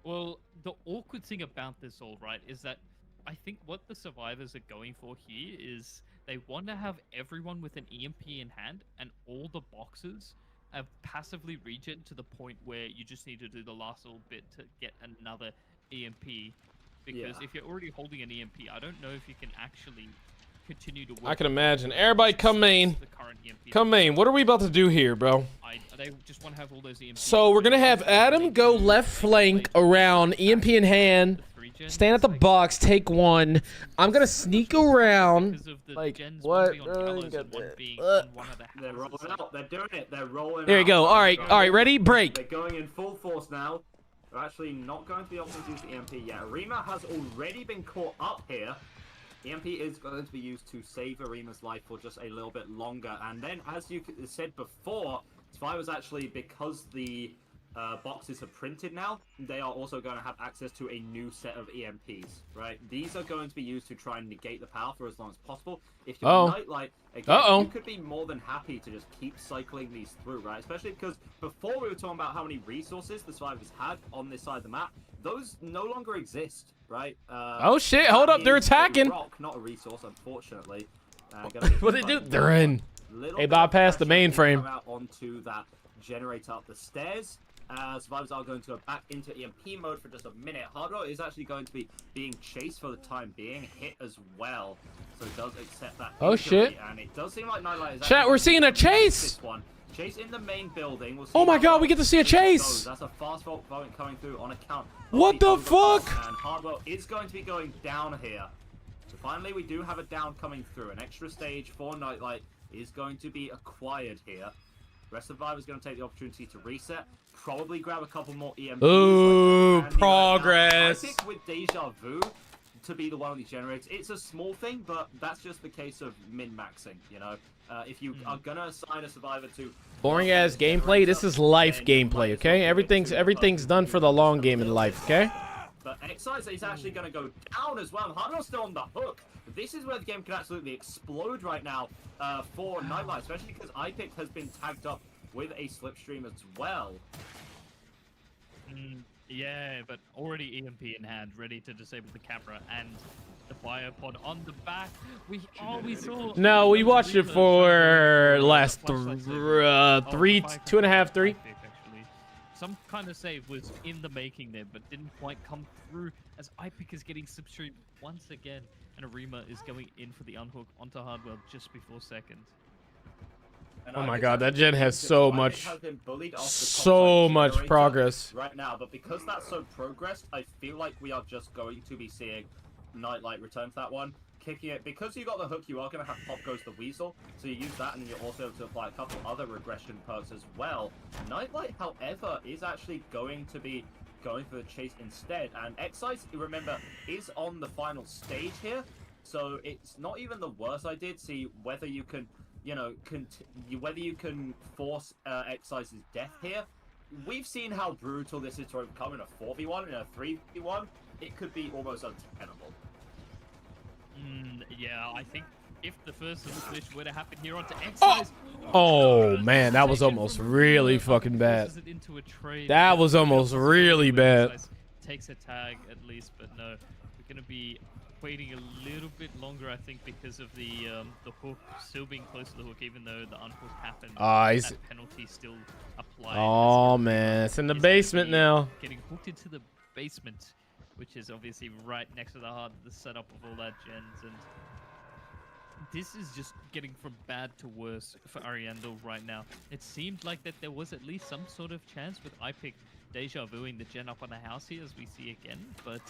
Well, the awkward thing about this all, right, is that I think what the survivors are going for here is they want to have everyone with an EMP in hand and all the boxes have passively regen to the point where you just need to do the last little bit to get another EMP. Because if you're already holding an EMP, I don't know if you can actually continue to work. I can imagine. Everybody come main. the current EMP. Come main. What are we about to do here, bro? They just want to have all those EMPs. So we're gonna have Adam go left flank around, EMP in hand, stand at the box, take one. I'm gonna sneak around. Like what? They're rolling out. They're doing it. They're rolling. There you out. go. All right, ready? Break. They're going in full force now. They're actually not going to be able to use the EMP yet. Arima has already been caught up here. EMP is going to be used to save Arima's life for just a little bit longer. And then, as you said before, Survivors actually, because the boxes are printed now, they are also going to have access to a new set of EMPs, right? These are going to be used to try and negate the power for as long as possible. If you're Nightlight, again, you could be more than happy to just keep cycling these through, right? Especially because before we were talking about how many resources the Survivors had on this side of the map, those no longer exist, right? Oh shit, hold up, they're attacking. Rock, not a resource, unfortunately. What they do? They're in. They bypassed the mainframe. Come out onto that generator up the stairs. Survivors are going to go back into EMP mode for just a minute. Hardwell is actually going to be being chased for the time being, hit as well. So it does accept that. Oh, shit. And it does seem like Nightlight is Chat, we're seeing a chase. This one. Chase in the main building. We'll see Oh my how god, well we get to see a this chase. goes. That's a fast vote coming through on account. What the fuck? And Hardwell is going to be going down here. So finally, we do have a down coming through. An extra stage for Nightlight is going to be acquired here. The rest of the Survivors going to take the opportunity to reset. Probably grab a couple more EMPs. Ooh, like progress. I think with Deja Vu to be the one of these generators, it's a small thing, but that's just the case of min-maxing, you know? If you are going to assign a Survivor to... Boring ass gameplay. This is life gameplay, okay? Everything's done for the long game in life, okay? But Excise is actually going to go down as well. Hardwell's still on the hook. This is where the game can absolutely explode right now for Nightlight, especially because iPick has been tagged up with a slipstream as well. Yeah, but already EMP in hand, ready to disable the camera and the biopod on the back. We saw. No, we watched it for last 2.5, 3. Some kind of save was in the making there, but didn't quite come through as iPick is getting substreamed once again, and Arima is going in for the unhook onto Hardwell just before second. And Oh my god, that gen has so much generator progress right now, but because that's so progressed, I feel like we are just going to be seeing Nightlight return to that one, kicking it. Because you got the hook, you are going to have Pop Goes the Weasel, so you use that, and then you're also able to apply a couple other regression perks as well. Nightlight, however, is actually going to be going for the chase instead, and Excise, remember, is on the final stage here, so it's not even the worst idea to see whether you can, you know, whether you can force Excise's death here. We've seen how brutal this is to overcome in a 4v1, in a 3v1. It could be almost untenable. Yeah, I think if the first solution were to happen here onto Excise... Oh man, that was almost really fucking bad. That was almost really bad. Takes a tag at least, but no, we're going to be waiting a little bit longer, I think, because of the hook still being close to the hook, even though the unhook happened. That penalty still applied. Oh man, it's in the basement now. Getting hooked into the basement, which is obviously right next to the setup of all that gens, and this is just getting from bad to worse for Ariandel right now. It seemed like that there was at least some sort of chance with iPick deja vuing the gen up on the house here, as we see again, but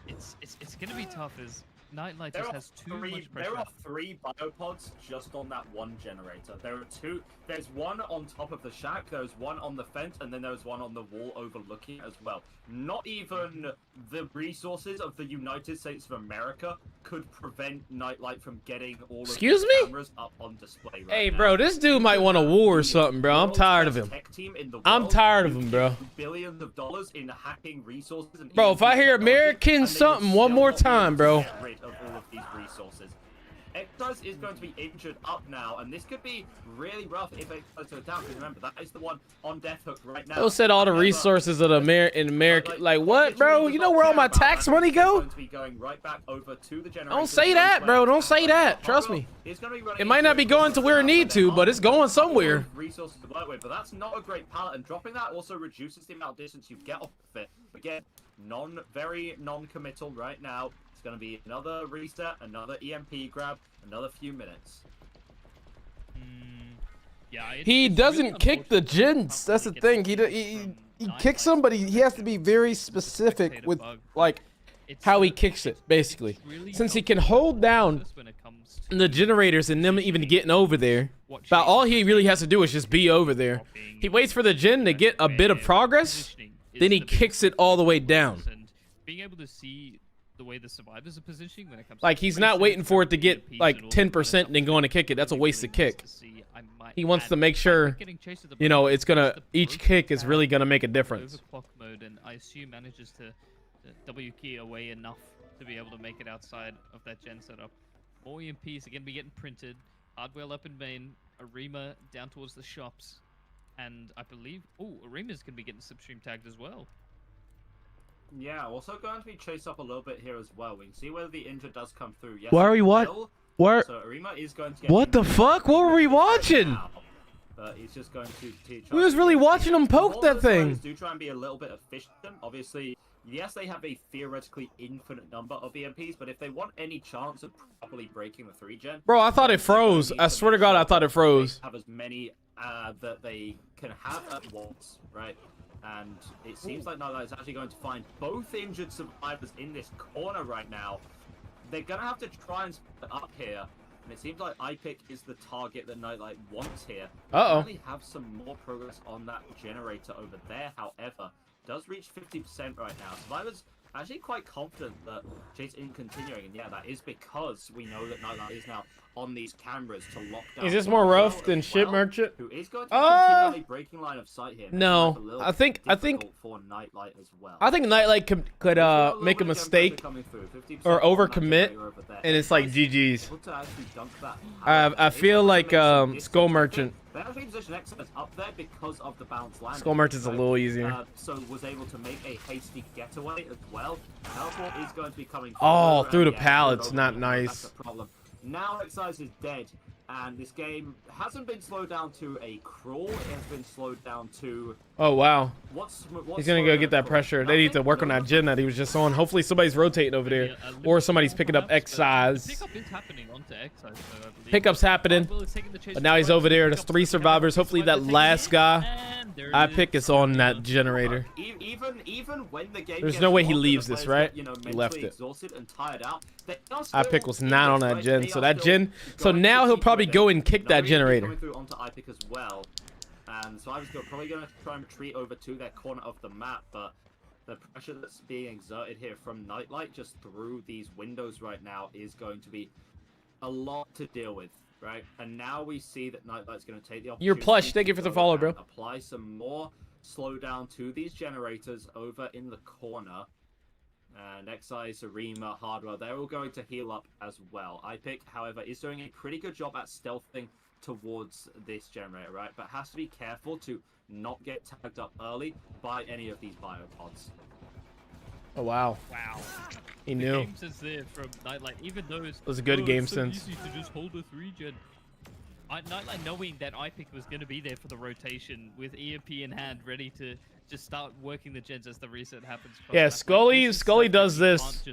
it's going to be tough as Nightlight just has too much pressure. There are 3 biopods just on that one generator. There are 2. There's one on top of the shack, there's one on the fence, and then there's one on the wall overlooking it as well. Not even the resources of the United States of America could prevent Nightlight from getting all of the cameras up on display right Hey, now. bro, this dude might want a war or something, bro. I'm tired of him. I'm tired of him, bro. Billions of dollars in hacking resources. And bro, if I hear American something one more time, bro. Get rid of all of these resources. Excise is going to be injured up now, and this could be really rough if Excise goes down, because remember, that is the one on death hook right now. They'll said all the resources of the in America. Like, what, bro? You know where all my tax money go? Don't say that, bro. Don't say that. Trust me. It might not be going to where it need to, but it's going somewhere. Resources to work with, but that's not a great pallet, and dropping that also reduces the amount of distance you get off of it. Again, very non-committal right now. It's going to be another reset, another EMP grab, another few minutes. Yeah, he doesn't kick the gens. That's the thing. He kicks them, but he has to be very specific with like how he kicks it, basically. Since he can hold down the generators and them even getting over there, but all he really has to do is just be over there. He waits for the gen to get a bit of progress, then he kicks it all the way down. Being able to see the way the survivors are positioning when it comes like to he's not waiting for it to get like 10% and then going to kick it. That's a wasted kick. He wants to make sure, you know, it's gonna, each kick is really gonna make a difference. Overclock mode, and I assume manages to W key away enough to be able to make it outside of that gen setup. More EMPs are gonna be getting printed. Hardwell up in main. Arima down towards the shops, and I believe Arima's gonna be getting substream tagged as well. Yeah, also going to be chased up a little bit here as well. We can see whether the injured does come through. Yes, Why are we what? So Arima is going to get what the fuck? What were we watching? But he's just going to teach. We was really watching him poke that thing. Do try and be a little bit efficient. Obviously, yes, they have a theoretically infinite number of EMPs, but if they want any chance of properly breaking the 3-gen... Bro, I thought it froze. I swear to God, I thought it froze. Have as many that they can have at once, right? And it seems like Nightlight is actually going to find both injured survivors in this corner right now. They're going to have to try and split up here. And it seems like iPick is the target that Nightlight wants here. Uh-oh. They have some more progress on that generator over there, however. Does reach 50% right now. Survivors actually quite confident that Chase isn't continuing, and yeah, that is because we know that Nightlight is now on these cameras to lock down. Is this more rough than Ship Merchant? Who is going to be continually breaking line of sight here? No, I think for Nightlight as well. I think Nightlight could make a mistake or overcommit, and it's like GG's. I feel like Skull Merchant. They actually position Exodus up there because of the bounce landing. Skull Merchant's a little easier. So was able to make a hasty getaway as well. Teleport is going to be coming through the pallets, not nice. That's the problem. Now Excise is dead, and this game hasn't been slowed down to a crawl. It has been slowed down to... Oh, wow. What's He's going to go get that pressure. They need to work on that gen that he was just on. Hopefully somebody's rotating over there, or somebody's picking up Excise. Pickup is happening onto Excise, though, I believe. Pickup's happening, but now he's over there. There's 3 survivors. Hopefully that last guy I pick is on that generator. Even when the game There's no way he leaves this, right? He left it. I pick was not on that gen, so that gen. So now he'll probably go and kick that generator. And so I was probably going to try and retreat over to that corner of the map, but the pressure that's being exerted here from Nightlight just through these windows right now is going to be a lot to deal with, right? And now we see that Nightlight's going to take the opportunity. You're plush. Thank you for the follow, bro. Apply some more slowdown to these generators over in the corner. And Excise, Arima, Hardware, they're all going to heal up as well. iPick, however, is doing a pretty good job at stealthing towards this generator, right? But has to be careful to not get tagged up early by any of these biopods. Oh, wow. Wow. He knew. The game says there from Nightlight, even though it was a good game so sense. Easy to just hold a 3-gen. Nightlight knowing that iPick was going to be there for the rotation with EMP in hand, ready to just start working the gens as the reset happens. Yeah, Scully does this,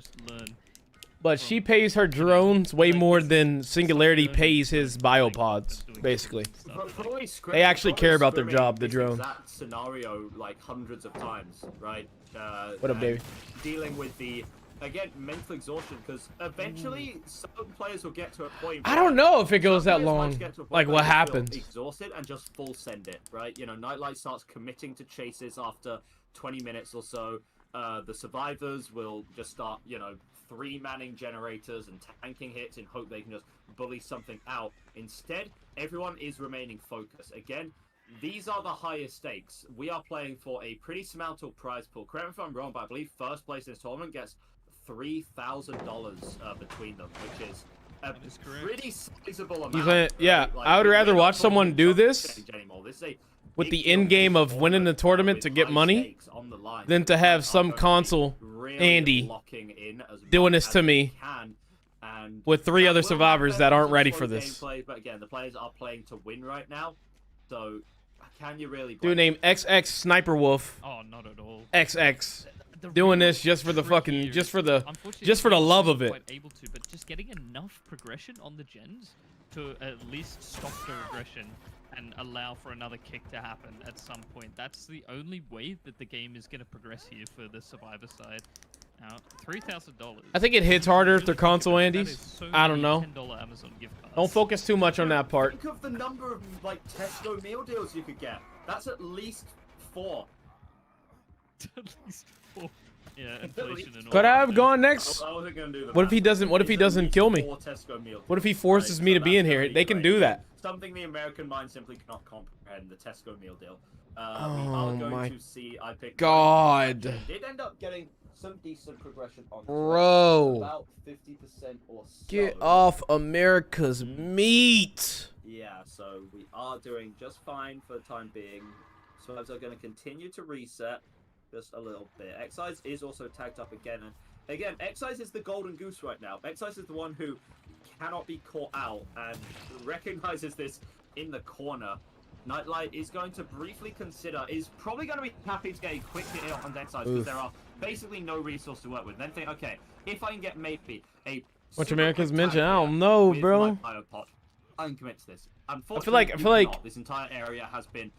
but she pays her drones way more than Singularity pays his biopods, basically. They actually care about their job, the drone. That scenario like hundreds of times, right? What up, baby? Dealing with the, again, mental exhaustion, because eventually some players will get to a point I don't know if it goes that long. Like, what happens? Exhausted and just full send it, right? You know, Nightlight starts committing to chases after 20 minutes or so. The survivors will just start, you know, 3-manning generators and tanking hits in hope they can just bully something out. Instead, everyone is remaining focused. Again, these are the highest stakes. We are playing for a pretty surmountable prize pool. Correct me if I'm wrong, but I believe first place in this tournament gets $3,000 between them, which is a pretty sizable amount. Yeah, like, I would rather watch someone do this with the end game game of winning the tournament to get money than to have some console Andy doing this to me with 3 other survivors that aren't ready for this. But again, the players are playing to win right now, so can you really? Dude named XX Sniper Wolf. Oh, not at all. XX. Doing this just for the fucking, just for the love of it. Quite able to, but just getting enough progression on the gens to at least stop the regression and allow for another kick to happen at some point. That's the only way that the game is going to progress here for the survivor side. Now, $3,000. I think it hits harder if they're console Andes. So I don't know. $10 Amazon gift cards. Don't focus too much on that part. Think of the number of like Tesco meal deals you could get. That's at least 4. At least 4. Yeah, inflation and all. Could I have gone next? I wasn't gonna do What if he doesn't? What if he doesn't kill me? 4 Tesco meal What if he deals, forces right? me So to be in that's here? gonna They be can great. do that. Something the American mind simply cannot comprehend. The Tesco meal deal. We Oh are going my to see. I picked God. Did end up getting some decent progression on. Bro. About 50% or so. Get off America's meat. Yeah, so we are doing just fine for the time being. Survivors are going to continue to reset just a little bit. Excise is also tagged up again. And again, Excise is the golden goose right now. Excise is the one who cannot be caught out and recognizes this in the corner. Nightlight is going to briefly consider, is probably going to be happy to get a quick hit on Excise because there are basically no resource to work with. Then think, okay, if I can get maybe a Which Americans mentioned? I don't know, bro. I can commit to this. Unfortunately, I feel like this entire area has been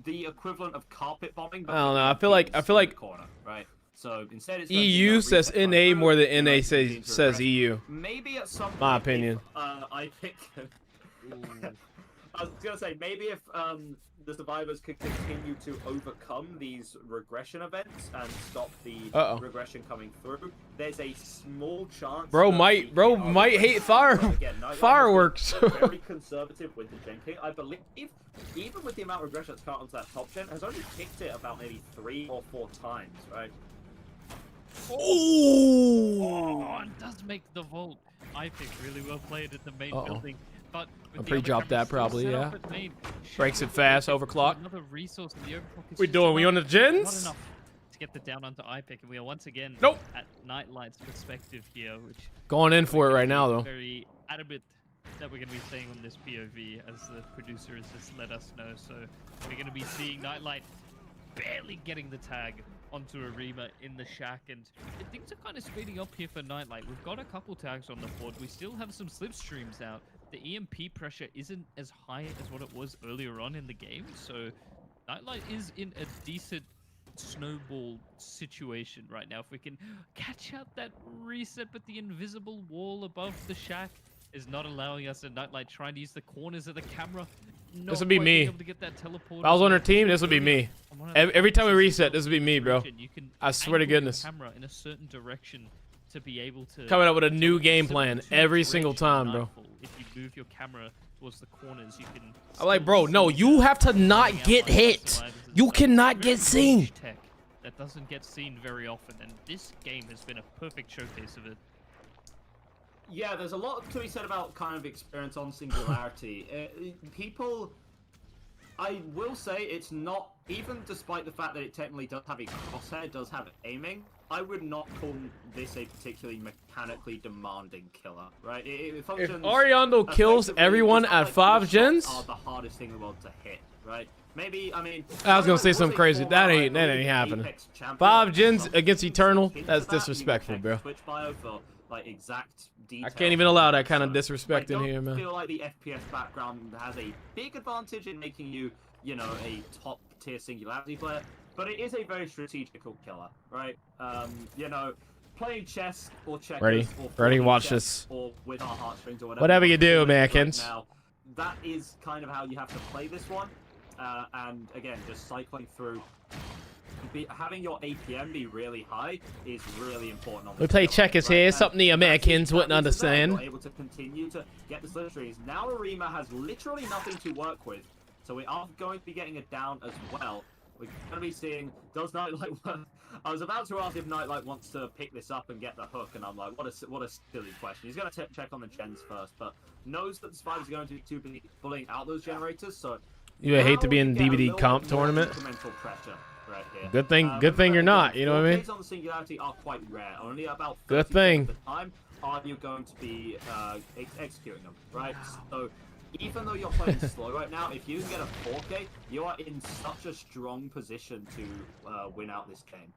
the equivalent of carpet bombing. But I don't know. I feel like corner, right? So instead, it's EU says NA more than NA says EU. Maybe at some point, My opinion. I pick. I was gonna say maybe if the survivors could continue to overcome these regression events and stop the regression coming through, there's a small chance. Bro might hate fireworks. Very conservative with the Gen King. I believe even with the amount of regression that's come onto that top gen, has only kicked it about maybe 3 or 4 times, right? Oh, it does make the vault. I think really well played at the main building. But I'm pretty dropped that probably, yeah. Breaks it fast, overclock. Another resource in the overclock. We doing? We on the gens? Not enough to get the down onto iPick, and we are once again at Nightlight's perspective here, which going in for it right now though. Very adamant that we're going to be staying on this POV, as the producer has just let us know. So we're going to be seeing Nightlight barely getting the tag onto Arima in the shack, and things are kind of speeding up here for Nightlight. We've got a couple tags on the board. We still have some slipstreams out. The EMP pressure isn't as high as what it was earlier on in the game, so Nightlight is in a decent snowball situation right now. If we can catch out that reset, but the invisible wall above the shack is not allowing us, and Nightlight trying to use the corners of the camera. This would be me. If I was on her team, this would be me. Every time we reset, this would be me, bro. I swear to goodness. Camera in a certain direction to be able to coming up with a new game plan every single time, bro. If you move your camera towards the corners, you can. I'm like, bro, no, you have to not get hit. You cannot get seen. That doesn't get seen very often, and this game has been a perfect showcase of it. Yeah, there's a lot to be said about kind of experience on Singularity. People, I will say it's not, even despite the fact that it technically does have a crosshair, does have aiming, I would not call this a particularly mechanically demanding killer, right? It functions. If Ariando kills everyone at 5 gens, are the hardest thing in the world to hit, right? Maybe, I mean, I was gonna say something crazy. That ain't happening. 5 gens against Eternal, that's disrespectful, bro. Like exact detail. I can't even allow that kind of disrespect in here, man. I feel like the FPS background has a big advantage in making you, you know, a top tier Singularity player, but it is a very strategical killer, right? You know, playing chess or checkers ready, watch this. Or with our heartstrings or whatever you do, Americans. Now, that is kind of how you have to play this one, and again, just cycling through. Having your APM be really high is really important. On we play checkers here, something the Americans wouldn't understand. You're able to continue to get the slipstreams. Now Arima has literally nothing to work with, so we are going to be getting it down as well. We're going to be seeing, does Nightlight work? I was about to ask if Nightlight wants to pick this up and get the hook, and I'm like, what a silly question. He's going to check on the gens first, but knows that the Spiders are going to be bullying out those generators, so... You would hate to be in DVD comp tournament. Right here. Good thing you're not, you know what I mean? On the Singularity are quite rare. Only about 30% good thing. Of the time are you going to be executing them, right? So even though you're playing slow right now, if you can get a 4K, you are in such a strong position to win out this game.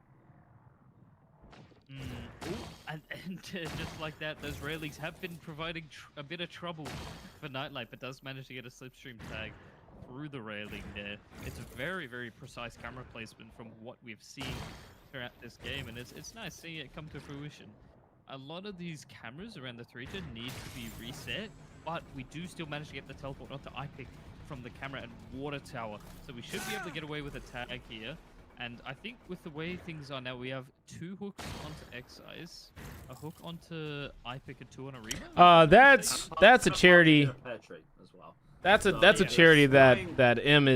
And just like that, those railings have been providing a bit of trouble for Nightlight, but does manage to get a slipstream tag through the railing there. It's a very, very precise camera placement from what we've seen throughout this game, and it's nice seeing it come to fruition. A lot of these cameras around the 3-gen need to be reset, but we do still manage to get the teleport onto iPick from the camera and water tower, so we should be able to get away with a tag here. And I think with the way things are now, we have 2 hooks onto Excise, a hook onto iPick, and 2 on Arima. That's a charity. That's a charity that M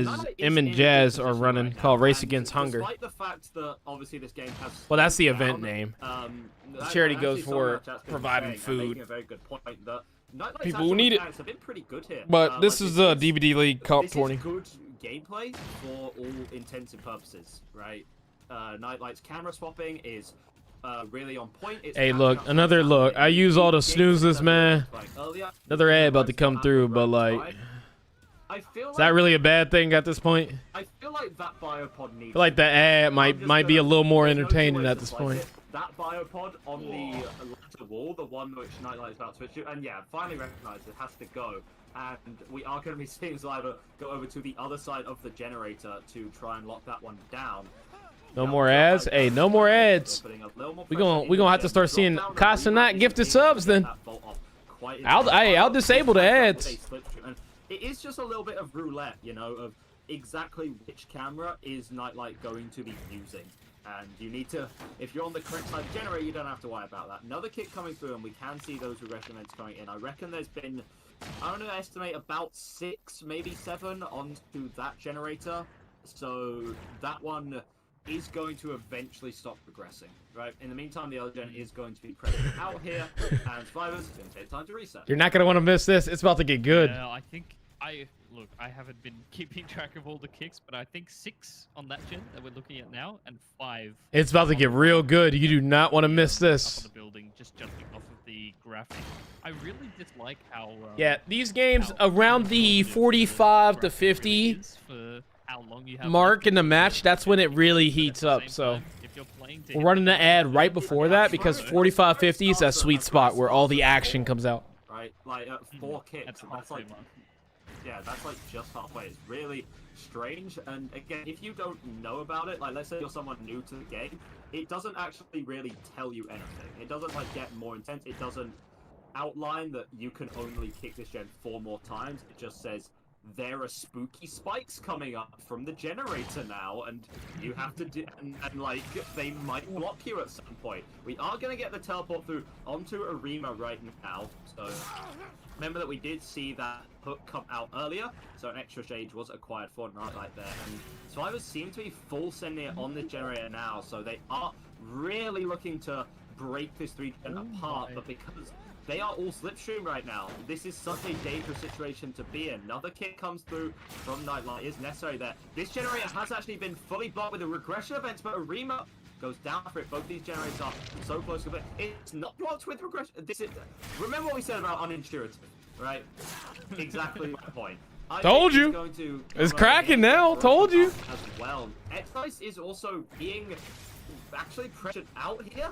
and Jazz are running called Race Against Hunger. Despite the fact that obviously this game has well, that's the event name. The charity goes for providing food. A very good point. People who need it. Have been pretty good here. But this is a DVD League Cup tourney. Good gameplay for all intents and purposes, right? Nightlight's camera swapping is really on point. Hey, look, another look. I use all the snoozes, man. Another ad about to come through, but like, is that really a bad thing at this point? I feel like that biopod needs. I feel like the ad might be a little more entertaining at this point. That biopod on the latter wall, the one which Nightlight is about to switch to, and yeah, finally recognized it has to go. And we are going to be seeing Sliver go over to the other side of the generator to try and lock that one down. No more ads? Hey, no more ads. We gonna have to start seeing Casa not gifted subs then. I'll disable the ads. it is just a little bit of roulette, you know, of exactly which camera is Nightlight going to be using. And you need to, if you're on the correct side of generator, you don't have to worry about that. Another kick coming through, and we can see those regression events coming in. I reckon there's been, I don't know, estimate about 6, maybe 7 onto that generator. So that one is going to eventually stop progressing, right? In the meantime, the other gen is going to be present out here, and Survivors is going to take time to reset. You're not going to want to miss this. It's about to get good. Yeah, I think look, I haven't been keeping track of all the kicks, but I think 6 on that gen that we're looking at now, and 5. It's about to get real good. You do not want to miss Up this. on the building, just jumping off of the graphic. I really dislike how. Yeah, these games around the 45 to 50 how long you have mark in the match, that's when it really heats up. So we're running the ad right before that because 45-50 is that sweet spot where all the action comes out. Right, like 4 kicks. That's like, yeah, that's like just halfway. It's really strange. And again, if you don't know about it, like let's say you're someone new to the game, it doesn't actually really tell you anything. It doesn't like get more intense. It doesn't outline that you can only kick this gen 4 more times. It just says there are spooky spikes coming up from the generator now, and you have to do, and like they might block you at some point. We are going to get the teleport through onto Arima right now, so remember that we did see that hook come out earlier, so an extra stage was acquired for Nightlight there, and Survivors seem to be full sending it on this generator now, so they are really looking to break this 3-gen apart, but because they are all slipstream right now, this is such a dangerous situation to be in. Another kick comes through from Nightlight is necessary there. This generator has actually been fully blocked with the regression events, but Arima goes down for it. Both these generators are so close to it. It's not blocked with regression. This is, remember what we said about unintuitive, right? Exactly my point. Told you. It's cracking now. Told you. As well. X-Dice is also being actually pressured out here.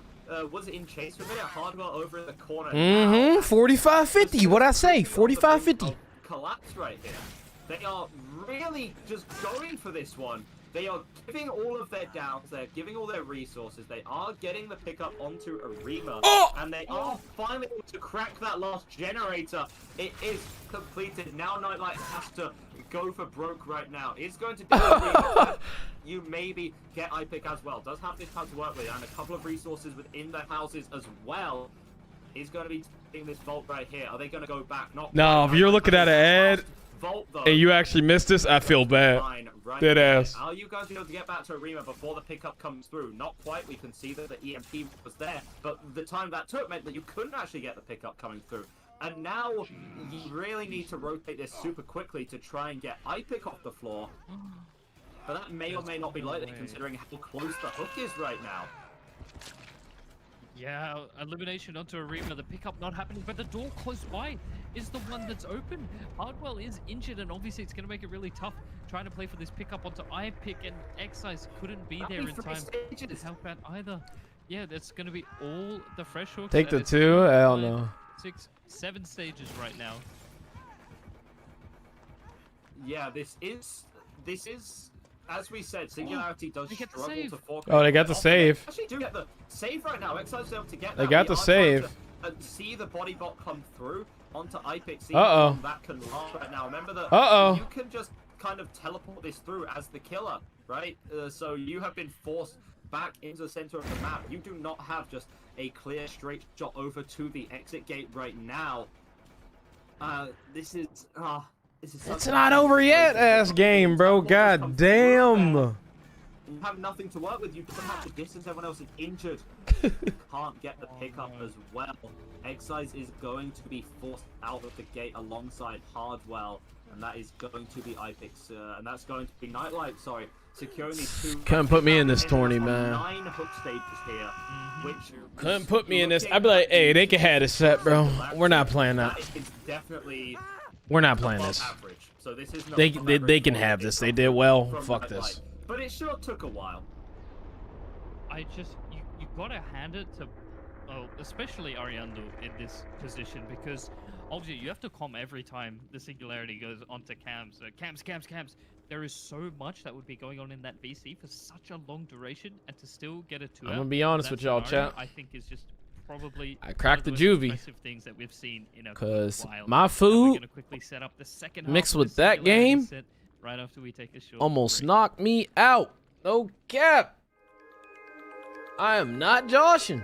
Was it in chase for a minute? Hardwell over in the corner. 45-50. What I say? 45-50. Collapse right here. They are really just going for this one. They are giving all of their downs. They're giving all their resources. They are getting the pickup onto Arima. And they are finally able to crack that last generator. It is completed. Now Nightlight has to go for broke right now. It's going to be Arima. You maybe get iPick as well. Does have this time to work with, and a couple of resources within the houses as well. Is going to be taking this vault right here. Are they going to go back? Not no, if you're looking at an ad and you actually missed this, I feel bad. Right Dead ass. Are you guys able to get back to Arima before the pickup comes through? Not quite. We can see that the EMP was there, but the time that took meant that you couldn't actually get the pickup coming through. And now you really need to rotate this super quickly to try and get iPick off the floor. But that may or may not be likely considering how close the hook is right now. Yeah, elimination onto Arima, the pickup not happening, but the door close by is the one that's open. Hardwell is injured, and obviously it's going to make it really tough trying to play for this pickup onto iPick, and X-Ice couldn't be there in time to help out either. Yeah, that's going to be all the fresh hooks. Take the 2? Hell no. 6, 7 stages right now. Yeah, this is as we said, Singularity does struggle to fork. Oh, they got the save. Actually, do get the save right now. X-Ice is able to get that. They got the save. See the body bot come through onto iPick. See Uh-oh. that can last right now. Remember that you can just kind of teleport this through as the killer, right? So you have been forced back into the center of the map. You do not have just a clear straight shot over to the exit gate right now. This is it's not over yet, ass game, bro. God damn. You have nothing to work with. You don't have the distance. Everyone else is injured. You can't get the pickup as well. X-Ice is going to be forced out of the gate alongside Hardwell, and that is going to be iPick's, and that's going to be Nightlight. Sorry, securing these 2. Couldn't put me in this tourney, man. 9 hook stages here, which couldn't put me in this. I'd be like, hey, they can have this set, bro. We're not playing that. It's definitely. We're not playing this. Average. So this is not they can have this. They did well. Fuck this. But it sure took a while. I just you gotta hand it to, especially Ariando in this position, because obviously you have to calm every time the Singularity goes onto cams. Cams. There is so much that would be going on in that BC for such a long duration, and to still get a 2 I'm gonna be honest with y'all, chat. I think is just probably I cracked the one of most juvie. impressive things that we've seen in a Cause while. my And we're food gonna quickly set up the second half mixed of with this that singularity game set right after we take a short almost break. knocked me out. No cap. I am not joshing.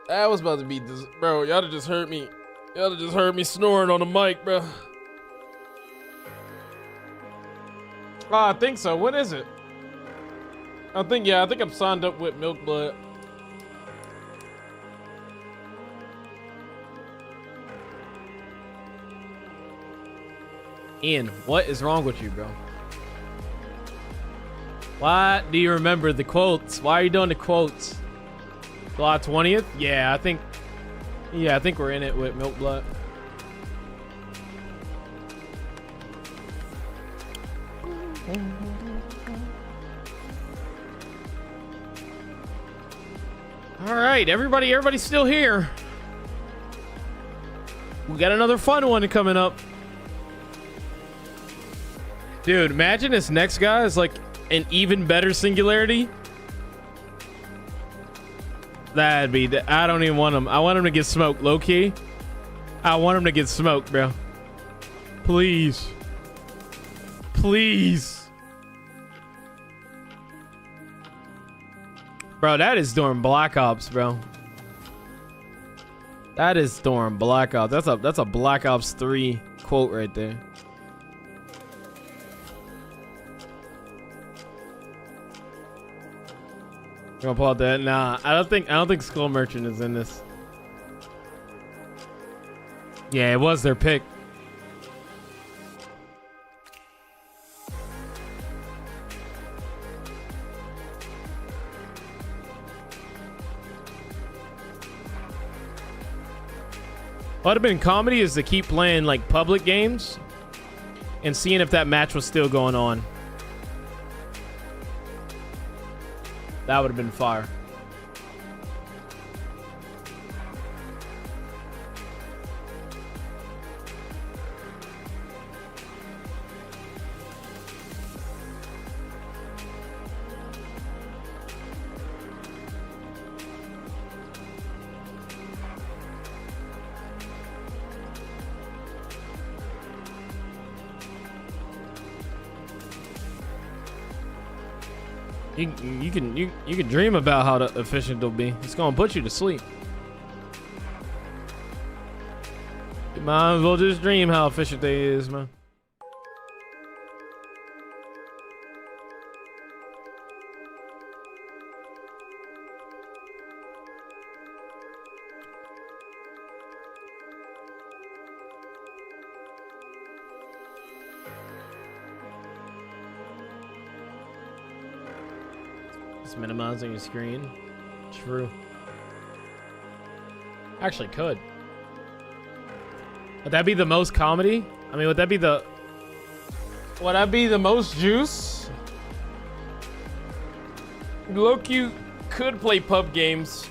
That was about to be this, bro. Y'all just heard me. Y'all just heard me snoring on the mic, bro. Oh, I think so. What is it? I think I'm signed up with Milk Blood. Ian, what is wrong with you, bro? Why do you remember the quotes? Why are you doing the quotes? July 20th? Yeah, I think we're in it with Milk Blood. All right, everybody's still here. We got another fun one coming up. Dude, imagine this next guy is like an even better singularity. That'd be, I don't even want him. I want him to get smoked, low key. I want him to get smoked, bro. Please. Please. Bro, that is during Black Ops, bro. That is during Black Ops. That's a Black Ops 3 quote right there. You gonna pull out that? Nah, I don't think Skull Merchant is in this. Yeah, it was their pick. What would have been comedy is to keep playing like public games and seeing if that match was still going on. That would have been fire. You can dream about how efficient they'll be. It's gonna put you to sleep. You might as well just dream how efficient they is, man. Minimizing your screen. True. Actually could. Would that be the most comedy? I mean, would that be the most juice? Loki could play pub games.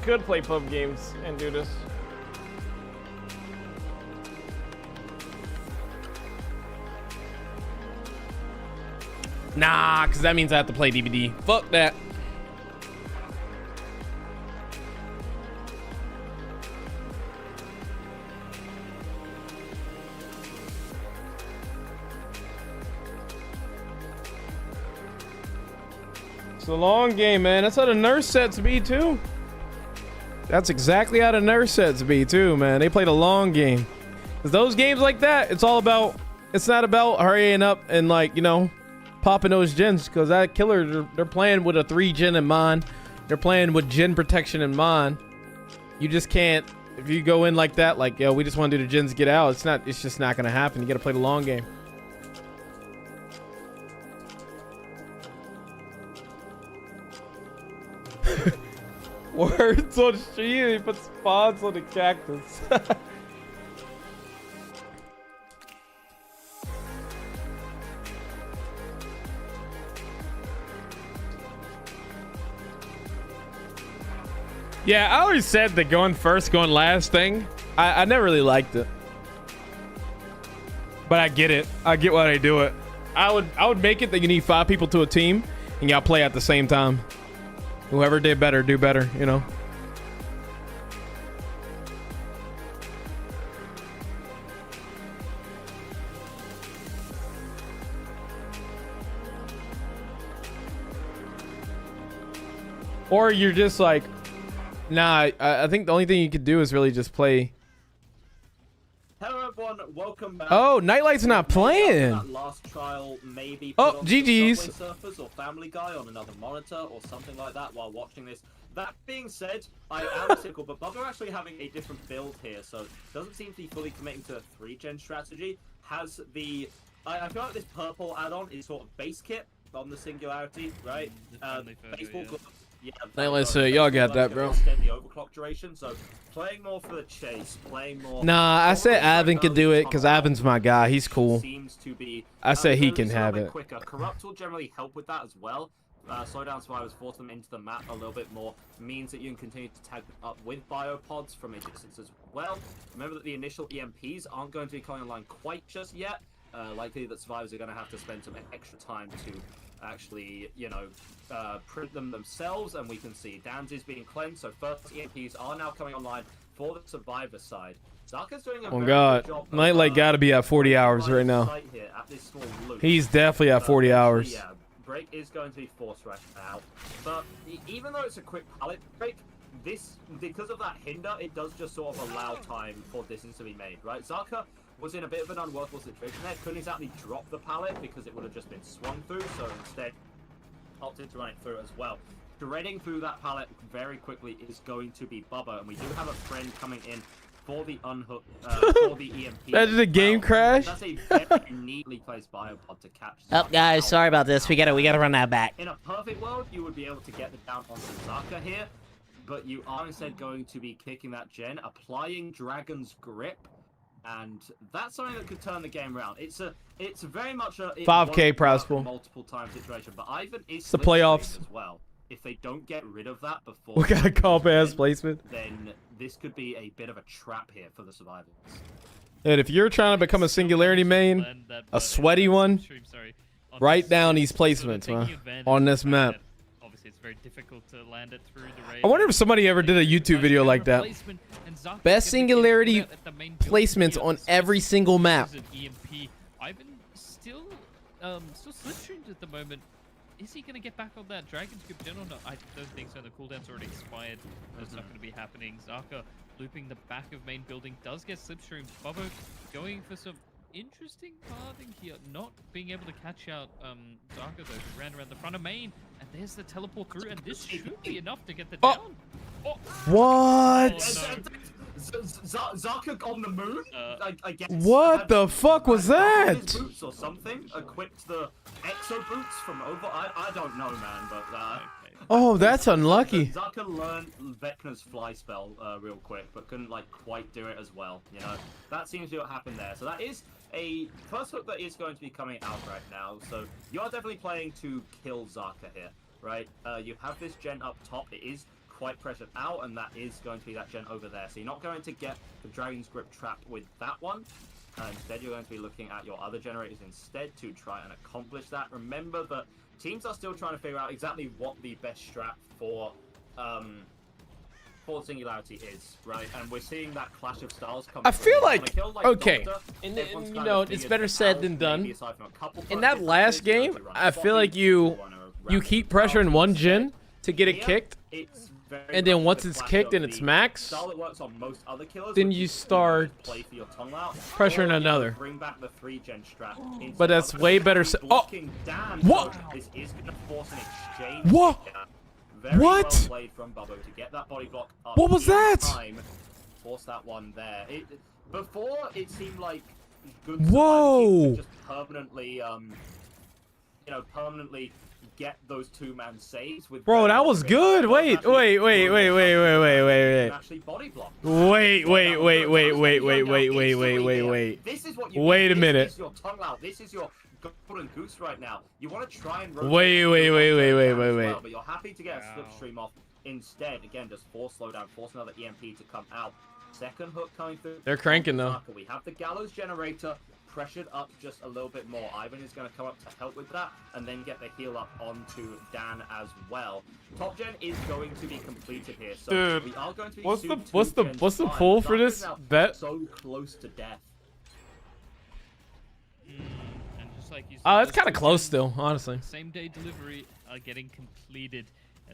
Could play pub games and do this. Nah, because that means I have to play DVD. Fuck that. It's a long game, man. That's how the nurse sets be, too. That's exactly how the nurse sets be, too, man. They played a long game. Because those games like that, it's all about... It's not about hurrying up and, like, you know... popping those gens, because that killer, they're playing with a 3 gen in mind. They're playing with gen protection in mind. You just can't, if you go in like that, like, yo, we just want to do the gens, get out. It's just not gonna happen. You gotta play the long game. Words on stream, he puts spawns on the cactus. Yeah, I always said the going first, going last thing. I never really liked it. But I get it. I get why they do it. I would make it that you need 5 people to a team, and y'all play at the same time. Whoever did better, do better. You know. Or you're just like, nah. I think the only thing you could do is really just play. Hello everyone, welcome back. Oh, Nightlight's not playing. That last trial, maybe Oh, put on GG's. some Subway Surfers or Family Guy on another monitor or something like that while watching this. That being said, I am sickle, but Bubba are actually having a different build here, so doesn't seem to be fully committing to a 3-gen strategy. Has the I feel like this purple add-on is sort of base kit on the Singularity, right? Baseball gloves. Yeah, Nightlight, y'all got that, bro. Extend the overclock duration, so playing more for the chase, playing more. Nah, I said Avin could do it because Avin's my guy. He's cool. Seems to be. I said he can have it. Quicker. Corrupt will generally help with that as well. Slow down survivors, force them into the map a little bit more, means that you can continue to tag them up with biopods from a distance as well. Remember that the initial EMPs aren't going to be coming online quite just yet. Likely that survivors are going to have to spend some extra time to actually, you know, print them themselves, and we can see Dan's is being claimed, so first EMPs are now coming online for the survivor side. Zaka's doing a very good job. Nightlight gotta be at 40 hours right now. He's definitely at 40 hours. Yeah, break is going to be forced right now, but even though it's a quick pallet break, this, because of that hinder, it does just sort of allow time for distance to be made, right? Zaka was in a bit of an unworkable situation there. Couldn't exactly drop the pallet because it would have just been swung through, so instead opted to run it through as well. Threading through that pallet very quickly is going to be Bubba, and we do have a friend coming in for the unhook, for the EMP. That's a game crash. That's a very neatly placed biopod to catch. Oh, guys, sorry about this. We gotta run that back. In a perfect world, you would be able to get the down onto Zaka here, but you are instead going to be kicking that gen, applying Dragon's Grip. And that's something that could turn the game around. It's very much a 5K possible multiple time situation. But Ivan is the playoffs as well. If they don't get rid of that before, we got a comp ass placement. Then this could be a bit of a trap here for the survivors. And if you're trying to become a Singularity main, a sweaty one, write down these placements, on this map. Obviously, it's very difficult to land it through the raid. I wonder if somebody ever did a YouTube video like that. Best Singularity placements on every single map. Ivan still slipstreamed at the moment. Is he going to get back on that Dragon's Grip gen or not? I don't think so. The cooldown's already expired. That's not going to be happening. Zaka looping the back of main building does get slipstreamed. Bubbo going for some interesting pathing here, not being able to catch out Zaka though, who ran around the front of main, and there's the teleport through, and this should be enough to get the down. Oh. What? Zaka on the move? I guess. What the fuck was that? Boots or something? Equipped the exo boots from over? I don't know, man, but oh, that's unlucky. Zaka learned Vecna's fly spell real quick, but couldn't like quite do it as well. You know, that seems to be what happened there. So that is a first hook that is going to be coming out right now. So you are definitely playing to kill Zaka here, right? You have this gen up top. It is quite pressured out, and that is going to be that gen over there. So you're not going to get the Dragon's Grip trapped with that one. Instead, you're going to be looking at your other generators instead to try and accomplish that. Remember that teams are still trying to figure out exactly what the best strat for Singularity is, right? And we're seeing that clash of styles come. I feel like okay, and you know, it's better said than done. In that last game, I feel like you keep pressuring one gen to get it kicked, and then once it's kicked and it's max, then you start pressuring another. But that's way better. Oh, what? What? What? What was that? Force that one there. Before it seemed like good. Whoa! Just permanently, permanently get those two-man saves with. Bro, that was good. Wait. Wait. Actually body block. Wait. This is what you. Wait a minute. This is your tongue out. This is your golden goose right now. You want to try and. Wait. But you're happy to get a slipstream off instead, again, just force slowdown, force another EMP to come out. Second hook coming through. They're cranking though. We have the gallows generator pressured up just a little bit more. Ivan is going to come up to help with that and then get the heal up onto Dan as well. Top gen is going to be completed here. So Dude, we are going to be what's soon the 2 pull for Zarka's this now bet? So close to death. And just like you said, Oh, it's those kind of two close gens, still, honestly. Same day delivery are getting completed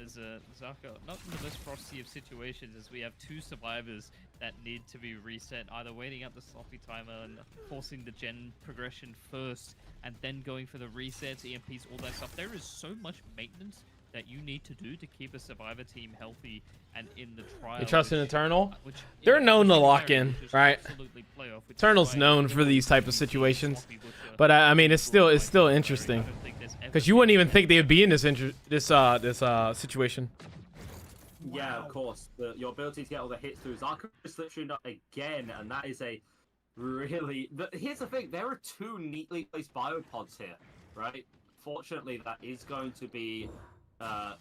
as Zarka, not in the most frosty of situations, as we have 2 survivors that need to be reset, either waiting out the sloppy timer and forcing the gen progression first, and then going for the resets, EMPs, all that stuff. There is so much maintenance that you need to do to keep a survivor team healthy and in the trial. You trust in which, Eternal? which, They're yeah, known to which lock area in, is just right? absolutely playoff, which is Eternal's why known for these type of situations. But I mean, it's still interesting. Because you wouldn't even think they would be in this situation. Yeah, of course. Your ability to get all the hits through Zarka is literally not again, and that is a really. Here's the thing: there are 2 neatly placed biopods here, right? Fortunately, that is going to be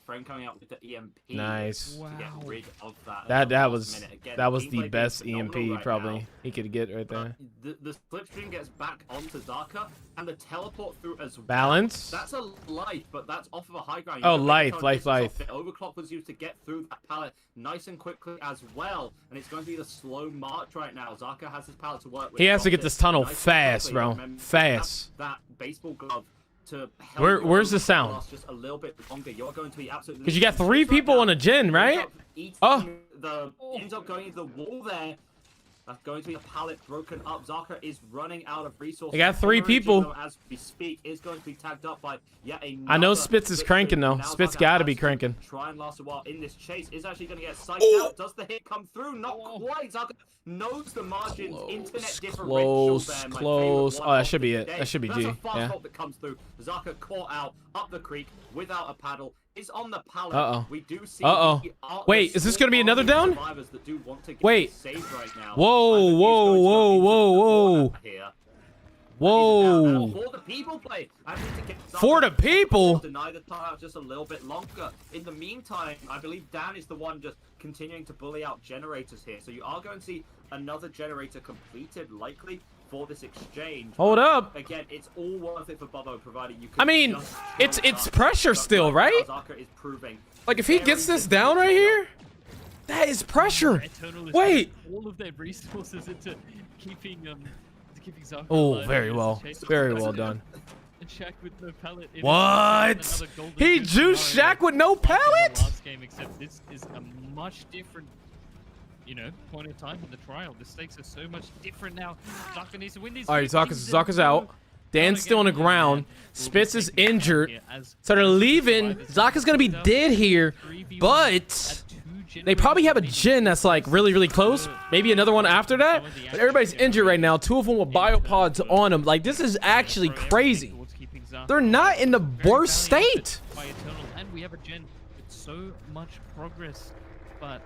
Frank coming out with the EMP. Nice. To get rid of that. That was Again, the gameplay best being EMP phenomenal right probably now. he could get right there. The slipstream gets back onto Zarka, and the teleport through as well. Balance? That's a life, but that's off of a high ground. Oh, life. The overclock was used to get through that pallet nice and quickly as well, and it's going to be the slow march right now. Zarka has his pallet to work with. He has to get this tunnel fast, bro. Fast. That baseball glove to help Where's the sound? last just a little bit longer. You're going to be absolutely. Because you got 3 people on a gen, right? Oh. Ends up going into the wall there. That's going to be a pallet broken up. Zarka is running out of resources. They got 3 people. As we speak, is going to be tagged up by yet another. I know Spitz is cranking though. Now Spitz Zarka got to has be cranking. Try and last a while in this chase. Is actually going to get psyched out. Does the hit come through? Not quite. Zarka knows the margins. Internet differential there. My Close. favorite Oh, that one should be of it. the day. That should be That's G. a fast Yeah. fault that comes through. Zarka caught out up the creek without a paddle. Is on the pallet. Uh-oh. We do see Wait, is this going to be another down? that do want to get Wait. saved right now. Whoa, whoa, whoa, whoa, whoa. Whoa. For the people play. I need to get For the people? Deny the timeout just a little bit longer. In the meantime, I believe Dan is the one just continuing to bully out generators here. So you are going to see another generator completed, likely, for this exchange. Hold up. Again, it's all worth it for Bubbo, provided you can. I mean, it's pressure still, right? Zarka is proving. Like if he gets this down right here, that is pressure. Eternal is Wait. putting all of their resources into keeping Zarka Oh, alive very as well. the chase Very goes well on. done. And Shaq with no pallet. It is What? another golden He goose juiced scenario Shaq with no like in the pallet? last game, except this is a much different, point in time in the trial. The stakes are so much different now. Zarka needs to win these. All right, Zarka's out. Dan's still on the ground. Spitz is injured. So they're leaving. Zarka's going to be dead here. But they probably have a gen that's like really, really close. Maybe another one after that. But everybody's injured right now. 2 of them with biopods on them. Like, this is actually crazy. They're not in the worst state. And we have a gen with so much progress, but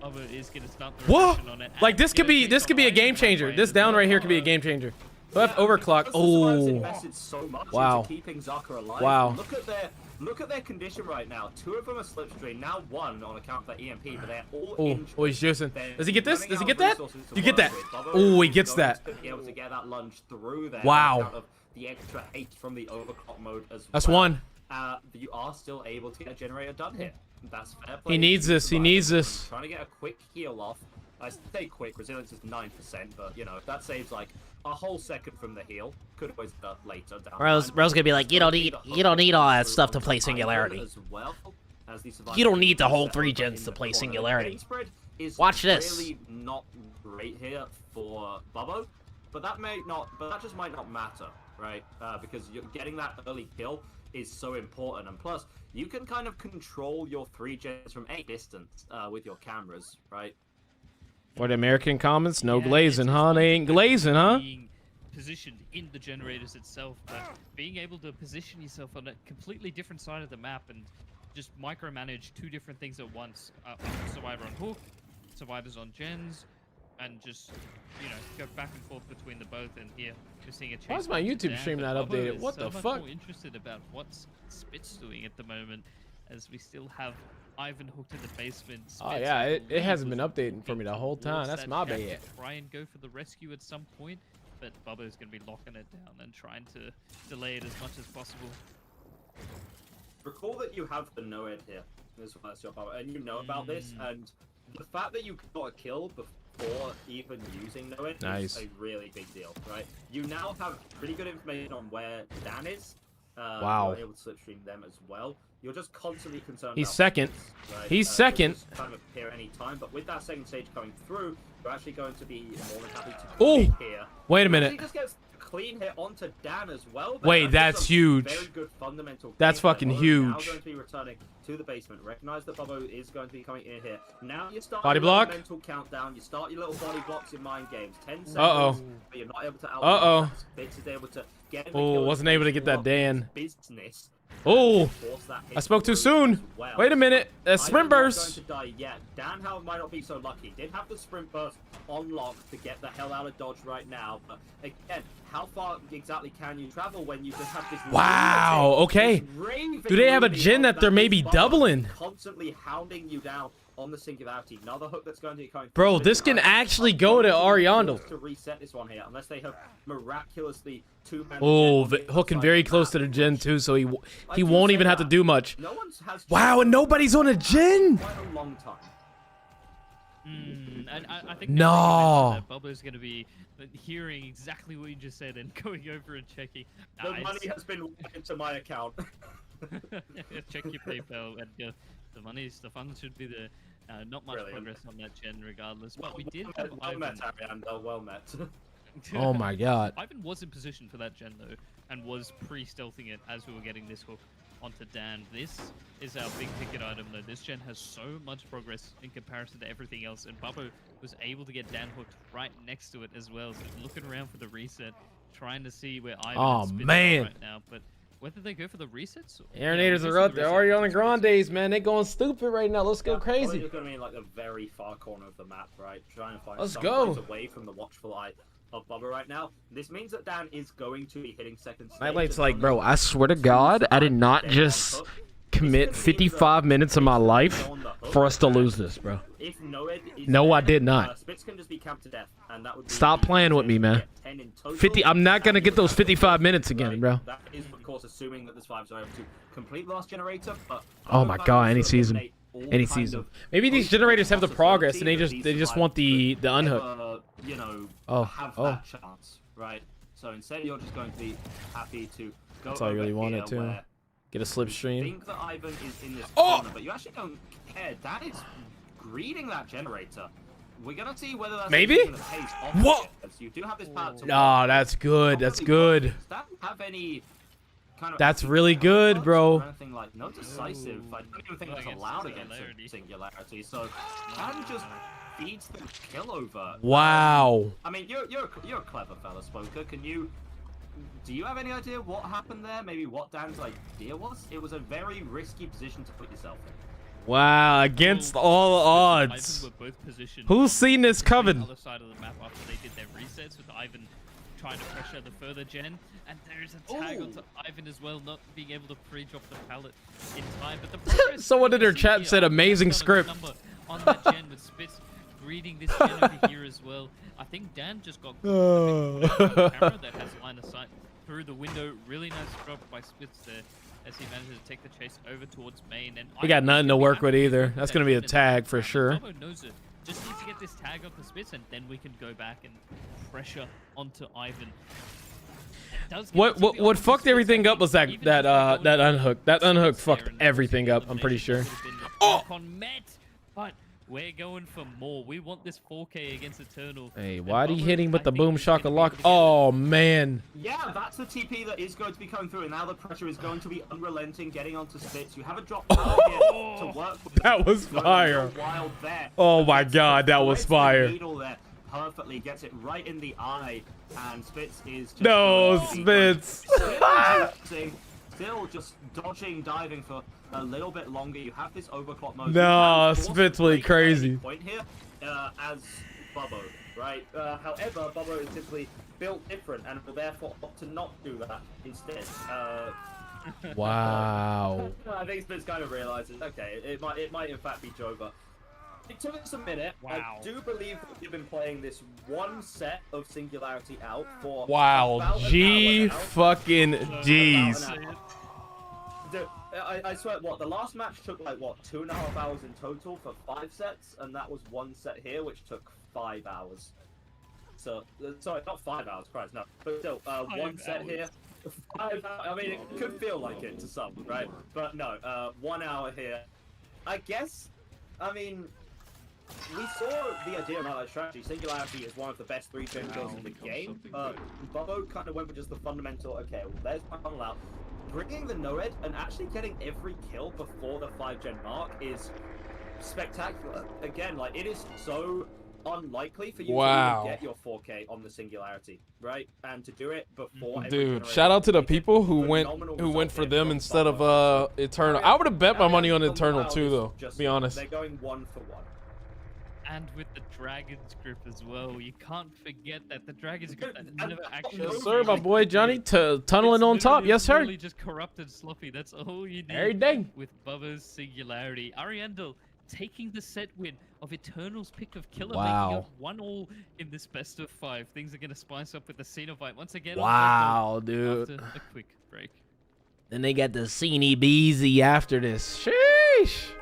Bubba is going to start the Whoa! rotation on it. Like, this could be a game changer. This down right here could be a game changer. Left overclock. Oh. Invested so much Wow. into keeping Zarka alive. Wow. Look at their condition right now. 2 of them are slipstream. Now 1 on account of that EMP, but they're all injured. Oh, he's juicing. They're Does he get this? running Does he out get of that? resources to You get work that? with. Bubba Oh, he is gets going that. to be able to get that lunge through there. Wow. On account of the extra haste from the overclock mode as That's well. one. You are still able to get a generator done here. That's fair play. He needs to this. He survivors. needs this. Trying to get a quick heal off. I say quick, resilience is 9%, but if that saves like a whole second from the heal, could always do later down. Rose gonna be like, you don't need all that stuff to play Singularity. You don't need the whole 3 gens to play Singularity. Watch this. Really not great here for Bubbo, but that just might not matter, right? Because you're getting that early kill is so important, and plus you can kind of control your 3 gens from any distance with your cameras, right? For the American comments, no Yeah, glazing, it's huh? They ain't glazing, huh? Being positioned in the generators itself, but being able to position yourself on a completely different side of the map and just micromanage 2 different things at once. Survivor on hook, survivors on gens, and just go back and forth between the both. And here we're seeing a chase. Why is my back to YouTube Dan, stream but not Bubba updated? is What so the much fuck? more interested about what's Spitz doing at the moment, as we still have Ivan hooked in the basement. Oh Spitz, yeah, I it believe, hasn't been was updating for me the whole time. towards That's that my shack bad. to try and go for the rescue at some point, but Bubba's going to be locking it down and trying to delay it as much as possible. Recall that you have the Noed here as well as your Bubba, and you know about this, and the fact that you got a kill before even using Noed Nice. is a really big deal, right? You now have pretty good information on where Dan is. Wow. You're able to slipstream them as well. You're just constantly concerned He's about second. Spitz, right? He's second. Which is kind of appear any time, but with that second stage coming through, you're actually going to be more than happy to Oh, commit here. wait a He minute. just gets a clean hit onto Dan as well. Wait, Just that's a huge. Very good fundamental That's gameplay. fucking Bubba is huge. Now going to be returning to the basement. Recognize that Bubba is going to be coming in here. Now you start Body your little block. mental countdown. You start your little body blocks in mind games. 10 seconds. Uh-oh. But you're not able to Uh-oh. Spitz is able to get in the Oh, kill wasn't able to get that for Dan. business. Oh, Force that hit I spoke too through soon. as well. Wait a minute. A sprint Ivan's burst. not going to die yet. Dan, however, might not be so lucky. Did have the sprint burst on lock to get the hell out of dodge right now. But again, how far exactly can you travel when you just have this? Wow, okay. Do they have a gen that they're maybe doubling? Constantly hounding you down on the singularity. Another hook that's going to be coming. Bro, through. this can actually go to Ariandel. To reset this one here, unless they have miraculously two-handed Oh, gen on the hooking side very of the close map, to the gen too, so he do won't say even have to that. do much. No one has Wow, and nobody's on a gen. quite a long time. And I think No. that Bubba's going to be hearing exactly what you just said and going over and checking. The money has been went into my account. Check your PayPal, and the funds should be there. Not much Brilliant. progress on that gen, regardless. But we did Well have met, Ivan. Arianda, well met. Oh my god. Ivan was in position for that gen though, and was pre-stealthing it as we were getting this hook onto Dan. This is our big ticket item though. This gen has so much progress in comparison to everything else, and Bubba was able to get Dan hooked right next to it as well. So looking around for the reset, trying to see where Ivan Oh, and Spitz are man. right now, but whether they go for the resets, Aeronators are up. They're already on the Grandes, man. They going stupid right now. Let's go crazy. You're going to be in like the very far corner of the map, right? Trying to find Let's some go. place away from the watchful eye of Bubba right now. This means that Dan is going to be hitting second stage. Nightlight's like, bro, I swear to God, I did not just commit 55 minutes of my life for us to lose this, bro. If Noed is No, I there, did not. Spitz can just be camped to death, and that would be Stop playing with me, man. 10 in total. 50. I'm not gonna get those 55 minutes again, bro. That is, of course, assuming that the Survivors are able to complete the last generator. But Oh my God, any season, any kind season. of Maybe these generators have the progress, and they just want the unhook. You know, Oh, have oh. that chance, right? So instead, you're just going to be happy to go. That's all I really over wanted here too. where Get a you slipstream. think that Ivan is in this Oh! corner, but you actually don't care. That is greeting that generator. We're gonna see whether that's Maybe? gonna pace off What? it, as you do have this part to No, work. that's good. That's Probably good. does that have any kind of That's really good, or bro. anything like no decisive. I don't even think that's Against allowed singularity. against singularity. So Dan just feeds the kill over. Wow. I mean, you're a clever fella, Spoker. Do you have any idea what happened there? Maybe what Dan's idea was? It was a very risky position to put yourself in. Wow. Against all odds. Ivan were both positioned Who's seen this on the coming? other side of the map after they did their resets, with Ivan trying to pressure the further gen, and there's a tag onto Ivan as well, not being able to pre-drop the pallet in time. But the progress Someone in their you see chat here, said Ivan's amazing got a script. number on that gen with Spitz greeting this gen over here as well. I think Dan just got caught a bit on the camera that has line of sight through the window. Really nice drop by Spitz there, as he manages to take the chase over towards main. And We got Ivan nothing to should be work happy with to either. keep That's that gonna be a gen in tag the for background. sure. Bubba knows it. Just needs to get this tag onto Spitz, and then we can go back and pressure onto Ivan. What fucked everything up was that unhook. That unhook fucked everything up. I'm pretty sure. Oh! But we're going for more. We want this 4K against Eternal. Hey, And why did he Bubba, hit him with I the think, boom is gonna shaka be lock? able to get Oh man. Yeah, that's the TP that is going to be coming through, and now the pressure is going to be unrelenting, getting onto Spitz. You have a drop down here to work with. That was Going fire. real wild there. Oh my Gets God, that was threads the fire. needle there perfectly, gets it right in the eye, and Spitz is just No, going to be Spitz. Still just dodging, diving for a little bit longer. You have this overclock mode. No, You can force Spitz a went break at any crazy. Point here, as Bubbo, right? However, Bubbo is simply built different and will therefore opt to not do that instead. Wow. I think Spitz kind of realizes, okay, it might in fact be Jova. It took us a minute. Wow. I do believe that we've been playing this one set of Singularity out for Wow. about an G hour now. fucking G's. About an hour. Dude, I swear, the last match took like 2.5 hours in total for 5 sets, and that was one set here which took 5 hours. So sorry, not 5 hours, Christ, no, but still, one set here. 5 hours. I mean, it could feel like it to some, right? But no, 1 hour here. I guess. I mean, we saw the idea about that strategy. Singularity is one of the best 3-gen kills in the game. Bubbo kind of went with just the fundamental, okay, well, there's my funnel out. Bringing the no-ed and actually getting every kill before the 5-gen mark is spectacular. Again, like, it is so unlikely for you to even get your 4K on the Singularity, right? And to do it before every Dude, generation, shout out to the people who phenomenal went result for here them from instead Bubbo. of Eternal. I would have bet my money on Eternal too, though. Just, Be honest. They're going 1 for 1. And with the Dragon's Grip as well, you can't forget that the Dragon's Grip that never actually. Yes, sir, my boy Johnny. Tunneling on top. Yes, sir. Literally just corrupted Sloppy. That's all you need. Every day. With Bubba's Singularity, Ariandel taking the set win of Eternal's pick of Killer, Wow. making it 1-1 in this best of 5. Things are gonna spice up with the Cenobite once again. Wow, dude. After a quick break. Then they got the Cene Beezy after this. Sheesh.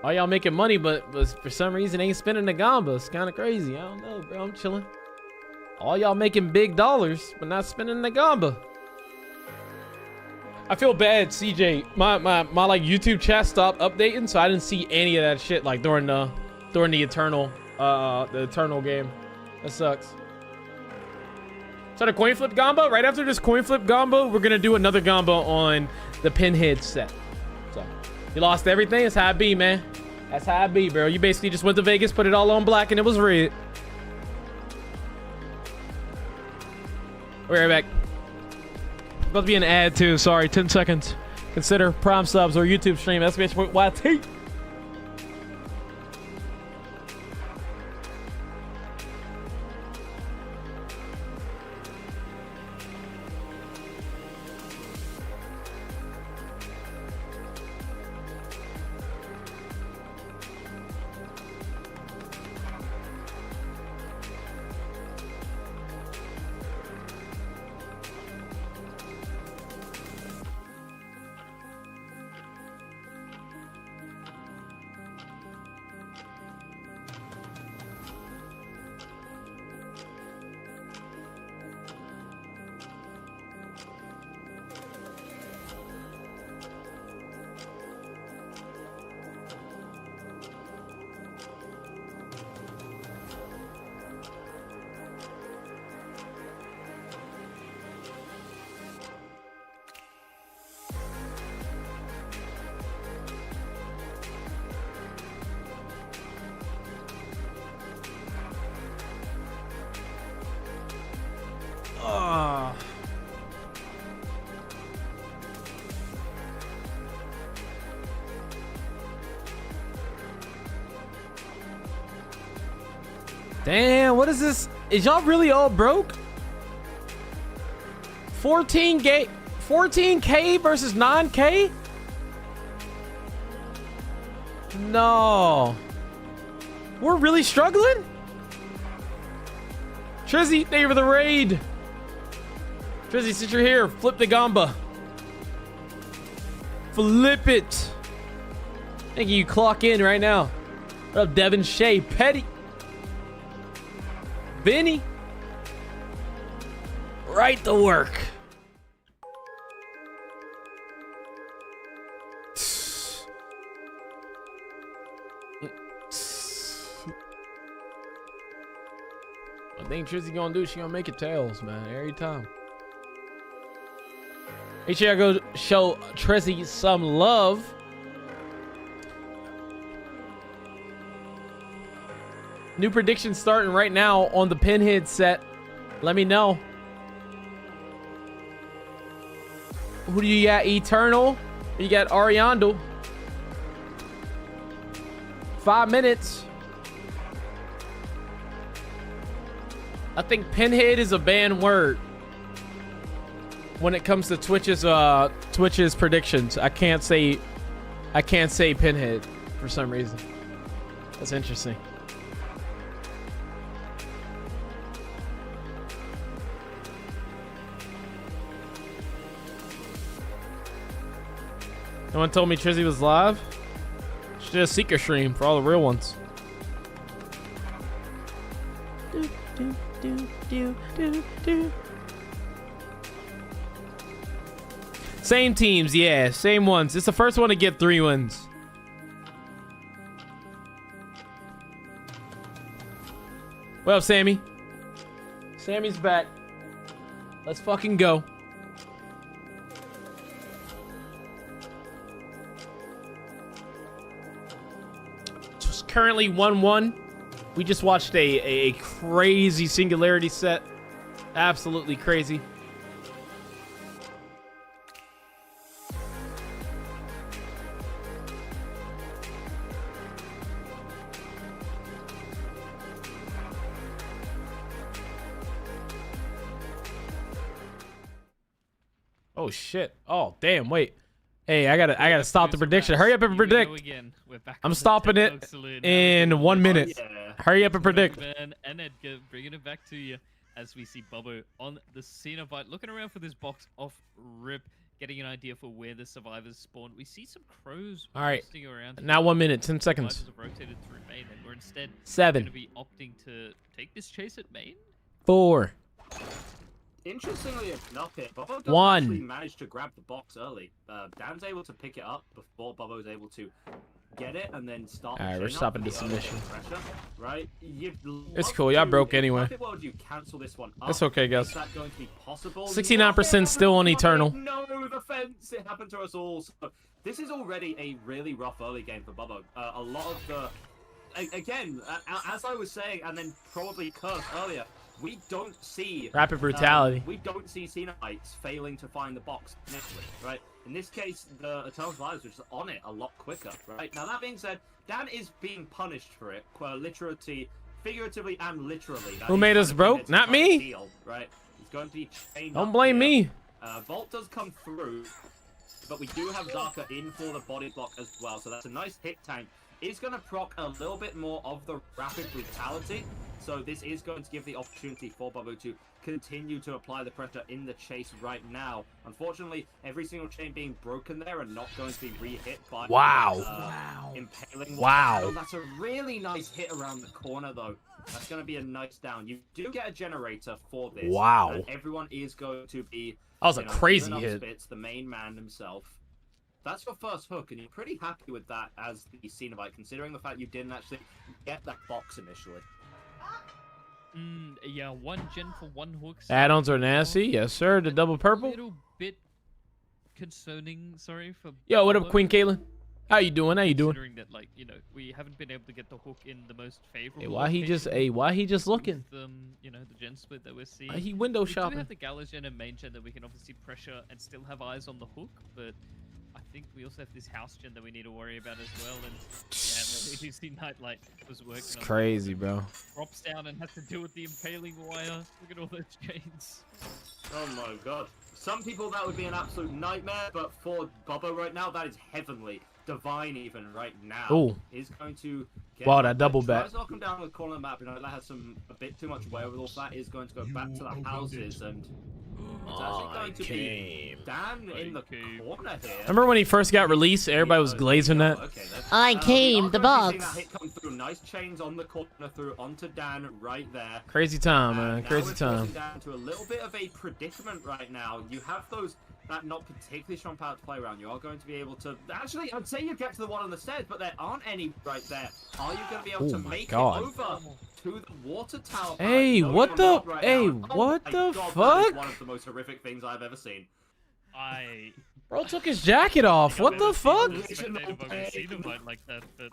All y'all making money, but for some reason ain't spending the gamba. It's kind of crazy. I don't know, bro. I'm chilling. All y'all making big dollars, but not spending the gamba. I feel bad, CJ. My like YouTube chat stopped updating, so I didn't see any of that shit like during the Eternal game. That sucks. So the coin flip gamba, right after this coin flip gamba, we're gonna do another gamba on the Pinhead set. So you lost everything. That's how it be, man. That's how it be, bro. You basically just went to Vegas, put it all on black, and it was red. We'll be right back. About to be an ad too. Sorry, 10 seconds. Consider Prime subs or YouTube stream. !YT. Damn, what is this? Is y'all really all broke? 14K versus 9K? No. We're really struggling? Trizzy, thank you for the raid. Trizzy, since you're here, flip the gamba. Flip it. Thank you, clock in right now. What up, Devin, Shay, Petty? Benny, right to work. I think Trizzy gonna do, she gonna make it tails, man, every time. Make sure I go show Trizzy some love. New predictions starting right now on the Pinhead set. Let me know. Who do you got? Eternal. You got Ariandel. 5 minutes. I think Pinhead is a banned word. when it comes to Twitch's predictions. I can't say Pinhead for some reason. That's interesting. No one told me Trizzy was live. She did a secret stream for all the real ones. Same teams, yeah, same ones. It's the first one to get 3 wins. What up, Sammy? Sammy's back. Let's fucking go. It's currently 1-1. We just watched a crazy singularity set. Absolutely crazy. Oh shit. Oh damn, wait. Hey, I gotta stop the prediction. Hurry up and predict. I'm stopping it in 1 minute. Yeah. Hurry up and predict. Ben and Edgar bringing it back to you as we see Bubbo on the Cenobite looking around for this box off rip, getting an idea for where the survivors spawn. We see some crows roosting around. Now 1 minute, 10 seconds. Survivors have rotated through main, and we're instead 7. going to be opting to take this chase at main. 4. Interestingly enough, here, Bubbo does 1. actually manage to grab the box early. Dan's able to pick it up before Bubbo's able to get it and then start. All right, we're stopping the submission. Pressure, right? It's cool. Y'all broke anyway. You cancel this one up. That's okay, guys. Is that going to be possible? 69% still on Eternal. No, the fence. It happened to us all. So this is already a really rough early game for Bubbo. A lot of the, again, as I was saying, and then probably cursed earlier. We don't see rapid brutality. We don't see Cenobites failing to find the box initially, right? In this case, the Eternal Survivors were just on it a lot quicker, right? Now that being said, Dan is being punished for it, figuratively and literally. Who made us broke? Not me. Deal, right? He's going to be chained. Don't blame me. Vault does come through, but we do have Zarka in for the body block as well, so that's a nice hit tank. Is going to proc a little bit more of the rapid brutality, so this is going to give the opportunity for Bubbo to continue to apply the pressure in the chase right now. Unfortunately, every single chain being broken there and not going to be re-hit by impaling. Wow. That's a really nice hit around the corner, though. That's going to be a nice down. You do get a generator for this. Wow. And everyone is going to be... That was a crazy hit. Spits, the main man himself. That's your first hook, and you're pretty happy with that as the Cenobite, considering the fact you didn't actually get that box initially. Yeah, 1 gen for 1 hook. Add-ons are nasty, yes sir. The double purple. A little bit concerning, sorry for. Yo, what up, Queen Caitlin? How you doing? How you doing? Considering that, like, you know, we haven't been able to get the hook in the most favorable. Hey, why he just looking? You know, the gen split that we're seeing. Why he window shopping? We do have the Gala gen and main gen that we can obviously pressure and still have eyes on the hook, but. I think we also have this house gen that we need to worry about as well, and yeah, the see Nightlight was working. It's crazy, bro. Drops down and has to deal with the impaling wire. Look at all those chains. Oh my god. Some people that would be an absolute nightmare, but for Bubbo right now, that is heavenly. Divine even right now. Ooh. Is going to get wow, that double back. Tries to knock him down the corner of the map, you know, that has a bit too much wherewithal. That is going to go back to the houses, and it's actually going to be Dan in the corner here. Remember when he first got released, everybody was glazing that? Okay, I came, the box. That hit come through. Nice chains on the corner through onto Dan right there. Crazy time, man. Crazy time. Down to a little bit of a predicament right now. You have those that not particularly strong power to play around. You are going to be able to... Actually, I'd say you get to the one on the stairs, but there aren't any right there. Are you going to be able to make it over to the water tower? Hey, what the... Right hey, now. what Oh the God, fuck? That is one of the most horrific things I've ever seen. Bro took his jacket off. What the fuck?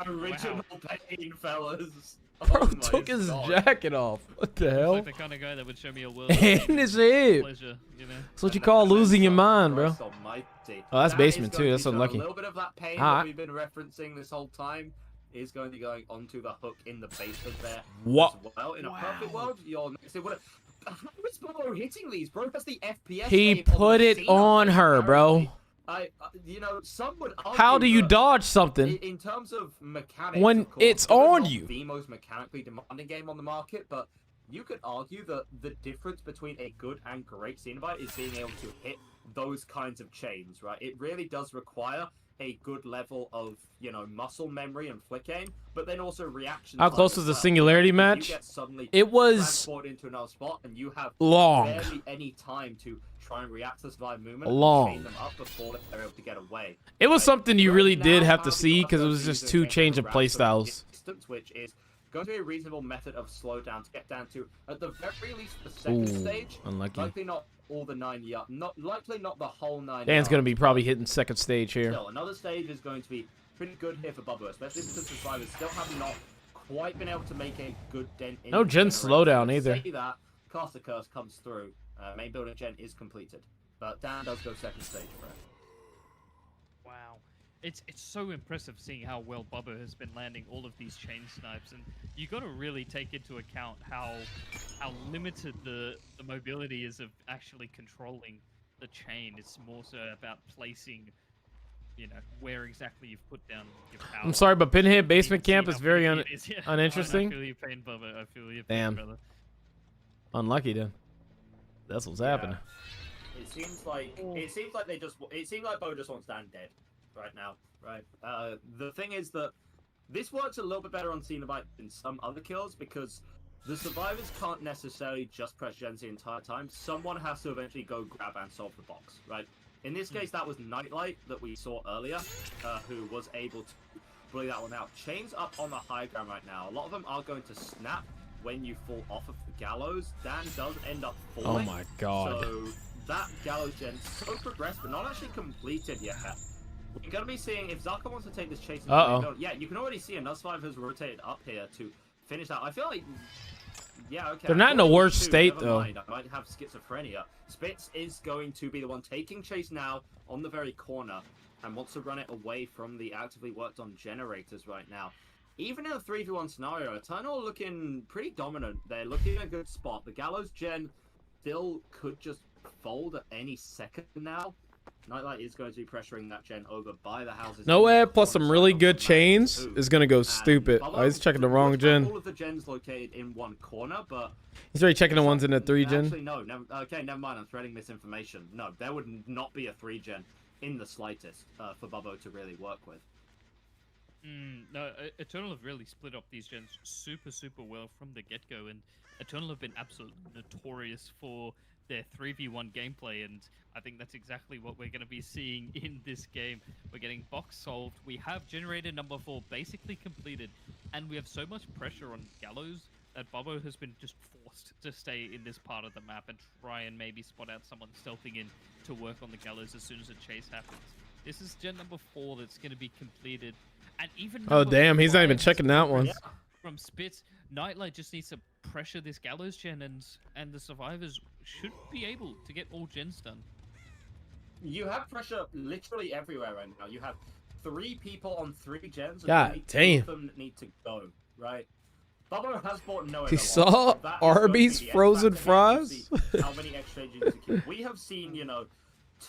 Original pain, fellas. Bro Oh took his God. jacket off. What the hell? Like the kind of guy that would show me a world. In his head. Pleasure, you know? That's what you call losing your mind, bro. Christ almighty. Oh, that's That basement is going too. to That's be unlucky. A little bit of that pain Ah. that we've been referencing this whole time is going to be going onto the hook in the basement there What? as well. In a perfect world, you're next to how is Bobo hitting these, bro? That's the FPS. He game put the it scene, on her, bro. You know, some would argue How do you that dodge something in terms of mechanics, when of course, it's Bobo's on not you? the most mechanically demanding game on the market, but you could argue that the difference between a good and great Cenobite is being able to hit those kinds of chains, right? It really does require a good level of, you know, muscle memory and flick aim, but then also reaction. How close was the singularity match? It was transported into another spot, and you have long. barely any time to try and react to survive movement Long. and chain them up before they're able to get away. It was something you Right really now, did have to how see the because it upper was just users two can change of grab play some styles. distance, which is going to be a reasonable method of slowdown to get down to, at the very least, the second Ooh, stage. unlucky. Likely not all the 9 yards. Likely not the whole 9 Dan's gonna be yards, probably but hitting second stage here. still, another stage is going to be pretty good here for Bubba, especially because the survivors still have not quite been able to make a good dent in No the gen generator. slowdown Let's either. say that Caster Curse comes through. Main building gen is completed, but Dan does go second stage for it. Wow. It's so impressive seeing how well Bubba has been landing all of these chain snipes, and you got to really take into account how limited the mobility is of actually controlling the chain. It's more so about placing, you know, where exactly you've put down your power. I'm sorry, but Pinhead Basement You can Camp see is how very tricky it is, yeah. uninteresting. I feel your pain, Bubba. I feel your pain, Damn. brother. Unlucky then. That's what's happening. It seems like Bo just wants Dan dead right now, right? The thing is that this works a little bit better on Cenobite than some other kills because the survivors can't necessarily just press gens the entire time. Someone has to eventually go grab and solve the box, right? In this case, that was Nightlight that we saw earlier, who was able to bully that one out. Chains up on the high ground right now. A lot of them are going to snap when you fall off of the gallows. Dan does end up falling. Oh my god. So that gallows gen so progressed, but not actually completed yet. We're going to be seeing if Zaka wants to take this chase. Yeah, you can already see another survivor has rotated up here to finish that. I feel like, yeah, okay. They're not in the worst state, though. I might have schizophrenia. Spitz is going to be the one taking chase now on the very corner and wants to run it away from the actively worked on generators right now. Even in a 3v1 scenario, Eternal looking pretty dominant. They're looking in a good spot. The Gallows gen still could just fold at any second now. Nightlight is going to be pressuring that gen over by the houses. No air plus some really good chains is gonna go stupid. Oh, he's checking the wrong gen. All of the gens located in one corner, but He's already checking the ones in the 3 gen. actually no. Okay, never mind. I'm threading misinformation. No, there would not be a 3 gen in the slightest for Bubbo to really work with. No, Eternal have really split up these gens super well from the get-go, and Eternal have been absolutely notorious for their 3v1 gameplay, and I think that's exactly what we're going to be seeing in this game. We're getting box solved, we have generator number 4 basically completed, and we have so much pressure on Gallows that Bubbo has been just forced to stay in this part of the map and try and maybe spot out someone stealthing in to work on the Gallows as soon as a chase happens. This is gen number 4 that's going to be completed. And even Oh damn, he's not even checking that one. From Spitz, Nightlight just needs to pressure this Gallows gen, and the survivors should be able to get all gens done. You have pressure literally everywhere right now. You have 3 people on 3 gens. And God only 2 damn. of them need to go, right? Bubbo has bought no. He saw Arby's frozen fries? How many exchanges you can keep. We have seen, you know,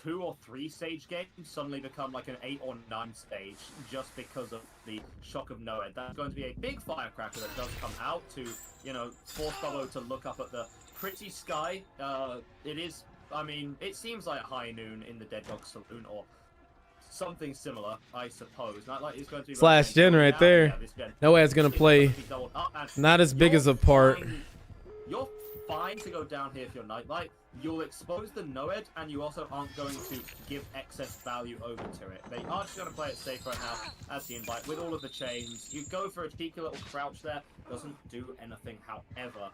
2 or 3 stage games suddenly become like an 8 or 9 stage just because of the shock of Noed. That's going to be a big firecracker that does come out to, you know, force Bubbo to look up at the pretty sky. It is, I mean, it seems like high noon in the Dead Dog Saloon or something similar, I suppose. Nightlight is going to be Slash gen right there. Yeah, this gen Noad's gonna is play going to be doubled up, and not as big you're as a part. You're fine to go down here if you're Nightlight. You'll expose the Noed, and you also aren't going to give excess value over to it. They are just going to play it safe right now as the invite with all of the chains. You go for a cheeky little crouch there. Doesn't do anything, however.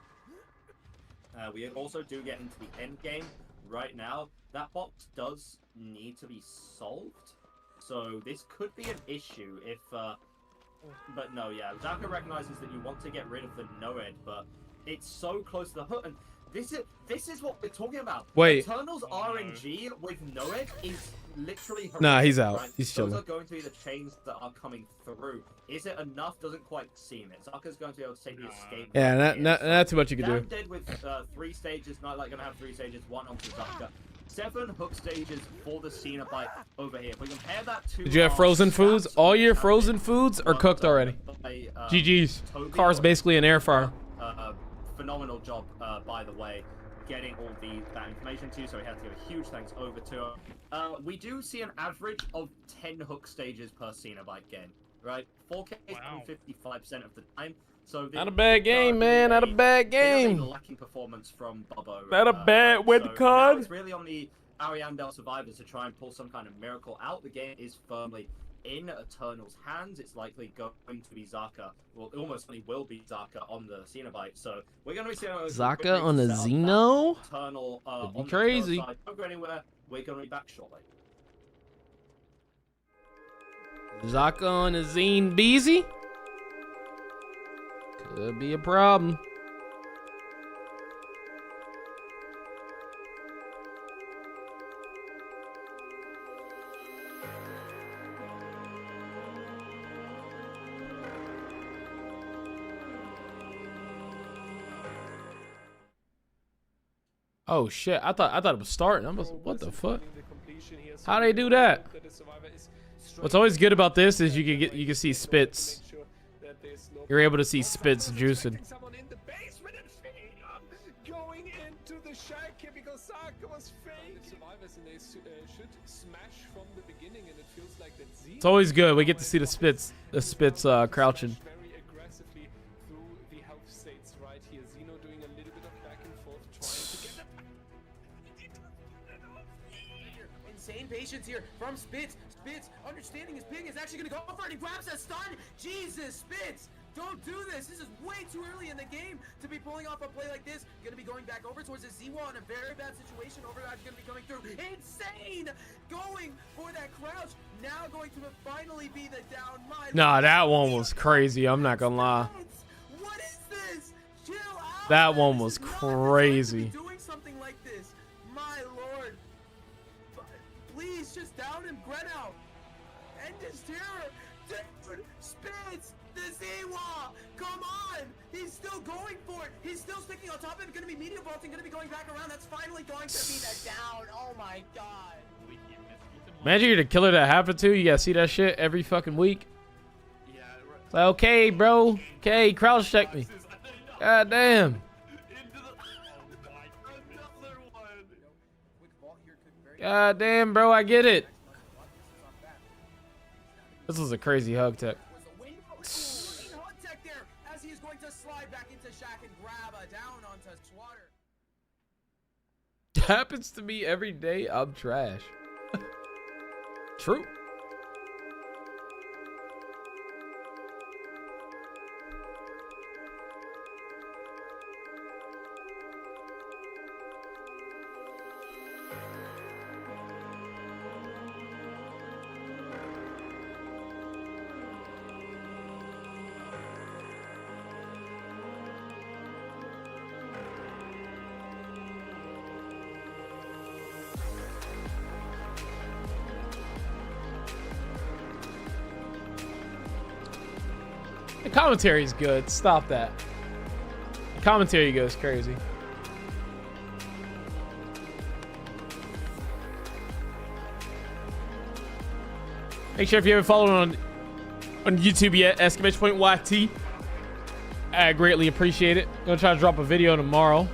We also do get into the end game right now. That box does need to be solved. So this could be an issue if... but no, yeah. Zaka recognizes that you want to get rid of the Noed, but it's so close to the hook, and this is what we're talking about. Wait. Eternal's RNG with Noed is literally Nah, he's horrific, out. right? He's chilling. Those are going to be the chains that are coming through. Is it enough? Doesn't quite seem it. Zaka's going to be able to take the escape. Yeah, not too much you can do. Damn Dead with 3 stages, not like gonna have 3 stages, 1 onto Zaka. 7 hook stages for the Cenobite over here. If we compare that to Did you have frozen foods? All your frozen foods are cooked already. GG's. Car's basically an air fryer. Phenomenal job, by the way, getting all that information to you, so we have to give a huge thanks over to her. We do see an average of 10 hook stages per Cenobite game, right? 4K is 55% of the time. So Not a bad game, man. Not a bad game. Lacking performance from Bubbo. Not a bad win so card. now it's really on the Ariandel survivors to try and pull some kind of miracle out. The game is firmly in Eternal's hands. It's likely going to be Zaka. Well, it almost certainly will be Zaka on the Cenobite. So we're going to be seeing Zaka on the Xeno? Eternal That'd be on crazy. The side. Don't go anywhere. We're going to be back shortly. Zaka on the Zine Beezy? Could be a problem. Oh shit! I thought it was starting. What the fuck? How they do that? What's always good about this is you can see spits. You're able to see spits juicing. Going into the shack here because Saka was fake. The survivors and they should smash from the beginning, and it feels like that Zeno. It's always good. We get to see the spits crouching. Very aggressively through the health states right here. Zeno doing a little bit of back and forth, trying to get the. Insane patience here from Spitz. Spitz, understanding his ping, is actually going to go for it. He grabs that stun. Jesus, Spitz. Don't do this. This is way too early in the game to be pulling off a play like this. Going to be going back over towards the Z-Wall in a very bad situation. Overdrive is going to be coming through. Insane! Going for that crouch. Now going to finally be the down. Nah, that one was crazy. I'm not gonna lie. What is this? Chill out. That one was crazy. Doing something like this. My lord. Please just down him, Grenout. End his terror. Dude, Spitz. The Z-Wall! Come on! He's still going for it! He's still sticking on top of it, gonna be media vaulting, gonna be going back around, that's finally going to be the down! Oh my god! Imagine you're the killer that happened to. You gotta see that shit every fucking week. It's like, okay, bro. Okay, crouch check me. God damn. God damn, bro, I get it. This was a crazy hug tech. Happens to me every day. I'm trash. True. The commentary is good. Stop that. The commentary goes crazy. Make sure if you haven't followed on YouTube yet, !YT. I greatly appreciate it. Gonna try to drop a video tomorrow.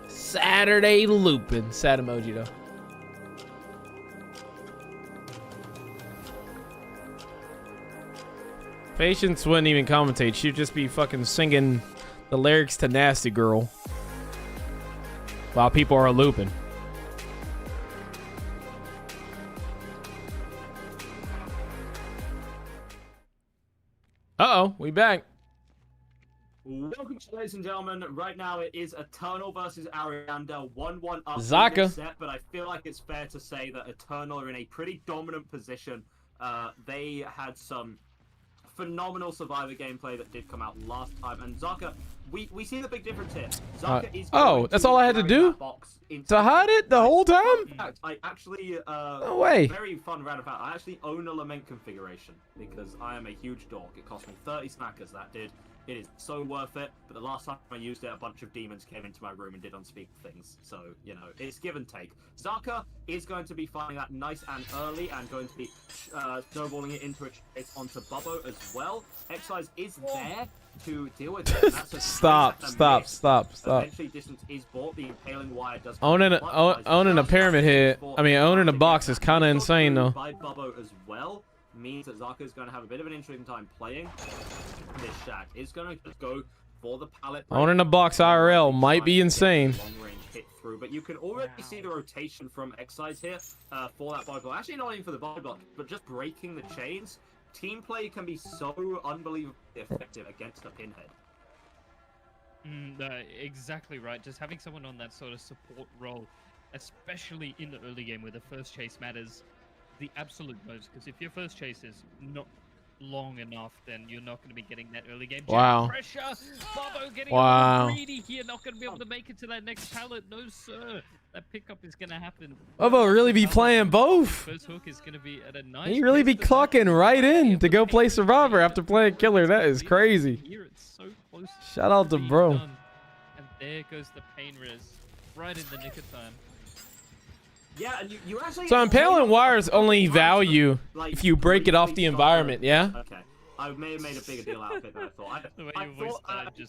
Saturday Loopin. Sad emoji though. Patience wouldn't even commentate. She'd just be fucking singing the lyrics to Nasty Girl. while people are looping. Uh-oh, we back. Welcome, ladies and gentlemen. Right now, it is Eternal versus Arianda, 1-1 up Zaka. in this set, but I feel like it's fair to say that Eternal are in a pretty dominant position. They had some phenomenal Survivor gameplay that did come out last time, and Zaka, we see the big difference here. Zaka is that's all I had to do? To hide it the whole time? In fact, I actually, no way. Very fun roundabout. I actually own a lament configuration because I am a huge dork. It cost me 30 smackers, that did. It is so worth it, but the last time I used it, a bunch of demons came into my room and did unspeakable things. So, you know, it's give and take. Zaka is going to be finding that nice and early and going to be snowballing it into a chase onto Bubbo as well. Excise is there to deal with it. That's a Stop. Eventually, distance is bought. The impaling wire does Owning a pyramid head, owning a box is kind of insane, though. By Bubbo as well means that Zaka is going to have a bit of an interesting time playing this shack. Is going to just go for the pallet. Owning a box IRL might be insane. Long range hit through, but you can already see the rotation from Excise here for that body block. Actually, not even for the body block, but just breaking the chains. Team play can be so unbelievably effective against a pinhead. Exactly right. Just having someone on that sort of support role, especially in the early game where the first chase matters the absolute most, because if your first chase is not long enough, then you're not going to be getting that early game. Wow. Pressure. Bubbo getting a little greedy here, not going to be able to make it to that next pallet. No, sir. That pickup is going to happen. Bubbo really be playing both. First hook is going to be at a nice. He really be clocking right in to go play Survivor after playing Killer. That is crazy. Here it's so close. Shout out to bro. And there goes the pain res, right in the nick of time. Yeah, and you actually... So impaling wires only value if you break it off the environment, yeah? Okay. I may have made a bigger deal out of it than I thought.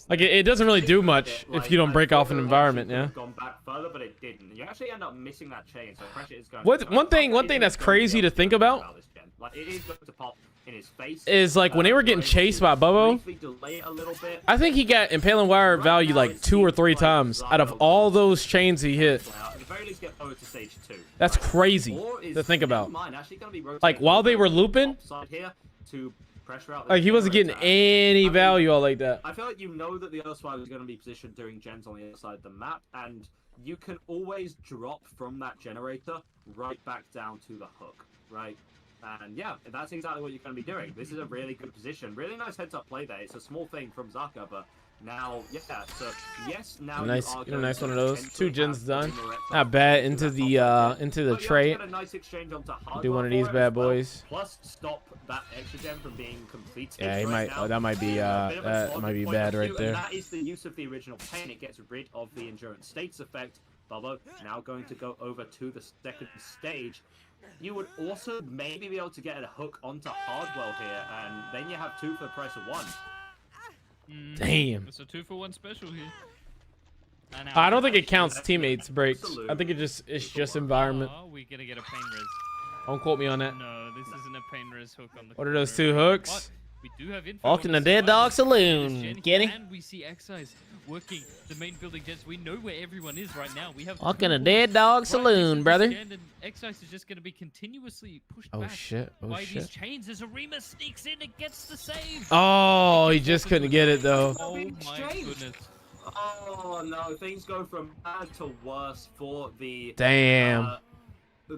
Like, it doesn't really do much if you don't break off an environment, yeah? Gone back further, but it didn't. You actually end up missing that chain, so pressure is going One thing that's crazy to think about like, it is going to pop in his face. Is like when they were getting chased by Bubbo, I think he got impaling wire value like 2 or 3 times out of all those chains he hit. That's crazy to think about. Like while they were looping, like he wasn't getting any value all like that. I feel like you know that the other side is going to be positioned during gens on the other side of the map, and you can always drop from that generator right back down to the hook, right? And yeah, that's exactly what you're going to be doing. This is a really good position. Really nice heads-up play there. It's a small thing from Zaka, but now, yeah, so yes, now nice one of those. 2 gens done. Not bad into the trait. Do one of these bad boys. Plus, stop that extra gen from being completed. Yeah, he might. Oh, that might be bad right there. That is the use of the original pain. It gets rid of the endurance states effect. Bubbo now going to go over to the second stage. You would also maybe be able to get a hook onto Hardwell here, and then you have 2 for the price of 1. Damn. It's a 2-for-1 special here. I don't think it counts teammates breaks. I think it's just environment. Are we gonna get a pain res? Don't quote me on that. No, this isn't a pain res hook on the. What are those 2 hooks? But we do have info. Walking the Dead Dog Saloon. Getting. And we see Excise working the main building jets. We know where everyone is right now. We have. Walking the Dead Dog Saloon, brother. And Excise is just going to be continuously pushed back by these chains as Arima sneaks in and gets the save. Oh, he just couldn't get it though. Oh my goodness. Oh no, things go from bad to worse for the. Damn.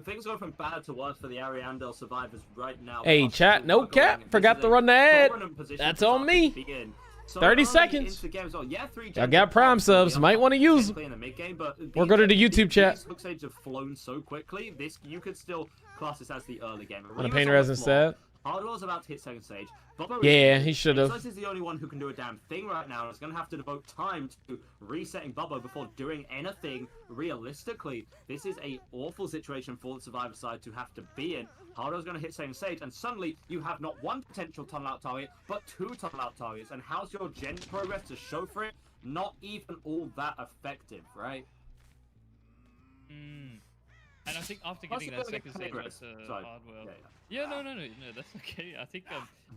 Things go from bad to worse for the Ariandel survivors right now. Hey, chat, no cap. Forgot to run the ad. That's on me. 30 seconds. I got prime subs. Might want to use them. Or go to the YouTube chat. Hook stages have flown so quickly. You could still class this as the early game. On a pain res instead. Hardwell's about to hit second stage. Yeah, he should have. This is the only one who can do a damn thing right now. And it's going to have to devote time to resetting Bubbo before doing anything realistically. This is a awful situation for the Survivor side to have to be in. Hardwell's going to hit second stage, and suddenly you have not 1 potential tunnel out target, but 2 tunnel out targets. And how's your gen progress to show for it? Not even all that effective, right? And I think after Plus getting you're that gonna second get stage, pain that's res. Sorry. hardware. Yeah, Yeah, no, that's okay. I think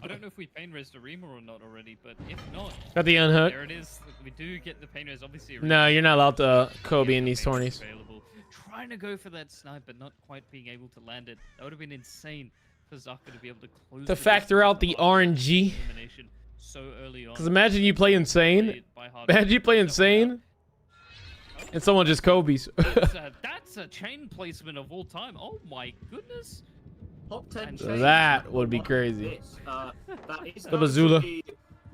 I don't know if we pain res Arima or not already, but if not, Got the unhook. there it is. We do get the pain res. Obviously, No, you're not allowed to Kobe in these tourneys. available. Trying to go for that snipe, but not quite being able to land it. That would have been insane for Zaka to be able to close. To factor out the RNG. Elimination so early on. Because imagine you play insane. Imagine you play insane. And someone just Kobe's. That's a chain placement of all time. Oh my goodness. Top 10 That would be crazy. That is The Bazoola.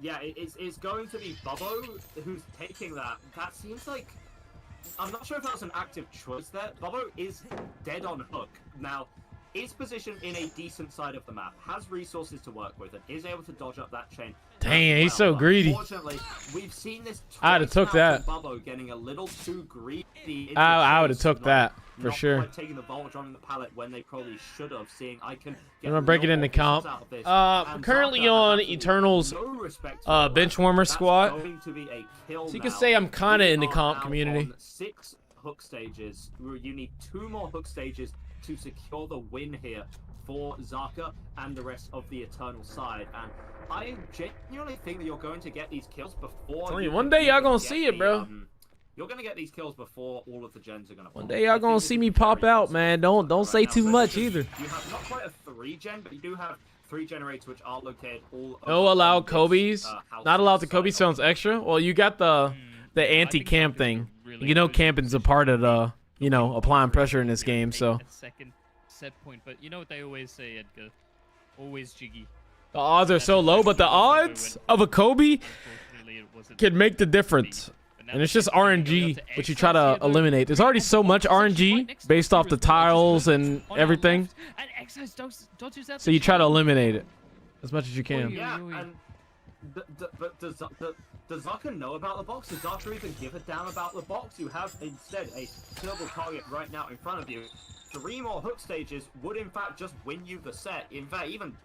Yeah, it's going to be Bubbo who's taking that. That seems like... I'm not sure if that was an active choice there. Bubbo is dead on hook. Now, is positioned in a decent side of the map, has resources to work with, and is able to dodge up that chain. Dang, he's so greedy. Unfortunately, we've seen this I'd have took that. Bubbo getting a little too greedy. I would have took that for sure. Not taking the vault, dropping the pallet when they probably should have, seeing I can get I'm gonna break it into comp. Currently on Eternal's bench warmer squad. So you can say I'm kind of in the comp community. 6 hook stages. You need 2 more hook stages to secure the win here for Zaka and the rest of the Eternal side. And I genuinely think that you're going to get these kills before. One day y'all gonna see it, bro. You're gonna get these kills before all of the gens are gonna. One day y'all gonna see me pop out, man. Don't say too much either. You have not quite a 3 gen, but you do have 3 generators which are located all. No allowed Kobe's. Not allowed to Kobe sounds extra. Well, you got the anti-camp thing. You know, camping's a part of the applying pressure in this game. So. Second set point, but you know what they always say, Edgar. Always jiggy. The odds are so low, but the odds of a Kobe can make the difference. And it's just RNG, which you try to eliminate. There's already so much RNG based off the tiles and everything. So you try to eliminate it as much as you can. Yeah, and but does Zaka know about the box? Does Zaka even give a damn about the box? You have instead a killable target right now in front of you. 3 more hook stages would in fact just win you the set. In fact, even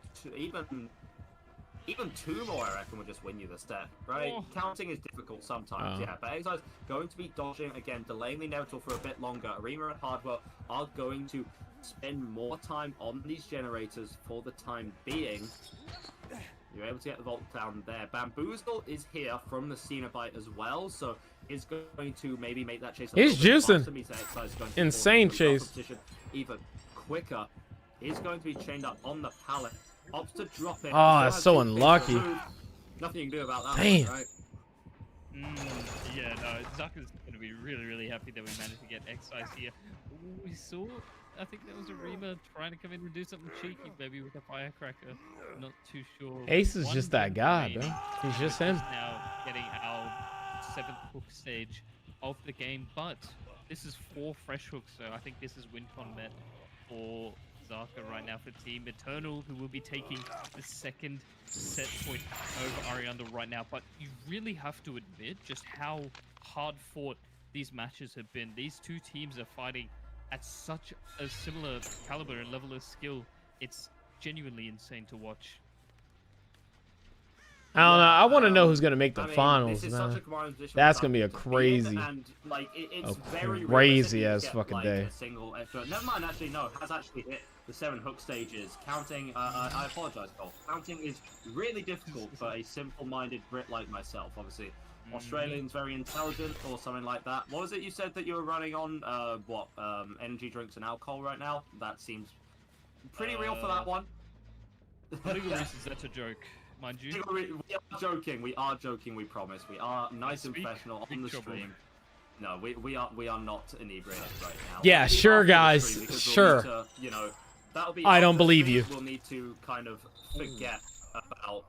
2 more, I reckon, would just win you the set, right? Oh. Counting is difficult sometimes, yeah. But Exile's going to be dodging, again, delaying the inevitable for a bit longer. Arima and Hardwell are going to spend more time on these generators for the time being. You're able to get the vault down there. Bamboozle is here from the Cenobite as well, so is going to maybe make that chase a He's juicing. Faster. Insane chase. Even quicker. He's going to be chained up on the pallet. Opts to drop it. Oh, that's so unlucky. Nothing you can do about that. Damn. One, right? Yeah, no, Zaka's going to be really, really happy that we managed to get Excise here. Ooh, we saw, I think that was Arima trying to come in and do something cheeky, maybe with a firecracker. Not too sure. Ace is just that guy, bro. He's just him. Now getting our 7th hook stage of the game, but this is 4 fresh hooks, so I think this is win con met for Zaka right now for Team Eternal, who will be taking the 2nd set point over Arianda right now. But you really have to admit just how hard fought these matches have been. These 2 teams are fighting at such a similar caliber and level of skill. It's genuinely insane to watch. I don't know. I want to know who's gonna make the finals, man. That's gonna be a crazy, crazy ass fucking day. Never mind. Actually, no. Has actually hit the 7 hook stages. Counting. I apologize, Cole. Counting is really difficult for a simple-minded Brit like myself. Obviously, Australian's very intelligent or something like that. What was it you said that you were running on? Energy drinks and alcohol right now? That seems pretty real for that one. That's a joke. Mind you. We are joking. We are joking. We promise. We are nice and professional on the stream. No, we are not inebriated right now. Yeah, sure, guys. Sure. To, that'll be. I don't believe you. We'll need to kind of forget about.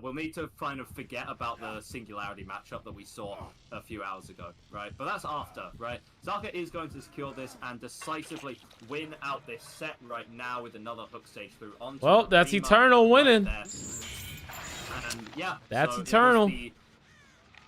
We'll need to kind of forget about the Singularity matchup that we saw a few hours ago, right? But that's after, right? Zaka is going to secure this and decisively win out this set right now with another hook stage through onto. Well, that's Eternal winning. And yeah, that's Eternal.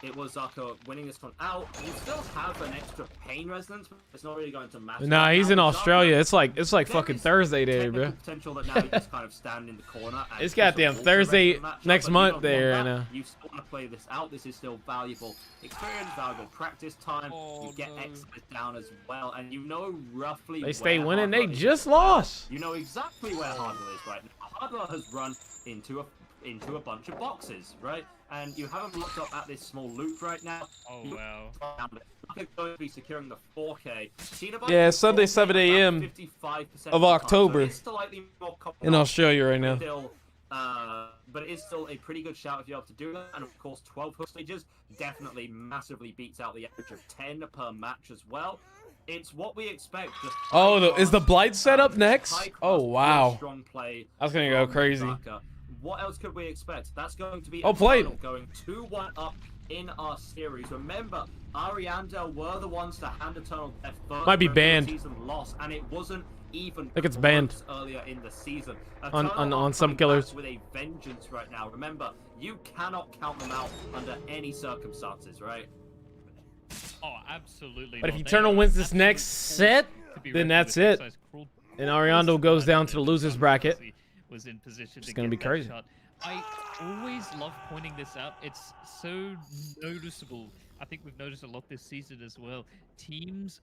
it was Zaka winning this one out. You still have an extra pain resonance, but it's not really going to matter. Nah, he's in Now, Australia. Zaka, It's like fucking Thursday there, bro. Potential that now you just kind of stand in the corner. And It's goddamn push the rest of Thursday the matchup, next but you month don't there, want I that. know. You still want to play this out. This is still valuable experience, valuable practice time. Oh, you get no. exercise down as well, and you know roughly. They stay where winning. They Hardwell is just as well. lost. You know exactly where Hardwell is right now. Hardwell has run into a bunch of boxes, right? And you have him locked up at this small loop right now. Oh, wow. They're going to be securing the 4K. Yeah, Sunday, 7 a.m. 55% of the time, October so it's slightly more in Australia right now. still, but it is still a pretty good shout if you're able to do that. And of course, 12 hook stages definitely massively beats out the average of 10 per match as well. It's what we expect. Just Oh, is the Blight set up next? high class, Oh, wow. strong play I was gonna go from crazy. Zaka. What else could we expect? That's going to be Oh, played. going 2-1 up in our series. Remember, Ariandel were the ones to hand Eternal their first Might be regular banned. season loss, and it wasn't even I think it's banned. close earlier in the season. On Eternal are some coming killers. back with a vengeance right now. Remember, you cannot count them out under any circumstances, right? Oh, absolutely. But if not. They Eternal are wins this absolute next force set, to be then reckoned that's with. it. Exercise cruel- And Ariando goes down to the losers bracket. Was in position It's to gonna get be that crazy. shot. I always love pointing this out. It's so noticeable. I think we've noticed a lot this season as well. Teams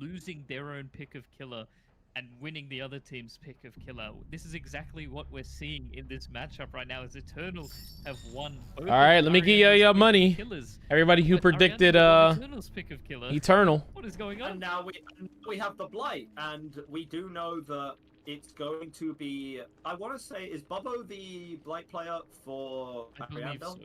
losing their own pick of killer and winning the other team's pick of killer. This is exactly what we're seeing in this matchup right now as Eternal have won both. All right, let me give you your money. Everybody who But predicted Ariana won Eternal's pick of killer. Eternal. What is going on? And now we have the Blight, and we do know that it's going to be. I want to say, is Bubbo the Blight player for I believe Ariandel? so.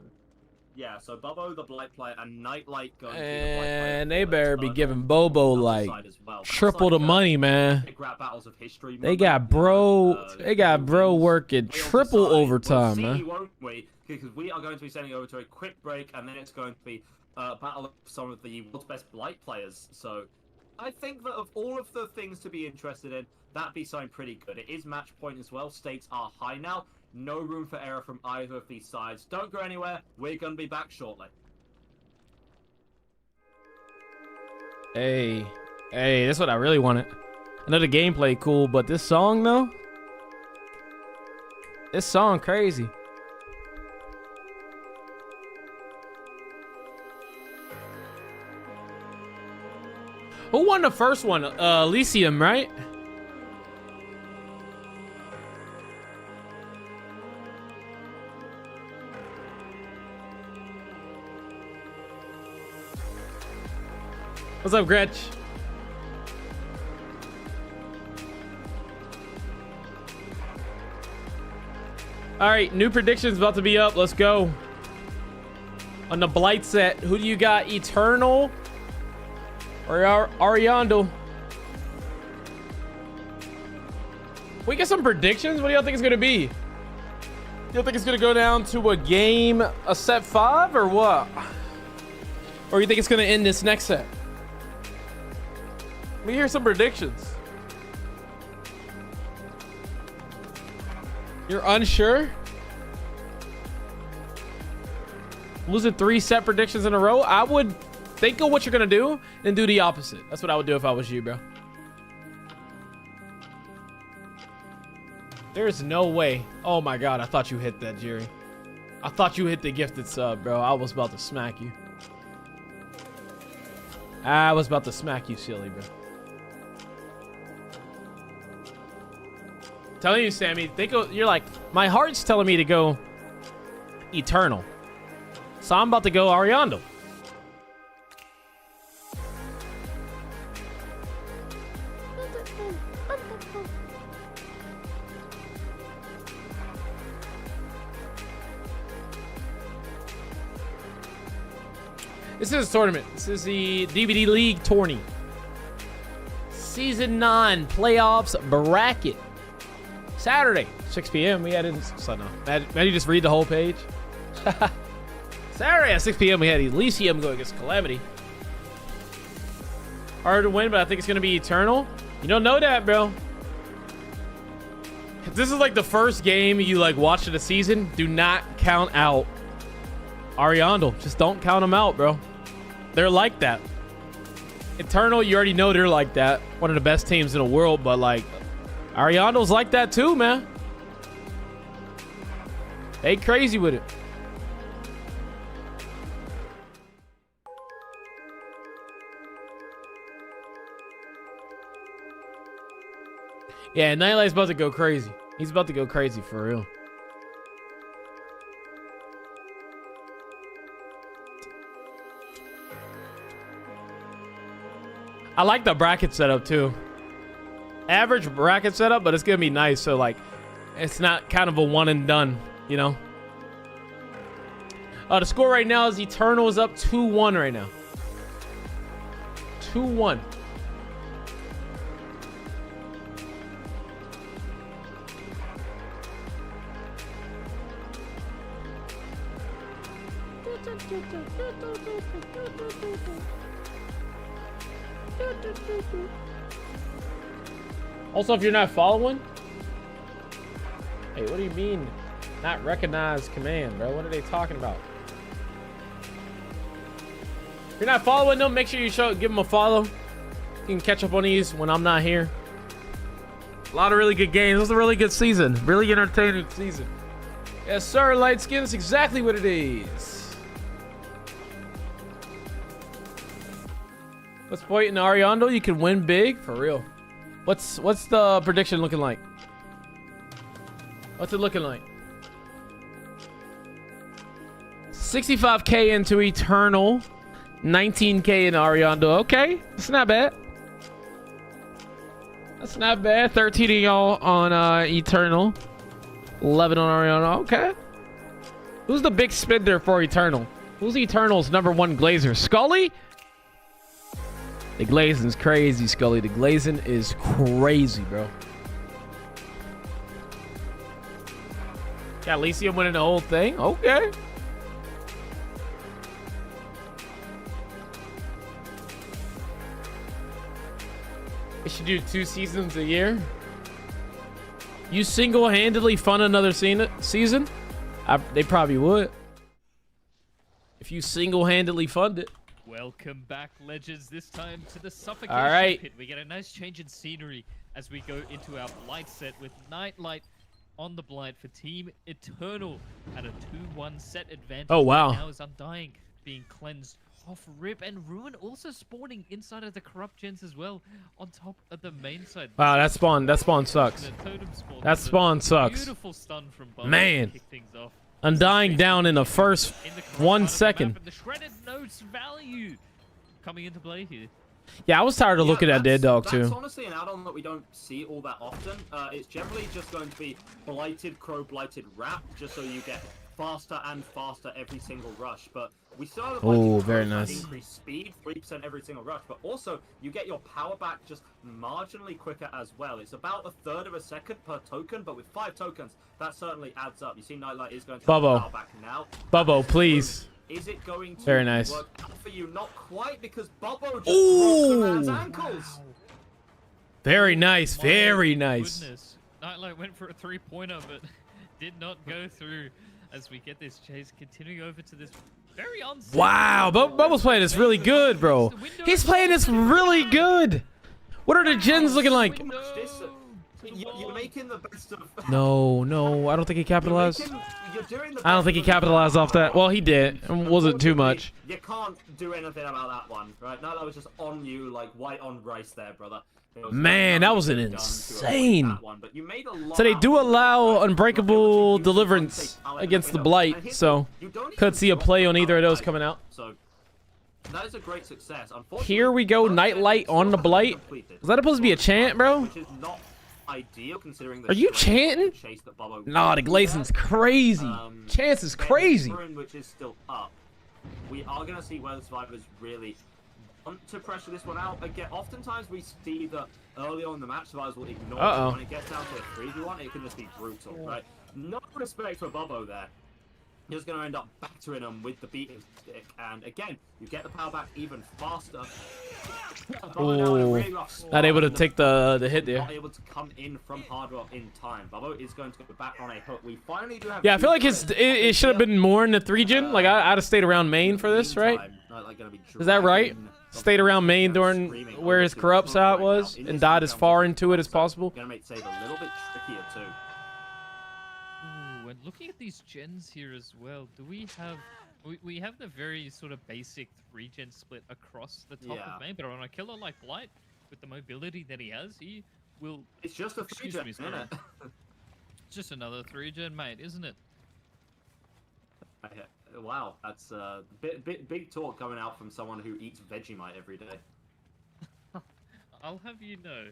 Yeah, so Bubbo the Blight player and Nightlight going to be the Blight player. And they for better be Eternal giving on Bobo the other like side as well. That's triple the like, money, man. big rap battles of history. They got bro working triple overtime, we'll see, man. won't we? Because we are going to be sending over to a quick break, and then it's going to be a battle of some of the world's best Blight players. So I think that of all of the things to be interested in, that'd be something pretty good. It is match point as well. Stakes are high now. No room for error from either of these sides. Don't go anywhere. We're going to be back shortly. Hey, that's what I really wanted. I know the gameplay cool, but this song though, this song crazy. Who won the first one? Elysium, right? What's up, Gretch? All right, new predictions about to be up. Let's go. On the Blight set, who do you got? Eternal or Ariando? We get some predictions. What do y'all think it's gonna be? You think it's gonna go down to a game, a set 5, or what? Or you think it's gonna end this next set? Let me hear some predictions. You're unsure? Losing 3 set predictions in a row? I would think of what you're gonna do and do the opposite. That's what I would do if I was you, bro. There's no way. Oh my god, I thought you hit that, Jerry. I thought you hit the gifted sub, bro. I was about to smack you. I was about to smack you, silly, bro. Telling you, Sammy, you're like, my heart's telling me to go Eternal. So I'm about to go Ariando. This is a tournament. This is the DVD League tourney. Season 9 playoffs bracket. Saturday, 6 p.m. We had it. So no, man, you just read the whole page. Saturday at 6 p.m. we had Elysium going against Calamity. Hard to win, but I think it's gonna be Eternal. You don't know that, bro. If this is like the first game you like watch of the season, do not count out Ariandel. Just don't count them out, bro. They're like that. Eternal, you already know they're like that. One of the best teams in the world, but like Ariandel's like that too, man. They crazy with it. Yeah, Nightlight's about to go crazy. He's about to go crazy for real. I like the bracket setup too. Average bracket setup, but it's gonna be nice. So like, it's not kind of a one and done, you know. The score right now is Eternal is up 2-1 right now. 2-1. Also, if you're not following, hey, what do you mean not recognize command, bro? What are they talking about? If you're not following them, make sure you give them a follow. You can catch up on these when I'm not here. A lot of really good games. It was a really good season. Really entertaining season. Yes, sir. Light skin is exactly what it is. What's the point in Ariandel? You can win big for real. What's the prediction looking like? What's it looking like? 65k into Eternal, 19k in Ariandel. Okay, that's not bad. That's not bad. 13 of y'all on Eternal, 11 on Ariandel. Okay. Who's the big spender for Eternal? Who's Eternal's #1 glazer? Scully? The glazing's crazy, Scully. The glazing is crazy, bro. Got Elysium winning the whole thing? Okay. They should do 2 seasons a year. You single-handedly fund another season? They probably would. If you single-handedly fund it. Welcome back, legends. This time to the suffocation pit. We get a nice change in scenery as we go into our blight set with Nightlight on the blight for Team Eternal at a 2-1 set advantage. Oh, wow. Now is Undying being cleansed off rip, and Ruin also spawning inside of the corrupt gens as well on top of the main side. Wow, that spawn sucks. That spawn sucks. Beautiful stun from Bubba Man. to kick things off. Undying down in the first 1 second. The shredded notes value coming into play here. Yeah, I was tired of looking at Dead Dog too. That's honestly an add-on that we don't see all that often. It's generally just going to be Blighted Crow, Blighted Wrap, just so you get faster and faster every single rush. But we saw that Oh, very nice. Increased speed, 3% every single rush, but also you get your power back just marginally quicker as well. It's about 1/3 of a second per token, but with 5 tokens, that certainly adds up. You see, Nightlight is going to have Bubbo. power back now. Bubbo, please. Is it going to Very nice. work out for you? Not quite, because Bubbo just Ooh. broke the man's ankles. Very nice. Very nice. Goodness. Nightlight went for a 3-pointer, but did not go through as we get this chase continuing over to this very unsafe. Wow, Bubbles playing this really good, bro. He's playing this really good. What are the gens looking like? You're making the best of... No, I don't think he capitalized. You're doing the I don't think he capitalized off that. Well, he did. It wasn't too much. You can't do anything about that one, right? No, that was just on you, like white on rice there, brother. Man, that was an insane. That one, but you made a lot So they do allow Unbreakable Deliverance against the Blight, so could see a play on either of those coming out. So that is a great success. Unfortunately, Here we go, Nightlight on the Blight. Is that supposed to be a chant, bro? Which is not ideal considering the Are you chanting? chase that Bubbo Nah, the glazing's crazy. Chance is crazy. Which is still up. We are going to see whether survivors really want to pressure this one out. Again, oftentimes we see that early on in the match, survivors will ignore it. When it gets down to a 3v1, it can just be brutal, right? No respect for Bubbo there. You're just going to end up battering them with the beating stick, and again, you get the power back even faster. Oh, not able to take the hit there. Not able to come in from Hardwell in time. Bubbo is going to go back on a hook. We finally do have. Yeah, I feel like it should have been more in the 3-gen. Like I'd have stayed around main for this, right? Is that right? Stayed around main during where his corrupt shot was and died as far into it as possible. Gonna make save a little bit trickier too. Ooh, and looking at these gens here as well, do we have... We have the very sort of basic 3-gen split across the top of main, but on a killer like Blight, with the mobility that he has, he will... It's just a 3-gen, isn't it? It's just another 3-gen, mate, isn't it? Wow, that's big talk coming out from someone who eats Vegemite every day. I'll have you know.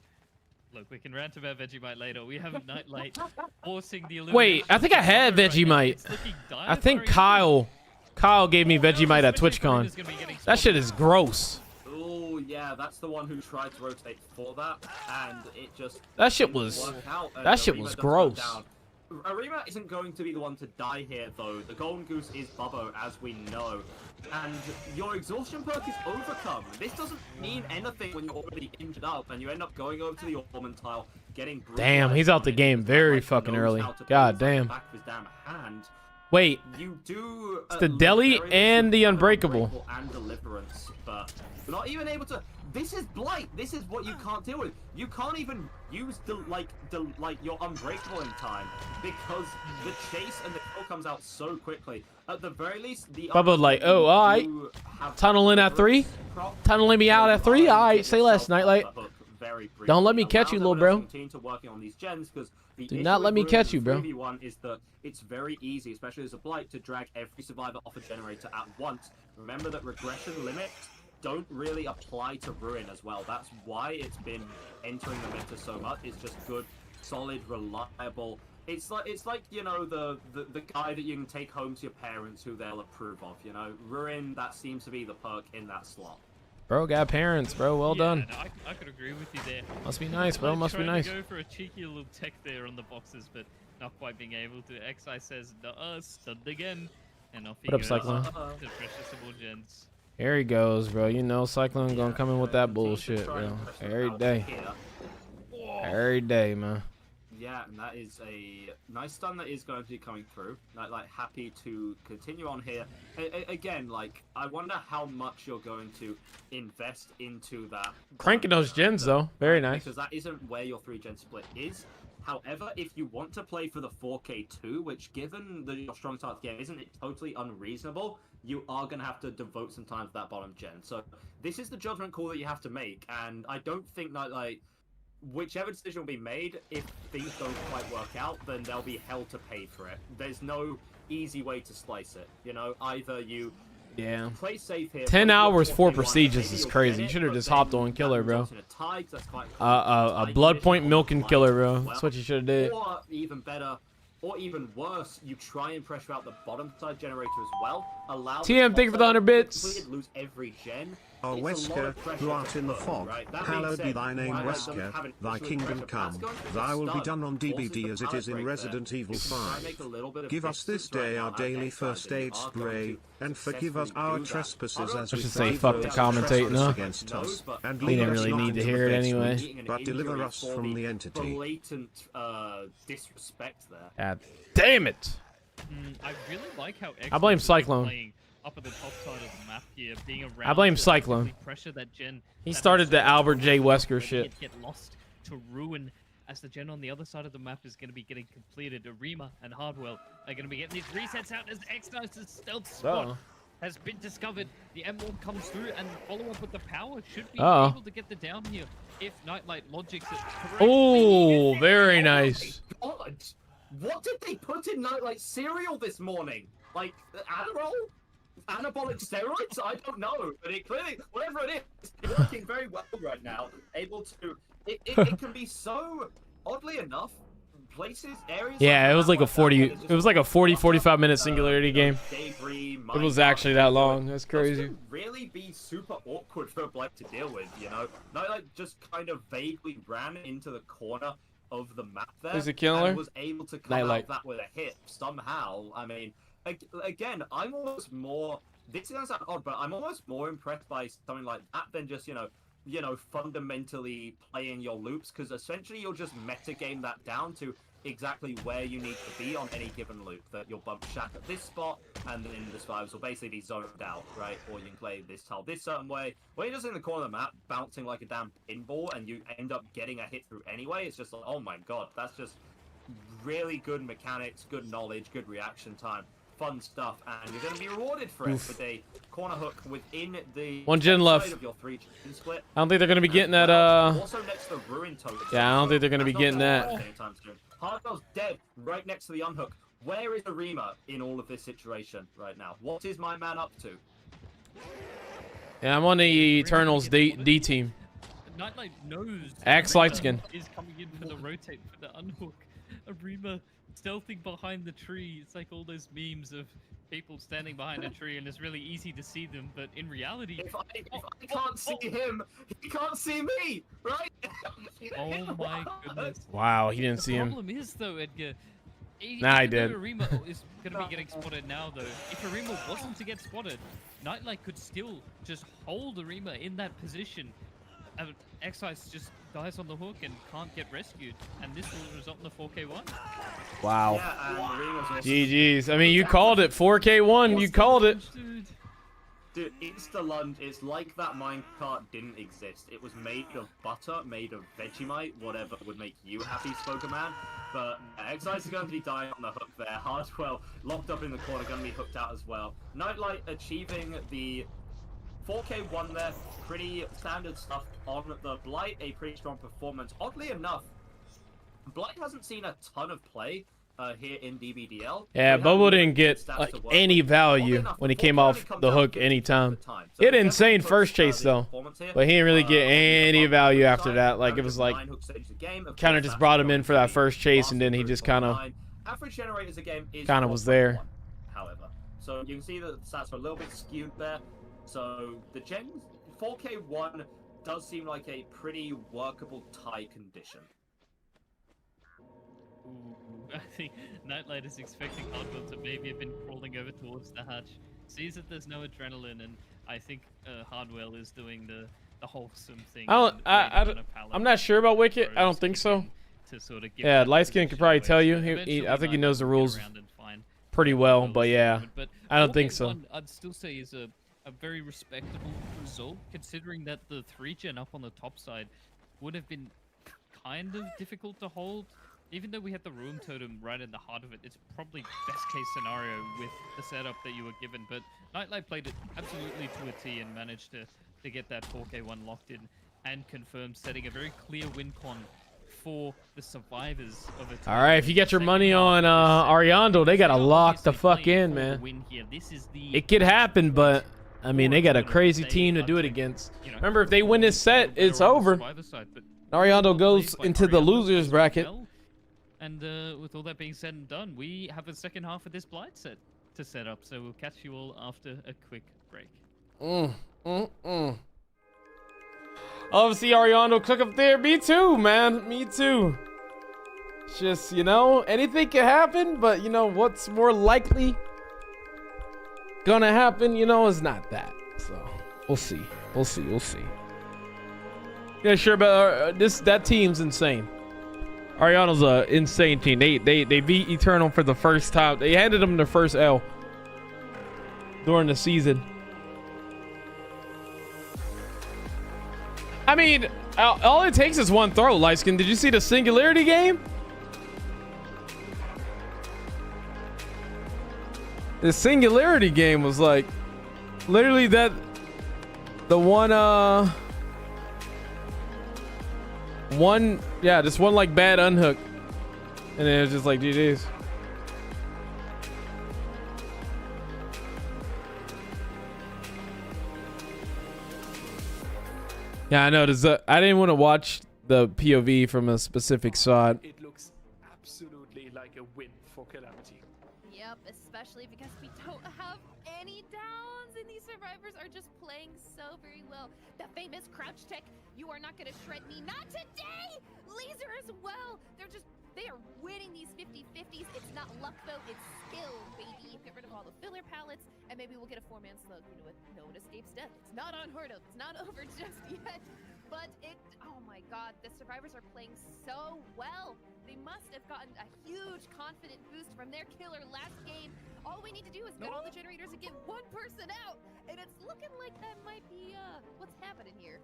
Look, we can rant about Vegemite later. We have a Nightlight forcing the... Wait, I think I had Vegemite. I think Kyle gave me Vegemite at TwitchCon. That shit is gross. Oh yeah, that's the one who tried to rotate for that, and it just... That shit was gross. Arima isn't going to be the one to die here, though. The Golden Goose is Bubbo, as we know. And your exhaustion perk is overcome. This doesn't mean anything when you're already injured up, and you end up going over to the Ormond tile, getting... Damn, he's out the game very fucking early. God damn. Wait, you do it's the Deli and the Unbreakable. And Deliverance, but not even able to... This is Blight. This is what you can't deal with. You can't even use your Unbreakable in time because the chase and the kill comes out so quickly. At the very least, the Bubba like, oh, all right. Tunneling at 3. Tunneling me out at 3. All right, say less, Nightlight. Don't let me catch you, little bro. Continue to working on these gens because the do not let me catch you, bro. One is that it's very easy, especially as a Blight, to drag every survivor off a generator at once. Remember that regression limits don't really apply to Ruin as well. That's why it's been entering the meta so much. It's just good, solid, reliable. It's like you know the guy that you can take home to your parents who they'll approve of. You know, Ruin, that seems to be the perk in that slot. Bro, got parents, bro. Well done. No, I could agree with you there. Must be nice, bro. Must be nice. Go for a cheeky little tech there on the boxes, but not quite being able to. Xi says, stunned again. And off he what up, goes. Cyclone? The precious gens. Here he goes, bro. You know Cyclone gonna come in with that bullshit, bro. Every day. Every day, man. Yeah, and that is a nice stun that is going to be coming through. Like happy to continue on here. Again, like, I wonder how much you're going to invest into that. Cranking those gens, though. Very nice. Because that isn't where your 3-gen split is. However, if you want to play for the 4K2, which given your strong start game isn't it totally unreasonable, you are going to have to devote some time to that bottom gen. So this is the judgment call that you have to make, and I don't think that, like, whichever decision will be made, if things don't quite work out, then they'll be held to pay for it. There's no easy way to slice it, you know? Either you play safe here, 10 hours, 4 prestigious is crazy. You should have just hopped on killer, bro. A blood point milking killer, bro. That's what you should have did. Or even better, or even worse, you try and pressure out the bottom side generator as well. Allow TM, thank you for the 100 bits. Lose every gen. O Wesker, who art in the fog, hallowed be thy name, Wesker, thy kingdom come, thy will be done on DBD as it is in Resident Evil 5. Give us this day our daily first aid spray, and forgive us our trespasses as we should say fuck the commentating, huh? against us, and We didn't really need to hear it anyway. but deliver us from the entity. Blatant disrespect there. God damn it. I really like how I blame Cyclone. playing up at the top side of the map here, being around I blame Cyclone. Pressure that gen. He started the Albert J. Wesker shit. Get lost to Ruin, as the gen on the other side of the map is going to be getting completed. Arima and Hardwell are going to be getting these resets out as X-Nice's stealth spot has been discovered. The M1 comes through and follow up with the power should be able to get the down here if Nightlight logics it correctly. Oh, very nice. God, what did they put in Nightlight cereal this morning? Like Adderall? Anabolic steroids? I don't know, but it clearly, whatever it is, it's working very well right now. Able to, it can be so, oddly enough, places, areas. Yeah, it was like a 45 minute singularity game. It was actually that long. That's crazy. Really be super awkward for Black to deal with, you know? Like just kind of vaguely ran into the corner of the map there. Is it killer? And was able to come out of that with a hit somehow. I mean, again, I'm almost more. This is gonna sound odd, but I'm almost more impressed by something like that than just fundamentally playing your loops, because essentially you'll just metagame that down to exactly where you need to be on any given loop. That you'll bump Shaq at this spot, and then the survivors will basically be zoned out, right? Or you can play this tile this certain way. When you're just in the corner of the map, bouncing like a damn pinball, and you end up getting a hit through anyway, it's just like, oh my god, that's just really good mechanics, good knowledge, good reaction time. Fun stuff, and you're going to be rewarded for it with a corner hook within the one gen left. Of your 3 gen split. I don't think they're going to be getting that. Also next to the ruin totem. Yeah, I don't think they're going to be getting that. Hardwell's dead right next to the unhook. Where is Arima in all of this situation right now? What is my man up to? Yeah, I'm on the Eternals D team. Nightlight knows. Axe Lightskin is coming in for the rotate for the unhook. Arima stealthing behind the tree. It's like all those memes of people standing behind a tree and it's really easy to see them, but in reality, if I can't see him, he can't see me, right? Oh my goodness. Wow, he didn't see him. The problem is though, Edgar, nah, I did. Arima is going to be getting spotted now though. If Arima wasn't to get spotted, Nightlight could still just hold Arima in that position. Excise just dies on the hook and can't get rescued, and this will result in a 4K1. Wow. Yeah, GG's. I mean, you called it. 4K1. You called it. Dude, insta-lunge, it's like that minecart didn't exist. It was made of butter, made of Vegemite, whatever would make you happy, Spokerman. But Excise is going to be dying on the hook there. Hardwell locked up in the corner, going to be hooked out as well. Nightlight achieving the 4K1 there, pretty standard stuff on the Blight, a pretty strong performance. Oddly enough, Blight hasn't seen a ton of play here in DBDL. Yeah, Bobo didn't get like any value when he came off the hook anytime. He had an insane first chase though, but he didn't really get any value after that. Like it was like kind of just brought him in for that first chase, and then he just kind of was there. However, so you can see that the stats are a little bit skewed there. So the Gen 4K1 does seem like a pretty workable tie condition. Ooh, I think Nightlight is expecting Hardwell to maybe have been crawling over towards the hatch. Sees that there's no adrenaline, and I think Hardwell is doing the wholesome thing. I'm not sure about Wicket. I don't think so. Yeah, Lightskin could probably tell you. I think he knows the rules pretty well, but yeah, I don't think so. I'd still say is a very respectable result, considering that the 3-gen up on the top side would have been kind of difficult to hold. Even though we had the Ruin Totem right in the heart of it, it's probably best case scenario with the setup that you were given. But Nightlight played it absolutely to a T and managed to get that 4K1 locked in and confirmed, setting a very clear win con for the survivors of it. All right, if you get your money on Ariando, they gotta lock the fuck in, man. It could happen, but I mean, they got a crazy team to do it against. Remember, if they win this set, it's over. Ariando goes into the losers bracket. And with all that being said and done, we have a second half of this Blight set to set up. So we'll catch you all after a quick break. Obviously, Ariando cook up there. Me too, man. Me too. It's just, you know, anything can happen, but you know what's more likely gonna happen, you know, is not that. So we'll see. We'll see. Yeah, sure, but that team's insane. Ariana's a insane team. They beat Eternal for the first time. They handed them their first L during the season. I mean, all it takes is one throw, Lightskin. Did you see the Singularity game? The Singularity game was like literally that just one like bad unhook, and then it was just like GG's. Yeah, I know. I didn't want to watch the POV from a specific side. It looks absolutely like a win for Calamity. Yep, especially because we don't have any downs, and these survivors are just playing so very well. The famous crouch tech, you are not going to shred me. Not today! Laser as well. They are winning these 50-50s. It's not luck though, it's skill, baby. Get rid of all the filler pallets, and maybe we'll get a 4-man slug, you know, with no one escapes death. It's not unheard of. It's not over just yet. But oh my god, the survivors are playing so well. They must have gotten a huge confident boost from their killer last game. All we need to do is get all the generators and get one person out. And it's looking like that might be what's happening here.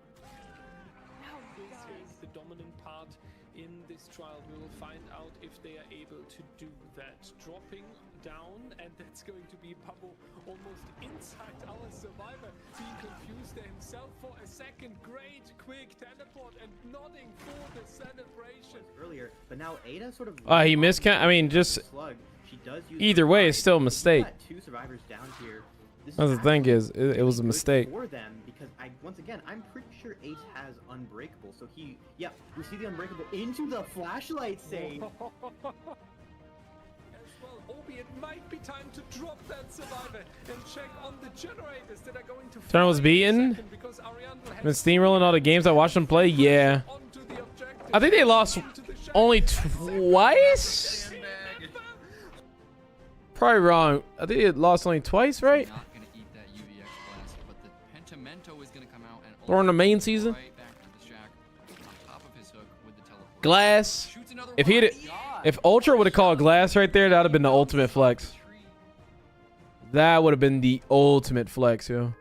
Oh, This is the dominant part in this trial. We will find out if they are able to do that. Dropping down, and that's going to be Pablo almost inside our survivor. Being confused there himself for a second. Great quick teleport and nodding for the celebration. Earlier, but now Ada sort of. He miscount. I mean, just slug. She does use either way, it's still a mistake. Two survivors down here. That's the thing is, it was a mistake. For them, because once again, I'm pretty sure Ace has Unbreakable. So we see the Unbreakable into the flashlight save. As well, Obi, it might be time to drop that survivor and check on the generators that are going to. Turn was beaten. Been steamrolling all the games I watched them play. Yeah, I think they lost only twice. Probably wrong. I think it lost only twice, right? During the main season. Glass. If Ultra would have called Glass right there, that would have been the ultimate flex. That would have been the ultimate flex, yo.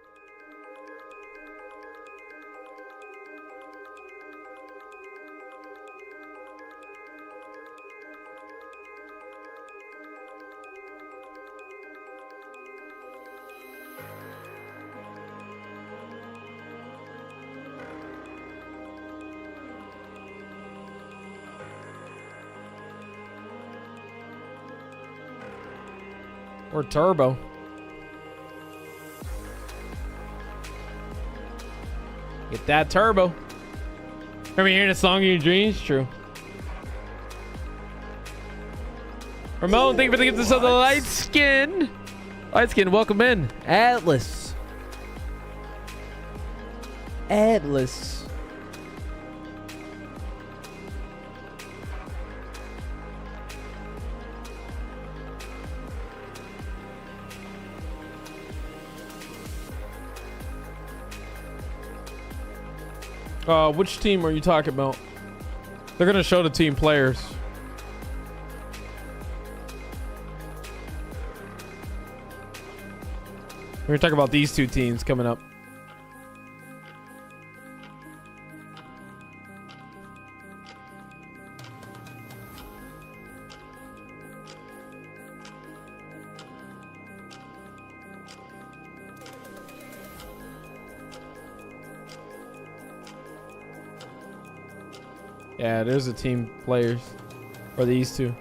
Or Turbo. Get that Turbo. Remember hearing a song in your dreams? True. Ramon, thank you for the gift of the light skin. Light skin, welcome in. Atlas. Atlas. Which team are you talking about? They're gonna show the team players. We're gonna talk about these two teams coming up. Yeah, there's the team players for these two.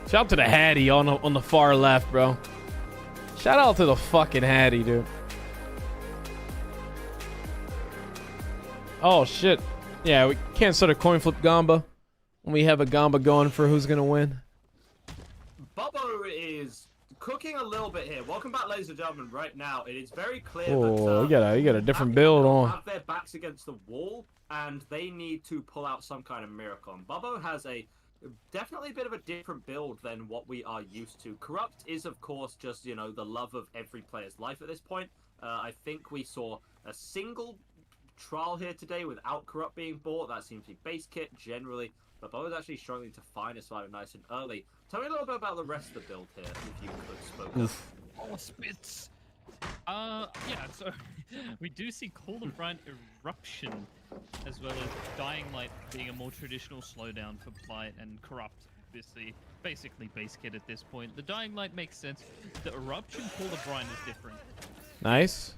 Shout out to the Hattie on the far left, bro. Shout out to the fucking Hattie, dude. Oh shit. Yeah, we can't start a coin flip gamba when we have a gamba going for who's gonna win. Bobo is cooking a little bit here. Welcome back, ladies and gentlemen. Right now, it is very clear Oh, that you got a different build on. have their backs against the wall, and they need to pull out some kind of miracle. And Bobo has definitely a bit of a different build than what we are used to. Corrupt is, of course, just, you know, the love of every player's life at this point. I think we saw a single trial here today without Corrupt being bought. That seems to be base kit generally, but Bobo's actually struggling to find a survivor nice and early. Tell me a little bit about the rest of the build here, if you could spoke. Oh, spits. Yeah, so we do see Call of Brian Eruption, as well as Dying Light being a more traditional slowdown for Plight, and Corrupt, obviously, basically base kit at this point. The Dying Light makes sense. The Eruption Call of Brian is different. Nice.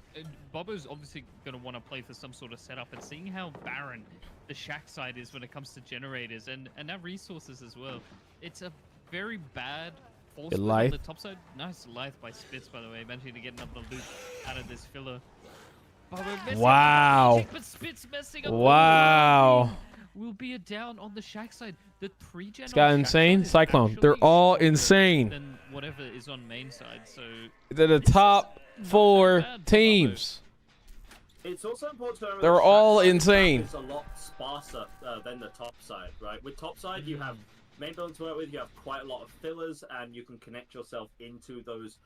Bobo's obviously going to want to play for some sort of setup, and seeing how barren the shack side is when it comes to generators and our resources as well. It's a very bad force on the top side. Nice Lithe by Spitz, by the way, managing to get another loot out of this filler. Wow. But Spitz messing up. Wow. will be a down on the Shack side. The 3-gen It's got insane. Cyclone. They're all insane. Than whatever is on main side. So they're the top 4 teams. It's also important to remember They're all insane. It's a lot sparser than the top side, right? With top side, you have main building to work with, you have quite a lot of fillers, and you can connect yourself into those,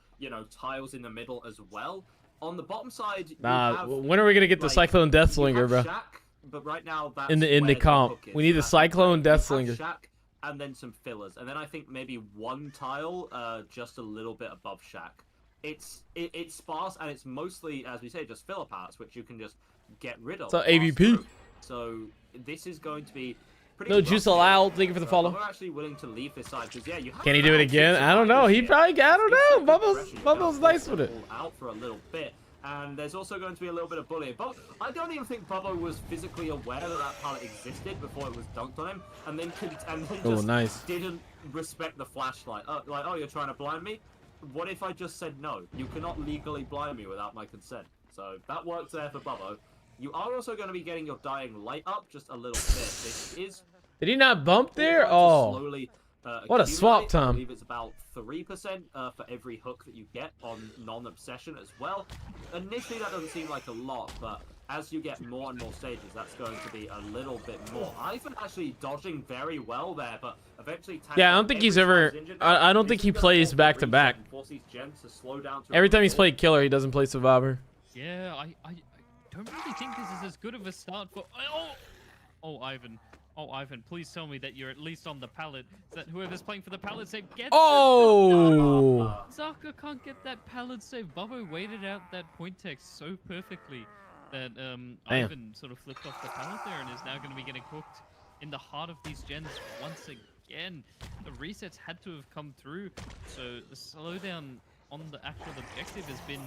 tiles in the middle as well. On the bottom side, when are we gonna get the Cyclone Deathslinger, bro? Shack, but right now, that's In the comp, we need the Cyclone Deathslinger. Shack, and then some fillers, and then I think maybe one tile, just a little bit above Shack. It's sparse, and it's mostly, as we say, just filler parts, which you can just get rid of. So AVP. So this is going to be pretty. No juice allowed. Thank you for the follow. We're actually willing to leave this side because you have. Can he do it again? I don't know. He probably. I don't know. Bubbles nice with it. Out for a little bit. And there's also going to be a little bit of bullying. But I don't even think Bubbo was physically aware that pallet existed before it was dunked on him. And then just didn't respect the flashlight. Like, oh, you're trying to blind me? What if I just said no? You cannot legally blind me without my consent. So that works there for Bubbo. You are also going to be getting your dying light up just a little bit. This is... Did he not bump there? Oh. Slowly, what a swap, Tom. I believe it's about 3% for every hook that you get on non-obsession as well. Initially, that doesn't seem like a lot, but as you get more and more stages, that's going to be a little bit more. Ivan actually dodging very well there, but eventually... Yeah, I don't think he's ever... I don't think he plays back-to-back. Every time he's played Killer, he doesn't play Survivor. Yeah, I don't really think this is as good of a start for... Oh, Ivan. Oh, Ivan, please tell me that you're at least on the pallet. That whoever's playing for the pallet save gets it. Oh! Zaka can't get that pallet save. Bubbo waited out that point text so perfectly that Ivan sort of flipped off the pallet there and is now going to be getting cooked in the heart of these gens once again. The resets had to have come through, so the slowdown on the actual objective has been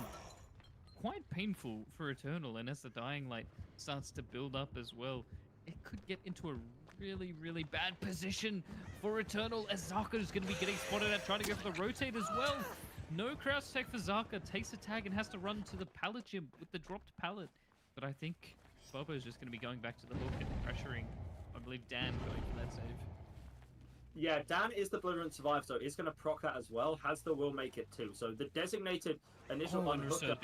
quite painful for Eternal, and as the dying light starts to build up as well, it could get into a really, really bad position for Eternal, as Zaka is going to be getting spotted at trying to go for the rotate as well. No crouch tech for Zaka, takes a tag and has to run to the pallet gym with the dropped pallet. But I think Bobo is just going to be going back to the hook and pressuring, I believe, Dan going for that save. Yeah, Dan is the Belligerent Survive, so he's going to proc that as well. Has the Will make it too. So the designated initial unhooker.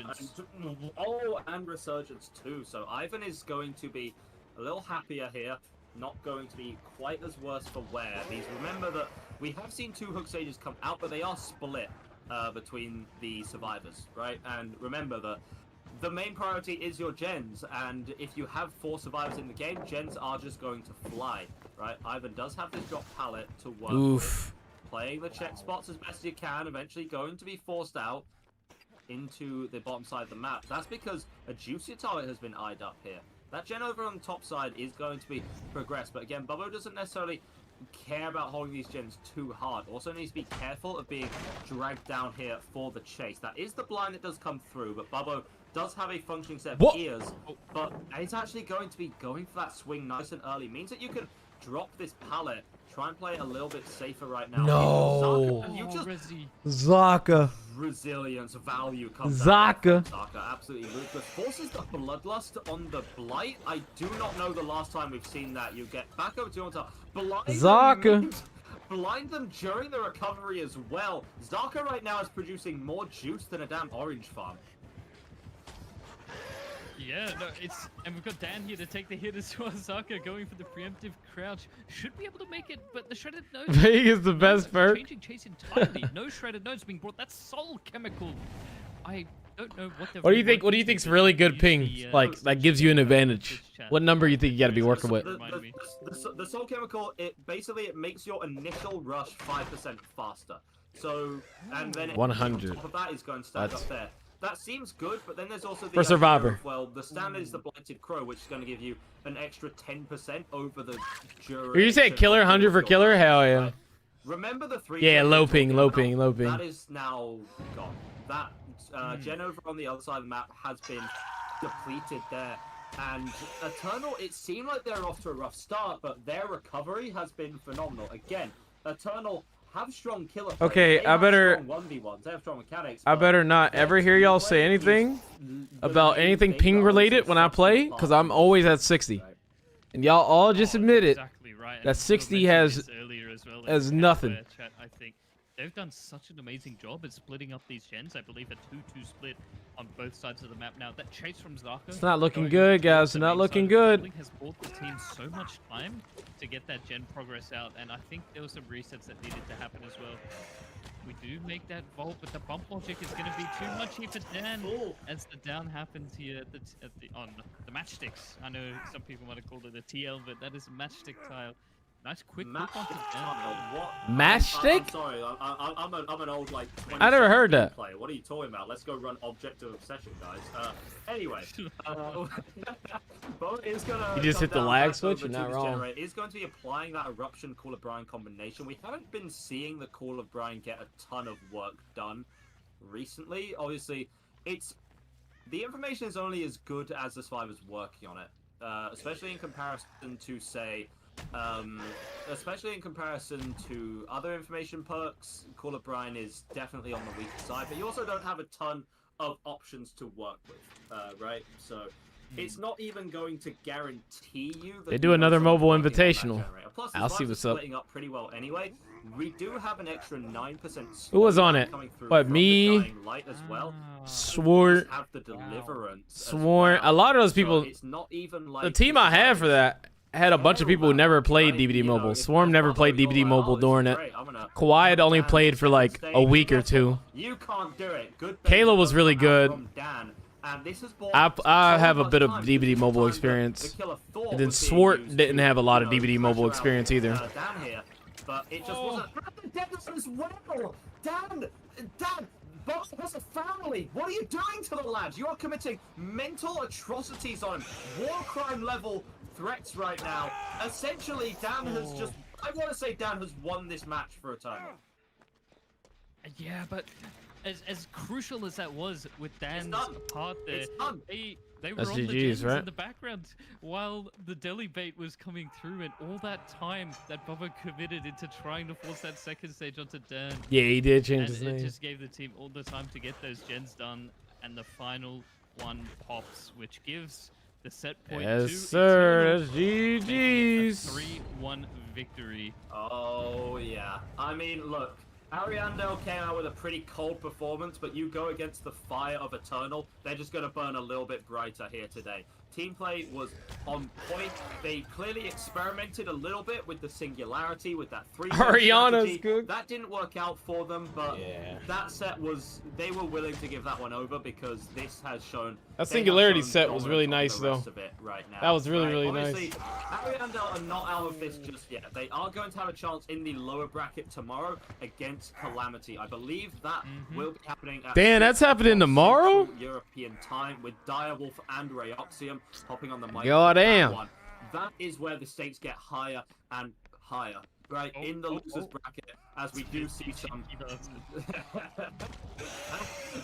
And Resurgence too. So Ivan is going to be a little happier here. Not going to be quite as worse for wear. These, remember that we have seen 2 hook stages come out, but they are split between the survivors, right? And remember that the main priority is your gens, and if you have 4 survivors in the game, gens are just going to fly, right? Ivan does have this drop pallet to work with. Playing the check spots as best as you can, eventually going to be forced out into the bottom side of the map. That's because a juicier target has been eyed up here. That gen over on the top side is going to be progressed, but again, Bubbo doesn't necessarily care about holding these gens too hard. Also needs to be careful of being dragged down here for the chase. That is the blind that does come through, but Bubbo does have a functioning set of ears, but it's actually going to be going for that swing nice and early. Means that you can drop this pallet, try and play it a little bit safer right now. No. Zaka, you just Zaka. Resilience value comes Zaka. out. Zaka absolutely ruthless. Forces the Bloodlust on the Blight. I do not know the last time we've seen that. You get back over to Onta. Zaka. Blind them during the recovery as well. Zaka right now is producing more juice than a damn orange farm. Yeah, no, and we've got Dan here to take the hit as well. Zaka going for the preemptive crouch. Should be able to make it, but the shredded nose... Vegas the best perk. Changing chase entirely. No shredded nose being brought. That's soul chemical. I don't know what they're... What do you think's really good ping? Like, that gives you an advantage. What number you think you gotta be working with? The soul chemical, it makes your initial rush 5% faster. So, and then 100. On top of that is going to stand up there. That seems good, but then there's also the for Survivor. Well, the standard is the Blighted Crow, which is going to give you an extra 10% over the duration. Are you saying Killer 100 for Killer? Hell yeah. Remember the 3? Yeah, low ping. That is now gone. That gen over on the other side of the map has been depleted there. And Eternal, it seemed like they're off to a rough start, but their recovery has been phenomenal. Again, Eternal have strong killer plays. Okay, I better... 1v1s. They have strong mechanics. I better not ever hear y'all say anything about anything ping related when I play, because I'm always at 60. And y'all all just admit it. Exactly right. That 60 has as nothing. Chat, I think they've done such an amazing job at splitting up these gens. I believe a 2-2 split on both sides of the map now. That chase from Zaka. It's not looking good, guys. It's not looking good. Has bought the team so much time to get that gen progress out, and I think there were some resets that needed to happen as well. We do make that vault, but the bump logic is going to be too much here for Dan as the down happens here on the matchsticks. I know some people might have called it a TL, but that is a matchstick tile. Nice quick hook onto Dan. What? Matchstick? I'm sorry, I'm an old like. I never heard that. Player. What are you talking about? Let's go run Object of Obsession, guys. Anyway, Bo is gonna. You just hit the lag switch. You're not wrong. Generator. Is going to be applying that Eruption Call of Brian combination. We haven't been seeing the Call of Brian get a ton of work done recently. Obviously, the information is only as good as the survivors working on it, especially in comparison to say. Especially in comparison to other information perks, Call of Brian is definitely on the weaker side, but you also don't have a ton of options to work with, right? So it's not even going to guarantee you that they do another mobile invitational. Plus, I'll see what's up. Splitting up pretty well anyway. We do have an extra 9%. Who was on it? What, me? Light as well. Swore. Have the deliverance. Sworn. A lot of those people. So it's not even like the team I had for that had a bunch of people who never played DVD Mobile. Swarm never played DVD Mobile during it. Kawhi had only played for like a week or two. You can't do it. Kayla was really good. I have a bit of DVD Mobile experience. And then Swart didn't have a lot of DVD Mobile experience either. But it just wasn't. As well. Dan, Box has a family. What are you doing to the lad? You are committing mental atrocities on him. War crime level threats right now. Essentially, Dan has just. I want to say Dan has won this match for a time. Yeah, but as crucial as that was with Dan's part there, they were That's on the GG's, gens right? in the background while the deli bait was coming through, and all that time that Bubba committed into trying to force that second stage onto Dan. Yeah, he did change his And name. it just gave the team all the time to get those gens done, and the final one pops, which gives the set point Yes, to sir. Eternal, That's GG's. 3-1 victory. Oh, yeah. I mean, look. Ariandel came out with a pretty cold performance, but you go against the fire of Eternal, they're just going to burn a little bit brighter here today. Team play was on point. They clearly experimented a little bit with the singularity, with that 3 Ariana's good. That didn't work out for them, but that set was, they were willing to give that one over because this has shown. That singularity set was really nice, though. Right now, that was really, really Obviously, nice. Ariandel are not out of this just yet. They are going to have a chance in the lower bracket tomorrow against Calamity. I believe that will be happening at Dan, that's happening tomorrow? European time with Direwolf and Rayoxium hopping on the mic. God damn. That is where the stakes get higher and higher. Right, in the losers bracket, as we do see some...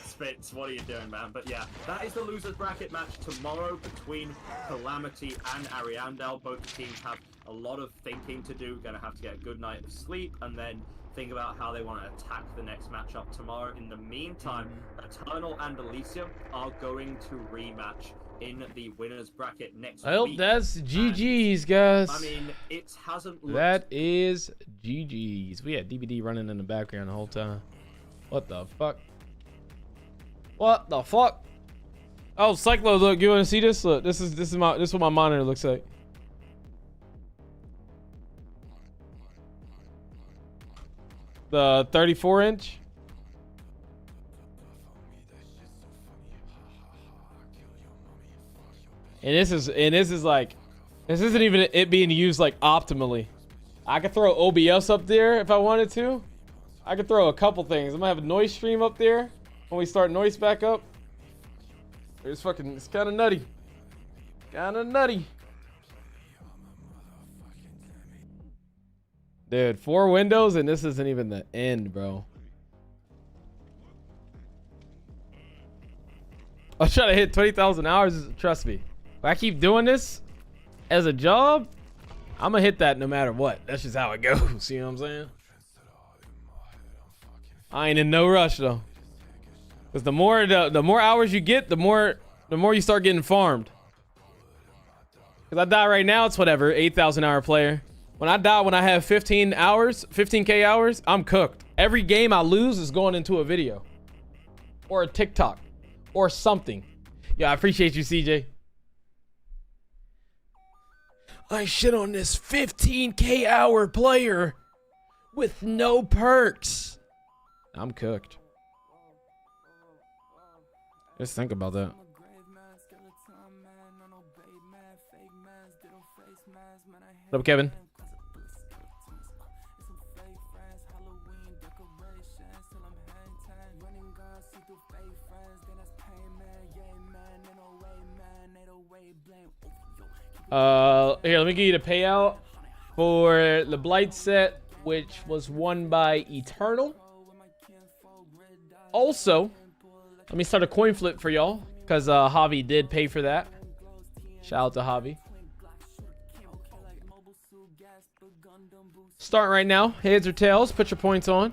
Spitz, what are you doing, man? But yeah, that is the losers bracket match tomorrow between Calamity and Ariandel. Both teams have a lot of thinking to do. Gonna have to get a good night of sleep, and then think about how they want to attack the next matchup tomorrow. In the meantime, Eternal and Elysium are going to rematch in the winners bracket next Well, week. that's GG's, guys. I mean, it hasn't looked... That is GG's. We had DVD running in the background the whole time. What the fuck? What the fuck? Oh, Cyclo, look, you want to see this? Look, this is what my monitor looks like. The 34-inch. And this is like, this isn't even it being used like optimally. I could throw OBS up there if I wanted to. I could throw a couple things. I'm gonna have a noise stream up there when we start noise back up. It's kind of nutty. Kind of nutty. Dude, 4 windows and this isn't even the end, bro. I'm trying to hit 20,000 hours. Trust me. If I keep doing this as a job, I'm gonna hit that no matter what. That's just how it goes. You know what I'm saying? I ain't in no rush though, because the more hours you get, the more you start getting farmed. Because I die right now, it's whatever, 8,000 hour player. When I die, when I have 15 hours, 15K hours, I'm cooked. Every game I lose is going into a video. Or a TikTok. Or something. Yeah, I appreciate you, CJ. I shit on this 15K hour player with no perks. I'm cooked. Just think about that. What up, Kevin? Here, let me give you the payout for the Blight set, which was won by Eternal. Also, let me start a coin flip for y'all, because Javi did pay for that. Shout out to Javi. Start right now. Heads or tails. Put your points on.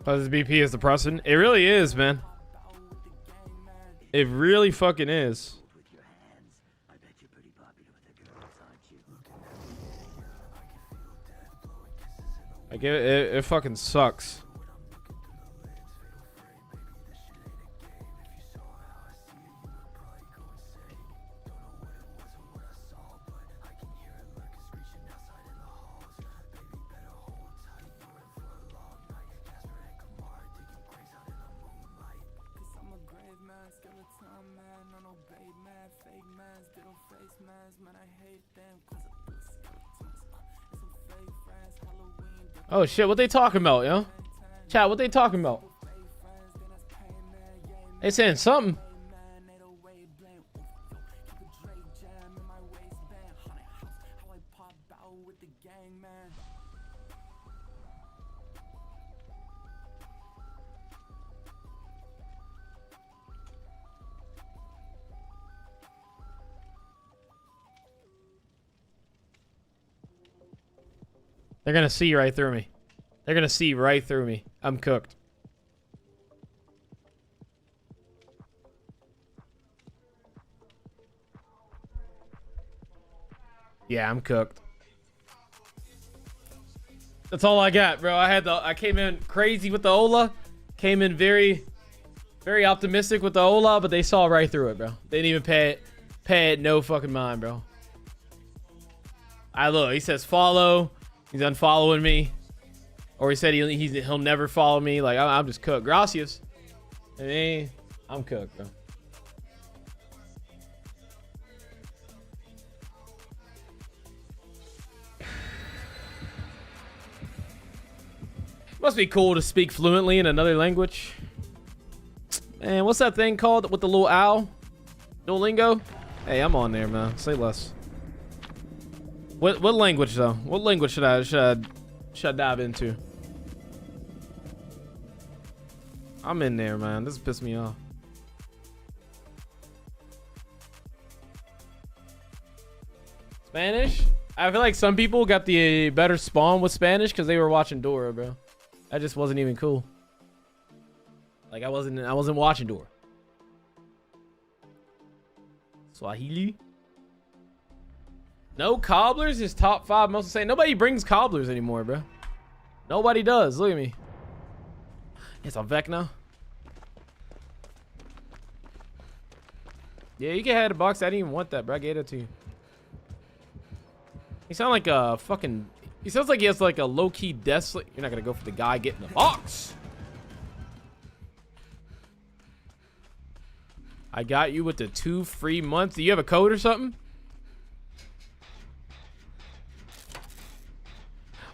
Plus BP is depressing. It really is, man. It really fucking is. Like it fucking sucks. Oh shit, what they talking about, yo? Chat, what they talking about? They saying something. They're gonna see right through me. They're gonna see right through me. I'm cooked. Yeah, I'm cooked. That's all I got, bro. I came in crazy with the Ola. Came in very optimistic with the Ola, but they saw right through it, bro. They didn't even pay it no fucking mind, bro. Look, he says follow. He's unfollowing me. Or he said he'll never follow me. Like, I'm just cooked. Gracias. I mean, I'm cooked, bro. Must be cool to speak fluently in another language. Man, what's that thing called with the little owl? Duolingo? Hey, I'm on there, man. Say less. What language though? What language should I dive into? I'm in there, man. This pissed me off. Spanish? I feel like some people got the better spawn with Spanish because they were watching Dora, bro. That just wasn't even cool. Like I wasn't watching Dora. Swahili? No cobblers is top 5 most insane. Nobody brings cobblers anymore, bro. Nobody does. Look at me. It's a Vecna. Yeah, you can have the box. I didn't even want that, bro. I gave it to you. He sounds like a fucking... He sounds like he has like a low-key death. You're not gonna go for the guy getting the box. I got you with the 2 free months. Do you have a code or something?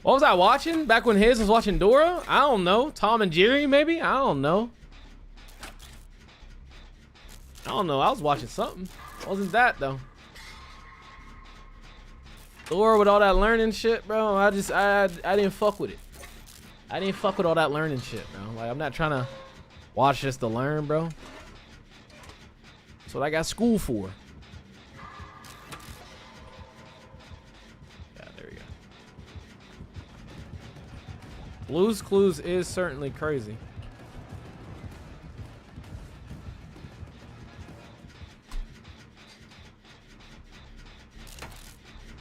What was I watching? Back when his was watching Dora? I don't know. Tom and Jerry, maybe? I don't know. I was watching something. Wasn't that, though. Thor with all that learning shit, bro. I didn't fuck with it. I didn't fuck with all that learning shit, bro. Like, I'm not trying to watch this to learn, bro. That's what I got school for. Yeah, there we go. Blue's Clues is certainly crazy.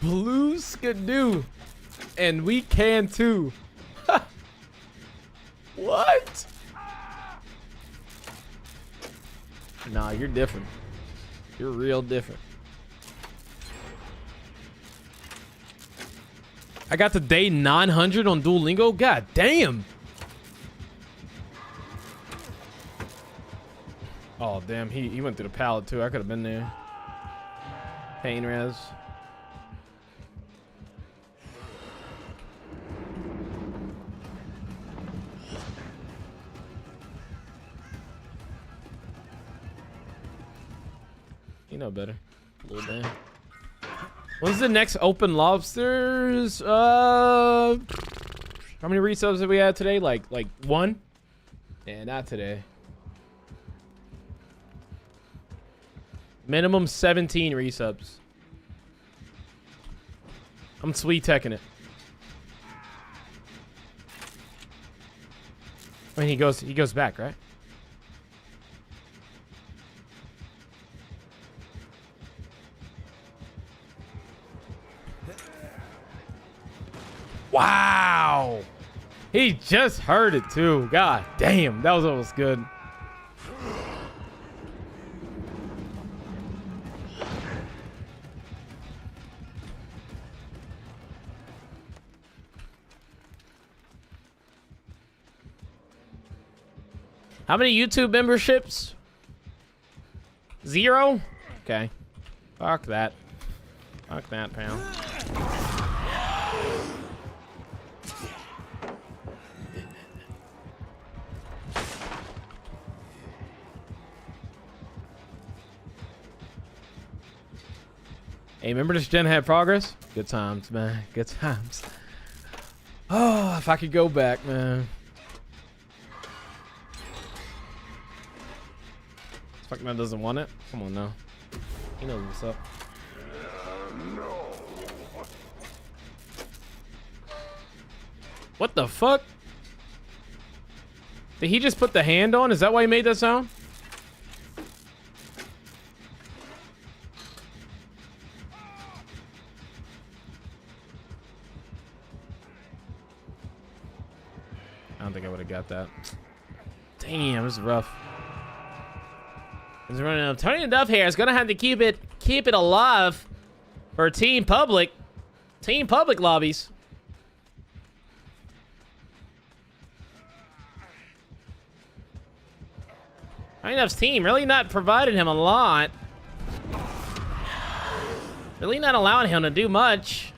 Blues skidoo. And we can too. What? Nah, you're different. You're real different. I got to day 900 on Duolingo. God damn. Oh, damn. He went through the pallet too. I could have been there. Pain res. You know better. A little bit. When's the next open lobsters? How many resubs have we had today? Like one? Yeah, not today. Minimum 17 resubs. I'm sweet teching it. I mean, he goes back, right? Wow. He just heard it too. God damn, that was almost good. How many YouTube memberships? 0? Okay. Fuck that. Fuck that, pal. Hey, remember this gen had progress? Good times, man. Good times. Oh, if I could go back, man. This fuck man doesn't want it. Come on now. He knows what's up. What the fuck? Did he just put the hand on? Is that why he made that sound? I don't think I would have got that. Damn, this is rough. It's running up. TonyTheDuff here is gonna have to keep it alive for Team Public lobbies. TonyTheDuff's team really not providing him a lot. Really not allowing him to do much.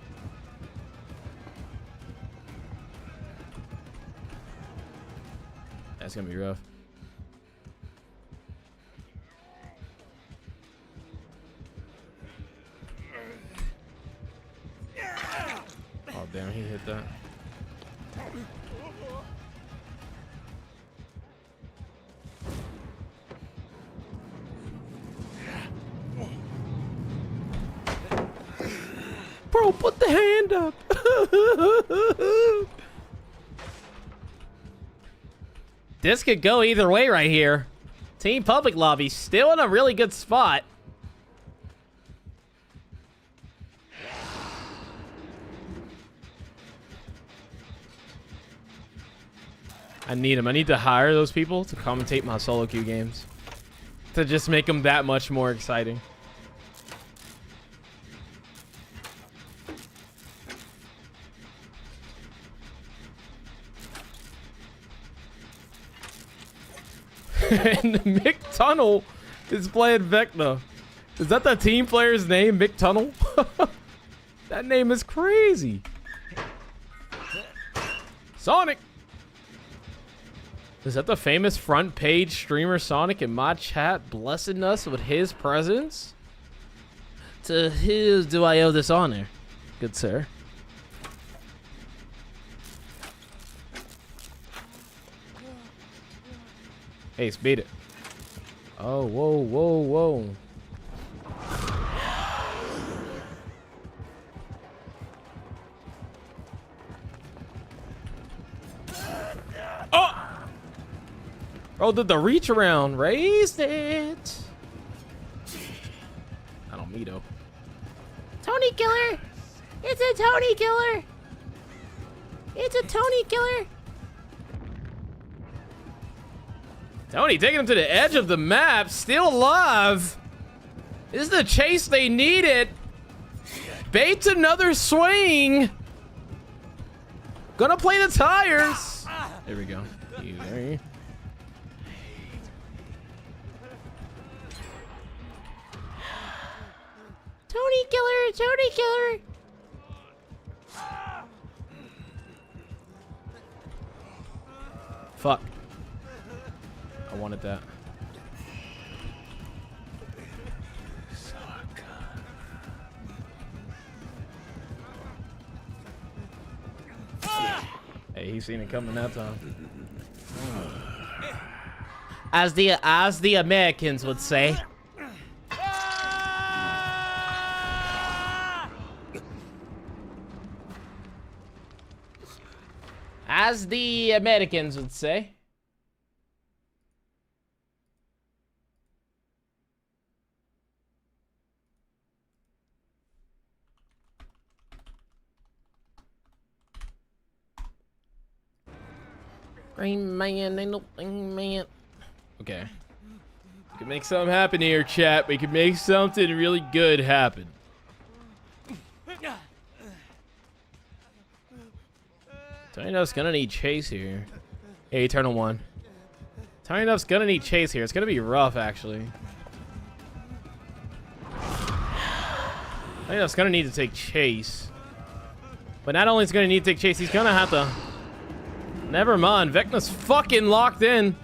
That's gonna be rough. Oh damn, he hit that. Bro, put the hand up. This could go either way right here. Team Public lobby still in a really good spot. I need him. I need to hire those people to commentate my solo queue games. To just make them that much more exciting. And Mick Tunnel is playing Vecna. Is that the team player's name, Mick Tunnel? That name is crazy. Sonic. Is that the famous front page streamer Sonic in my chat blessing us with his presence? To who do I owe this honor? good sir. Ace, beat it. Oh, whoa, whoa, whoa. Oh! Bro did the reach around. Raised it. I don't mean though. Tony killer! It's a Tony killer! It's a Tony killer! Tony taking him to the edge of the map, still alive. This is the chase they needed. Baits another swing. Gonna play the tires. There we go. Easy. Tony killer! Tony killer! Fuck. I wanted that. Hey, he's seen it coming that time. As the Americans would say. As the Americans would say. Rain Man, ain't no Rain Man. Okay. We can make something happen here, chat. We can make something really good happen. TonyTheDuff's gonna need chase here. Hey, Eternal One. TonyTheDuff's gonna need chase here. It's gonna be rough, actually. TonyTheDuff's gonna need to take chase. But not only is he gonna need to take chase, he's gonna have to... Never mind. Vecna's fucking locked in.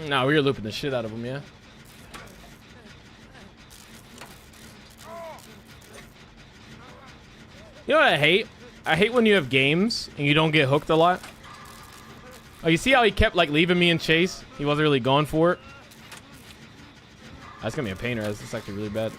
No, we were looping the shit out of him, yeah. You know what I hate? I hate when you have games and you don't get hooked a lot. Oh, you see how he kept like leaving me in chase? He wasn't really going for it. That's gonna be a pain, Rez. It's actually really bad.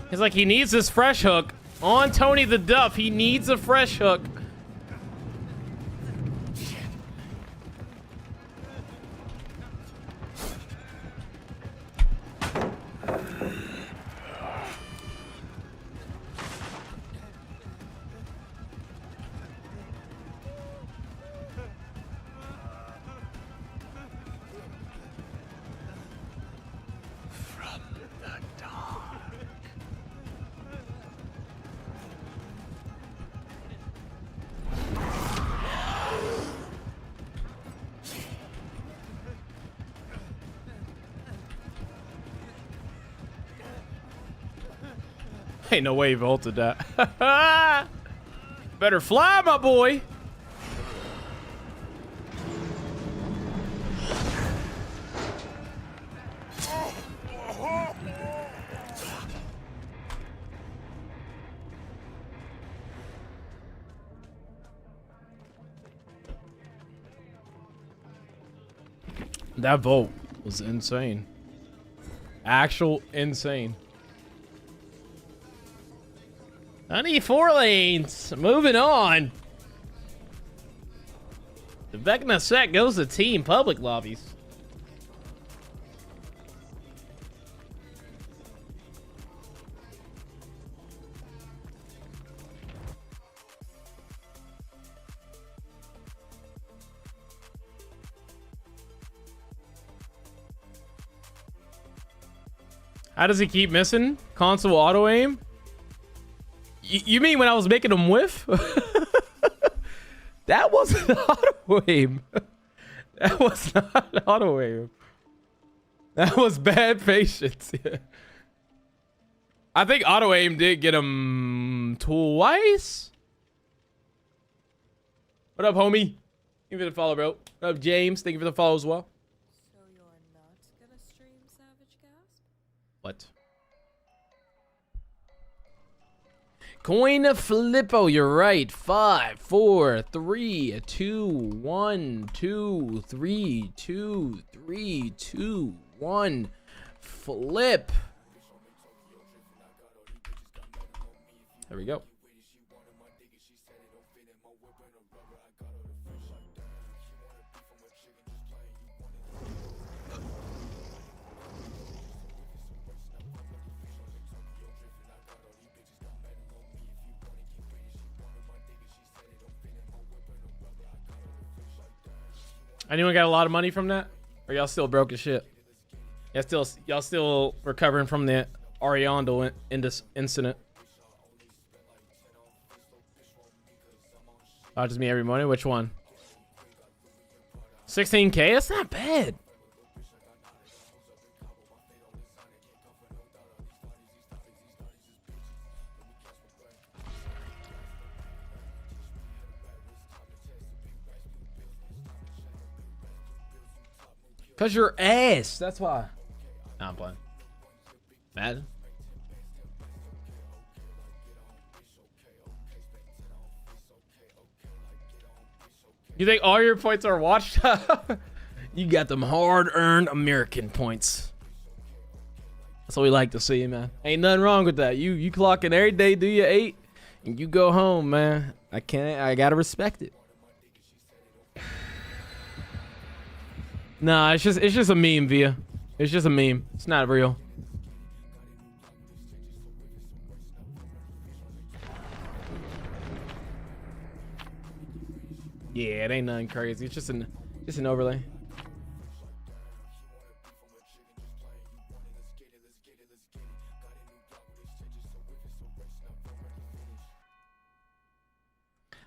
It's like he needs this fresh hook. On TonyTheDuff, he needs a fresh hook. Ain't no way he vaulted that. Better fly, my boy. That vault was insane. Actual insane. I need 4 lanes. Moving on. The Vecna set goes to team public lobbies. How does he keep missing? Console auto aim? You mean when I was making him whiff? That wasn't auto aim. That was not auto aim. That was bad patience. I think auto aim did get him twice. What up, homie? Thank you for the follow, bro. What up, James? Thank you for the follow as well. So you're not gonna stream Savage Gasp? What? Coin flippo, you're right. 5, 4, 3, 2, 1, 2, 3, 2, 3, 2, 1. Flip. There we go. Anyone got a lot of money from that? Or y'all still broke as shit? Y'all still recovering from the Ariando incident? Watches me every morning. Which one? 16K? That's not bad. Cause you're ass. That's why. Nah, I'm playing. Madden. You think all your points are watched? You got them hard-earned American points. That's what we like to see, man. Ain't nothing wrong with that. You clocking every day, do your 8, and you go home, man. I gotta respect it. Nah, it's just a meme, Via. It's just a meme. It's not real. Yeah, it ain't nothing crazy. It's just an overlay.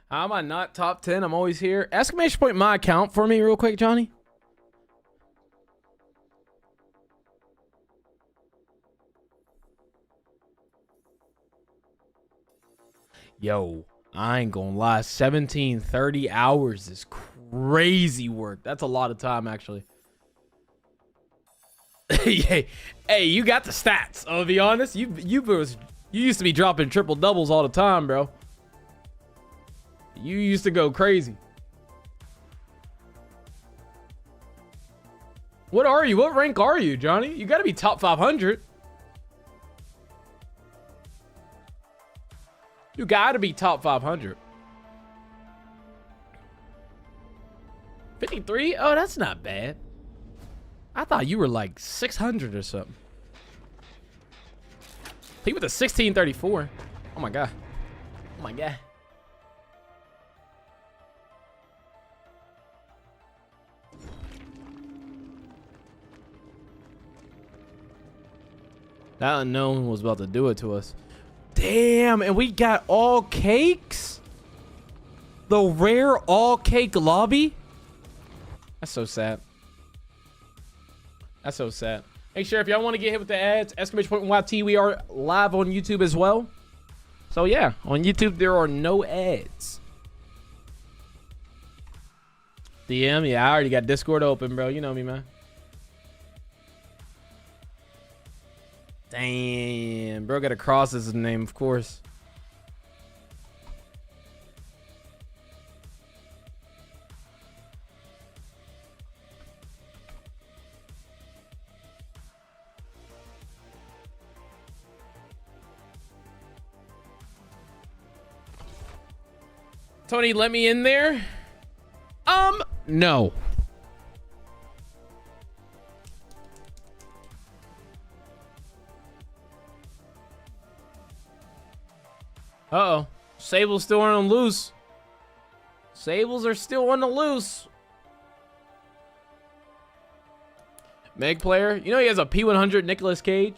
How am I not top 10? I'm always here. Exclamation point my account for me real quick, Johnny. Yo, I ain't gonna lie. 1730 hours is crazy work. That's a lot of time, actually. Hey, you got the stats. I'll be honest. You used to be dropping triple doubles all the time, bro. You used to go crazy. What are you? What rank are you, Johnny? You gotta be top 500. You gotta be top 500. 53? Oh, that's not bad. I thought you were like 600 or something. He with a 1634. Oh my god. Oh my god. That unknown was about to do it to us. Damn, and we got all cakes? The rare all cake lobby? That's so sad. That's so sad. Make sure if y'all want to get hit with the ads, !YT, we are live on YouTube as well. So yeah, on YouTube there are no ads. DM, yeah, I already got Discord open, bro. You know me, man. Damn, bro got a cross as his name, of course. Tony, let me in there? No. Uh-oh. Sable's still on the loose. Sables are still on the loose. Meg player. You know he has a P100 Nicolas Cage?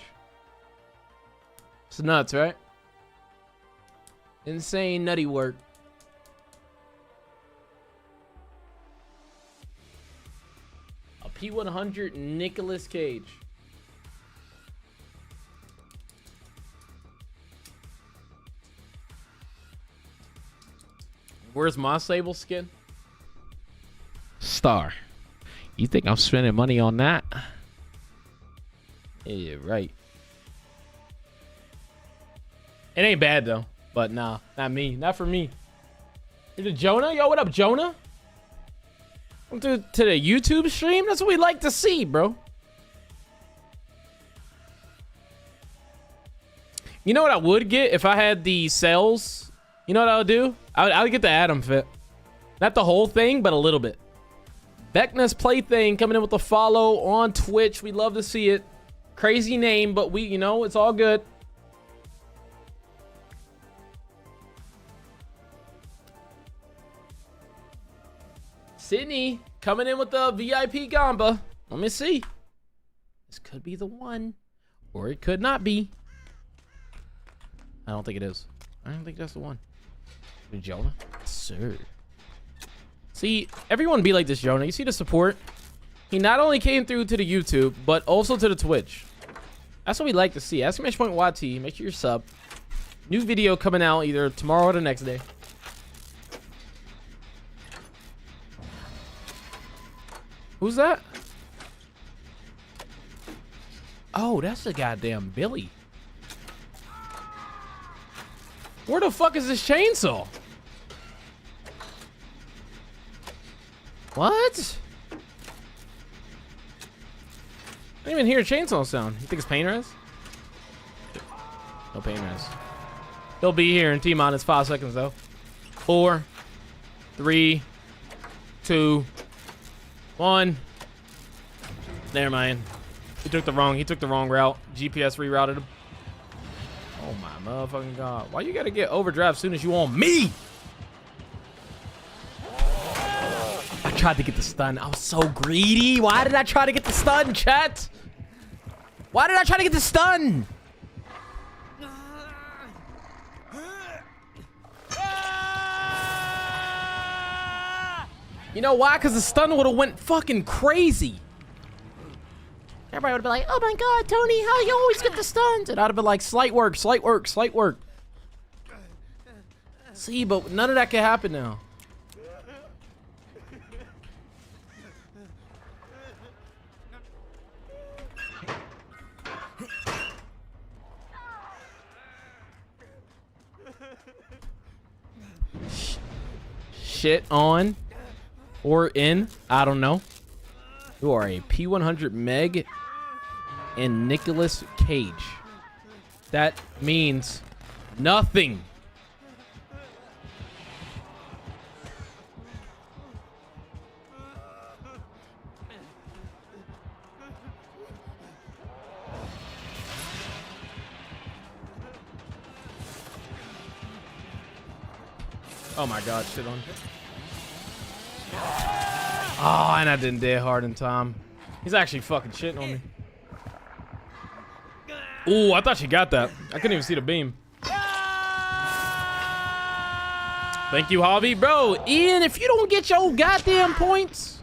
It's nuts, right? Insane nutty work. A P100 Nicolas Cage. Where's my Sable skin? Star. You think I'm spending money on that? Yeah, right. It ain't bad though, but nah, not me, not for me. Here's the Jonah. Yo, what up, Jonah? Come to the YouTube stream. That's what we like to see, bro. You know what I would get if I had the sales? You know what I would do? I would get the Adam fit. Not the whole thing, but a little bit. Vecna's Plaything coming in with a follow on Twitch. We love to see it. Crazy name, but we, you know, it's all good. Sydney coming in with the VIP Gamba. Let me see. This could be the one, or it could not be. I don't think it is. I don't think that's the one. Jonah, sir. See, everyone be like this, Jonah. You see the support? He not only came through to the YouTube, but also to the Twitch. That's what we like to see. !YT, make sure you're sub. New video coming out either tomorrow or the next day. Who's that? Oh, that's the goddamn Billy. Where the fuck is this chainsaw? What? I didn't even hear a chainsaw sound. You think it's pain res? No pain res. He'll be here in T-minus 5 seconds though. 4, 3, 2, 1. Never mind. He took the wrong route. GPS rerouted him. Oh my motherfucking god. Why you gotta get overdrive as soon as you on me? I tried to get the stun. I was so greedy. Why did I try to get the stun, chat? Why did I try to get the stun? You know why? Because the stun would have went fucking crazy. Everybody would have been like, oh my god, Tony, how you always get the stuns? And I'd have been like, slight work, slight work, slight work. See, but none of that can happen now. Shit on or in, I don't know. You are a P100 Meg and Nicolas Cage. That means nothing. Oh my god, shit on. Oh, and I didn't dead hard in time. He's actually fucking shitting on me. Ooh, I thought she got that. I couldn't even see the beam. Thank you, Javi. Bro, Ian, if you don't get your goddamn points,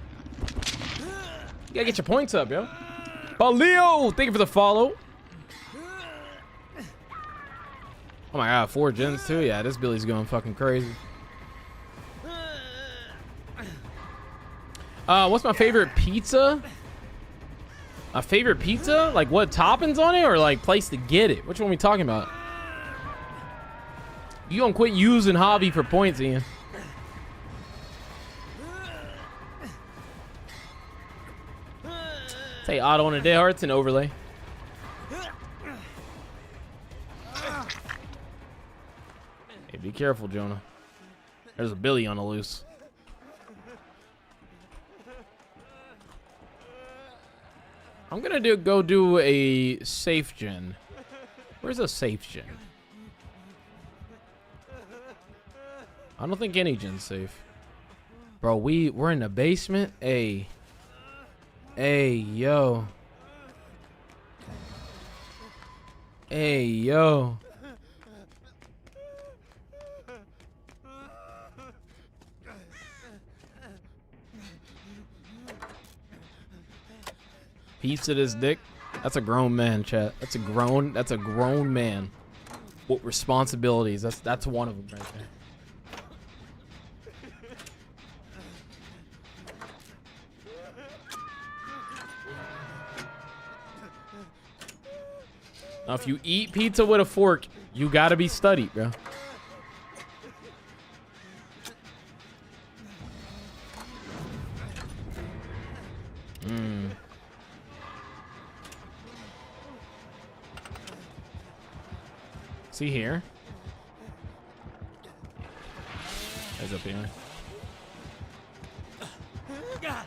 you gotta get your points up, yo. Oh, Leo, thank you for the follow. Oh my god, 4 gens too? Yeah, this Billy's going fucking crazy. What's my favorite pizza? My favorite pizza? Like what toppings on it or like place to get it? Which one are we talking about? You gonna quit using Hobby for points, Ian. Say auto on a dead hearts and overlay. Hey, be careful, Jonah. There's a Billy on the loose. I'm gonna go do a safe gen. Where's a safe gen? I don't think any gen's safe. Bro, we're in the basement. Hey, yo. Hey, yo. Pizza this dick. That's a grown man, chat. That's a grown man. What responsibilities? That's one of them right there. Now, if you eat pizza with a fork, you gotta be studied, bro. See here? He's up here. I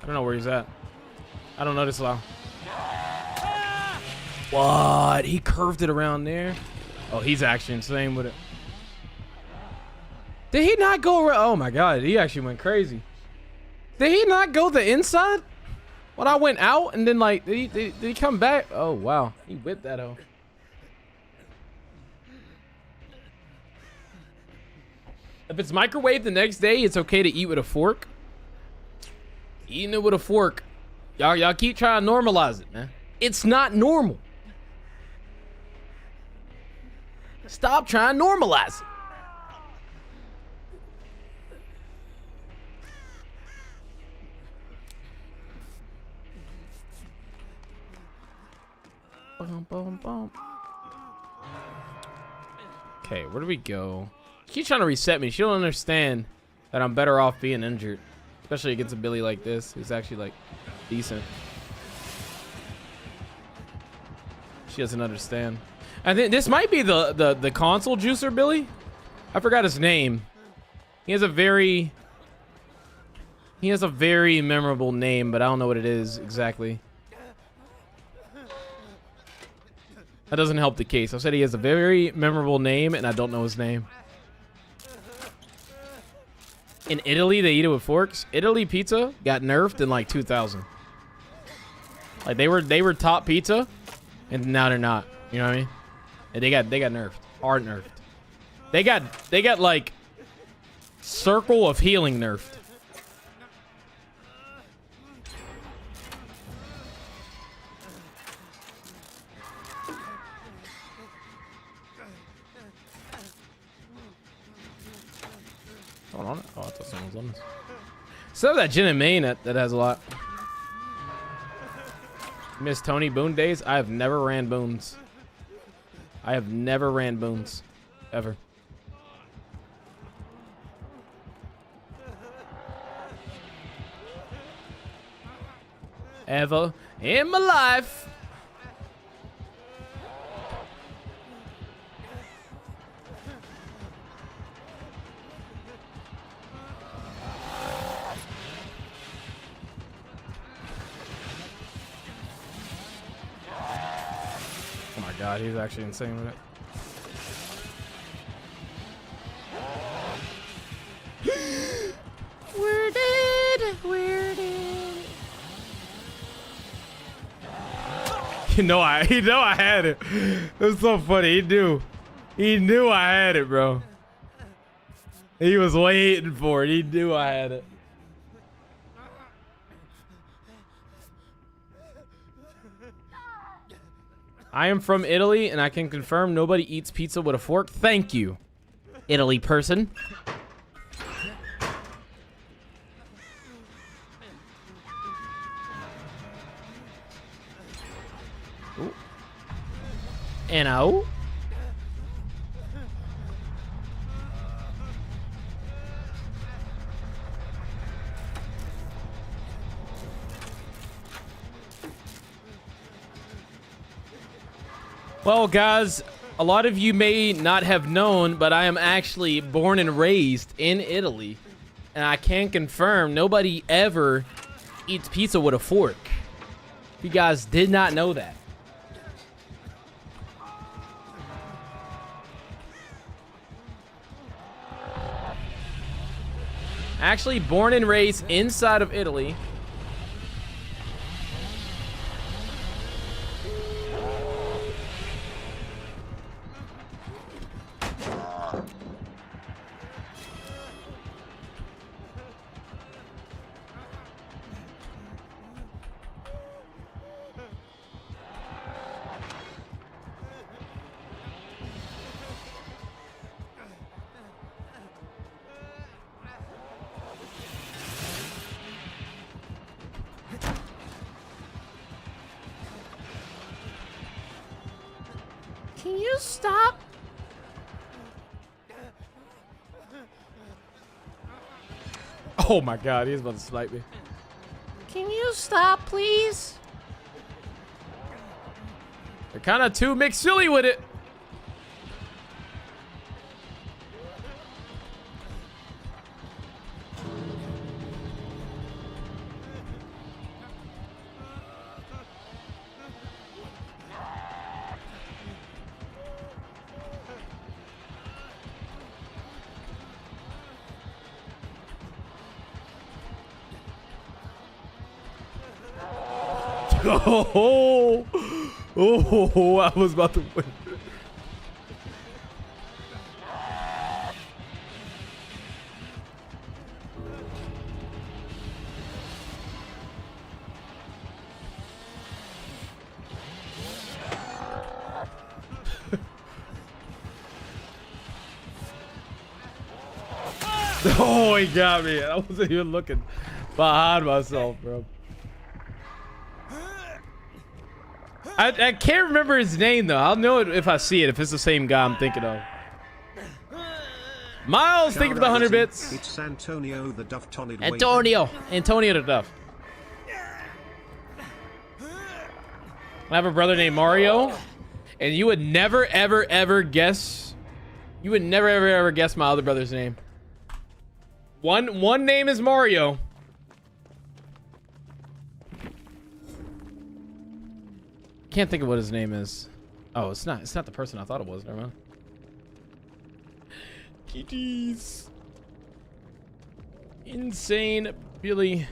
don't know where he's at. I don't know this loud. What? He curved it around there? Oh, he's actually insane with it. Did he not go around? Oh my God, he actually went crazy. Did he not go the inside? When I went out and then like, did he come back? Oh wow, he whipped that hoe. If it's microwaved the next day, it's okay to eat with a fork. Eating it with a fork. Y'all keep trying to normalize it, man. It's not normal. Stop trying to normalize it. Boom, boom, boom. Okay, where do we go? She keeps trying to reset me. She don't understand that I'm better off being injured. Especially against a Billy like this, who's actually like decent. She doesn't understand. I think this might be the console juicer Billy. I forgot his name. He has a very memorable name, but I don't know what it is exactly. That doesn't help the case. I said he has a very memorable name, and I don't know his name. In Italy, they eat it with forks. Italy pizza got nerfed in like 2000. Like they were top pizza, and now they're not. You know what I mean? And they got nerfed, hard nerfed. They got like circle of healing nerfed. On it? Oh, I thought someone was on this. So that gin and main that has a lot. Miss Tony Boone days. I have never ran boons. I have never ran boons. Ever. Ever in my life. God, he's actually insane with it. We're dead. You know I had it. It was so funny. He knew I had it, bro. He was waiting for it. He knew I had it. I am from Italy, and I can confirm nobody eats pizza with a fork. Thank you, Italy person. Ooh. And oh. Well, guys, a lot of you may not have known, but I am actually born and raised in Italy. And I can confirm nobody ever eats pizza with a fork. If you guys did not know that. Actually born and raised inside of Italy. Can you stop? Oh my god, he's about to snipe me. Can you stop, please? They're kind of too mixed silly with it. Oh, oh, I was about to win. Oh, he got me. I wasn't even looking behind myself, bro. I can't remember his name though. I'll know it if I see it, if it's the same guy I'm thinking of. Miles, thank you for the 100 bits. It's Antonio the Duff Tony. Antonio the Duff. I have a brother named Mario, and you would never ever ever guess. You would never ever ever guess my other brother's name. One name is Mario. Can't think of what his name is. Oh, it's not the person I thought it was. Never mind. GG's. Insane Billy.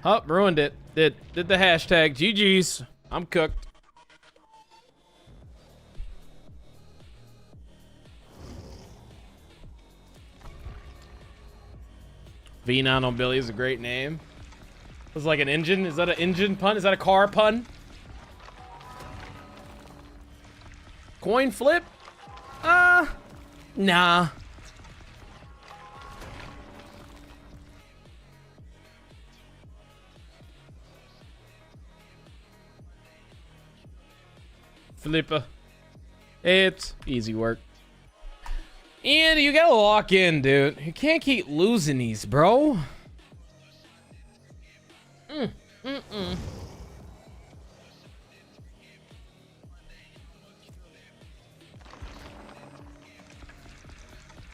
Oh, ruined it. Did the hashtag. GG's. I'm cooked. V9 on Billy is a great name. It's like an engine. Is that an engine pun? Is that a car pun? Coin flip? Nah. Flipper. It's easy work. And you gotta lock in, dude. You can't keep losing these, bro.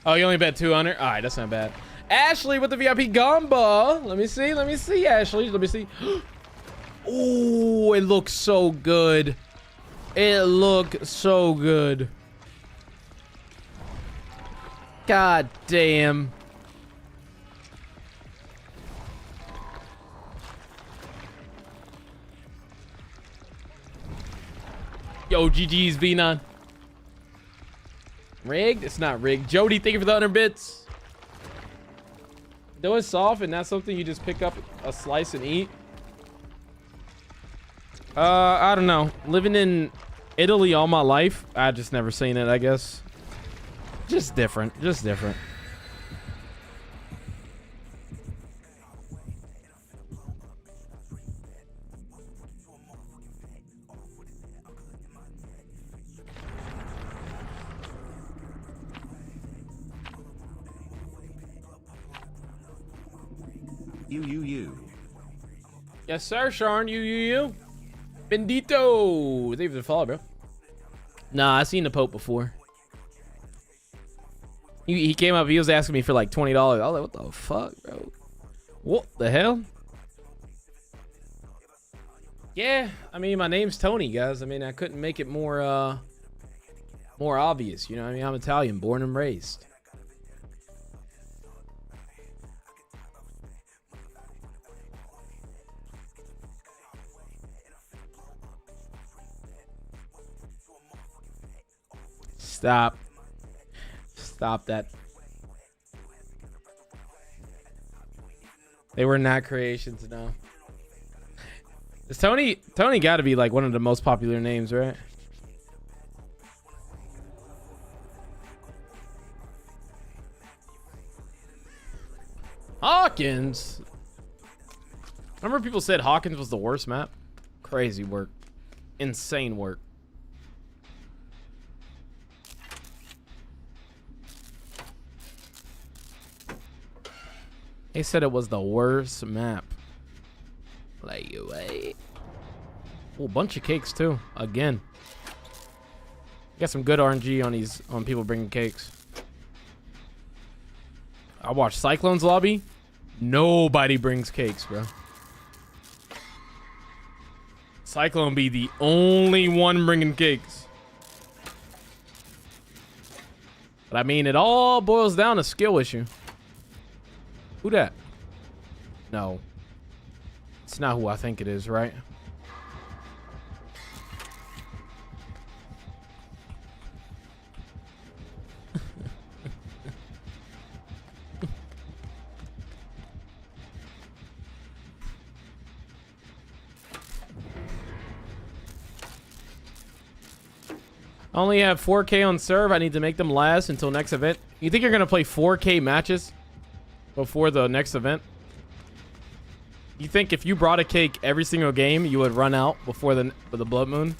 Oh, you only bet 200? All right, that's not bad. Ashley with the VIP gamba. Let me see, Ashley. Let me see. Oh, it looks so good. It looks so good. God damn. Yo, GG's V9. Rigged? It's not rigged. Jody, thank you for the 100 bits. Though it's soft and not something you just pick up a slice and eat. I don't know. Living in Italy all my life, I just never seen it, I guess. Just different. Just different. You. Yes, sir, Sean. You. Bendito. Thank you for the follow, bro. Nah, I seen the Pope before. He came up, he was asking me for like $20. I was like, what the fuck, bro? What the hell? Yeah, I mean, my name's Tony, guys. I mean, I couldn't make it more obvious, you know what I mean? I'm Italian, born and raised. Stop that. They were not creations, no. Is Tony got to be like one of the most popular names, right? Hawkins. Remember people said Hawkins was the worst map? Crazy work. Insane work. They said it was the worst map. Like, wait. Oh, bunch of cakes too. Again. Got some good RNG on these, on people bringing cakes. I watched Cyclone's lobby. Nobody brings cakes, bro. Cyclone be the only one bringing cakes. But I mean, it all boils down to skill issue. Who that? No. It's not who I think it is, right? I only have 4K on serve. I need to make them last until next event. You think you're going to play 4K matches before the next event? You think if you brought a cake every single game, you would run out before the Blood Moon?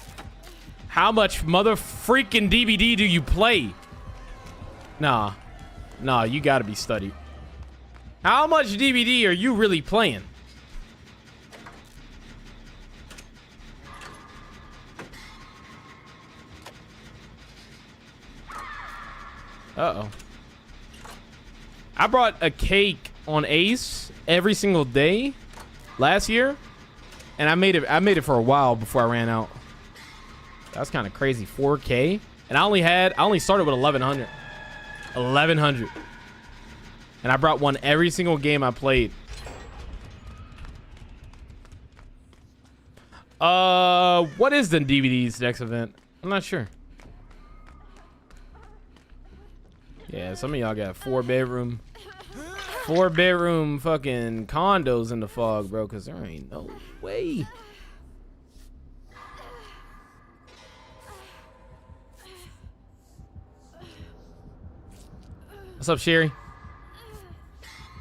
How much mother freaking DVD do you play? Nah. Nah, you got to be studied. How much DVD are you really playing? Uh-oh. I brought a cake on Ace every single day last year, and I made it for a while before I ran out. That's kind of crazy. 4K, and I only started with 1100. 1100. And I brought one every single game I played. What is the DVD's next event? I'm not sure. Yeah, some of y'all got 4-bedroom fucking condos in the fog, bro, because there ain't no way. What's up, Sherry?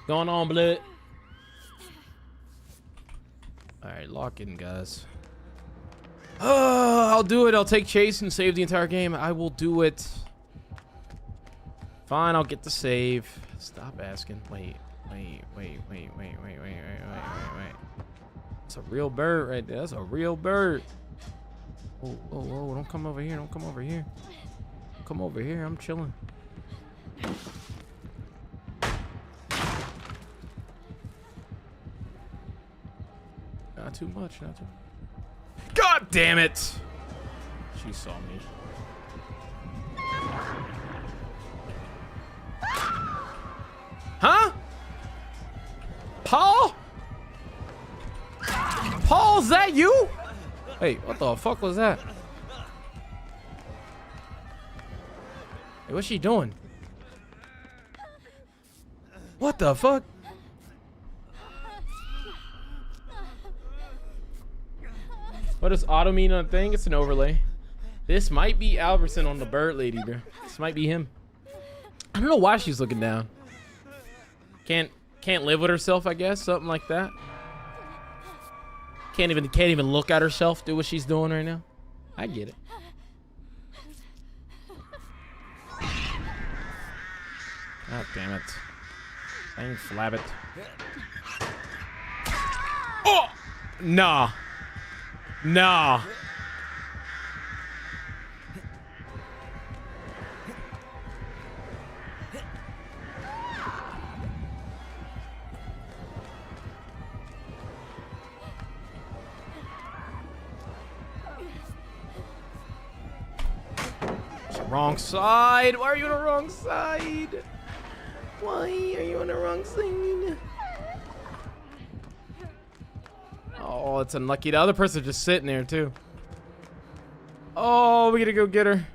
Going on, blood? All right, lock in, guys. I'll do it. I'll take chase and save the entire game. I will do it. Fine, I'll get the save. Stop asking. Wait. It's a real bird right there. That's a real bird. Oh, don't come over here. Don't come over here. Come over here. I'm chilling. Not too much. Not too. God damn it! She saw me. Huh? Paul? Paul, is that you? Hey, what the fuck was that? Hey, what's she doing? What the fuck? What does auto mean on a thing? It's an overlay. This might be Albertson on the bird lady, bro. This might be him. I don't know why she's looking down. Can't live with herself, I guess, something like that. Can't even look at herself, do what she's doing right now. I get it. God damn it. Dang flabbit. Oh! Nah. Nah. Wrong side. Why are you on the wrong side? Why are you on the wrong side? Oh, it's unlucky. The other person's just sitting there too. Oh, we gotta go get her.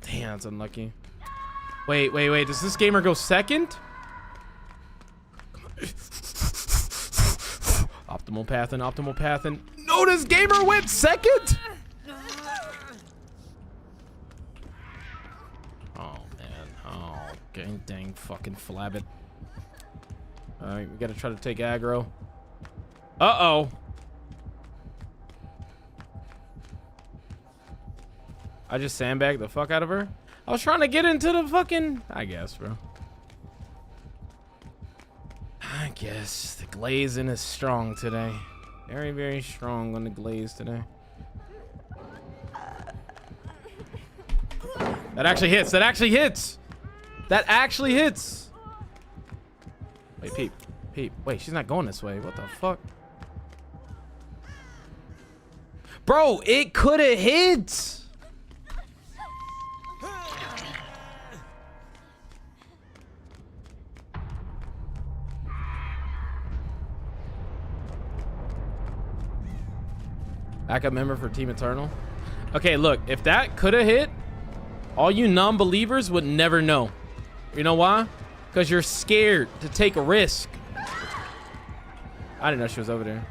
Damn, that's unlucky. Wait. Does this gamer go second? Optimal pathing. No, this gamer went second? Oh, man. Oh, Dang fucking flabbit. Alright, we gotta try to take aggro. Uh-oh. I just sandbagged the fuck out of her. I was trying to get into the fucking... I guess, bro. I guess the glazing is strong today. Very, very strong on the glaze today. That actually hits. That actually hits. That actually hits. Wait, Peep. Peep. Wait, she's not going this way. What the fuck? Bro, it could have hit. Backup member for Team Eternal. Okay, look, if that could have hit, all you non-believers would never know. You know why? Because you're scared to take a risk. I didn't know she was over there.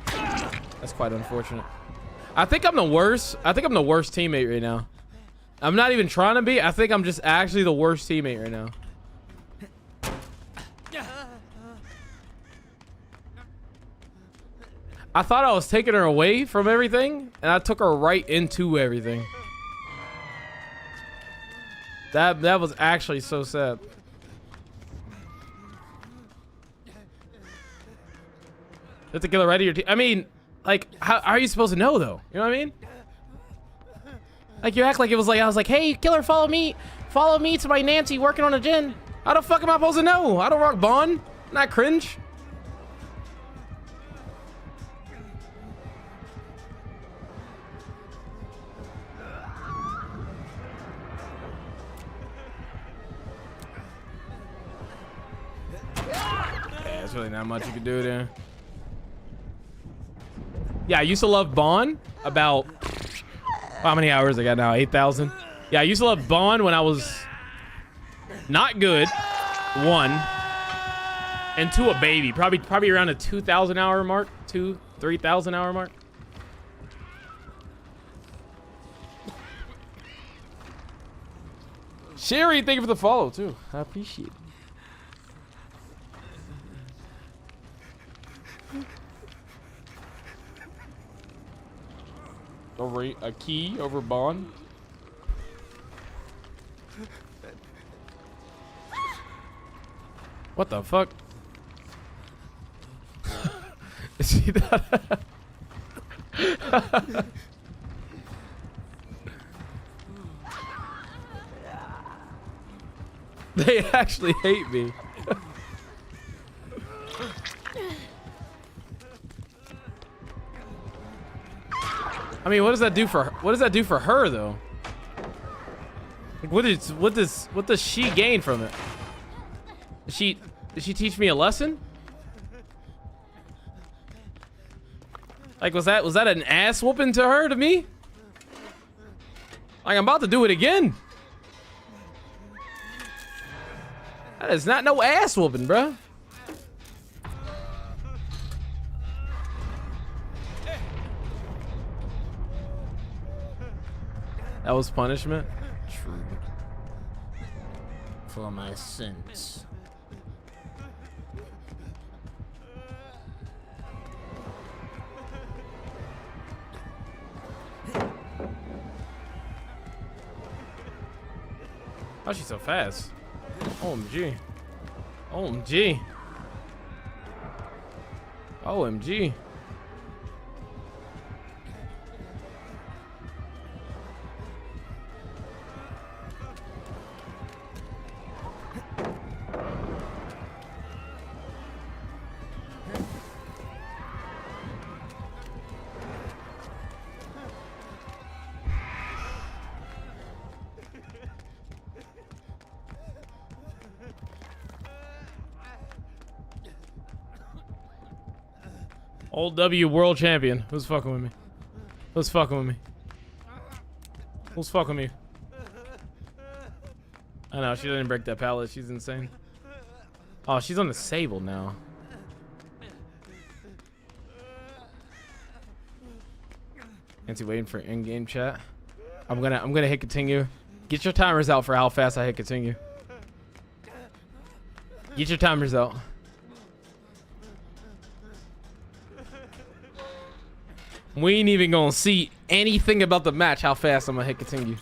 That's quite unfortunate. I think I'm the worst. I think I'm the worst teammate right now. I'm not even trying to be. I think I'm just actually the worst teammate right now. I thought I was taking her away from everything, and I took her right into everything. That was actually so sad. Let the killer ready your team. I mean, like, how are you supposed to know though? You know what I mean? Like, you act like it was like I was like, hey, killer, follow me to my Nancy working on a gin. How the fuck am I supposed to know? I don't rock Bond. Not cringe. There's really not much you can do there. Yeah, I used to love Bond about how many hours I got now? 8,000. Yeah, I used to love Bond when I was not good. 1 and 2 a baby. Probably around a 2,000 hour mark, 3,000 hour mark. Sherry, thank you for the follow too. I appreciate it. Over a key over Bond. What the fuck? Is he that? They actually hate me. I mean, what does that do for her? What does that do for her though? Like, what does she gain from it? Did she teach me a lesson? Like, was that an ass whooping to her, to me? Like, I'm about to do it again. That is not no ass whooping, bruh. That was punishment? True. For my sins. How's she so fast? OMG. OMG. OMG. Old W world champion. Who's fucking with me? Who's fucking with me? Who's fucking with me? I know, she didn't break that pallet. She's insane. Oh, she's on the Sable now. Nancy waiting for in-game chat. I'm gonna hit continue. Get your timers out for how fast I hit continue. Get your timers out. We ain't even gonna see anything about the match, how fast I'm gonna hit continue.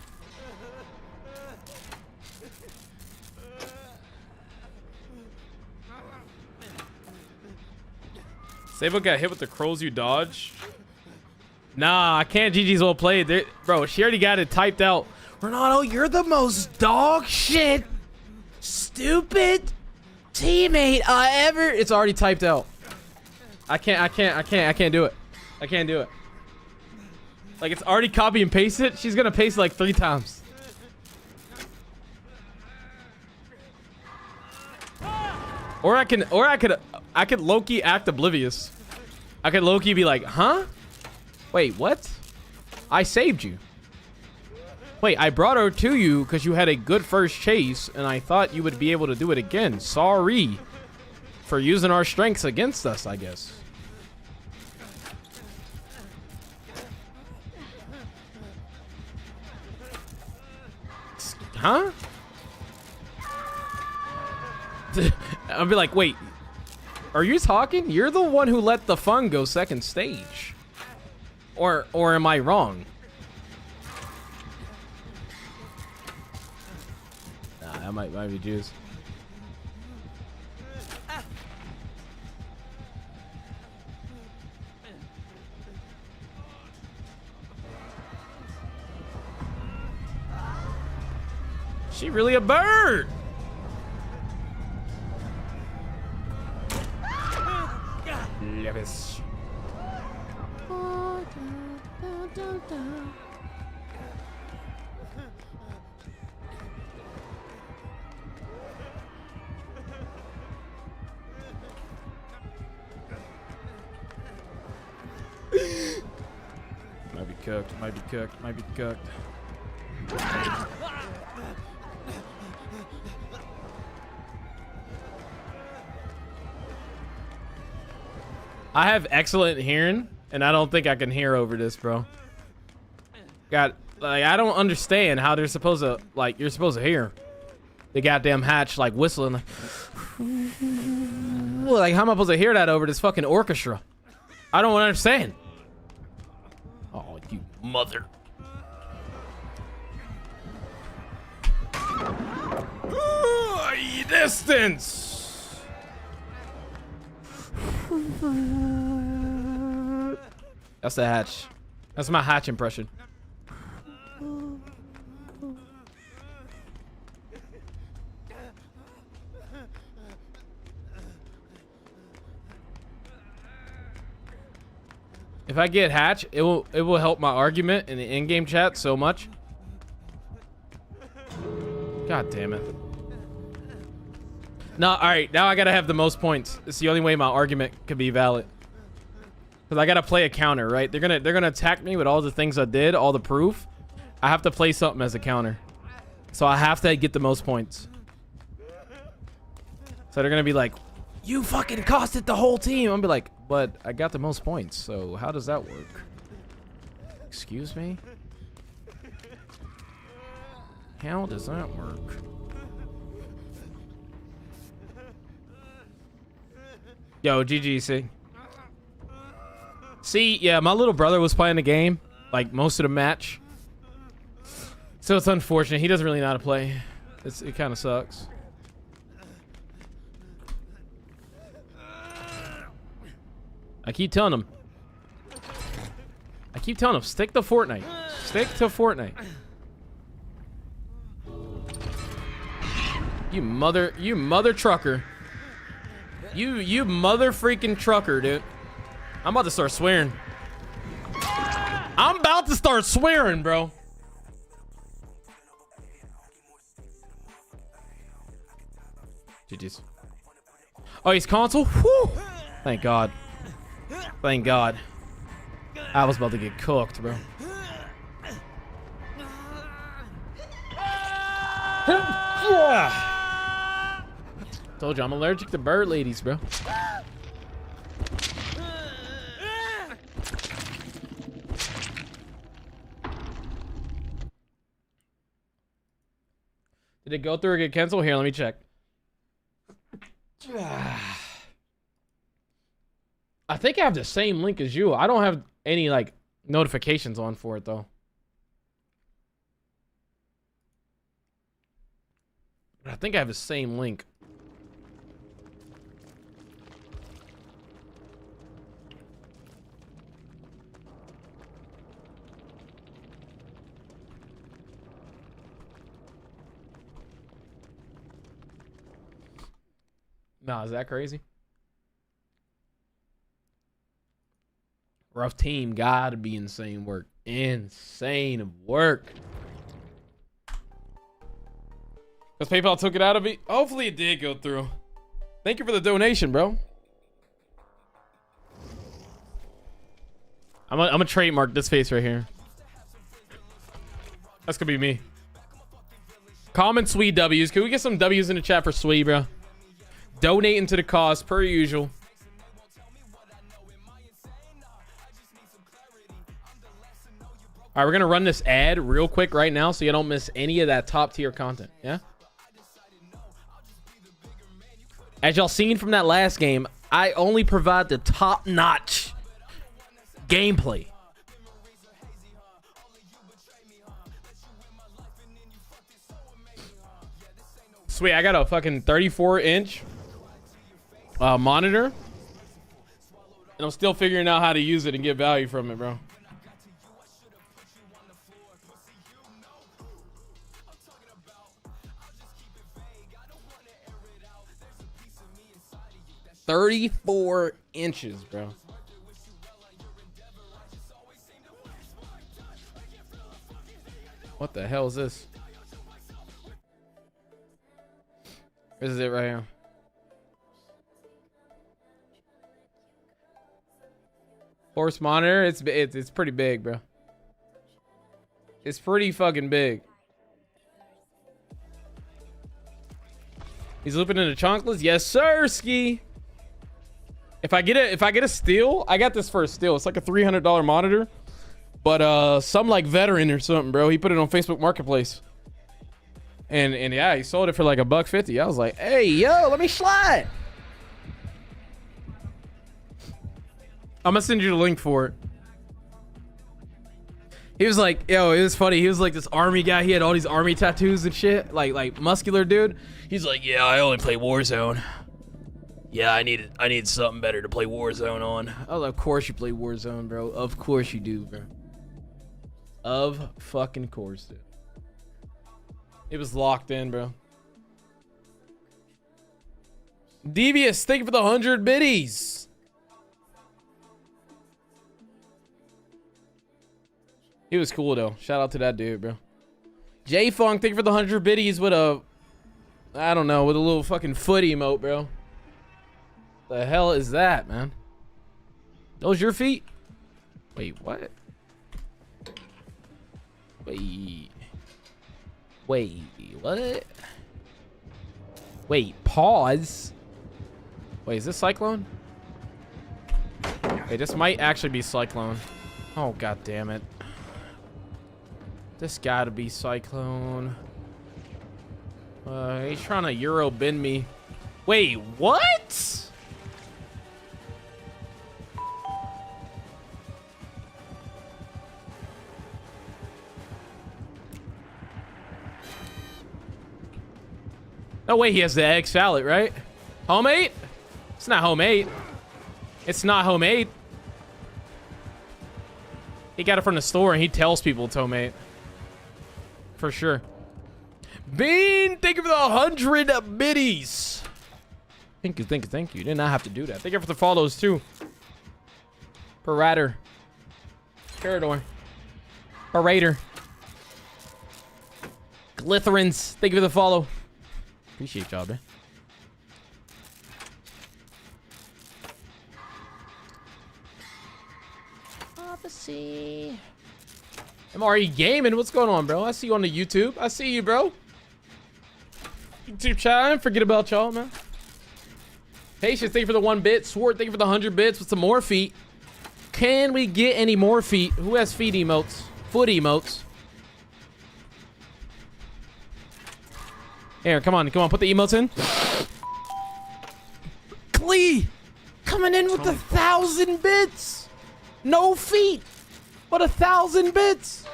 Sabo got hit with the crows you dodge. Nah, I can't. GG's well played. Bro, she already got it typed out. Ronaldo, you're the most dog shit, stupid teammate ever. It's already typed out. I can't do it. I can't do it. Like, it's already copy and paste it. She's gonna paste it like 3 times. Or I could low-key act oblivious. I could low-key be like, huh? Wait, what? I saved you. Wait, I brought her to you because you had a good first chase, and I thought you would be able to do it again. Sorry for using our strengths against us, I guess. Huh? I'll be like, wait, are you talking? You're the one who let the fun go second stage. Or am I wrong? Nah, that might be juice. She really a bird. Levis. Might be cooked, might be cooked, might be cooked. I have excellent hearing, and I don't think I can hear over this, bro. Like, I don't understand how they're supposed to, like, you're supposed to hear the goddamn hatch, like, whistling. Like, how am I supposed to hear that over this fucking orchestra? I don't understand. Oh, you mother. Distance. That's the hatch. That's my hatch impression. If I get hatch, it will help my argument in the in-game chat so much. God damn it. No, all right. Now I gotta have the most points. It's the only way my argument could be valid. Cause I gotta play a counter, right? They're gonna attack me with all the things I did, all the proof. I have to play something as a counter, so I have to get the most points. So they're gonna be like, "You fucking costed the whole team." I'm gonna be like, "But I got the most points, so how does that work?" Excuse me? How does that work? Yo, GGC. See, yeah, my little brother was playing the game, like, most of the match. So it's unfortunate. He doesn't really know how to play. It kind of sucks. I keep telling him. Stick to Fortnite. Stick to Fortnite. You mother trucker. You mother freaking trucker, dude. I'm about to start swearing. I'm about to start swearing, bro. GG's. Oh, he's console? Whew. Thank God. Thank God. I was about to get cooked, bro. Yeah. Told you I'm allergic to bird ladies, bro. Did it go through or get canceled? Here, let me check. I think I have the same link as you. I don't have any like notifications on for it though. I think I have the same link. Nah, is that crazy? Rough team, gotta be insane work. Insane work. Because PayPal took it out of me. Hopefully it did go through. Thank you for the donation, bro. I'm gonna trademark this face right here. That's gonna be me. Comment sweet W's. Can we get some W's in the chat for sweet, bro? Donating to the cause per usual. All right, we're gonna run this ad real quick right now so you don't miss any of that top tier content. Yeah. As y'all seen from that last game, I only provide the top notch gameplay. Sweet, I got a fucking 34-inch monitor, and I'm still figuring out how to use it and get value from it, bro. $34 inches, bro. What the hell is this? This is it right here. Horse monitor. It's pretty big, bro. It's pretty fucking big. He's looping into chunkless. Yes, sir, Ski. If I get a steal, I got this for a steal. It's like a $300 monitor, but some like veteran or something, bro. He put it on Facebook Marketplace. And yeah, he sold it for like $150. I was like, hey, yo, let me slide. I'm gonna send you the link for it. He was like, yo, it was funny. He was like this army guy. He had all these army tattoos and shit. Like muscular dude. He's like, yeah, I only play Warzone. Yeah, I need something better to play Warzone on. I was like, of course you play Warzone, bro. Of course you do, bro. Of fucking course, dude. It was locked in, bro. Devious, thank you for the 100 biddies. He was cool, though. Shout out to that dude, bro. J-Funk, thank you for the 100 biddies with a... I don't know, with a little fucking foot emote, bro. The hell is that, man? Those your feet? Wait, what? Wait, what? Wait, pause. Wait, is this Cyclone? Wait, this might actually be Cyclone. Oh, god damn it. This gotta be Cyclone. He's trying to Euro bend me. Wait, what? No way he has the egg salad, right? Homemade? It's not homemade. It's not homemade. He got it from the store and he tells people it's homemade. For sure. Bean, thank you for the 100 biddies. Thank you, thank you, thank you. You did not have to do that. Thank you for the follows too. Parader. Parador. Parader. Glitherins, thank you for the follow. Appreciate y'all, man. Prophecy. MRE Gaming, what's going on, bro? I see you on the YouTube. I see you, bro. YouTube chat, I didn't forget about y'all, man. Patience, thank you for the 1 bit. Sword, thank you for the 100 bits with some more feet. Can we get any more feet? Who has feet emotes? Foot emotes. Here, come on, put the emotes in. Klee coming in with 1,000 bits. No feet, but 1,000 bits.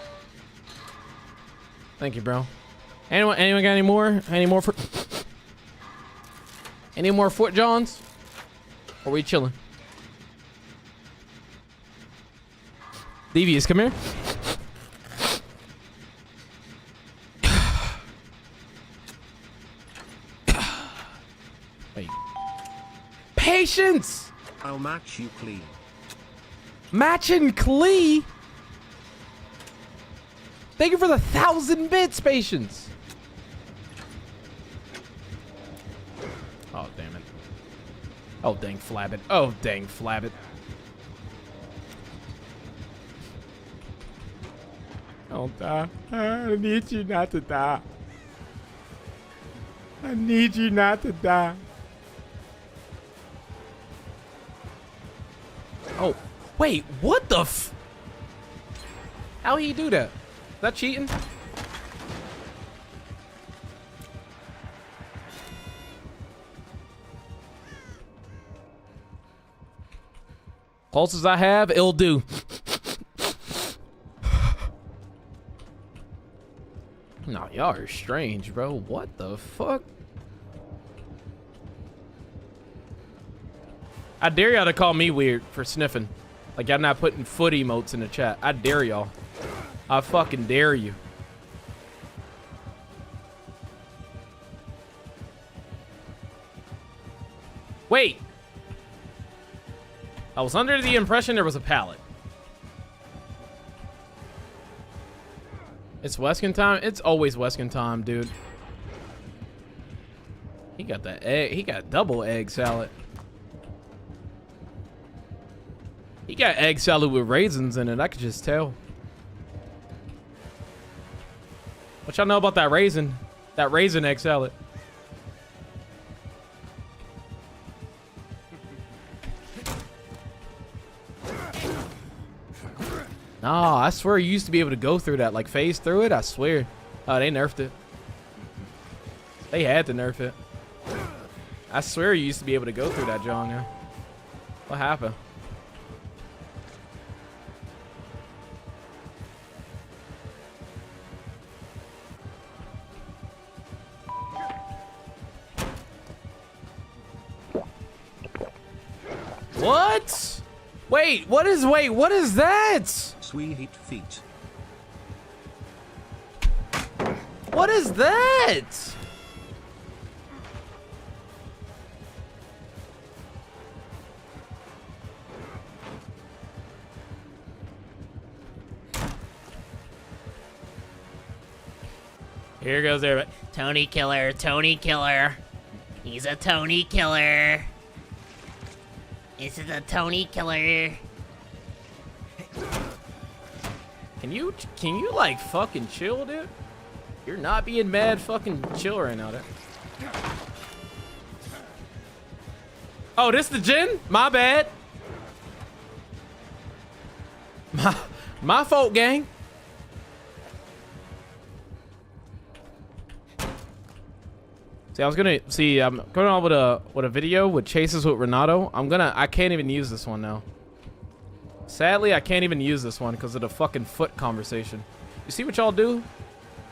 Thank you, bro. Anyone got any more? Any more foot Johns? Or are we chilling? Devious, come here. Wait. Patience! I'll match you clean. Matching Klee? Thank you for the 1,000 bits, Patience. Oh, damn it. Oh, dang Flabbit. Oh, dang Flabbit. Don't die. I need you not to die. I need you not to die. Oh, wait, what the f? How he do that? Is that cheating? Pulses I have, it'll do. No, y'all are strange, bro. What the fuck? I dare y'all to call me weird for sniffing. Like y'all not putting foot emotes in the chat. I dare y'all. I fucking dare you. Wait. I was under the impression there was a pallet. It's Weskin time? It's always Weskin time, dude. He got that egg. He got double egg salad. He got egg salad with raisins in it. I could just tell. What y'all know about that raisin? That raisin egg salad. Nah, I swear you used to be able to go through that, like phase through it. I swear. Oh, they nerfed it. They had to nerf it. I swear you used to be able to go through that, John. Yeah. What happened? What? Wait, what is that? Sweet feet. What is that? Here goes everybody. Tony killer, Tony killer. He's a Tony killer. This is a Tony killer. Can you like fucking chill, dude? You're not being mad fucking chill right now, dude. Oh, this the Jin? My bad. My fault, gang. See, I'm going on with a video with chases with Renato. I can't even use this one now. Sadly, I can't even use this one because of the fucking foot conversation. You see what y'all do?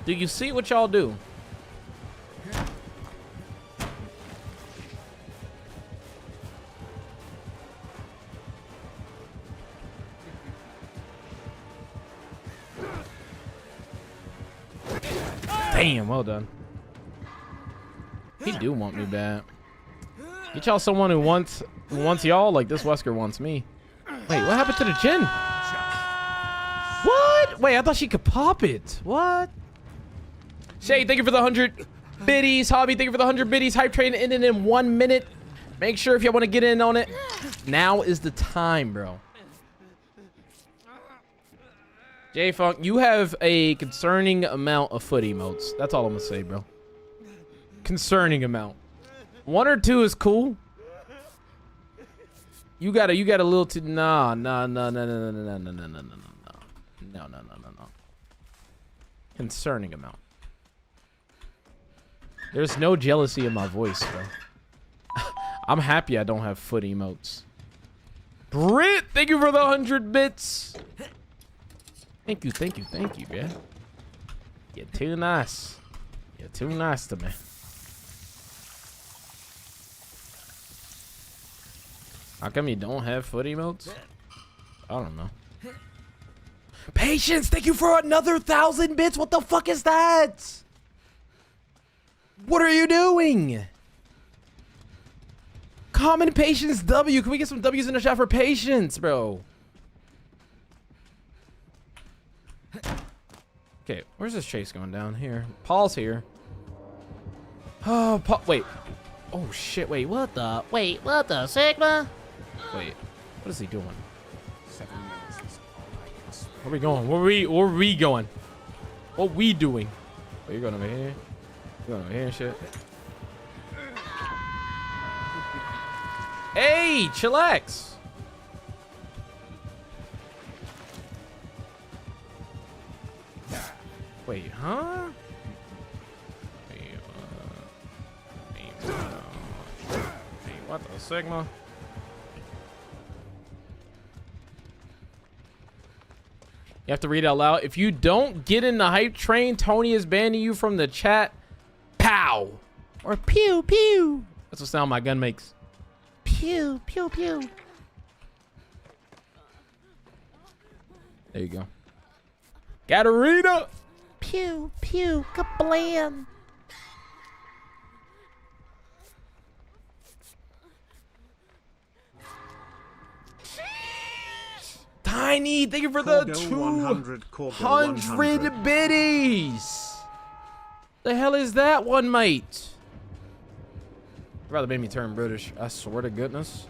Do you see what y'all do? Damn, well done. He do want me bad. Get y'all someone who wants y'all like this Wesker wants me. Wait, what happened to the Jin? What? Wait, I thought she could pop it. What? Shay, thank you for the 100 biddies. Hobby, thank you for the 100 biddies. Hype train ending in 1 minute. Make sure if y'all want to get in on it, now is the time, bro. J-Funk, you have a concerning amount of foot emotes. That's all I'm gonna say, bro. Concerning amount. 1 or 2 is cool. You got a little too no. Concerning amount. There's no jealousy in my voice, bro. I'm happy I don't have foot emotes. Brit, thank you for the 100 bits. Thank you, man. You're too nice. You're too nice to me. How come you don't have foot emotes? I don't know. Patience, thank you for another 1,000 bits. What the fuck is that? What are you doing? Common Patience W. Can we get some W's in the chat for Patience, bro? Okay, where's this chase going down? Here. Paul's here. Oh, Paul. Wait. Oh, shit. Wait, what the? Wait, what the Sigma? Wait. What is he doing? 7 minutes is all I can swear. Where we going? Where we going? What we doing? Oh, you're going over here? You're going over here and shit? Hey, chillax. Wait, huh? What the Sigma? You have to read it out loud. If you don't get in the hype train, Tony is banning you from the chat. Pow! Or pew pew. That's the sound my gun makes. Pew, pew, pew. There you go. Katarina! Pew, pew, kablam. Tiny, thank you for the Corgo 200 biddies. The hell is that one, mate? You'd rather made me turn British. I swear to goodness.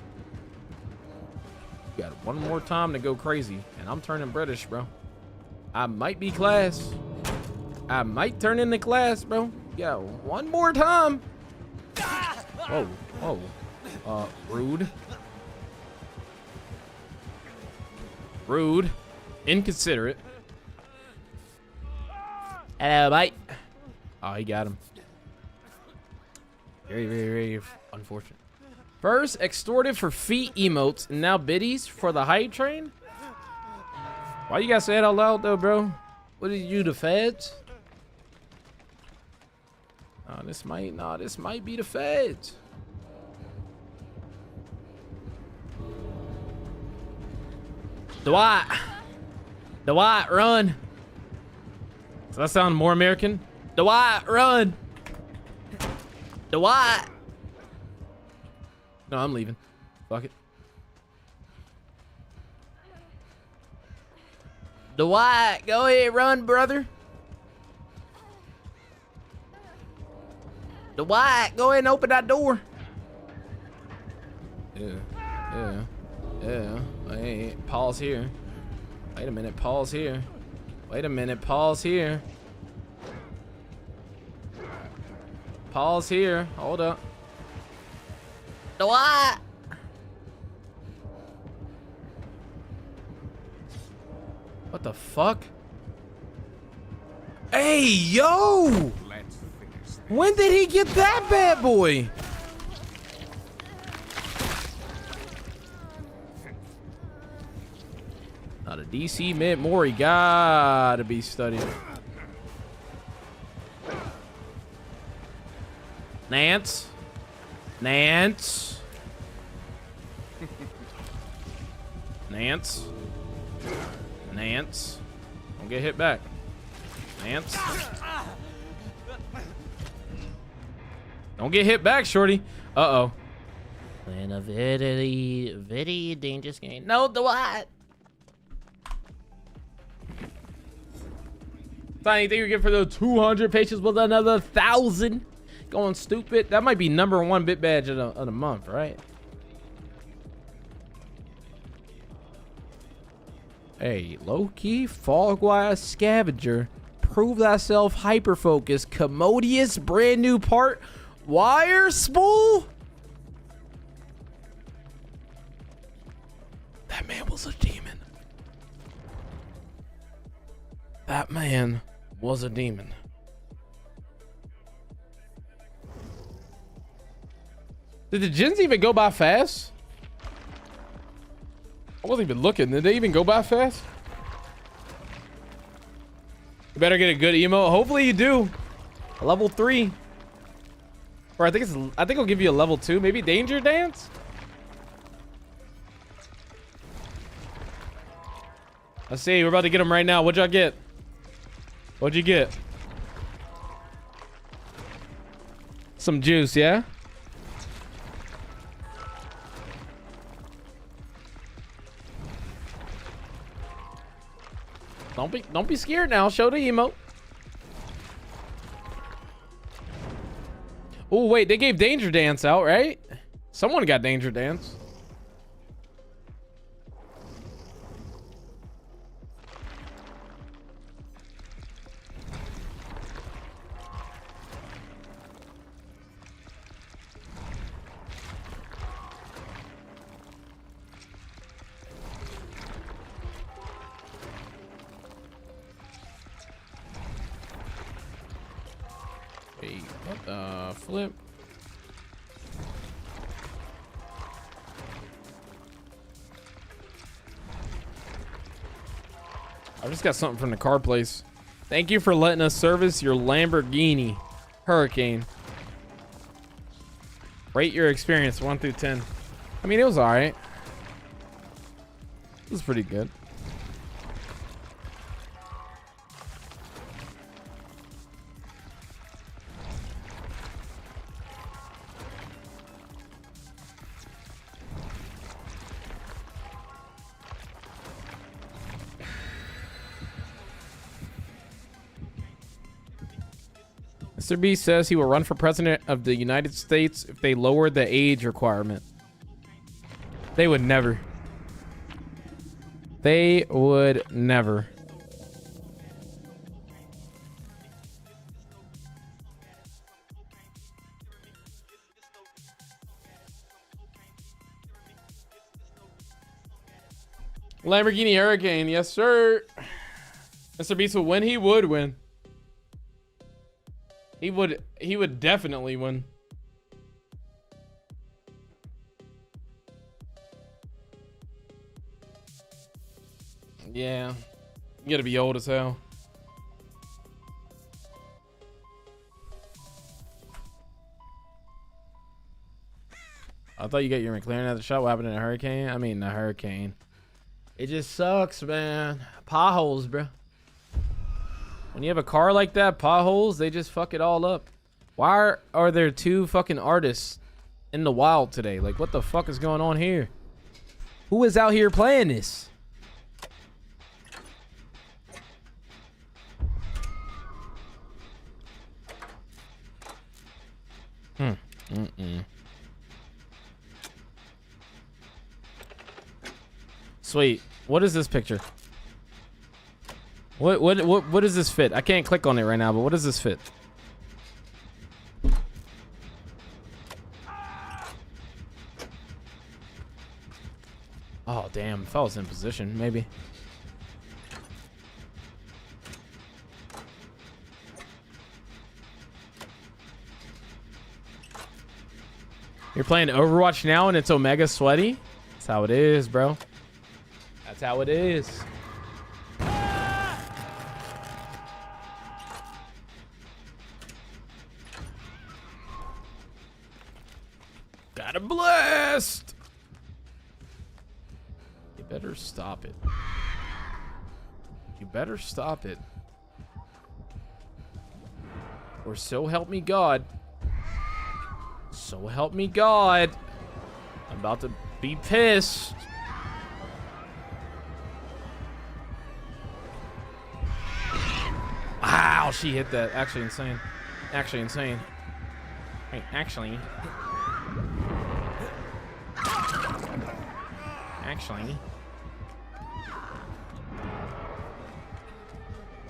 You got one more time to go crazy, and I'm turning British, bro. I might be class. I might turn into class, bro. Yeah, one more time. Whoa, whoa. Rude. Rude. Inconsiderate. Hello, mate. Oh, he got him. Very, very, very unfortunate. First, extorted for feet emotes, and now biddies for the hype train? Why you gotta say it out loud, though, bro? What did you do, the feds? This might be the feds. Dwight, run. Does that sound more American? Dwight, run. Dwight. No, I'm leaving. Fuck it. Dwight, go ahead, run, brother. Dwight, go ahead and open that door. Yeah. Hey, pause here. Wait a minute, pause here. Pause here. Hold up. Dwight. What the fuck? Hey, yo! When did he get that bad boy? Not a DC mid Mori. Gotta be studied. Nance. Nance. Don't get hit back. Nance. Don't get hit back, shorty. Uh-oh. Playing a very dangerous game. No, the what? Tiny, thank you again for the 200 patients with another 1,000. Going stupid. That might be #1 bit badge of the month, right? Hey, low-key, Fogwise Scavenger. Prove thyself hyper-focused. Commodious brand new part. Wire spool? That man was a demon. That man was a demon. Did the gens even go by fast? I wasn't even looking. Did they even go by fast? You better get a good emote. Hopefully you do. Level 3. Or I think it'll give you a level 2. Maybe Danger Dance? Let's see. We're about to get them right now. What'd y'all get? What'd you get? Some juice, yeah? Don't be scared now. Show the emote. Oh wait, they gave Danger Dance out, right? Someone got Danger Dance. Wait, what the flip? I just got something from the car place. Thank you for letting us service your Lamborghini Hurricane. Rate your experience 1 through 10. I mean, it was all right. It was pretty good. Mr. B says he will run for president of the United States if they lower the age requirement. They would never. They would never. Lamborghini Hurricane, yes sir. Mr. Beast would win. He would win. He would definitely win. Yeah. You gotta be old as hell. I thought you got your McLaren at the shop. What happened in a hurricane? I mean, the hurricane. It just sucks, man. Potholes, bro. When you have a car like that, potholes, they just fuck it all up. Why are there 2 fucking artists in the wild today? Like, what the fuck is going on here? Who is out here playing this? Sweet. What is this picture? What does this fit? I can't click on it right now, but what does this fit? Oh damn, if I was in position, maybe. You're playing Overwatch now and it's Omega sweaty? That's how it is, bro. That's how it is. Got a blast! You better stop it. You better stop it. Or so help me God. So help me God. I'm about to be pissed. Wow, she hit that. Actually insane. Actually insane. Hey, actually.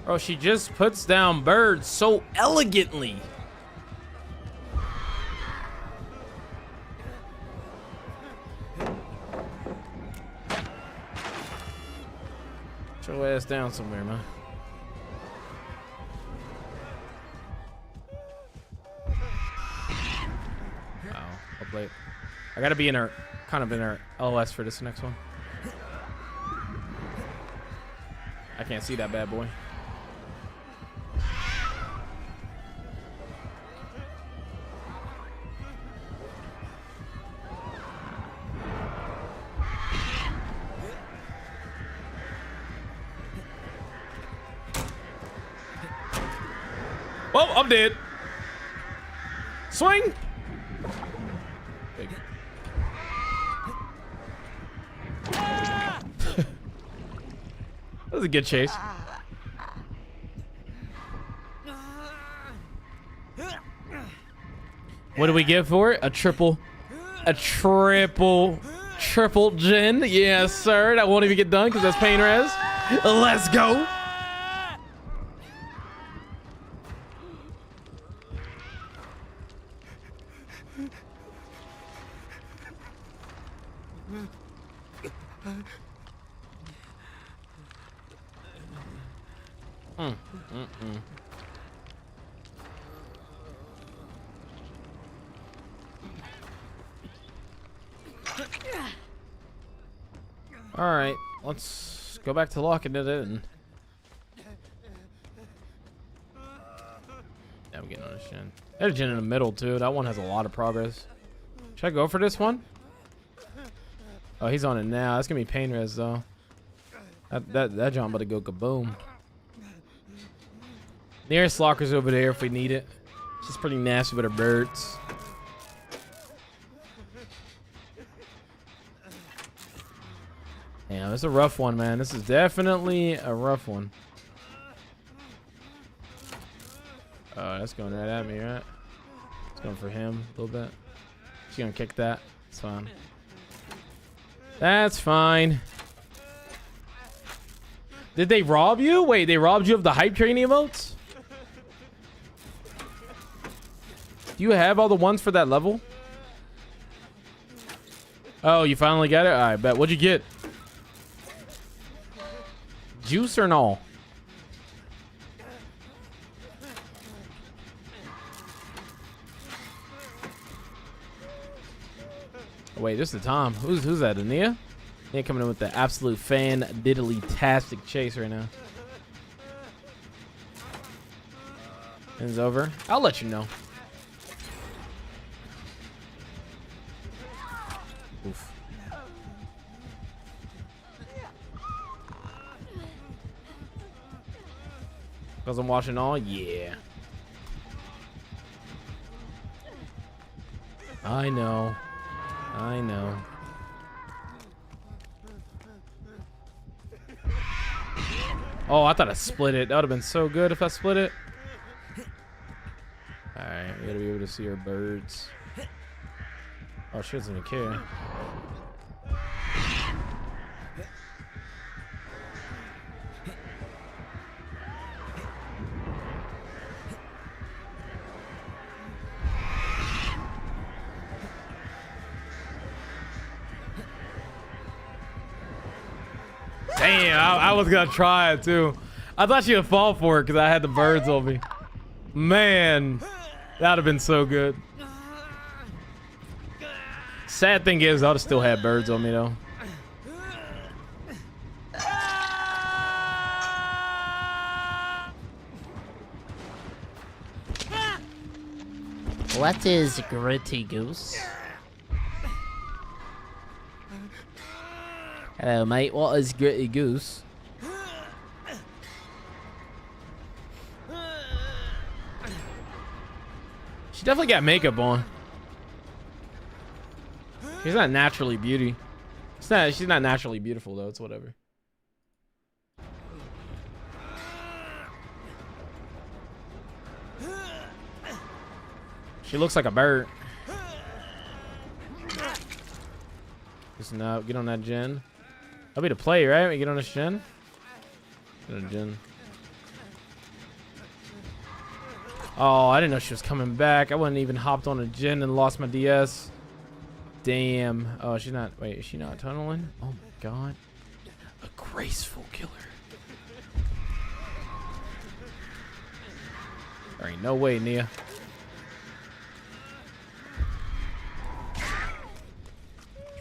Bro, she just puts down birds so elegantly. Put your ass down somewhere, man. Wow. I'll play it. I gotta be in our kind of in our LOS for this next one. I can't see that bad boy. Oh, I'm dead. Swing. Big. That was a good chase. What do we get for it? A triple gen. Yes, sir. That won't even get done because that's pain res. Let's go. All right, let's go back to locking it in. Yeah, we're getting on a gen. There's a gen in the middle too. That one has a lot of progress. Should I go for this one? Oh, he's on it now. That's gonna be pain res though. That jump about to go kaboom. Nearest locker's over there if we need it. She's pretty nasty with her birds. Yeah, it's a rough one, man. This is definitely a rough one. Oh, that's going right at me, right? It's going for him a little bit. She's gonna kick that. It's fine. That's fine. Did they rob you? Wait, they robbed you of the hype train emotes? Do you have all the ones for that level? Oh, you finally got it? All right, bet. What'd you get? Juice or no? Oh, wait, this is Tom. Who's that? Ania? Ania coming in with the absolute fan-diddly-tastic chase right now. It's over. I'll let you know. Oof. Because I'm watching all? Yeah. I know. I know. Oh, I thought I split it. That would have been so good if I split it. Alright, we gotta be able to see our birds. Oh, she doesn't even care. Damn, I was gonna try it too. I thought she would fall for it because I had the birds on me. Man, that'd have been so good. Sad thing is, I'd still have birds on me though. What is Gritty Goose? Hello, mate. What is Gritty Goose? She definitely got makeup on. She's not naturally beauty. She's not naturally beautiful though. It's whatever. She looks like a bird. Listen up. Get on that gen. That'll be the play, right? We get on this gen. Get on a gen. Oh, I didn't know she was coming back. I wouldn't even hopped on a gen and lost my DS. Damn. Oh, she's not. Wait, is she not tunneling? Oh my god. A graceful killer. There ain't no way, Nia.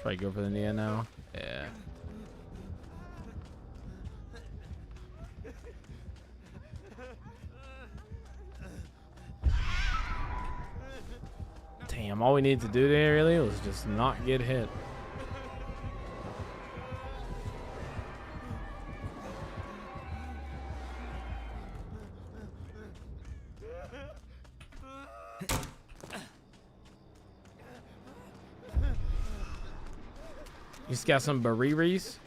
Probably go for the Nia now. Yeah. Damn, all we needed to do there really was just not get hit. You just got some bariris.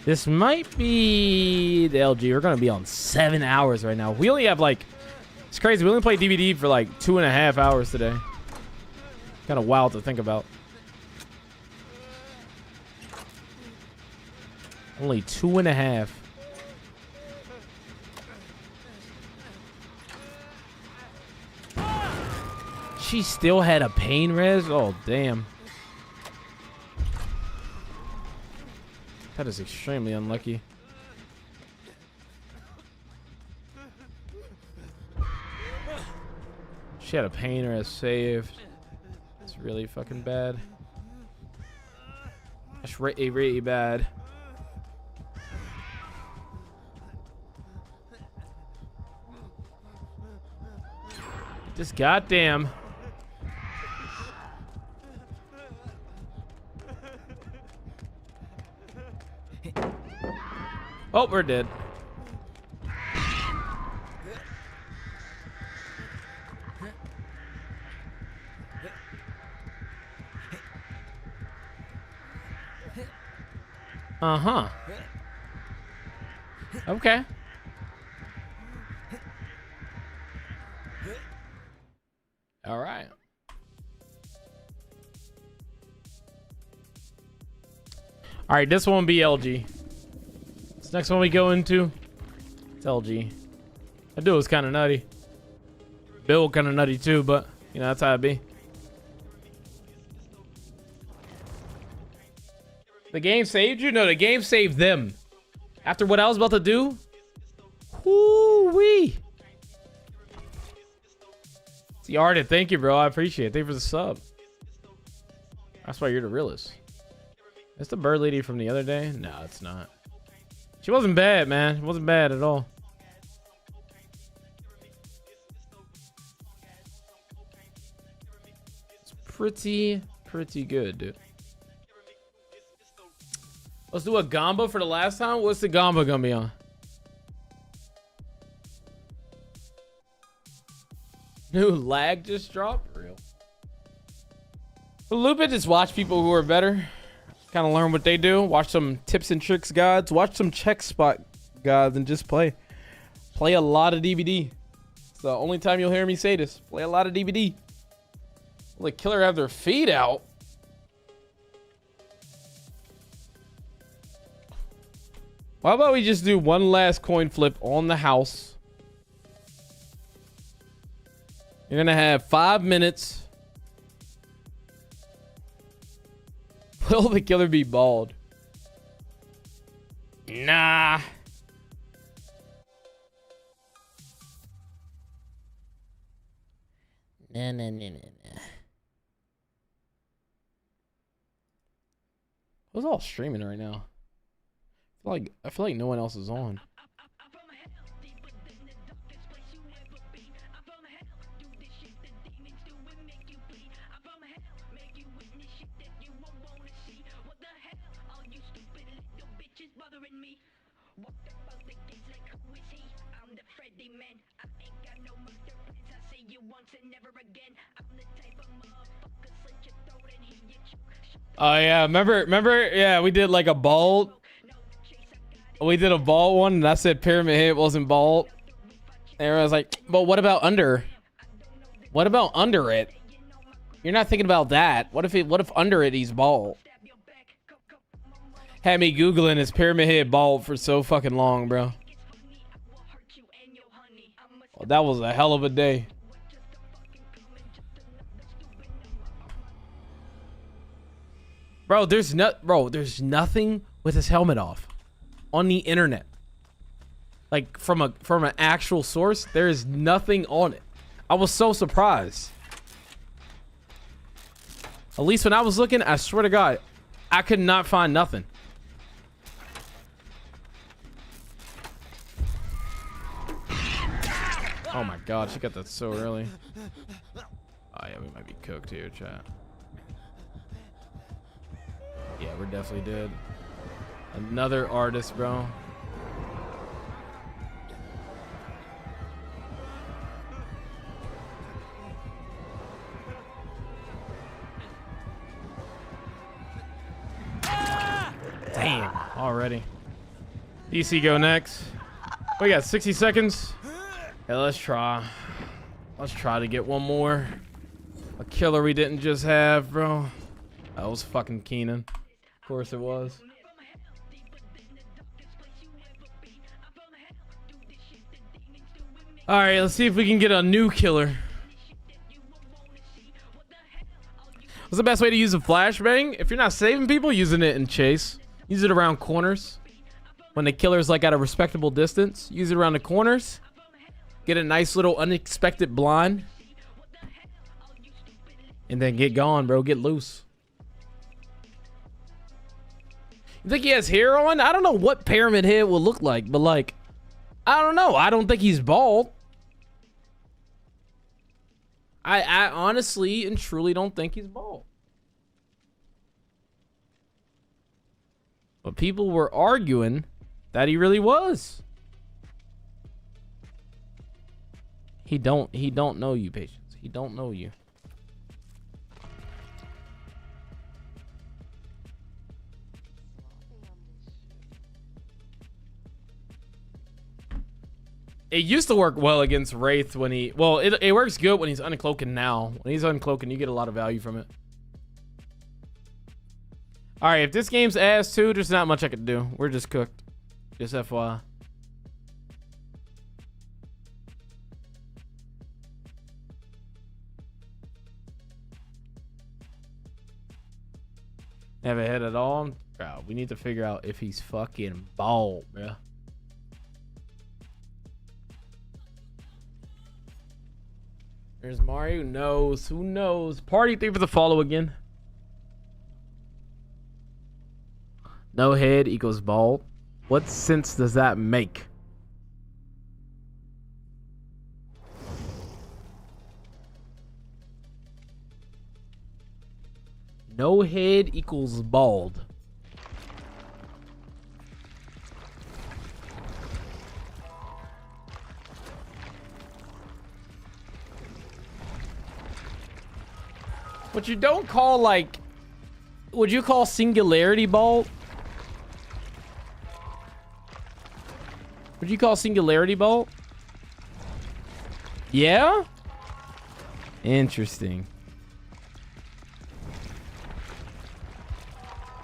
This might be the LG. We're gonna be on 7 hours right now. We only have like, it's crazy. We only played DVD for like 2.5 hours today. Kind of wild to think about. Only 2.5. She still had a pain res? Oh, damn. That is extremely unlucky. She had a pain res saved. It's really fucking bad. That's really, really bad. Just goddamn. Oh, we're dead. Uh-huh. Okay. All right. All right, this one be LG. This next one we go into, it's LG. That dude was kind of nutty. Bill kind of nutty too, but you know that's how it be. The game saved you? No, the game saved them. After what I was about to do, whoo-wee. See, Arden, thank you, bro. I appreciate it. Thank you for the sub. That's why you're the realest. It's the bird lady from the other day? No, it's not. She wasn't bad, man. It wasn't bad at all. It's pretty good, dude. Let's do a gamba for the last time. What's the gamba gonna be on? New lag just dropped? Real. But Loopin, just watch people who are better. Kind of learn what they do. Watch some tips and tricks guides. Watch some check spot guides and just play. Play a lot of DVD. It's the only time you'll hear me say this. Play a lot of DVD. Will the killer have their feet out? How about we just do one last coin flip on the house? You're gonna have 5 minutes. Will the killer be bald? Nah. Nah. Who's all streaming right now? I feel like no one else is on. Oh yeah, remember? Yeah, we did like a bald. We did a bald one, and I said Pyramid Head wasn't bald. And everyone's like, "But what about under? What about under it? You're not thinking about that. What if under it he's bald?" Had me googling is Pyramid Head bald for so fucking long, bro. Well, that was a hell of a day. Bro, there's nothing with his helmet off on the internet. Like from an actual source, there is nothing on it. I was so surprised. At least when I was looking, I swear to God, I could not find nothing. Oh my God, she got that so early. Oh yeah, we might be cooked here, chat. Yeah, we're definitely dead. Another artist, bro. Damn, already. DC go next. We got 60 seconds. Yeah, let's try. Let's try to get one more. A killer we didn't just have, bro. That was fucking Keenan. Of course it was. All right, let's see if we can get a new killer. What's the best way to use a flashbang? If you're not saving people, using it in chase. Use it around corners. When the killer's like at a respectable distance, use it around the corners. Get a nice little unexpected blind. And then get gone, bro. Get loose. You think he has hair on? I don't know what pyramid head will look like, but like, I don't know. I don't think he's bald. I honestly and truly don't think he's bald. But people were arguing that he really was. He don't know you, Patience. He don't know you. It used to work well against Wraith when he... Well, it works good when he's uncloaking now. When he's uncloaking, you get a lot of value from it. Alright, if this game's ass too, there's not much I could do. We're just cooked. Just FYI. Have a head at all? Bro, we need to figure out if he's fucking bald, bro. There's Mario. Who knows? Who knows? Party 3 for the follow again. No head equals bald. What sense does that make? No head equals bald. What you don't call, like, would you call singularity bald? Would you call singularity bald? Yeah? Interesting.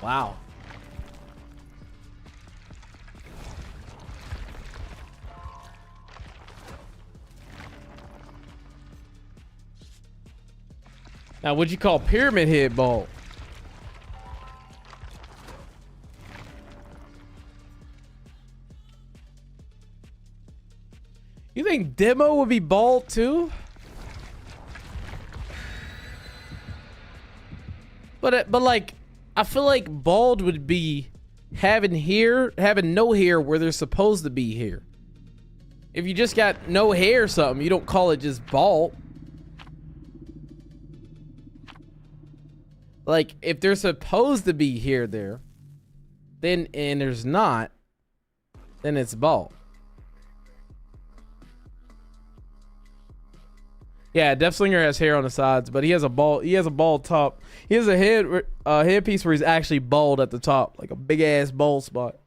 Wow. Now, what'd you call pyramid head bald? You think Demo would be bald too? But like, I feel like bald would be having no hair where they're supposed to be hair. If you just got no hair or something, you don't call it just bald. Like, if they're supposed to be here, there, then, and there's not, then it's bald. Yeah, Death Slinger has hair on the sides, but he has a bald top. He has a headpiece where he's actually bald at the top, like a big ass bald spot.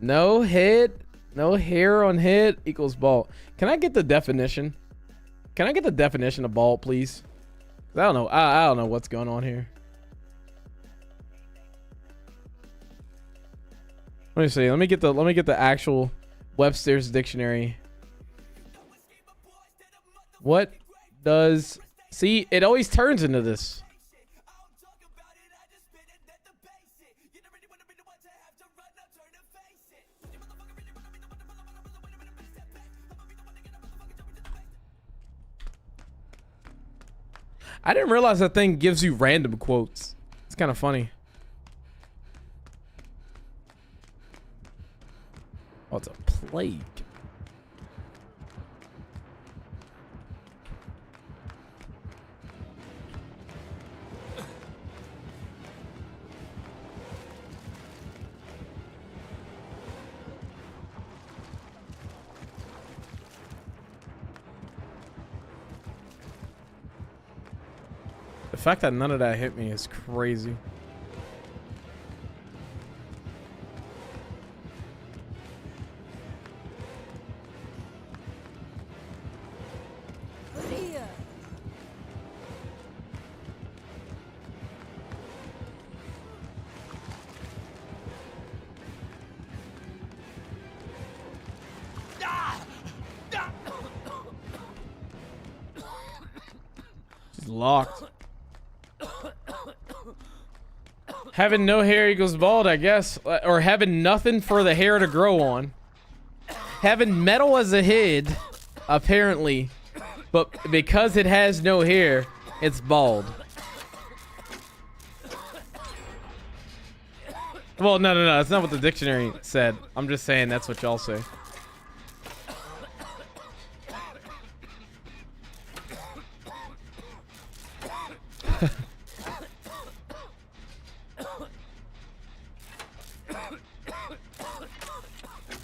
No head, no hair on head equals bald. Can I get the definition? Can I get the definition of bald, please? I don't know. I don't know what's going on here. Let me see. Let me get the actual Webster's dictionary. What does... See, it always turns into this. I didn't realize that thing gives you random quotes. It's kind of funny. Oh, it's a plague. The fact that none of that hit me is crazy. She's locked. Having no hair equals bald, I guess. Or having nothing for the hair to grow on. Having metal as a head, apparently. But because it has no hair, it's bald. Well, no. That's not what the dictionary said. I'm just saying that's what y'all say.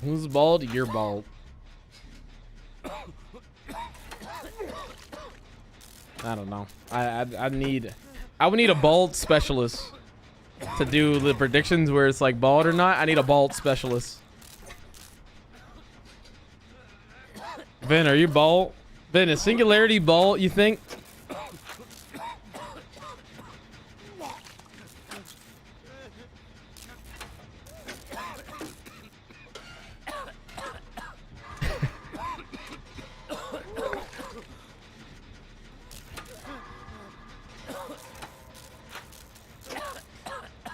Who's bald? You're bald. I don't know. I would need a bald specialist to do the predictions where it's like bald or not. I need a bald specialist. Vin, are you bald? Vin, is Singularity bald, you think?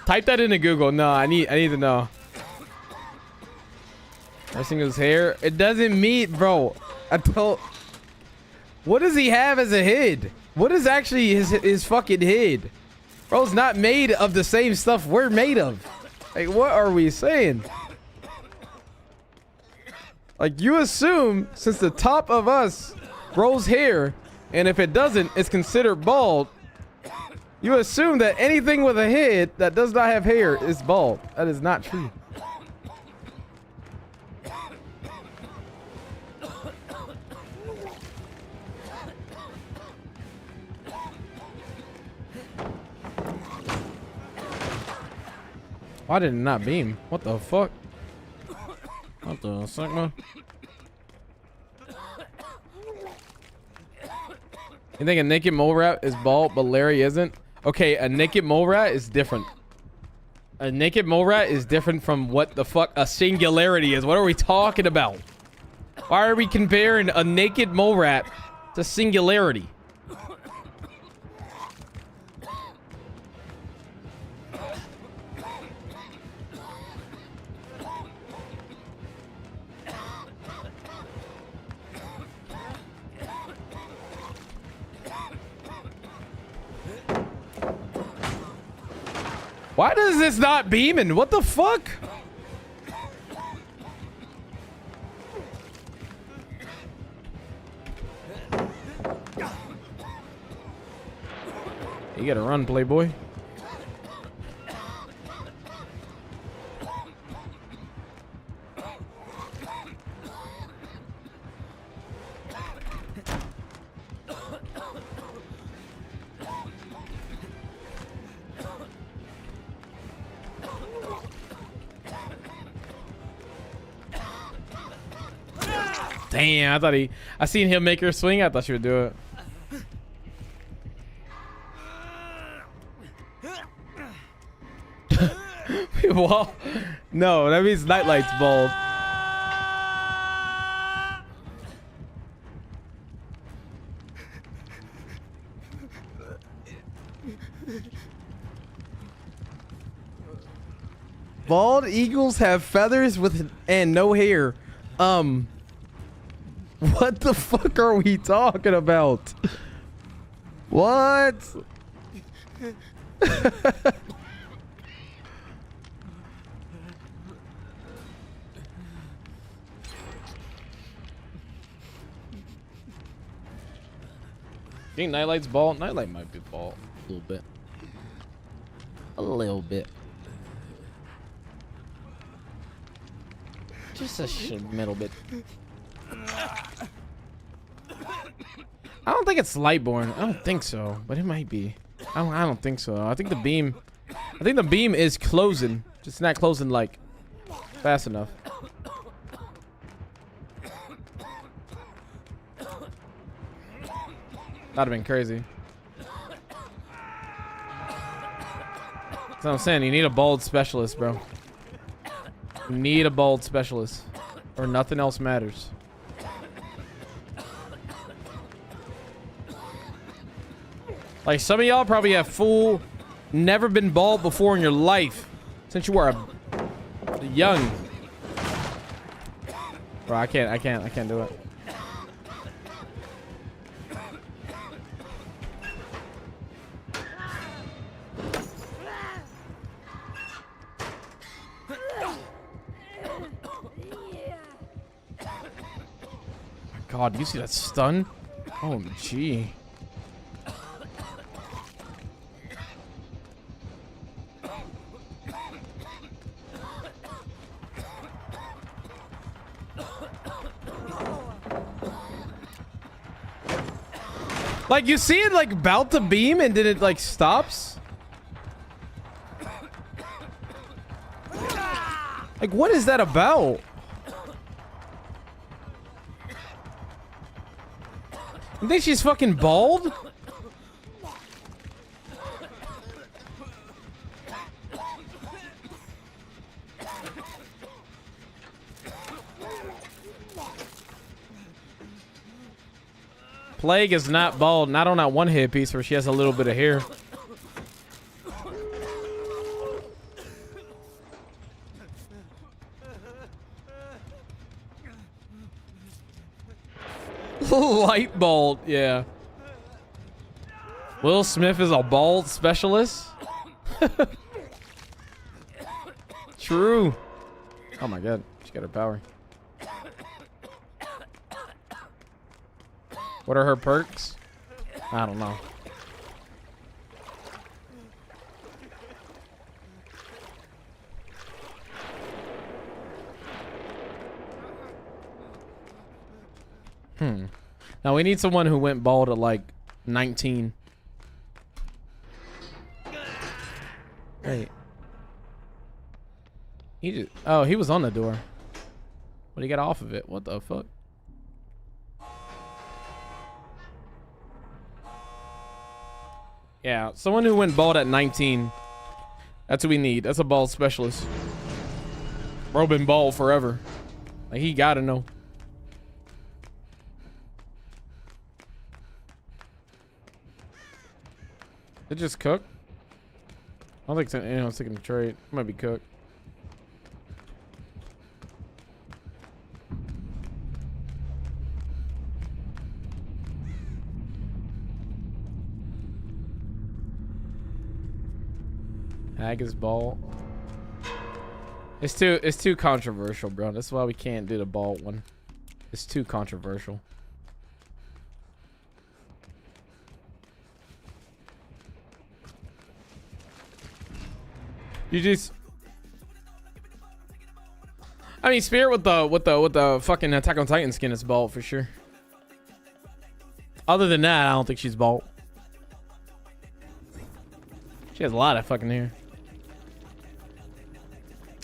Type that into Google. No, I need to know. Dressing his hair. It doesn't meet, bro. I told. What does he have as a head? What is actually his fucking head? Bro's not made of the same stuff we're made of. Like, what are we saying? Like, you assume since the top of us grows hair, and if it doesn't, it's considered bald. You assume that anything with a head that does not have hair is bald. That is not true. Why did it not beam? What the fuck? What the Sigma? You think a naked mole rat is bald, but Larry isn't? Okay, a naked mole rat is different. A naked mole rat is different from what the fuck a singularity is. What are we talking about? Why are we comparing a naked mole rat to singularity? Why does this not beaming? What the fuck? You gotta run, playboy. Damn, I thought I seen him make her swing. I thought she would do it. Well, no, that means Nightlight's bald. Bald eagles have feathers and no hair. What the fuck are we talking about? What? You think Nightlight's ball? Nightlight might be ball. A little bit. A little bit. Just a middle bit. I don't think it's Lightborn. I don't think so, but it might be. I don't think so. I think the beam is closing. Just not closing like fast enough. That'd have been crazy. That's what I'm saying. You need a bold specialist, bro. You need a bold specialist, or nothing else matters. Like, some of y'all probably have never been bald before in your life since you were young. Bro, I can't do it. God, you see that stun? Oh, gee. Like, you see it like about to beam and then it like stops? Like, what is that about? You think she's fucking bald? Plague is not bald, not on that one headpiece where she has a little bit of hair. Light bald, yeah. Will Smith is a bald specialist. True. Oh my god, she got her power. What are her perks? I don't know. Now we need someone who went bald at like 19. Hey. Oh, he was on the door. But he got off of it. What the fuck? Yeah, someone who went bald at 19. That's what we need. That's a bald specialist. Bro been bald forever. Like, he gotta know. It just cooked? I don't think so. I was thinking of trade. It might be cooked. Hag is bald. It's too controversial, bro. That's why we can't do the bald one. It's too controversial. You just, I mean, Spirit with the fucking Attack on Titan skin is bald for sure. Other than that, I don't think she's bald. She has a lot of fucking hair.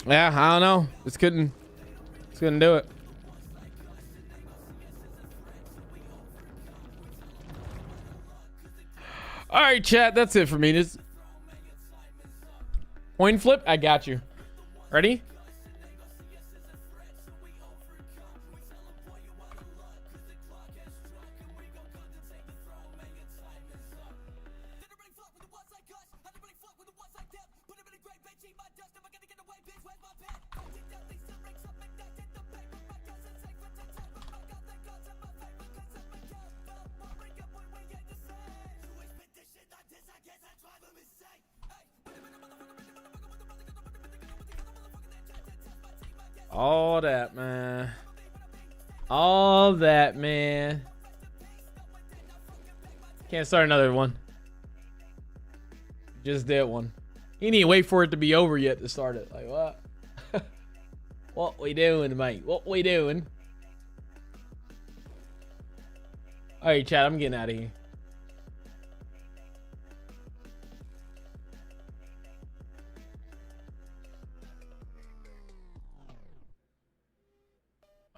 Yeah, I don't know. Just couldn't do it. All right, chat. That's it for me. Just coin flip. I got you. Ready? All that, man. All that, man. Can't start another one. Just did one. You need to wait for it to be over yet to start it. Like, what? What we doing, mate? What we doing? All right, chat, I'm getting out of here.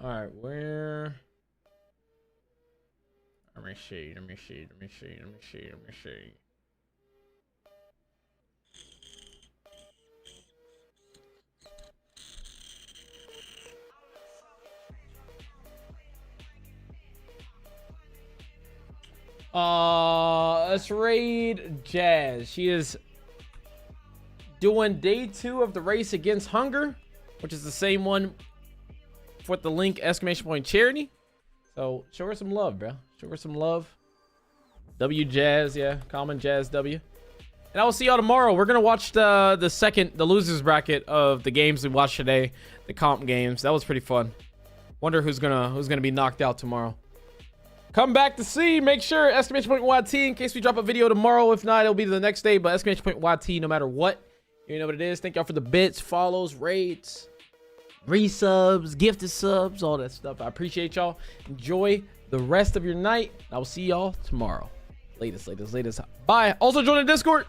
All right, where? Let me see. Let's raid Jazz. She is doing day 2 of the race against hunger, which is the same one with the link ! charity. So show her some love, bro. Show her some love. W Jazz, yeah, common Jazz W. And I will see y'all tomorrow. We're gonna watch the losers bracket of the games we watched today, the comp games. That was pretty fun. Wonder who's gonna be knocked out tomorrow. Come back to see. Make sure ! in case we drop a video tomorrow. If not, it'll be the next day. But ! no matter what. You know what it is. Thank y'all for the bits, follows, raids, resubs, gifted subs, all that stuff. I appreciate y'all. Enjoy the rest of your night. I will see y'all tomorrow. Latest. Bye. Also join the Discord.